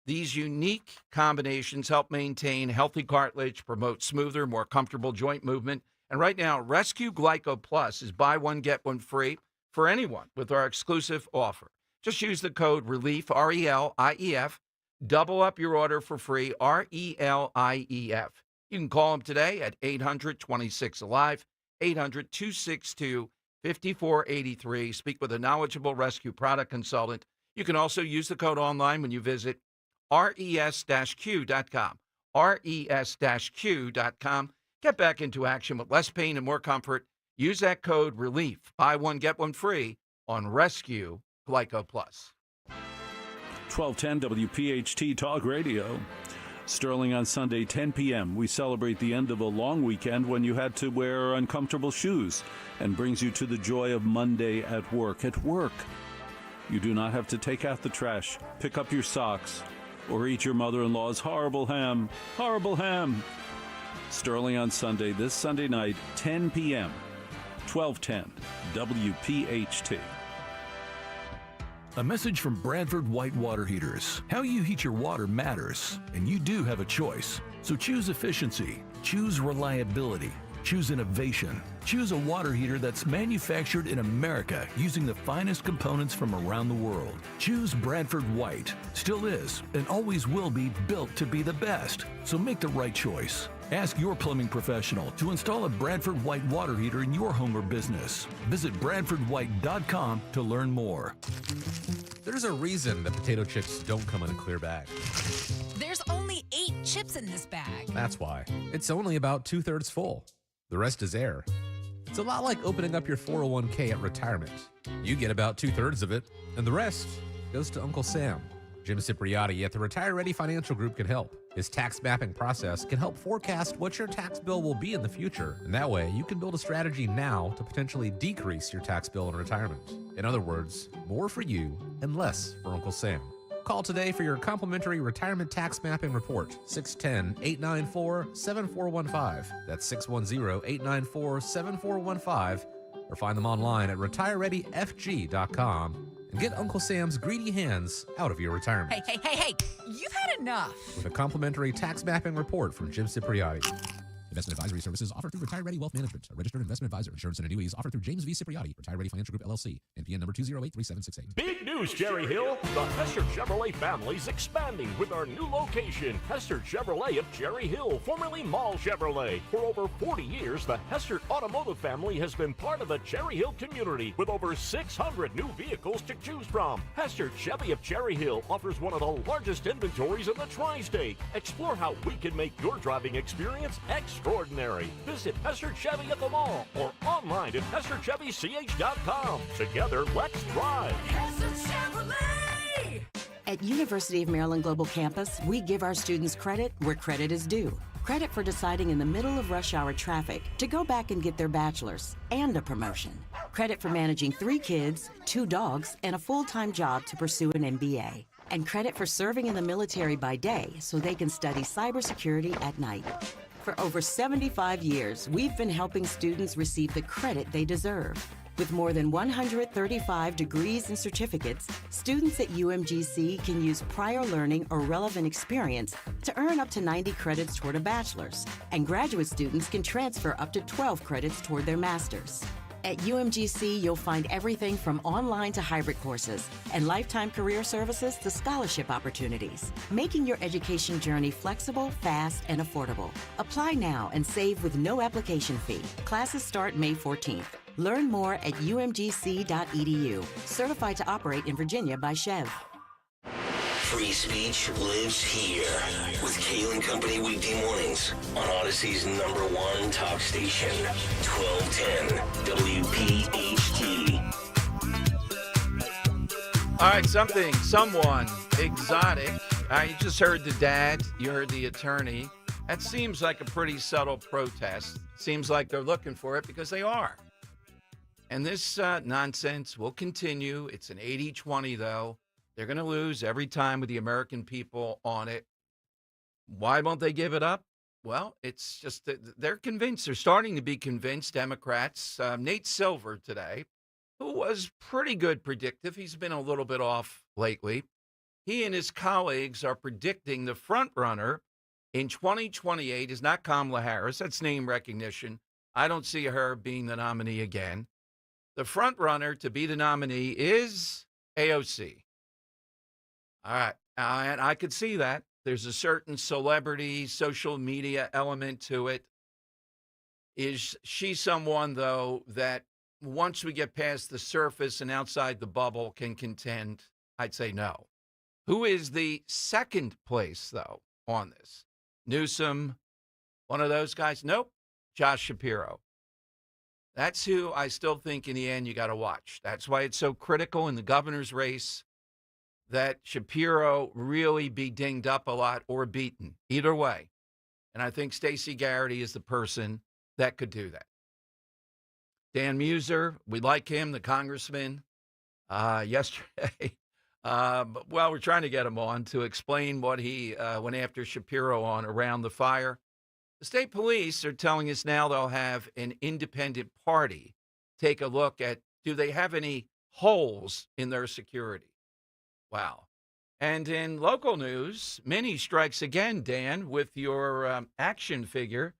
These unique combinations help maintain healthy cartilage, promote smoother, more comfortable joint movement. And right now, Rescue Glyco Plus is buy one, get one free for anyone with our exclusive offer. Just use the code RELIEF, RELIEF, double up your order for free, RELIEF. You can call them today at 800-26-ALIVE, 800-262-5483. Speak with a knowledgeable rescue product consultant. You can also use the code online when you visit res-q.com, res-q.com. Get back into action with less pain and more comfort. Use that code RELIEF. Buy one, get one free on Rescue Glyco Plus. 1210 WPHT Talk Radio. Sterling on Sunday, 10 p.m. We celebrate the end of a long weekend when you had to wear uncomfortable shoes, and brings you to the joy of Monday at work. At work, you do not have to take out the trash, pick up your socks, or eat your mother-in-law's horrible ham. Horrible ham. Sterling on Sunday, this Sunday night, 10 p.m. 1210 WPHT. A message from Bradford White Water Heaters. How you heat your water matters, and you do have a choice. So choose efficiency, choose reliability, choose innovation, choose a water heater that's manufactured in America using the finest components from around the world. Choose Bradford White. Still is and always will be built to be the best. So make the right choice. Ask your plumbing professional to install a Bradford White water heater in your home or business. Visit BradfordWhite.com to learn more. There's a reason that potato chips don't come in a clear bag. There's only 8 chips in this bag. That's why. It's only about 2/3 full. The rest is air. It's a lot like opening up your 401k at retirement. You get about 2/3 of it, and the rest goes to Uncle Sam. Jim Cipriotti at the Retire Ready Financial Group can help. His tax mapping process can help forecast what your tax bill will be in the future, and that way you can build a strategy now to potentially decrease your tax bill in retirement. In other words, more for you and less for Uncle Sam. Call today for your complimentary retirement tax mapping report, 610-894-7415. That's 610-894-7415, or find them online at retirereadyfg.com. And get Uncle Sam's greedy hands out of your retirement. Hey, you've had enough. With a complimentary tax mapping report from Jim Cipriotti. Investment advisory services offered through Retire Ready Wealth Management, a registered investment advisor. Insurance and annuities offered through James V. Cipriotti, Retire Ready Financial Group, LLC, NPN number 2083768. Big news, Cherry Hill. The Hester Chevrolet family's expanding with our new location, Hester Chevrolet of Cherry Hill, formerly Mall Chevrolet. For over 40 years, the Hester Automotive family has been part of the Cherry Hill community with over 600 new vehicles to choose from. Hester Chevy of Cherry Hill offers one of the largest inventories in the tri-state. Explore how we can make your driving experience extraordinary. Visit Hester Chevy at the mall or online at HesterChevyCH.com. Together, let's drive. Hester Chevrolet! At University of Maryland Global Campus, we give our students credit where credit is due. Credit for deciding in the middle of rush hour traffic to go back and get their bachelor's and a promotion. Credit for managing 3 kids, 2 dogs, and a full-time job to pursue an MBA. And credit for serving in the military by day so they can study cybersecurity at night. For over 75 years, we've been helping students receive the credit they deserve. With more than 135 degrees and certificates, students at UMGC can use prior learning or relevant experience to earn up to 90 credits toward a bachelor's, and graduate students can transfer up to 12 credits toward their master's. At UMGC, you'll find everything from online to hybrid courses and lifetime career services to scholarship opportunities, making your education journey flexible, fast, and affordable. Apply now and save with no application fee. Classes start May 14th. Learn more at umgc.edu. Certified to operate in Virginia by Chev. Free speech lives here with Kale and Company weekday mornings on Odyssey's #1 talk station, 1210 WPHT. All right, someone exotic. You just heard the dad, you heard the attorney. That seems like a pretty subtle protest. Seems like they're looking for it because they are. And this nonsense will continue. It's an 80-20, though. They're going to lose every time with the American people on it. Why won't they give it up? Well, it's just that they're convinced. They're starting to be convinced, Democrats. Nate Silver today, who was pretty good predictive. He's been a little bit off lately. He and his colleagues are predicting the front runner in 2028 is not Kamala Harris. That's name recognition. I don't see her being the nominee again. The front runner to be the nominee is AOC. All right. And I could see that. There's a certain celebrity, social media element to it. Is she someone, though, that once we get past the surface and outside the bubble can contend? I'd say no. Who is the second place, though, on this? Newsom, one of those guys? Nope. Josh Shapiro. That's who I still think in the end you got to watch. That's why it's so critical in the governor's race that Shapiro really be dinged up a lot or beaten, either way. And I think Stacey Garrity is the person that could do that. Dan Muser, we like him, the congressman, yesterday. Well, we're trying to get him on to explain what he went after Shapiro on around the fire. The state police are telling us now they'll have an independent party take a look at, do they have any holes in their security? Wow. And in local news, Minnie strikes again, Dan, with your action figure.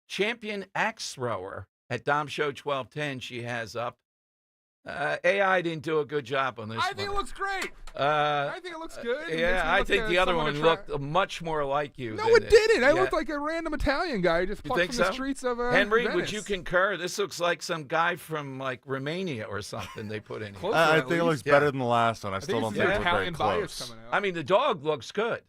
Champion axe thrower at Dom Show 1210 she has up. AI didn't do a good job on this I think one. it looks great. I think it looks good. Yeah, I think the other one looked much more like you. No, it didn't. I looked like a random Italian guy just plucked from the streets of Henry, Venice. would you concur? This looks like some guy from like Romania or something they put in here. I think it looks better than the last one. I still don't think it was very bias close. coming out. I mean, the dog looks good.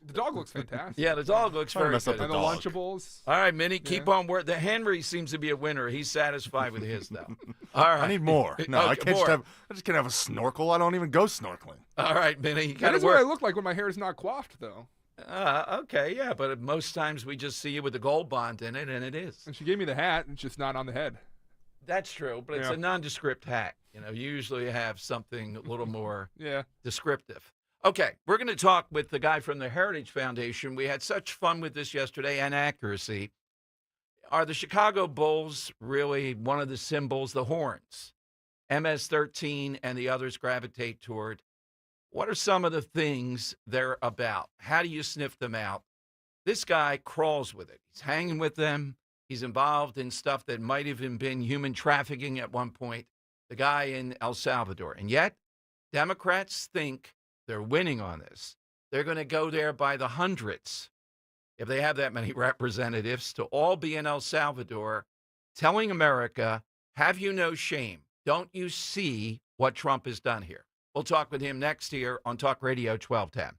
The dog looks fantastic. Yeah, the dog looks very good. And the Lunchables. All right, Minnie, keep on working. The Henry seems to be a winner. He's satisfied with his, though. All right. I need more. No, Okay, I can't more. I just can't have a snorkel. I don't even go snorkeling. All right, Minnie. You That gotta is what I work. look like when my hair is not coiffed, though. Okay, yeah, but most times we just see you with the gold bond in it, and it is. And she gave me the hat, and it's just not on the head. That's true, but it's Yeah. a nondescript hat. You usually have something a little more Yeah. descriptive. Okay, we're going to talk with the guy from the Heritage Foundation. We had such fun with this yesterday and accuracy. Are the Chicago Bulls really one of the symbols, the horns? MS-13 and the others gravitate toward. What are some of the things they're about? How do you sniff them out? This guy crawls with it. He's hanging with them. He's involved in stuff that might have even been human trafficking at one point, the guy in El Salvador. And yet, Democrats think they're winning on this. They're going to go there by the hundreds, if they have that many representatives, to all be in El Salvador, telling America, have you no shame? Don't you see what Trump has done here? We'll talk with him next here on Talk Radio 1210.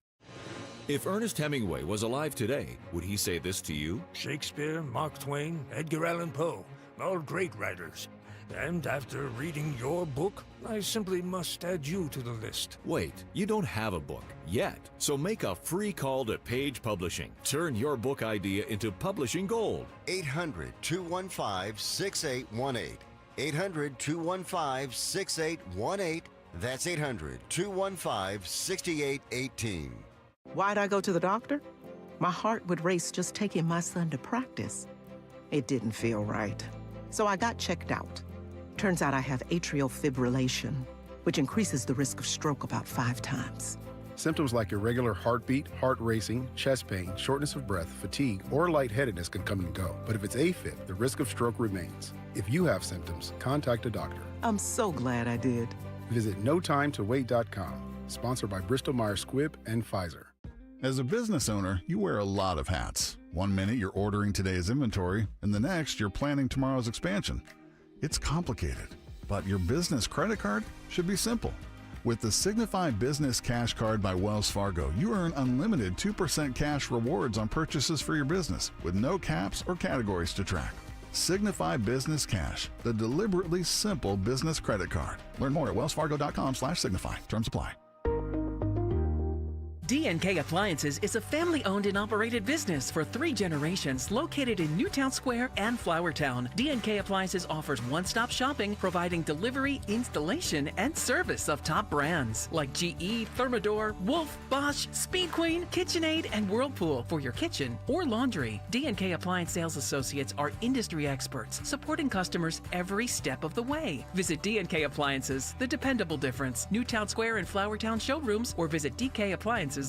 If Ernest Hemingway was alive today, would he say this to you? Shakespeare, Mark Twain, Edgar Allan Poe, all great writers. And after reading your book, I simply must add you to the list. Wait, you don't have a book yet. So make a free call to Page Publishing. Turn your book idea into publishing gold. 800-215-6818. 800-215-6818. That's 800-215-6818. Why'd I go to the doctor? My heart would race just taking my son to practice. It didn't feel right. So I got checked out. Turns out I have atrial fibrillation, which increases the risk of stroke about 5 times. Symptoms like irregular heartbeat, heart racing, chest pain, shortness of breath, fatigue, or lightheadedness can come and go. But if it's AFib, the risk of stroke remains. If you have symptoms, contact a doctor. I'm so glad I did. Visit NoTimeToWait.com. Sponsored by Bristol-Myers Squibb and Pfizer. As a business owner, you wear a lot of hats. One minute you're ordering today's inventory, and the next you're planning tomorrow's expansion. It's complicated, but your business credit card should be simple. With the Signify Business Cash Card by Wells Fargo, you earn unlimited 2% cash rewards on purchases for your business with no caps or categories to track. Signify Business Cash, the deliberately simple business credit card. Learn more at wellsfargo.com/signify. Terms apply. D&K Appliances is a family-owned and operated business for 3 generations located in Newtown Square and Flowertown. D&K Appliances offers one-stop shopping, providing delivery, installation, and service of top brands like GE, Thermador, Wolf, Bosch, Speed Queen, KitchenAid, and Whirlpool for your kitchen or laundry. D&K Appliance sales associates are industry experts, supporting customers every step of the way. Visit D&K Appliances, the dependable difference. Newtown Square and Flowertown showrooms, or visit DKappliances.com.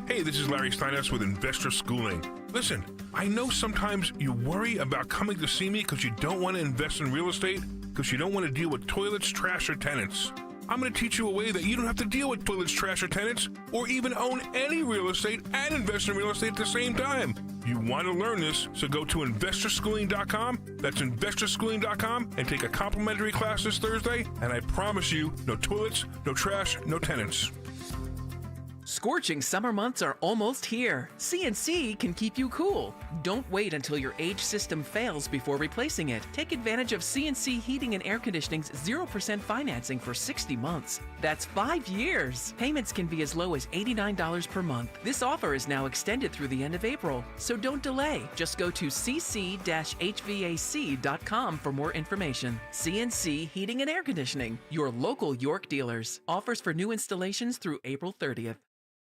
Hey, this is Larry Steiners with Investor Schooling. Listen, I know sometimes you worry about coming to see me because you don't want to invest in real estate, because you don't want to deal with toilets, trash, or tenants. I'm going to teach you a way that you don't have to deal with toilets, trash, or tenants, or even own any real estate and invest in real estate at the same time. You want to learn this, so go to investorschooling.com. That's investorschooling.com, and take a complimentary class this Thursday, and I promise you, no toilets, no trash, no tenants. Scorching summer months are almost here. CNC can keep you cool. Don't wait until your age system fails before replacing it. Take advantage of CNC Heating and Air Conditioning's 0% financing for 60 months. That's 5 years. Payments can be as low as $89 per month. This offer is now extended through the end of April, so don't delay. Just go to cc-hvac.com for more information. CNC Heating and Air Conditioning, your local York dealers. Offers for new installations through April 30th.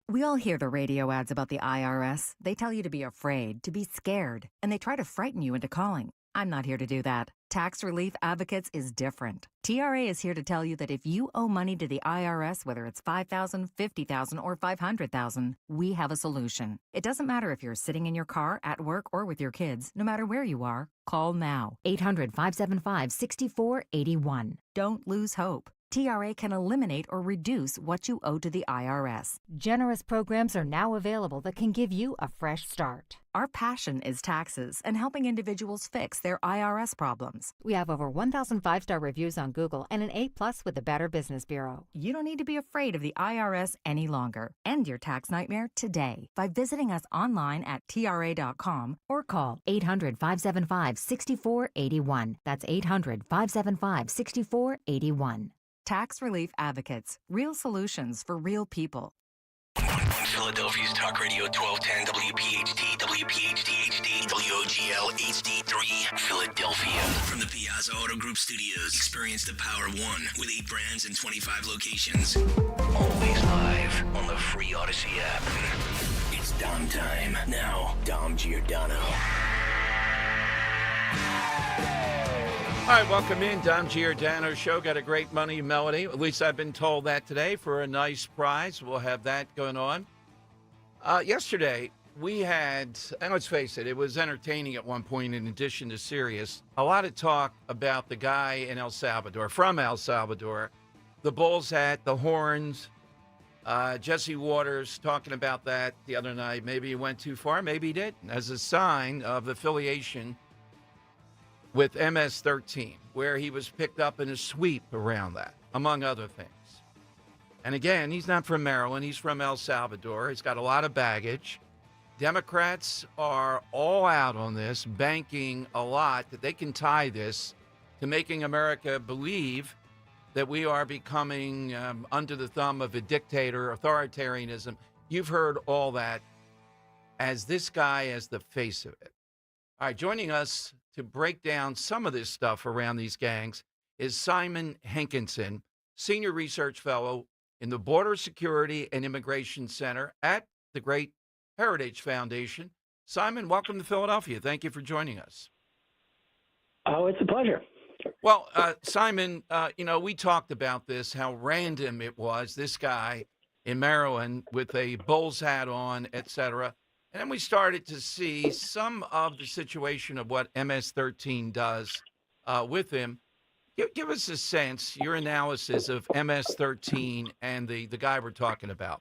We all hear the radio ads about the IRS. They tell you to be afraid, to be scared, and they try to frighten you into calling. I'm not here to do that. Tax Relief Advocates is different. TRA is here to tell you that if you owe money to the IRS, whether it's $5,000, $50,000, or $500,000, we have a solution. It doesn't matter if you're sitting in your car, at work, or with your kids. No matter where you are, call now. 800-575-6481. Don't lose hope. TRA can eliminate or reduce what you owe to the IRS. Generous programs are now available that can give you a fresh start. Our passion is taxes and helping individuals fix their IRS problems. We have over 1,000 5-star reviews on Google and an A+ with the Better Business Bureau. You don't need to be afraid of the IRS any longer. End your tax nightmare today by visiting us online at TRA.com or call 800-575-6481. That's 800-575-6481. Tax Relief Advocates. Real solutions for real people. Philadelphia's Talk Radio 1210 WPHT, WPHT HD, WOGL HD3, Philadelphia. From the Piazza Auto Group Studios, experience the power of one with 8 brands and 25 locations. Always live on the free Odyssey app. It's Dom time. Now, Dom Giordano. All right, welcome in. Dom Giordano Show. Got a great money melody. At least I've been told that today for a nice prize. We'll have that going on. Yesterday, we had, and let's face it, it was entertaining at one point in addition to serious, a lot of talk about the guy in El Salvador, from El Salvador, the Bulls hat, the horns, Jesse Waters talking about that the other night. Maybe he went too far, maybe he didn't, as a sign of affiliation with MS-13, where he was picked up in a sweep around that, among other things. And again, he's not from Maryland. He's from El Salvador. He's got a lot of baggage. Democrats are all out on this, banking a lot that they can tie this to making America believe that we are becoming under the thumb of a dictator, authoritarianism. You've heard all that as this guy as the face of it. All right, joining us to break down some of this stuff around these gangs is Simon Hankinson, Senior Research Fellow in the Border Security and Immigration Center at the Great Heritage Foundation. Simon, welcome to Philadelphia. Thank you for joining us. Oh, it's a pleasure. Well, Simon, we talked about this, how random it was, this guy in Maryland with a Bulls hat on, et cetera. And then we started to see some of the situation of what MS-13 does with him. Give us a sense, your analysis of MS-13 and the guy we're talking about.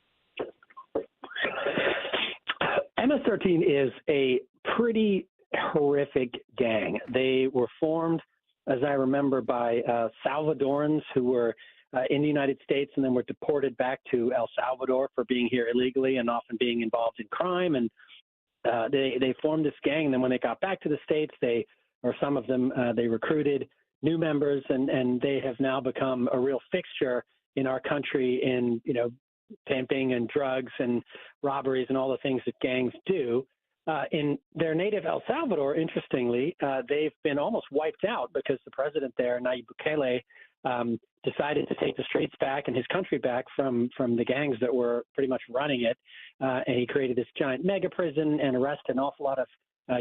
MS-13 is a pretty horrific gang. They were formed, as I remember, by Salvadorans who were in the United States and then were deported back to El Salvador for being here illegally and often being involved in crime. And they formed this gang. And then when they got back to the States, some of them, they recruited new members, and they have now become a real fixture in our country in, pimping and drugs and robberies and all the things that gangs do. In their native El Salvador, interestingly, they've been almost wiped out because the president there, Nayib Bukele, decided to take the streets back and his country back from the gangs that were pretty much running it. And he created this giant mega prison and arrested an awful lot of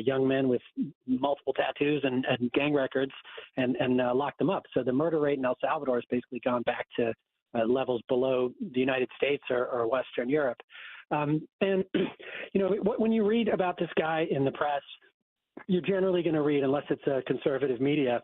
young men with multiple tattoos and gang records and locked them up. So the murder rate in El Salvador has basically gone back to levels below the United States or Western Europe. And, when you read about this guy in the press, you're generally going to read, unless it's a conservative media,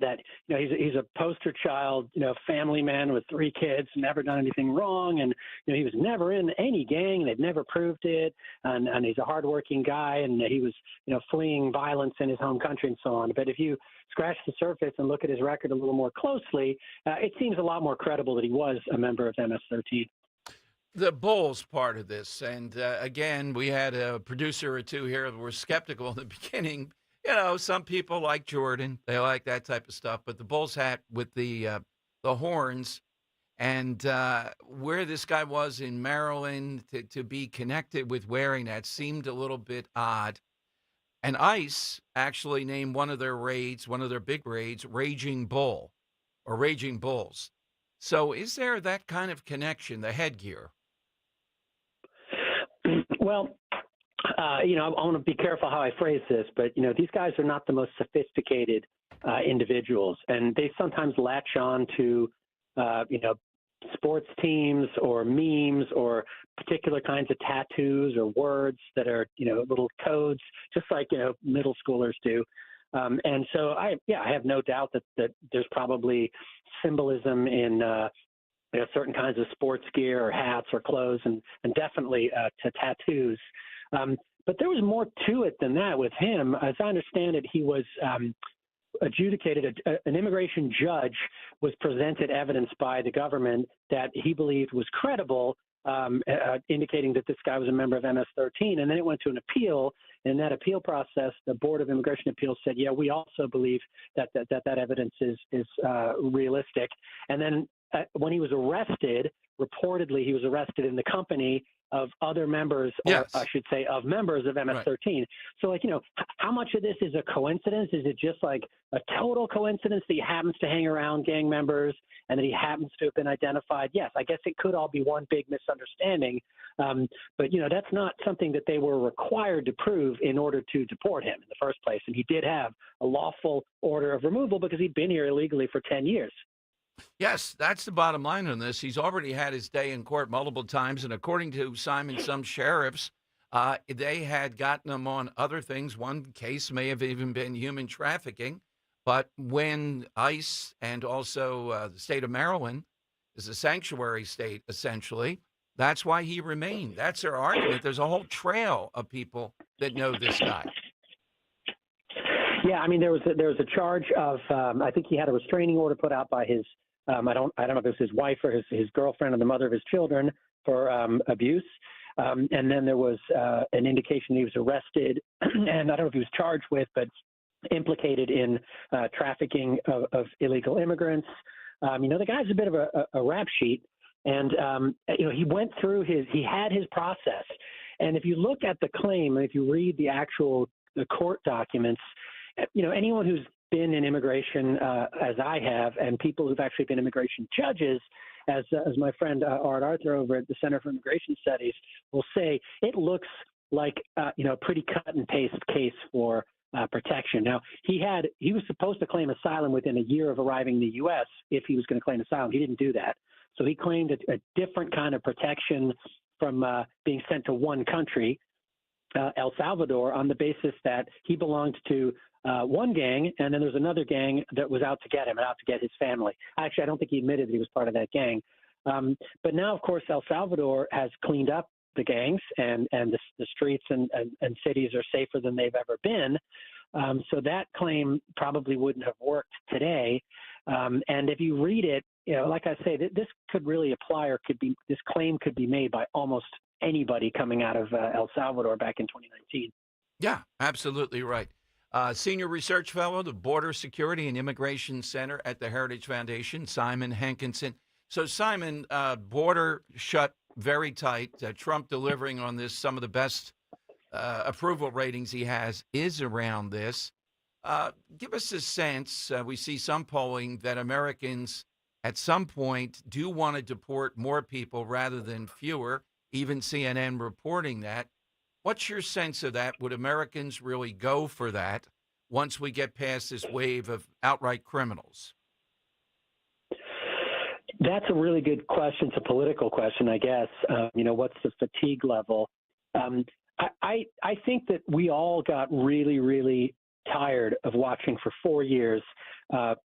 that he's a poster child, family man with 3 kids, never done anything wrong, and he was never in any gang. They've never proved it, and he's a hardworking guy, and he was fleeing violence in his home country and so on. But if you scratch the surface and look at his record a little more closely, it seems a lot more credible that he was a member of MS-13. The Bulls part of this, and again, we had a producer or two here that were skeptical in the beginning. Some people like Jordan. They like that type of stuff. But the Bulls hat with the horns and where this guy was in Maryland to be connected with wearing that seemed a little bit odd. And ICE actually named one of their raids, one of their big raids, Raging Bull or Raging Bulls. So is there that kind of connection, the headgear? Well, I want to be careful how I phrase this, but, these guys are not the most sophisticated individuals, and they sometimes latch on to, sports teams or memes or particular kinds of tattoos or words that are, little codes, just like, middle schoolers do. And so I have no doubt that there's probably symbolism in, certain kinds of sports gear or hats or clothes and definitely to tattoos. But there was more to it than that with him. As I understand it, he was adjudicated. An immigration judge was presented evidence by the government that he believed was credible, indicating that this guy was a member of MS-13. And then it went to an appeal. In that appeal process, the Board of Immigration Appeals said, yeah, we also believe that evidence is realistic. And then when he was arrested, reportedly he was arrested in the company of other members, or I should say of members of MS-13. Right. So, how much of this is a coincidence? Is it just like a total coincidence that he happens to hang around gang members and that he happens to have been identified? Yes, I guess it could all be one big misunderstanding. But, that's not something that they were required to prove in order to deport him in the first place. And he did have a lawful order of removal because he'd been here illegally for 10 years. Yes, that's the bottom line on this. He's already had his day in court multiple times, and according to Simon, some sheriffs They had gotten them on other things. One case may have even been human trafficking. But when ICE and also the state of Maryland is a sanctuary state, essentially, that's why he remained. That's their argument. There's a whole trail of people that know this guy. Yeah, I mean, there was a charge of I think he had a restraining order put out by his I don't know if it was his wife or his girlfriend or the mother of his children for abuse. And then there was an indication he was arrested, and I don't know if he was charged with, but implicated in trafficking of illegal immigrants. The guy's a bit of a rap sheet, and he went through he had his process. And if you look at the claim, if you read the court documents, anyone who's been in immigration as I have, and people who've actually been immigration judges, as my friend Art Arthur over at the Center for Immigration Studies will say, it looks like a pretty cut and paste case for protection. Now, he was supposed to claim asylum within a year of arriving in the U.S. if he was going to claim asylum. He didn't do that. So he claimed a different kind of protection from being sent to one country, El Salvador, on the basis that he belonged to one gang, and then there's another gang that was out to get him and out to get his family. Actually, I don't think he admitted that he was part of that gang. But now, of course, El Salvador has cleaned up the gangs, and the streets and cities are safer than they've ever been. So that claim probably wouldn't have worked today. And if you read it, like I say, this could really apply, or this claim could be made by almost anybody coming out of El Salvador back in 2019. Yeah, absolutely right. Senior Research Fellow, the Border Security and Immigration Center at the Heritage Foundation, Simon Hankinson. So, Simon, border shut very tight. Trump delivering on this. Some of the best approval ratings he has is around this. Give us a sense. We see some polling that Americans at some point do want to deport more people rather than fewer, even CNN reporting that. What's your sense of that? Would Americans really go for that once we get past this wave of outright criminals? That's a really good question. It's a political question, I guess. What's the fatigue level? I think that we all got really, really tired of watching for 4 years 10,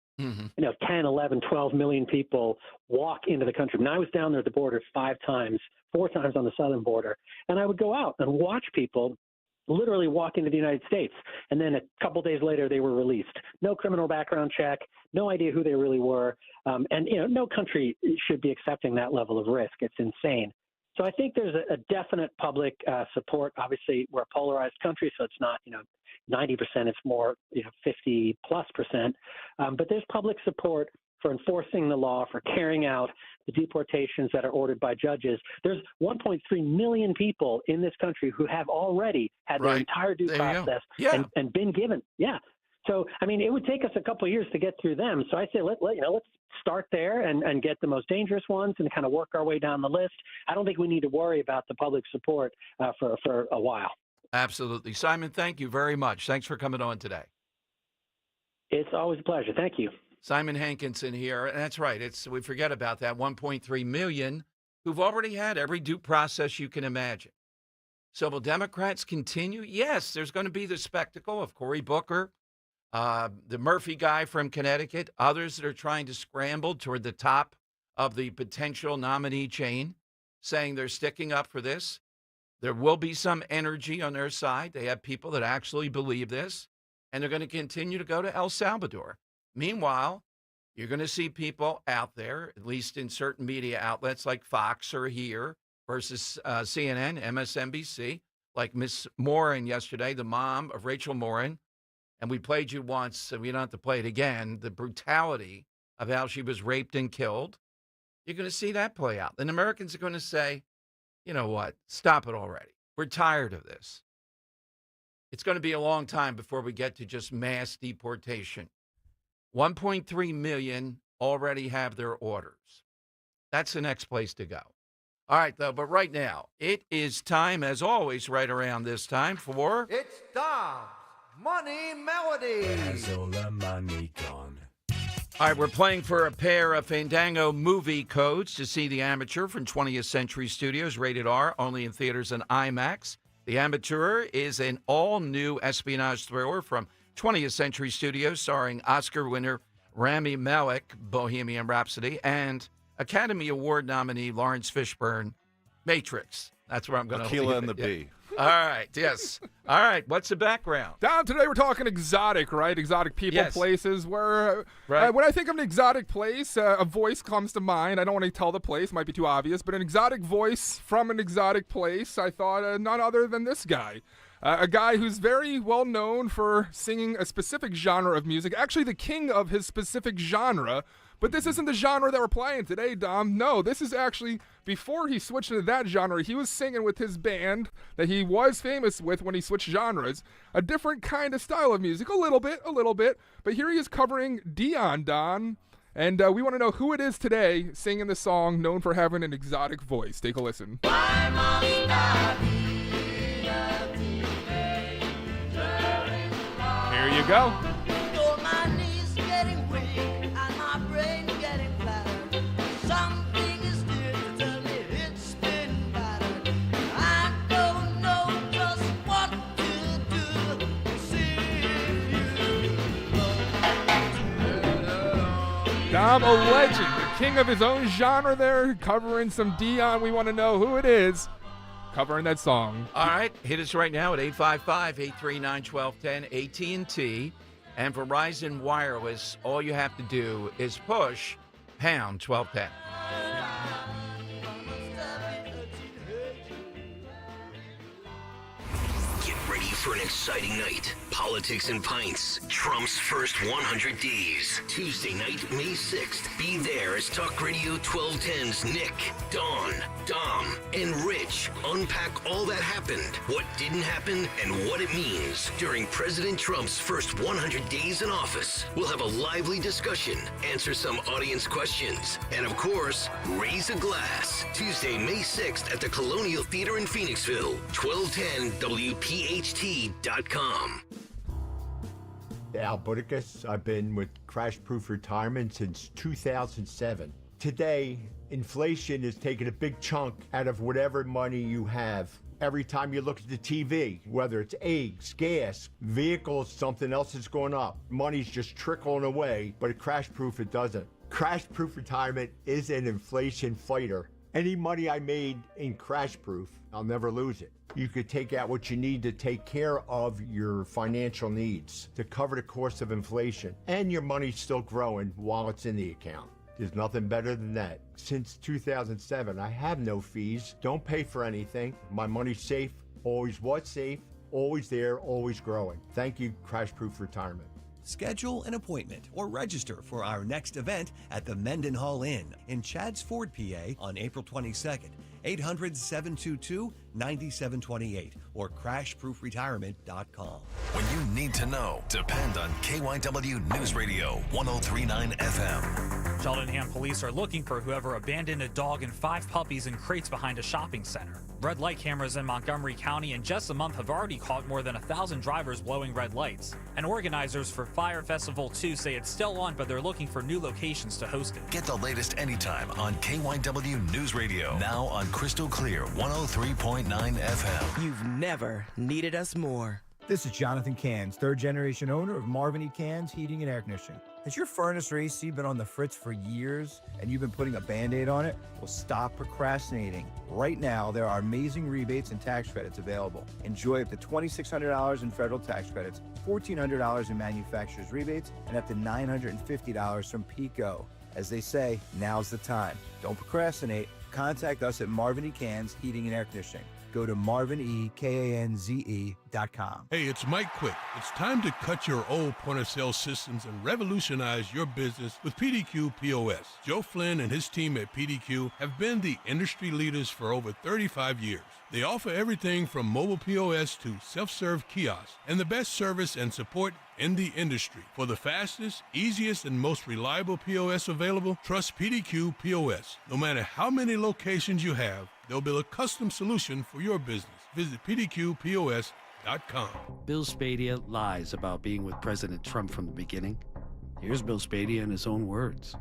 11, 12 million people walk into the country. When I was down there at the border 4 times on the southern border, and I would go out and watch people literally walk into the United States. And then a couple days later, they were released. No criminal background check, no idea who they really were. No country should be accepting that level of risk. It's insane. So I think there's a definite public support. Obviously, we're a polarized country, so it's not, 90%, it's more, 50+%. But there's public support for enforcing the law, for carrying out the deportations that are ordered by judges. There's 1.3 million people in this country who have already had their entire due process and been given. Yeah. So, it would take us a couple of years to get through them. So I say, let's start there and get the most dangerous ones and kind of work our way down the list. I don't think we need to worry about the public support for a while. Absolutely. Simon, thank you very much. Thanks for coming on today. It's always a pleasure. Thank you. Simon Hankinson here. And that's right. We forget about that 1.3 million who've already had every due process you can imagine. So will Democrats continue? Yes, there's going to be the spectacle of Cory Booker, the Murphy guy from Connecticut, others that are trying to scramble toward the top of the potential nominee chain, saying they're sticking up for this. There will be some energy on their side. They have people that actually believe this, and they're going to continue to go to El Salvador. Meanwhile, you're going to see people out there, at least in certain media outlets like Fox or here versus CNN, MSNBC, like Miss Morin yesterday, the mom of Rachel Morin. And we played you once, so we don't have to play it again, the brutality of how she was raped and killed. You're going to see that play out. And Americans are going to say, you know what, stop it already. We're tired of this. It's going to be a long time before we get to just mass deportation. 1.3 million already have their orders. That's the next place to go. All right, though, but right now, it is time, as always, right around this time for... It's Dom's Money Melody. Where's all the money gone? All right, we're playing for a pair of Fandango movie codes to see The Amateur from 20th Century Studios, rated R, only in theaters and IMAX. The Amateur is an all-new espionage thriller from 20th Century Studios starring Oscar winner Rami Malek, Bohemian Rhapsody, and Academy Award nominee Lawrence Fishburne, Matrix. That's where I'm going to leave Aquila and it. the Bee. All right, yes. All right, what's the background? Down today, we're talking exotic, right? Exotic people, Yes. places. Where Right. when I think of an exotic place, a voice comes to mind. I don't want to tell the place; might be too obvious. But an exotic voice from an exotic place. I thought none other than this guy. A guy who's very well known for singing a specific genre of music, actually the king of his specific genre. But this isn't the genre that we're playing today, Dom. No, this is actually before he switched into that genre. He was singing with his band that he was famous with when he switched genres. A different kind of style of music, a little bit. But here he is covering Dion, Don. And we want to know who it is today singing the song known for having an exotic voice. Take a listen. Here you go. Dom, a legend, the king of his own genre there, covering some Dion. We want to know who it is covering that song. All right, hit us right now at 855-839-1210, AT&T, and Verizon Wireless. All you have to do is push pound 1210. Get ready for an exciting night. Politics and Pints. Trump's first 100 days. Tuesday night, May 6th. Be there as Talk Radio 1210's Nick, Dawn, Dom, and Rich unpack all that happened, what didn't happen, and what it means during President Trump's first 100 days in office. We'll have a lively discussion, answer some audience questions, and of course, raise a glass. Tuesday, May 6th at the Colonial Theater in Phoenixville. 1210 WPHT.com. Al Butticus. I've been with Crash Proof Retirement since 2007. Today, inflation is taking a big chunk out of whatever money you have. Every time you look at the TV, whether it's eggs, gas, vehicles, something else is going up. Money's just trickling away, but at Crash Proof it doesn't. Crash Proof Retirement is an inflation fighter. Any money I made in Crash Proof, I'll never lose it. You could take out what you need to take care of your financial needs, to cover the cost of inflation, and your money's still growing while it's in the account. There's nothing better than that. Since 2007, I have no fees, don't pay for anything. My money's safe, always was safe, always there, always growing. Thank you, Crash Proof Retirement. Schedule an appointment or register for our next event at the Mendenhall Inn in Chadds Ford, PA on April 22nd. 800-722-9728 or crashproofretirement.com. When you need to know, depend on KYW News Radio 1039 FM. Cheltenham police are looking for whoever abandoned a dog and 5 puppies in crates behind a shopping center. Red light cameras in Montgomery County in just a month have already caught more than 1,000 drivers blowing red lights. And organizers for Fire Festival 2 say it's still on, but they're looking for new locations to host it. Get the latest anytime on KYW News Radio. Now on Crystal Clear 103.9 FM. You've never needed us more. This is Jonathan Cans, third-generation owner of Marvin E. Cans Heating and Air Conditioning. Has your furnace or AC been on the fritz for years and you've been putting a Band-Aid on it? Well, stop procrastinating. Right now, there are amazing rebates and tax credits available. Enjoy up to $2,600 in federal tax credits, $1,400 in manufacturer's rebates, and up to $950 from PECO. As they say, now's the time. Don't procrastinate. Contact us at Marvin E. Cans Heating and Air Conditioning. Go to marvinekanze.com. Hey, it's Mike Quick. It's time to cut your old point-of-sale systems and revolutionize your business with PDQ POS. Joe Flynn and his team at PDQ have been the industry leaders for over 35 years. They offer everything from mobile POS to self-serve kiosks and the best service and support in the industry. For the fastest, easiest, and most reliable POS available, trust PDQ POS. No matter how many locations you have, they'll build a custom solution for your business. Visit pdqpos.com. Bill Spadia lies about being with President Trump from the beginning. Here's Bill Spadia in his own words.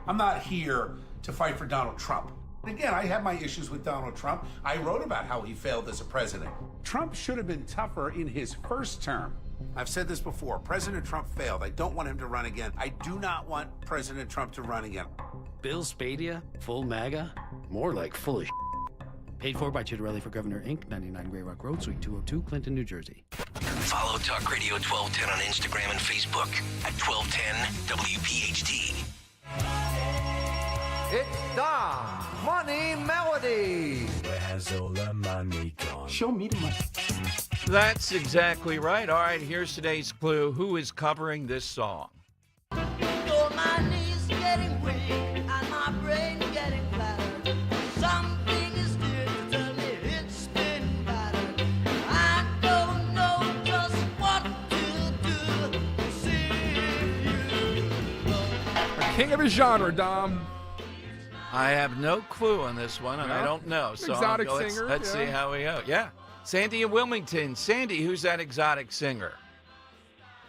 I'm not here to fight for Donald Trump. Again, I have my issues with Donald Trump. I wrote about how he failed as a president. Trump should have been tougher in his first term. I've said this before. President Trump failed. I don't want him to run again. I do not want President Trump to run again. Bill Spadia, full MAGA? More like full of Paid for by Chitterelli for Governor, Inc., 99 Grey Rock Road, Suite 202, Clinton, New Jersey. Follow Talk Radio 1210 on Instagram and Facebook at 1210 WPHT. It's Dom Money Melody. Where has all the money gone? Show me the money. That's exactly right. All right, here's today's clue. Who is covering this song? My knees getting weak and my brain getting flattered. Something is here to tell me it's been battered. I don't know just what to do. See you. King of his genre, Dom. I have no clue on this one, and Yeah. I don't know. So Exotic let's singer, see yeah. how we go. Yeah. Sandy in Wilmington. Sandy, who's that exotic singer?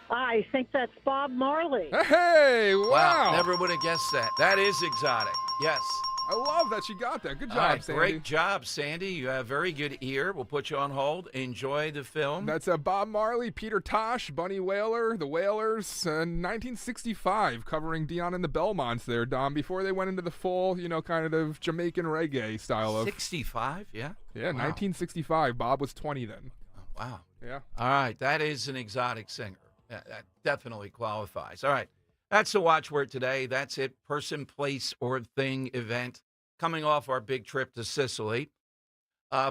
I think that's Bob Marley. Hey, wow. Never would have guessed that. That is exotic. Yes. I love that you got that. Good job, All right, Sandy. great job, Sandy. You have a very good ear. We'll put you on hold. Enjoy the film. That's Bob Marley, Peter Tosh, Bunny Wailer, the Wailers, 1965, covering Dion and the Belmonts there, Dom, before they went into the full, kind of Jamaican reggae style of... 65, yeah? Yeah, Wow. 1965. Bob was 20 then. Wow. Yeah. All right, that is an exotic singer. That definitely qualifies. All right, that's the watchword today. That's it. Person, place, or thing event coming off our big trip to Sicily.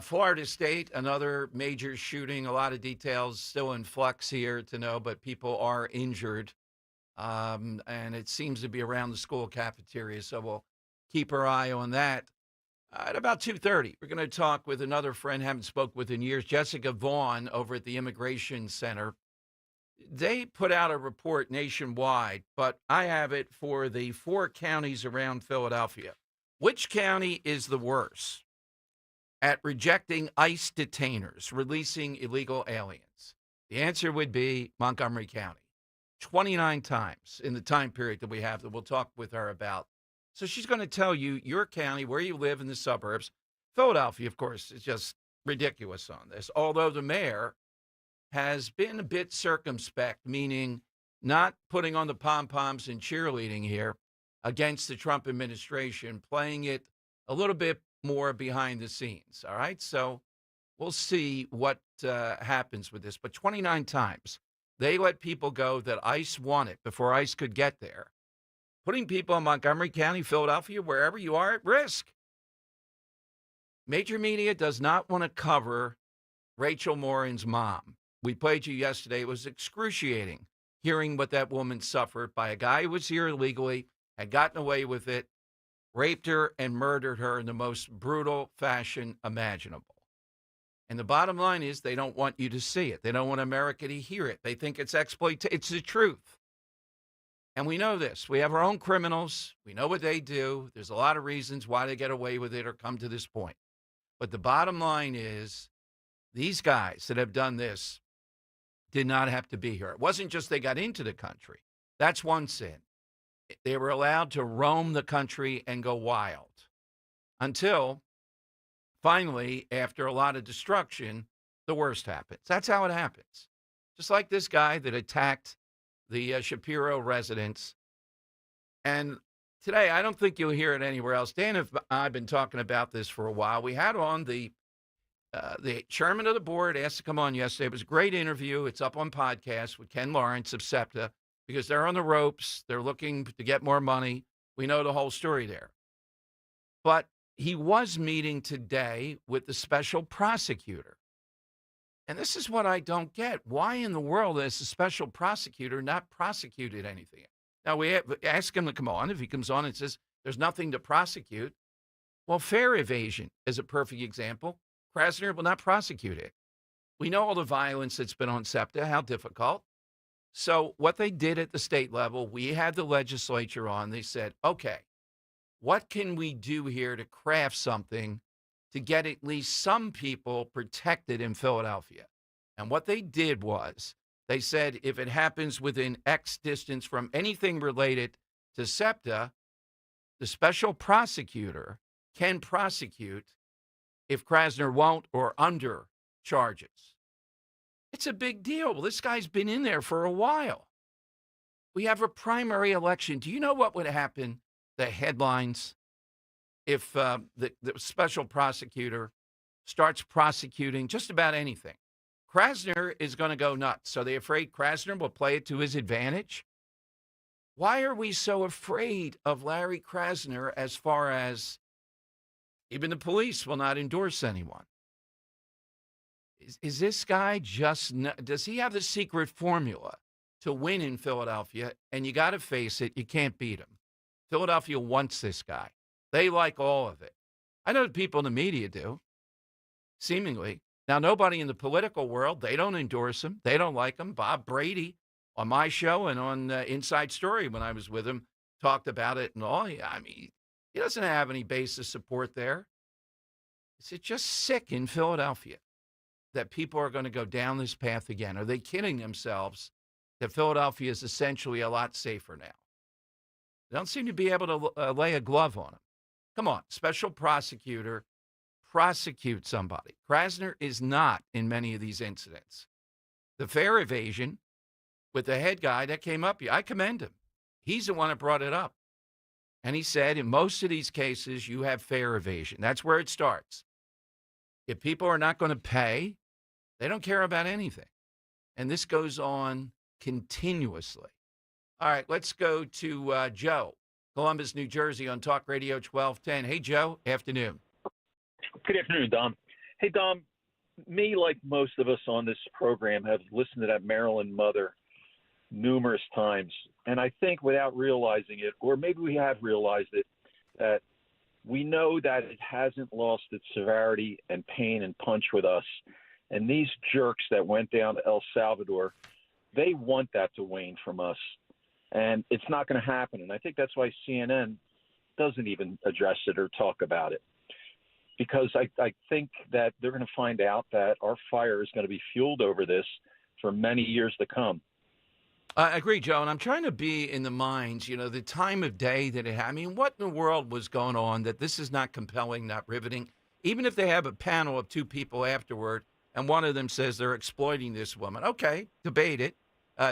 Florida State, another major shooting. A lot of details still in flux here to know, but people are injured. And it seems to be around the school cafeteria, so we'll keep our eye on that. At about 2:30, we're going to talk with another friend, haven't spoke with in years, Jessica Vaughn over at the Immigration Center. They put out a report nationwide, but I have it for the 4 counties around Philadelphia. Which county is the worst at rejecting ICE detainers, releasing illegal aliens? The answer would be Montgomery County, 29 times in the time period that we have that we'll talk with her about. So she's going to tell you your county, where you live in the suburbs. Philadelphia, of course, is just ridiculous on this, although the mayor has been a bit circumspect, meaning not putting on the pom-poms and cheerleading here against the Trump administration, playing it a little bit more behind the scenes, all right? So we'll see what happens with this. But 29 times, they let people go that ICE wanted before ICE could get there, putting people in Montgomery County, Philadelphia, wherever you are, at risk. Major media does not want to cover Rachel Morin's mom. We played you yesterday. It was excruciating hearing what that woman suffered by a guy who was here illegally, had gotten away with it, raped her, and murdered her in the most brutal fashion imaginable. And the bottom line is they don't want you to see it. They don't want America to hear it. They think it's exploitation. It's the truth. And we know this. We have our own criminals. We know what they do. There's a lot of reasons why they get away with it or come to this point. But the bottom line is these guys that have done this did not have to be here. It wasn't just they got into the country. That's one sin. They were allowed to roam the country and go wild until finally, after a lot of destruction, the worst happens. That's how it happens. Just like this guy that attacked the Shapiro residence. And today, I don't think you'll hear it anywhere else. Dan and I've been talking about this for a while. We had on the chairman of the board asked to come on yesterday. It was a great interview. It's up on podcast with Ken Lawrence of SEPTA because they're on the ropes. They're looking to get more money. We know the whole story there. But he was meeting today with the special prosecutor. And this is what I don't get. Why in the world has the special prosecutor not prosecuted anything? Now, we ask him to come on. If he comes on and says there's nothing to prosecute, well, fare evasion is a perfect example. Krasner will not prosecute it. We know all the violence that's been on SEPTA, how difficult. So what they did at the state level, we had the legislature on. They said, okay, what can we do here to craft something to get at least some people protected in Philadelphia? And what they did was they said if it happens within X distance from anything related to SEPTA, the special prosecutor can prosecute if Krasner won't or under charges. It's a big deal. Well, this guy's been in there for a while. We have a primary election. Do you know what would happen, the headlines, if the special prosecutor starts prosecuting just about anything? Krasner is going to go nuts. So they're afraid Krasner will play it to his advantage? Why are we so afraid of Larry Krasner as far as even the police will not endorse anyone? Is this guy just, does he have the secret formula to win in Philadelphia? And you got to face it, you can't beat him. Philadelphia wants this guy. They like all of it. I know people in the media do, seemingly. Now, nobody in the political world, they don't endorse him. They don't like him. Bob Brady on my show and on Inside Story when I was with him talked about it and all. I mean, he doesn't have any base of support there. Is it just sick in Philadelphia that people are going to go down this path again? Are they kidding themselves that Philadelphia is essentially a lot safer now? They don't seem to be able to lay a glove on him. Come on, special prosecutor, prosecute somebody. Krasner is not in many of these incidents. The fare evasion with the head guy that came up, I commend him. He's the one that brought it up. And he said, in most of these cases, you have fare evasion. That's where it starts. If people are not going to pay, they don't care about anything. And this goes on continuously. All right, let's go to Joe, Columbus, New Jersey, on Talk Radio 1210. Hey, Joe, afternoon. Good afternoon, Dom. Hey, Dom, me, like most of us on this program, have listened to that Maryland mother numerous times. And I think without realizing it, or maybe we have realized it, that we know that it hasn't lost its severity and pain and punch with us. And these jerks that went down to El Salvador, they want that to wane from us. And it's not going to happen. And I think that's why CNN doesn't even address it or talk about it. Because I think that they're going to find out that our fire is going to be fueled over this for many years to come. I agree, Joe, and I'm trying to be in the minds, the time of day that it had. I mean, what in the world was going on that this is not compelling, not riveting? Even if they have a panel of two people afterward and one of them says they're exploiting this woman, okay, debate it,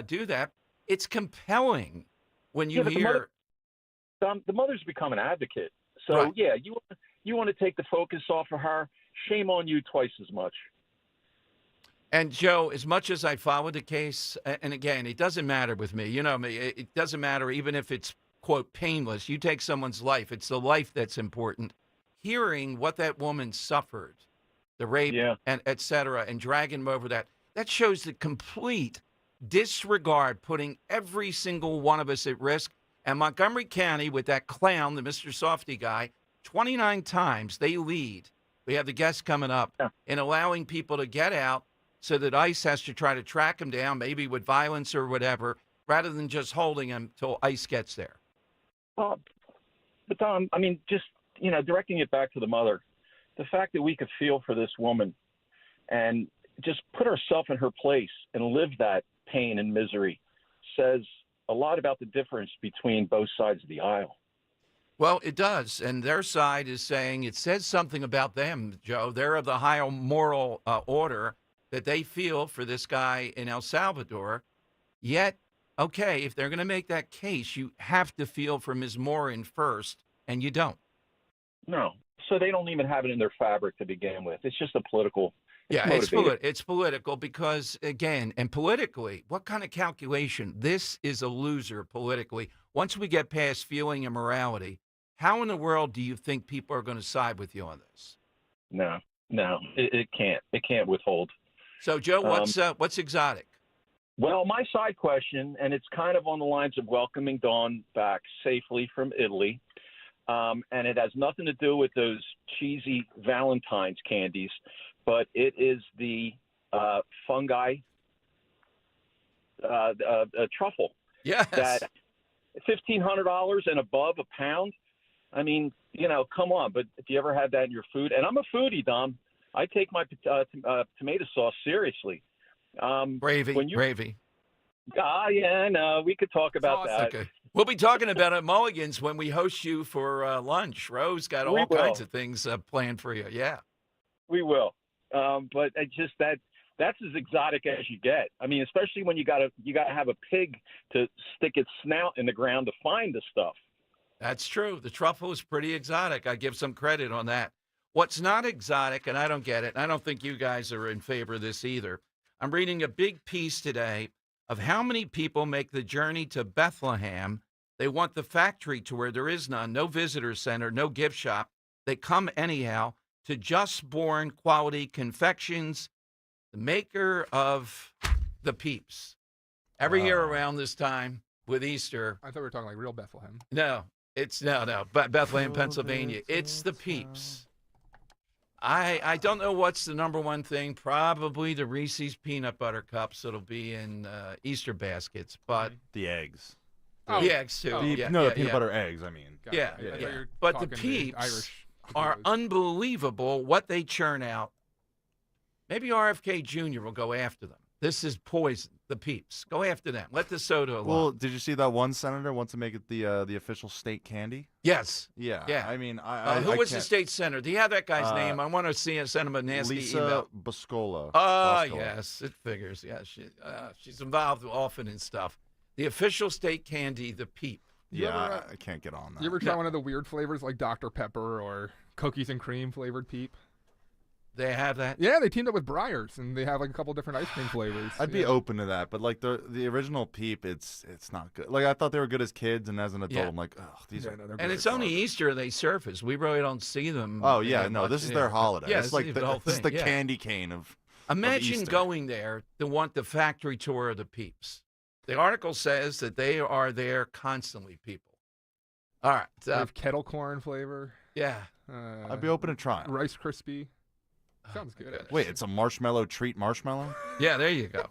do that. It's compelling when you hear. The mother's become an advocate. So, right. Yeah, you want to take the focus off of her, shame on you twice as much. And, Joe, as much as I followed the case, and again, it doesn't matter with me. You know me, it doesn't matter even if it's, quote, painless. You take someone's life. It's the life that's important. Hearing what that woman suffered, the rape, and et cetera, and dragging him over that shows the complete disregard, putting every single one of us at risk. And Montgomery County, with that clown, the Mr. Softy guy, 29 times they lead. We have the guest coming up in allowing people to get out so that ICE has to try to track him down, maybe with violence or whatever, rather than just holding him till ICE gets there. But Tom, I mean, just, directing it back to the mother, the fact that we could feel for this woman and just put ourselves in her place and live that pain and misery says a lot about the difference between both sides of the aisle. Well, it does. And their side is saying it says something about them, Joe. They're of the higher moral order that they feel for this guy in El Salvador. Yet, okay, if they're going to make that case, you have to feel for Ms. Morin first, and you don't. No. So they don't even have it in their fabric to begin with. It's just a political. It's political because, again, and politically, what kind of calculation? This is a loser politically. Once we get past feeling and morality, how in the world do you think people are going to side with you on this? No, it can't. It can't withhold. So, Joe, what's exotic? Well, my side question, and it's kind of on the lines of welcoming Dawn back safely from Italy, and it has nothing to do with those cheesy Valentine's candies, but it is the fungi truffle. Yes. That $1,500 and above a pound. I mean, come on. But do you ever have that in your food? And I'm a foodie, Dom. I take my tomato sauce seriously. Gravy. Yeah, no, we could talk about that. Okay. We'll be talking about it, Mulligans, when we host you for lunch. Ro's got all kinds of things planned for you. Yeah. We will. But it's just that's as exotic as you get. I mean, especially when you gotta have a pig to stick its snout in the ground to find the stuff. That's true. The truffle is pretty exotic. I give some credit on that. What's not exotic, and I don't get it, and I don't think you guys are in favor of this either. I'm reading a big piece today of how many people make the journey to Bethlehem. They want the factory tour. There is none. No visitor center, no gift shop. They come anyhow to Just Born Quality Confections, the maker of the Peeps. Every year around this time with Easter. I thought we were talking like real Bethlehem. No, it's no, but Bethlehem, Pennsylvania. It's the Peeps. I don't know what's the number one thing. Probably the Reese's peanut butter cups that'll be in Easter baskets, but the eggs. The eggs too. The peanut butter eggs. I mean, yeah. But the Peeps are unbelievable. What they churn out. Maybe RFK Jr. will go after them. This is poison. The Peeps. Go after them. Let the soda alone. Well, did you see that one senator wants to make it the official state candy? Yes. Yeah. Yeah. I mean, who was the state senator? Do you have that guy's name? I want to send him a nasty email. Boscola. Oh, yes. It figures. Yeah, she's involved often in stuff. The official state candy, the Peep. Yeah, I can't get on that. You ever try one of the weird flavors like Dr. Pepper or cookies and cream flavored Peep? They have that? Yeah, they teamed up with Breyers, and they have like a couple different ice cream flavors. I'd be open to that, but like the original Peep, it's not good. Like I thought they were good as kids, and as an adult, I'm like, oh, these are. And it's only Easter they surface. We really don't see them. Oh yeah, no, this is their holiday. Yeah, it's like the this is the candy cane of. Imagine of going there to want the factory tour of the Peeps. The article says that they are there constantly, people. All right, they have kettle corn flavor. Yeah, I'd be open to trying. Rice Krispie. Sounds good. Wait, it's a marshmallow treat marshmallow? Yeah, there you go.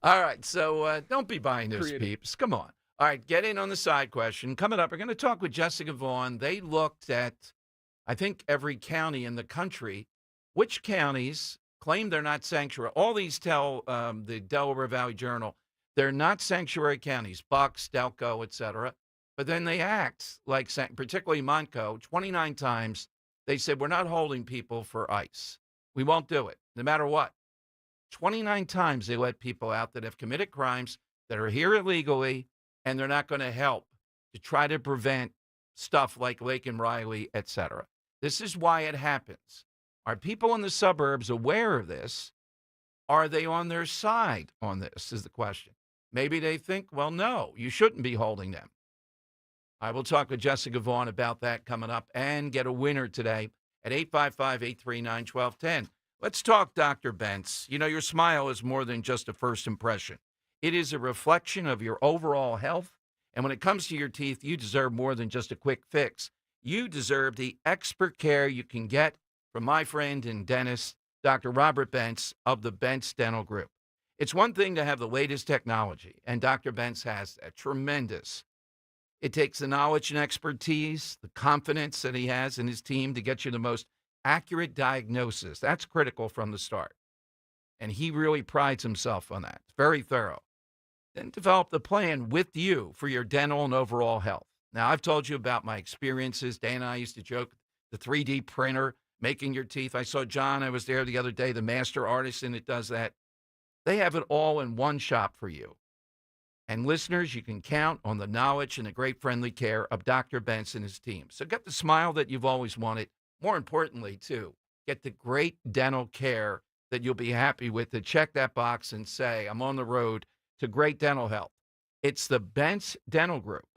All right, so don't be buying those Peeps. Come on. All right, get in on the side question. Coming up, we're going to talk with Jessica Vaughn. They looked at, I think, every county in the country. Which counties claim they're not sanctuary? All these tell the Delaware Valley Journal they're not sanctuary counties, Bucks, Delco, et cetera. But then they act like, particularly Montco, 29 times they said, we're not holding people for ICE. We won't do it, no matter what. 29 times they let people out that have committed crimes, that are here illegally, and they're not going to help to try to prevent stuff like Lake and Riley, et cetera. This is why it happens. Are people in the suburbs aware of this? Are they on their side on this is the question. Maybe they think, well, no, you shouldn't be holding them. I will talk with Jessica Vaughn about that coming up and get a winner today at 855-839-1210. Let's talk, Dr. Bentz. You know, your smile is more than just a first impression. It is a reflection of your overall health. And when it comes to your teeth, you deserve more than just a quick fix. You deserve the expert care you can get from my friend and dentist, Dr. Robert Bentz of the Bentz Dental Group. It's one thing to have the latest technology, and Dr. Bentz has that tremendous. It takes the knowledge and expertise, the confidence that he has in his team to get you the most accurate diagnosis. That's critical from the start. And he really prides himself on that. It's very thorough. Then develop the plan with you for your dental and overall health. Now, I've told you about my experiences. Dan and I used to joke, the 3D printer, making your teeth. I saw John, I was there the other day, the master artisan that does that. They have it all in one shop for you. And listeners, you can count on the knowledge and the great friendly care of Dr. Bentz and his team. So get the smile that you've always wanted. More importantly, too, get the great dental care that you'll be happy with to check that box and say, I'm on the road to great dental health. It's the Bentz Dental Group.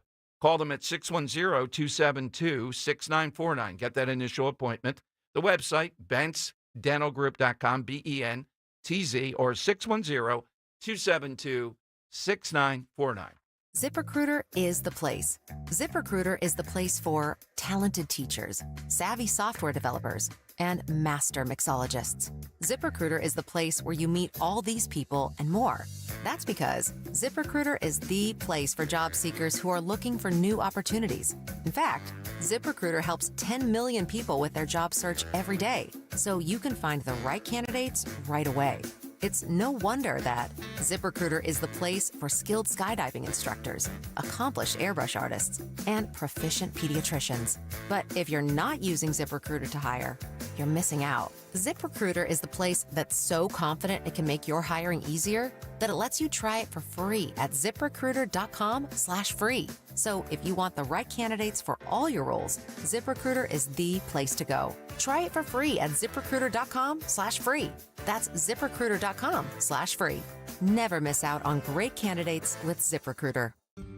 Call them at 610-272-6949. Get that initial appointment. The website, bentzdentalgroup.com, BENTZ, or 610-272-6949. ZipRecruiter is the place. ZipRecruiter is the place for talented teachers, savvy software developers, and master mixologists. ZipRecruiter is the place where you meet all these people and more. That's because ZipRecruiter is the place for job seekers who are looking for new opportunities. In fact, ZipRecruiter helps 10 million people with their job search every day, so you can find the right candidates right away. It's no wonder that ZipRecruiter is the place for skilled skydiving instructors, accomplished airbrush artists, and proficient pediatricians. But if you're not using ZipRecruiter to hire, you're missing out. ZipRecruiter is the place that's so confident it can make your hiring easier that it lets you try it for free at ziprecruiter.com/free. So if you want the right candidates for all your roles, ZipRecruiter is the place to go. Try it for free at ziprecruiter.com/free. That's ziprecruiter.com/free. Never miss out on great candidates with ZipRecruiter.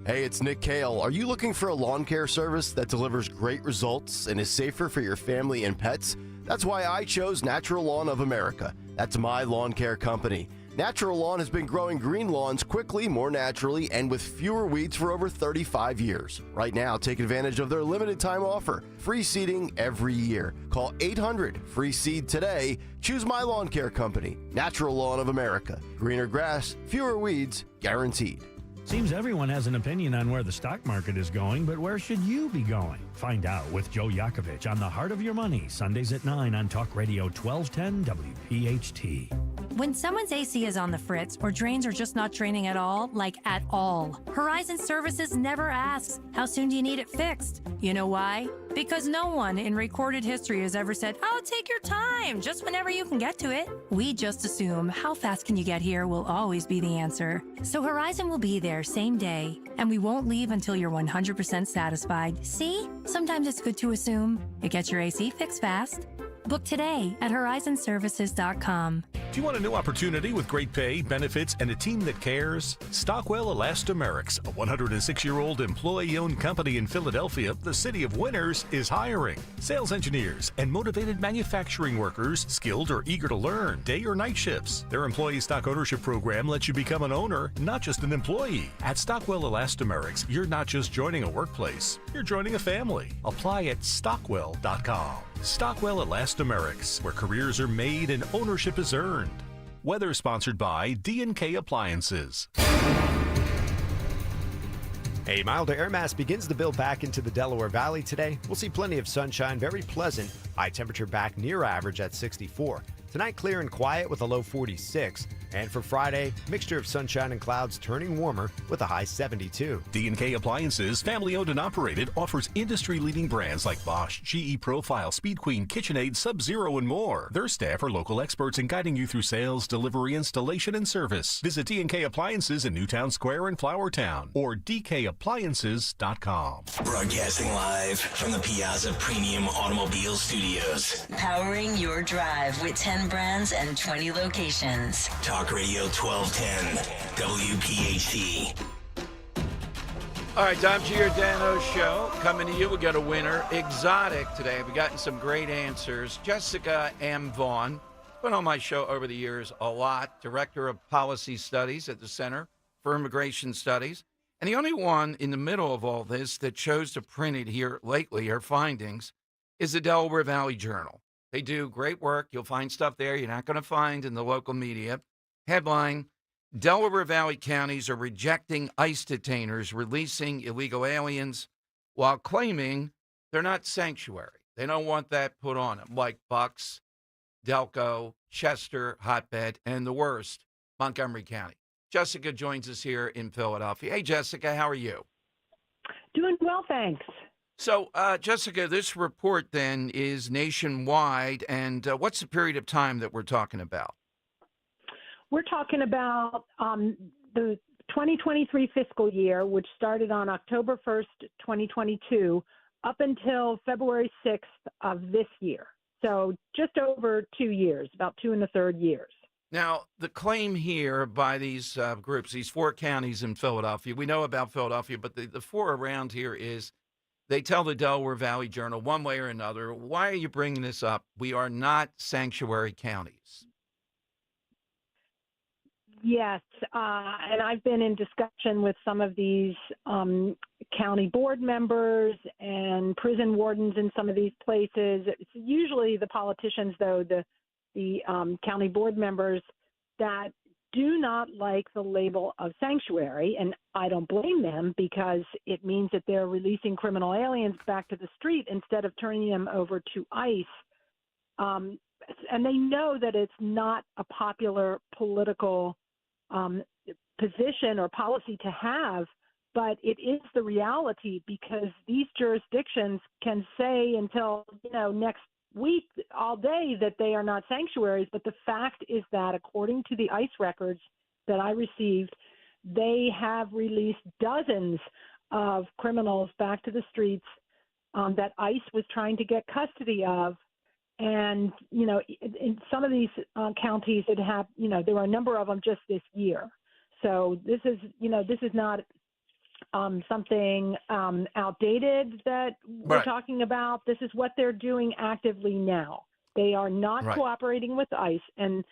Hey, it's Nick Kale. Are you looking for a lawn care service that delivers great results and is safer for your family and pets? That's why I chose Natural Lawn of America. That's my lawn care company. Natural Lawn has been growing green lawns quickly, more naturally, and with fewer weeds for over 35 years. Right now, take advantage of their limited time offer. Free seeding every year. Call 800-FREE-SEED today. Choose my lawn care company, Natural Lawn of America. Greener grass, fewer weeds, guaranteed. Seems everyone has an opinion on where the stock market is going, but where should you be going? Find out with Joe Yakovich on The Heart of Your Money, Sundays at 9 on Talk Radio 1210 WPHT. When someone's AC is on the fritz or drains are just not draining at all, like at all, Horizon Services never asks, how soon do you need it fixed? You know why? Because no one in recorded history has ever said, oh, take your time, just whenever you can get to it. We just assume how fast can you get here will always be the answer. So Horizon will be there same day, and we won't leave until you're 100% satisfied. See? Sometimes it's good to assume. It gets your AC fixed fast. Book today at horizonservices.com. Do you want a new opportunity with great pay, benefits, and a team that cares? Stockwell Elastomerics, a 106-year-old employee-owned company in Philadelphia, the city of winners, is hiring sales engineers and motivated manufacturing workers, skilled or eager to learn, day or night shifts. Their employee stock ownership program lets you become an owner, not just an employee. At Stockwell Elastomerics, you're not just joining a workplace, you're joining a family. Apply at stockwell.com. Stockwell Elastomerics, where careers are made and ownership is earned. Weather sponsored by D&K Appliances. A milder air mass begins to build back into the Delaware Valley today. We'll see plenty of sunshine, very pleasant. High temperature back near average at 64. Tonight, clear and quiet with a low 46. And for Friday, mixture of sunshine and clouds turning warmer with a high 72. D&K Appliances, family owned and operated, offers industry-leading brands like Bosch, GE Profile, Speed Queen, KitchenAid, Sub-Zero, and more. Their staff are local experts in guiding you through sales, delivery, installation, and service. Visit D&K Appliances in Newtown Square in Flourtown or dkappliances.com. Broadcasting live from the Piazza Premium Automobile Studios. Powering your drive with 10 brands and 20 locations. Talk Radio 1210, WPHT. All right, Dom Giordano show coming to you. We got a winner, Exotic, today. We've gotten some great answers. Jessica M. Vaughn, been on my show over the years a lot, Director of Policy Studies at the Center for Immigration Studies. And the only one in the middle of all this that chose to print it here lately, her findings, is the Delaware Valley Journal. They do great work. You'll find stuff there you're not going to find in the local media. Headline, Delaware Valley counties are rejecting ICE detainers releasing illegal aliens while claiming they're not sanctuary. They don't want that put on them, like Bucks, Delco, Chester, Hotbed, and the worst, Montgomery County. Jessica joins us here in Philadelphia. Hey, Jessica, how are you? Doing well, thanks. So, Jessica, this report then is nationwide, and what's the period of time that we're talking about? We're talking about the 2023 fiscal year, which started on October 1st, 2022, up until February 6th of this year. So just over 2 years, about 2 1/3 years. Now, the claim here by these groups, these 4 counties in Philadelphia, we know about Philadelphia, but the 4 around here is they tell the Delaware Valley Journal one way or another, why are you bringing this up? We are not sanctuary counties. Yes, and I've been in discussion with some of these county board members and prison wardens in some of these places. It's usually the politicians, though, the county board members that do not like the label of sanctuary, and I don't blame them because it means that they're releasing criminal aliens back to the street instead of turning them over to ICE. and they know that it's not a popular political position or policy to have, but it is the reality because these jurisdictions can say until next week all day that they are not sanctuaries. But the fact is that according to the ICE records that I received, they have released dozens of criminals back to the streets that ICE was trying to get custody of. And, in some of these counties that have, there were a number of them just this year. So this is not something outdated that we're talking about. This is what they're doing actively now. They are not cooperating with ICE, and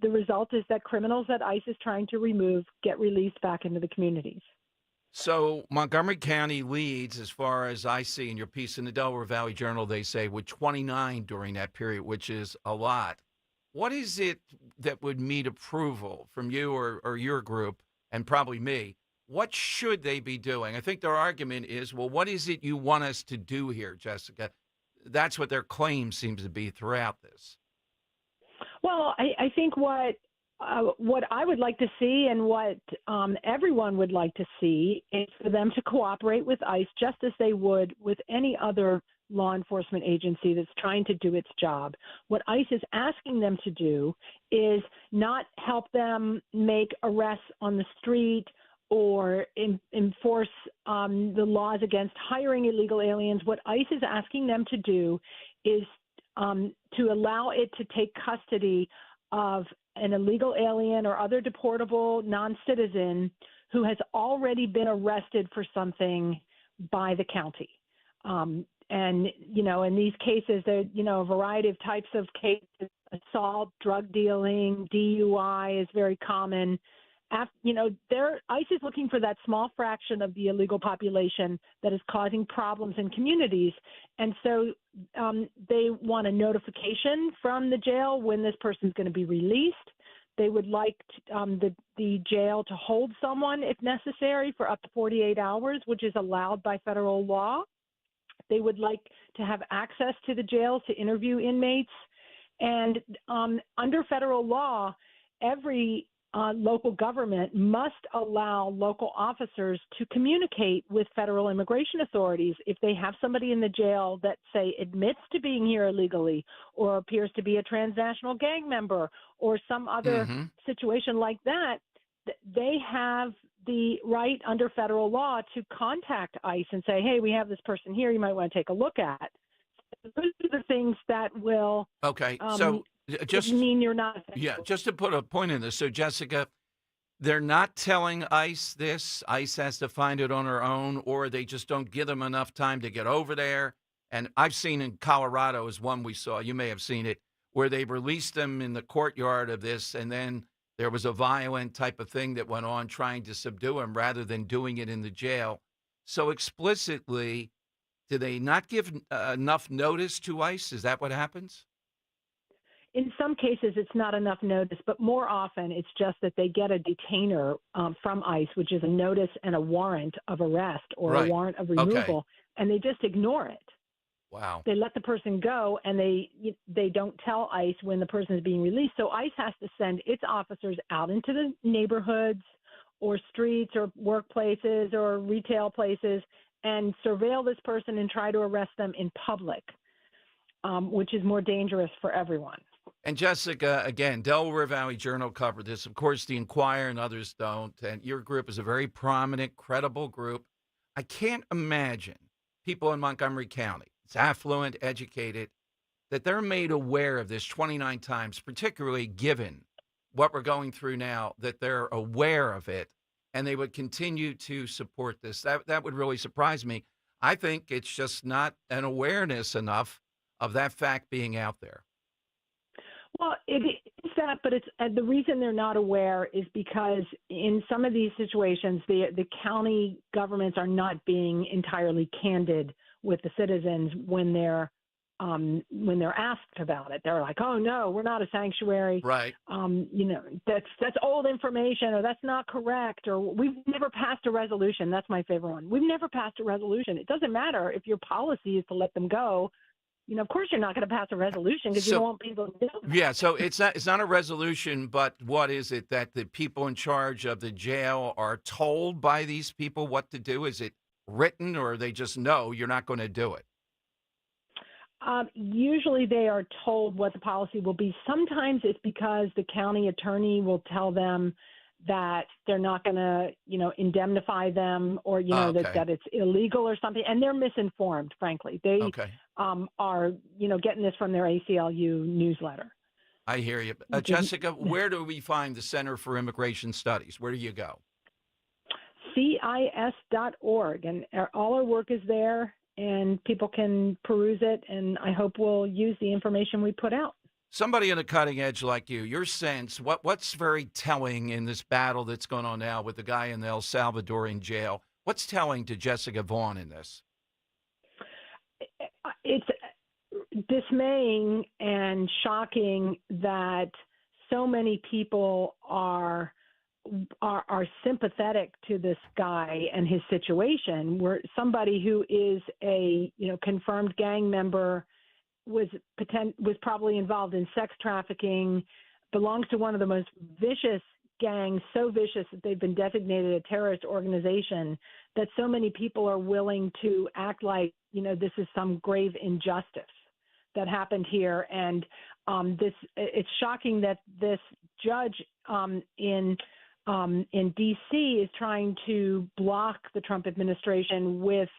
the result is that criminals that ICE is trying to remove get released back into the communities. So Montgomery County leads, as far as I see in your piece in the Delaware Valley Journal, they say, with 29 during that period, which is a lot. What is it that would meet approval from you or your group, and probably me? What should they be doing? I think their argument is, well, what is it you want us to do here, Jessica? That's what their claim seems to be throughout this. Well, I think what I would like to see and what everyone would like to see is for them to cooperate with ICE just as they would with any other law enforcement agency that's trying to do its job. What ICE is asking them to do is not help them make arrests on the street or enforce the laws against hiring illegal aliens. What ICE is asking them to do is to allow it to take custody of an illegal alien or other deportable non-citizen who has already been arrested for something by the county. And, in these cases, there a variety of types of cases: assault, drug dealing, DUI is very common. ICE is looking for that small fraction of the illegal population that is causing problems in communities. And so they want a notification from the jail when this person is going to be released. They would like the jail to hold someone, if necessary, for up to 48 hours, which is allowed by federal law. They would like to have access to the jails to interview inmates. And under federal law, every local government must allow local officers to communicate with federal immigration authorities if they have somebody in the jail that, say, admits to being here illegally or appears to be a transnational gang member or some other situation like that. They have the right under federal law to contact ICE and say, hey, we have this person here you might want to take a look at. Those are the things that will just mean you're not. Yeah, just to put a point in this. So, Jessica, they're not telling ICE this. ICE has to find it on her own, or they just don't give them enough time to get over there. And I've seen in Colorado is one we saw. You may have seen it, where they released them in the courtyard of this, and then there was a violent type of thing that went on trying to subdue him rather than doing it in the jail. So explicitly, do they not give enough notice to ICE? Is that what happens? In some cases, it's not enough notice, but more often it's just that they get a detainer from ICE, which is a notice and a warrant of arrest or a warrant of removal, and they just ignore it. Wow. They let the person go, and they don't tell ICE when the person is being released. So ICE has to send its officers out into the neighborhoods or streets or workplaces or retail places and surveil this person and try to arrest them in public, which is more dangerous for everyone. And Jessica, again, Delaware Valley Journal covered this. Of course, the Inquirer and others don't. And your group is a very prominent, credible group. I can't imagine people in Montgomery County, it's affluent, educated, that they're made aware of this 29 times, particularly given what we're going through now, that they're aware of it and they would continue to support this. That would really surprise me. I think it's just not an awareness enough of that fact being out there. Well, it is that, but it's the reason they're not aware is because in some of these situations, the county governments are not being entirely candid with the citizens when they're asked about it. They're like, "Oh no, we're not a sanctuary. Right. That's old information, or that's not correct, or we've never passed a resolution." That's my favorite one. We've never passed a resolution. It doesn't matter if your policy is to let them go. of course you're not going to pass a resolution because you don't want people to do it. Yeah, so it's not a resolution, but what is it that the people in charge of the jail are told by these people what to do? Is it written, or they just know you're not going to do it? Usually they are told what the policy will be. Sometimes it's because the county attorney will tell them that they're not going to, indemnify them, or, that it's illegal or something. And they're misinformed, frankly. They are, getting this from their ACLU newsletter. I hear you. Jessica, where do we find the Center for Immigration Studies? Where do you go? CIS.org. And all our work is there, and people can peruse it. And I hope we'll use the information we put out. Somebody on the cutting edge like you, your sense, what's very telling in this battle that's going on now with the guy in the El Salvadorian jail? What's telling to Jessica Vaughn in this? It's dismaying and shocking that so many people are sympathetic to this guy and his situation, where somebody who is a confirmed gang member was probably involved in sex trafficking, belongs to one of the most vicious gangs, so vicious that they've been designated a terrorist organization, that so many people are willing to act like, this is some grave injustice that happened here. And it's shocking that this judge in D.C. is trying to block the Trump administration with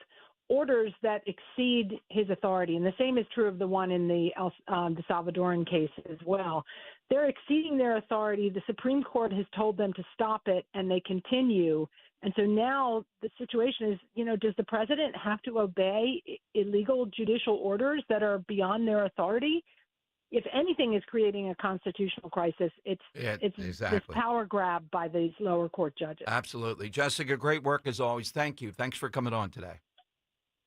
orders that exceed his authority. And the same is true of the one in the Salvadoran case as well. They're exceeding their authority. The Supreme Court has told them to stop it, and they continue. And so now the situation is, does the president have to obey illegal judicial orders that are beyond their authority? If anything is creating a constitutional crisis, it's this power grab by these lower court judges. Absolutely. Jessica, great work as always. Thank you. Thanks for coming on today.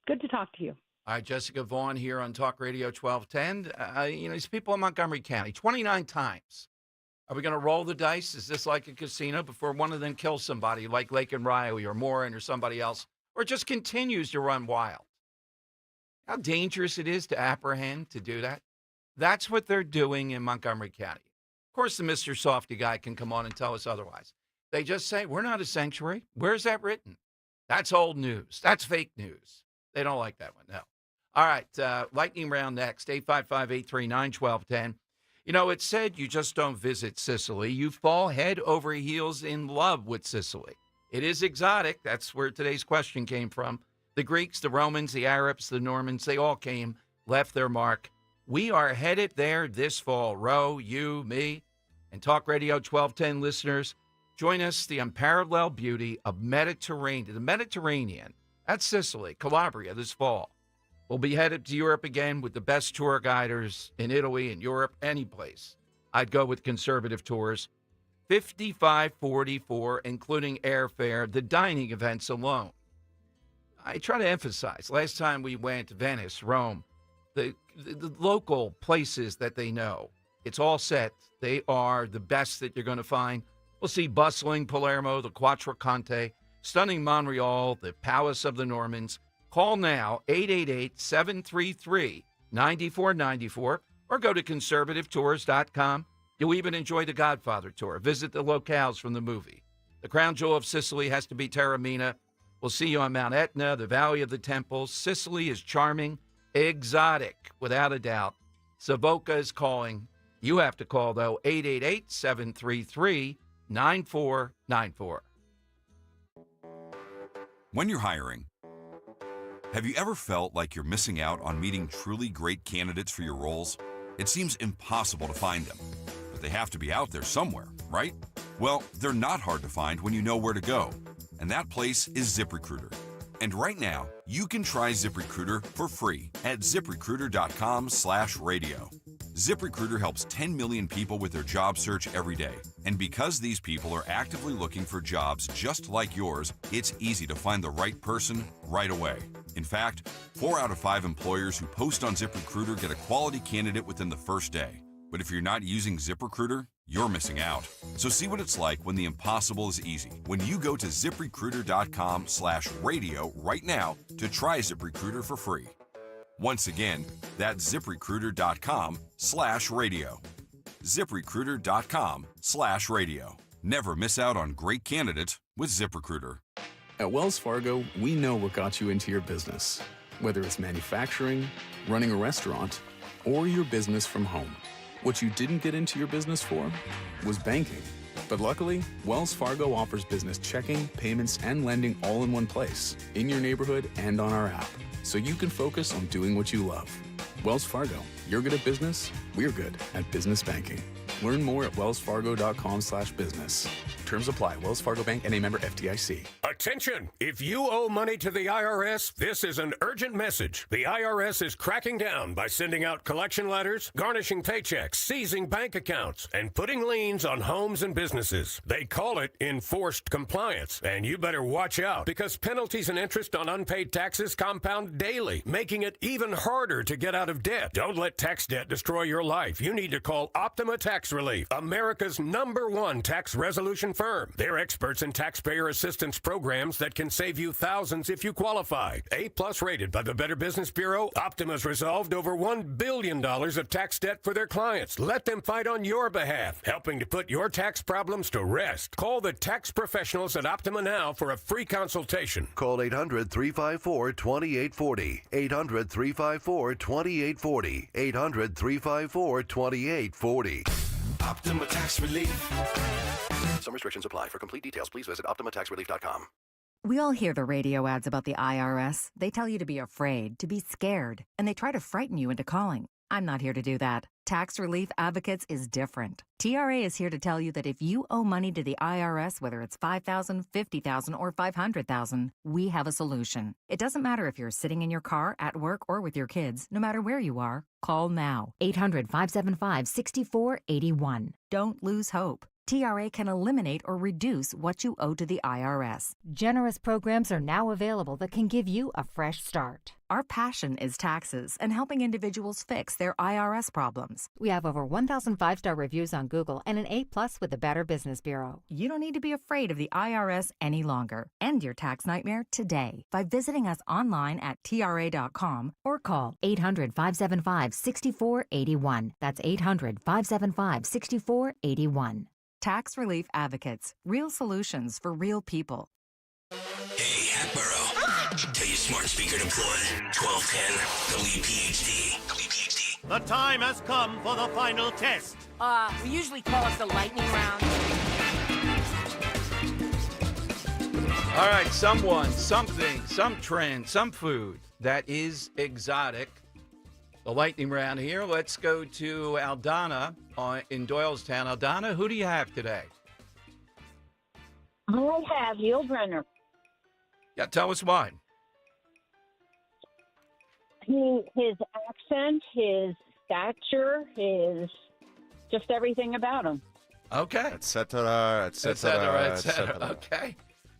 Good to talk to you. All right, Jessica Vaughn here on Talk Radio 1210. These people in Montgomery County, 29 times. Are we going to roll the dice? Is this like a casino before one of them kills somebody like Lake and Riley or Morin or somebody else, or just continues to run wild? How dangerous it is to apprehend, to do that? That's what they're doing in Montgomery County. Of course, the Mr. Softy guy can come on and tell us otherwise. They just say, we're not a sanctuary. Where's that written? That's old news. That's fake news. They don't like that one, no. All right, lightning round next, 855-839-1210. It's said you just don't visit Sicily. You fall head over heels in love with Sicily. It is exotic. That's where today's question came from. The Greeks, the Romans, the Arabs, the Normans, they all came, left their mark. We are headed there this fall. Ro, you, me, and Talk Radio 1210 listeners, join us, the unparalleled beauty of the Mediterranean. That's Sicily, Calabria, this fall. We'll be headed to Europe again with the best tour guiders in Italy and Europe, any place. I'd go with Conservative Tours. $55.44, including airfare, the dining events alone. I try to emphasize, last time we went to Venice, Rome, the local places that they know. It's all set. They are the best that you're going to find. We'll see bustling Palermo, the Quattro Conte, stunning Montreal, the Palace of the Normans. Call now, 888-733-9494, or go to conservativetours.com. You'll even enjoy the Godfather tour. Visit the locales from the movie. The crown jewel of Sicily has to be Taormina. We'll see you on Mount Etna, the Valley of the Temples. Sicily is charming, exotic, without a doubt. Savoca is calling. You have to call, though, 888-733-9494. When you're hiring, have you ever felt like you're missing out on meeting truly great candidates for your roles? It seems impossible to find them, but they have to be out there somewhere, right? Well, they're not hard to find when you know where to go, and that place is ZipRecruiter. And right now, you can try ZipRecruiter for free at ZipRecruiter.com/radio. ZipRecruiter helps 10 million people with their job search every day. And because these people are actively looking for jobs just like yours, it's easy to find the right person right away. In fact, 4 out of 5 employers who post on ZipRecruiter get a quality candidate within the first day. But if you're not using ZipRecruiter, you're missing out. So see what it's like when the impossible is easy. When you go to ZipRecruiter.com/radio right now to try ZipRecruiter for free. Once again, that's ZipRecruiter.com/radio. ZipRecruiter.com/radio. Never miss out on great candidates with ZipRecruiter. At Wells Fargo, we know what got you into your business. Whether it's manufacturing, running a restaurant, or your business from home. What you didn't get into your business for was banking. But luckily, Wells Fargo offers business checking, payments, and lending all in one place, in your neighborhood and on our app, so you can focus on doing what you love. Wells Fargo, you're good at business, we're good at business banking. Learn more at wellsfargo.com/business. Terms apply. Wells Fargo Bank and a member FDIC. Attention! If you owe money to the IRS, this is an urgent message. The IRS is cracking down by sending out collection letters, garnishing paychecks, seizing bank accounts, and putting liens on homes and businesses. They call it enforced compliance, and you better watch out because penalties and interest on unpaid taxes compound daily, making it even harder to get out of debt. Don't let tax debt destroy your life. You need to call Optima Tax Relief, America's #1 tax resolution firm. They're experts in taxpayer assistance programs that can save you thousands if you qualify. A+ rated by the Better Business Bureau, Optima's resolved over $1 billion of tax debt for their clients. Let them fight on your behalf, helping to put your tax problems to rest. Call the tax professionals at Optima now for a free consultation. Call 800-354-2840. 800-354-2840. 800-354-2840. Optima Tax Relief. Some restrictions apply. For complete details, please visit OptimaTaxRelief.com. We all hear the radio ads about the IRS. They tell you to be afraid, to be scared, and they try to frighten you into calling. I'm not here to do that. Tax Relief Advocates is different. TRA is here to tell you that if you owe money to the IRS, whether it's $5,000, $50,000, or $500,000, we have a solution. It doesn't matter if you're sitting in your car, at work, or with your kids. No matter where you are, call now. 800-575-6481. Don't lose hope. TRA can eliminate or reduce what you owe to the IRS. Generous programs are now available that can give you a fresh start. Our passion is taxes and helping individuals fix their IRS problems. We have over 1,000 5-star reviews on Google and an A+ with the Better Business Bureau. You don't need to be afraid of the IRS any longer. End your tax nightmare today by visiting us online at TRA.com or call 800-575-6481. That's 800-575-6481. Tax Relief Advocates. Real solutions for real people. Hey, Hatboro. Tell your smart speaker to play 1210 WPHT. WPHT. The time has come for the final test. We usually call it the lightning round. All right, someone, something, some trend, some food that is exotic. The lightning round here. Let's go to Aldana in Doylestown. Aldana, who do you have today? I have Yulbrenner. Yeah, tell us why. His accent, his stature, just everything about him. Okay. Et cetera, et cetera, et cetera. Okay.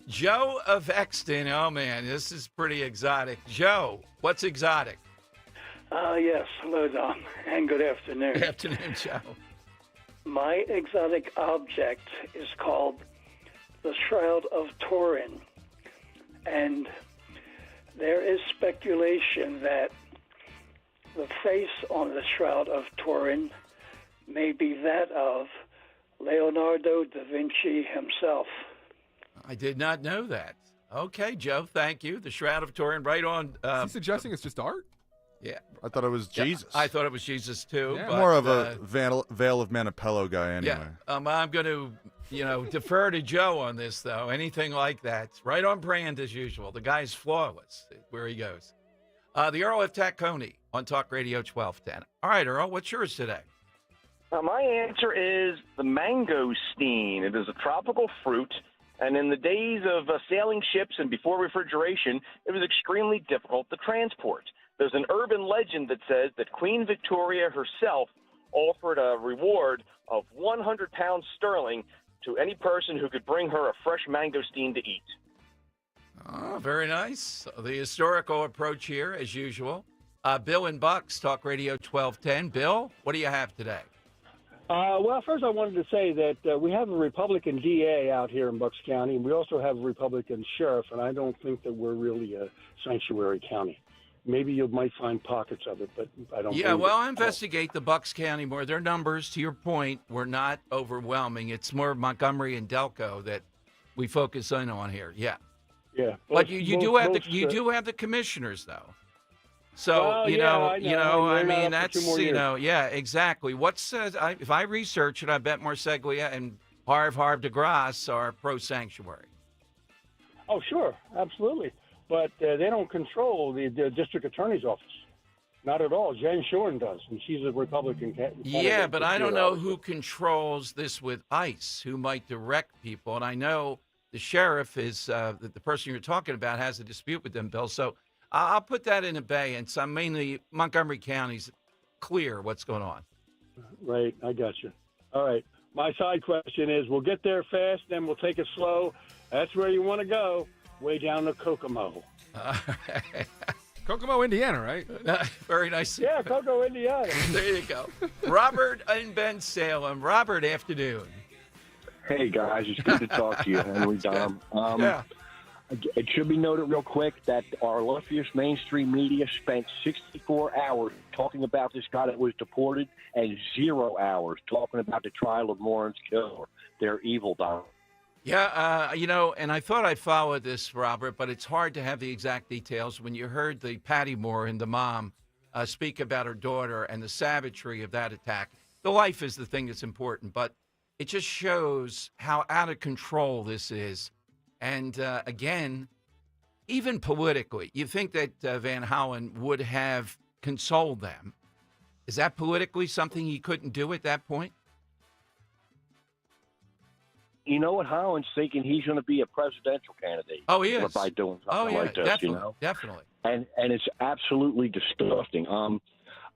Joe of Exton. Oh, man, this is pretty exotic. Joe, what's exotic? Yes. Hello, Dom, and good afternoon. Good afternoon, Joe. My exotic object is called the Shroud of Turin, and there is speculation that the face on the Shroud of Turin may be that of Leonardo da Vinci himself. I did not know that. Okay, Joe, thank you. The Shroud of Turin, right on. Is he suggesting it's just art? Yeah. I thought it was Jesus. I thought it was Jesus, too. Yeah. But, More of a Veil of Manipello guy, anyway. Yeah. I'm going to, defer to Joe on this, though. Anything like that. Right on brand, as usual. The guy's flawless where he goes. The Earl of Tacony on Talk Radio 1210. All right, Earl, what's yours today? My answer is the mangosteen. It is a tropical fruit, and in the days of sailing ships and before refrigeration, it was extremely difficult to transport. There's an urban legend that says that Queen Victoria herself offered a reward of 100 pounds sterling to any person who could bring her a fresh mangosteen to eat. Oh, very nice. The historical approach here, as usual. Bill and Bucks, Talk Radio 1210. Bill, what do you have today? Well, first I wanted to say that we have a Republican DA out here in Bucks County, and we also have a Republican sheriff, and I don't think that we're really a sanctuary county. maybe you might find pockets of it, but I don't. Yeah, well, investigate the Bucks County more. Their numbers, to your point, were not overwhelming. It's more Montgomery and Delco that we focus in on here. Yeah. Yeah, but you do have the commissioners though. So well, I mean that's yeah, exactly. If I research it, I bet Marseglia and Havre de Grace are pro sanctuary. Oh, sure, absolutely. But they don't control the district attorney's office. Not at all. Jen Shorn does, and she's a Republican candidate. Yeah, but I don't know who controls this with ICE, who might direct people. And I know the sheriff is the person you're talking about has a dispute with them, Bill. So I'll put that in abeyance. I mean, the Montgomery County's clear what's going on. Right, I got you. All right. My side question is, we'll get there fast, then we'll take it slow. That's where you want to go, way down to Kokomo. Kokomo, Indiana, right? Very nice. Yeah, Kokomo, Indiana. There you go. Robert in Ben Salem. Robert, afternoon. Hey, guys. It's good to talk to you, Henry Dom. Yeah. It should be noted real quick that our illustrious mainstream media spent 64 hours talking about this guy that was deported and 0 hours talking about the trial of Lawrence Killer. They're evil, Dom. Yeah, and I thought I'd follow this, Robert, but it's hard to have the exact details. When you heard the Patty Moore and the mom speak about her daughter and the savagery of that attack, the life is the thing that's important, but it just shows how out of control this is. And again, even politically, you think that Van Hollen would have consoled them. Is that politically something he couldn't do at that point? You know what? Holland's thinking he's going to be a presidential candidate. Oh, he is. By doing something like this, definitely, definitely. And it's absolutely disgusting.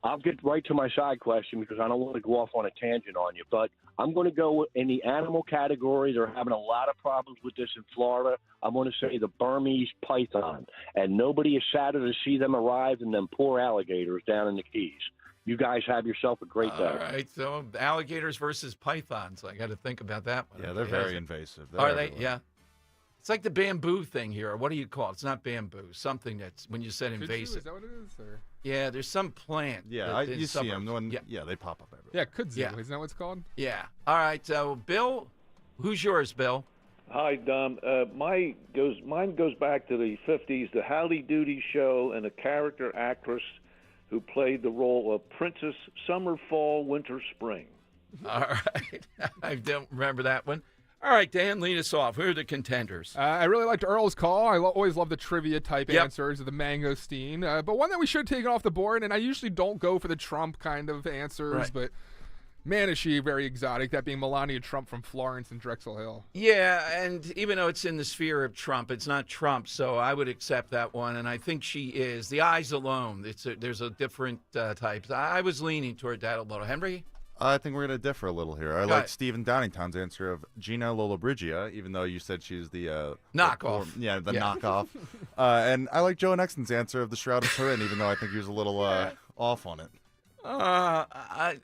I'll get right to my side question because I don't want to go off on a tangent on you, but I'm going to go in the animal category. They're having a lot of problems with this in Florida. I'm going to say the Burmese python, and nobody is sadder to see them arrive than them poor alligators down in the Keys. You guys have yourself a great day. All right, so alligators versus pythons. I got to think about that one. Yeah, they're very invasive. Are they? Yeah. It's like the bamboo thing here. Or what do you call it? It's not bamboo. Something that's when you said invasive. Is that what it is? Or? Yeah, there's some plant. Yeah, you see them. Yeah, they pop up everywhere. Yeah, kudzu. Isn't that what it's called? Yeah. All right, Bill, who's yours, Bill? Hi, Dom. Mine goes back to the 50s, the Howdy Doody show, and a character actress who played the role of Princess Summer, Fall, Winter, Spring. All right. I don't remember that one. All right, Dan, lead us off. Who are the contenders? I really liked Earl's call. I always love the trivia-type answers of the mangosteen. But one that we should have taken off the board, and I usually don't go for the Trump kind of answers, but man, is she very exotic, that being Melania Trump from Florence and Drexel Hill. Yeah, and even though it's in the sphere of Trump, it's not Trump, so I would accept that one, and I think she is. The eyes alone, there's a different types. I was leaning toward that a little. Henry? I think we're going to differ a little here. I like Stephen Downingtown's answer of Gina Lollobrigida, even though you said she's the knockoff. The knockoff. And I like Joe Nixon's answer of the Shroud of Turin, even though I think he was a little off on it. I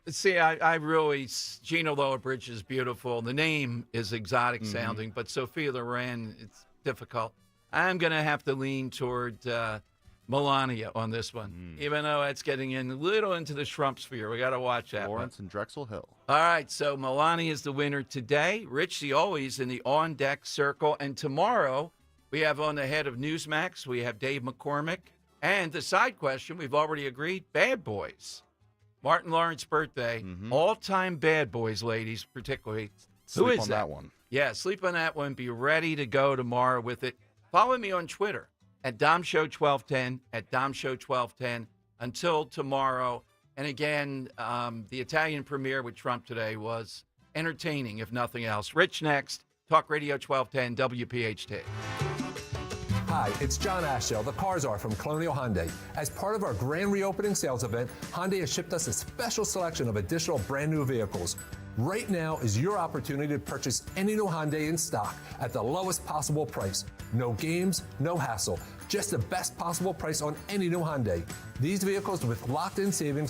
really, Gina Lollobrigida is beautiful. The name is exotic sounding, but Sophia Loren, it's difficult. I'm going to have to lean toward Melania on this one, even though it's getting in a little into the Trump sphere. We got to watch that. Florence and Drexel Hill. All right, so Melania is the winner today. Rich the always in the on-deck circle. And tomorrow we have on the head of Newsmax, we have Dave McCormick. And the side question, we've already agreed, Bad Boys. Martin Lawrence's birthday. All-time Bad Boys, ladies, particularly. Who is that one? Yeah, sleep on that one. Be ready to go tomorrow with it. Follow me on Twitter. At DomShow1210, at DomShow1210, until tomorrow. And again, the Italian premiere with Trump today was entertaining, if nothing else. Rich next, Talk Radio 1210, WPHT. Hi, it's John Ashdale, the car czar from Colonial Hyundai. As part of our grand reopening sales event, Hyundai has shipped us a special selection of additional brand new vehicles. Right now is your opportunity to purchase any new Hyundai in stock at the lowest possible price. No games, no hassle. Just the best possible price on any new Hyundai. These vehicles with locked-in savings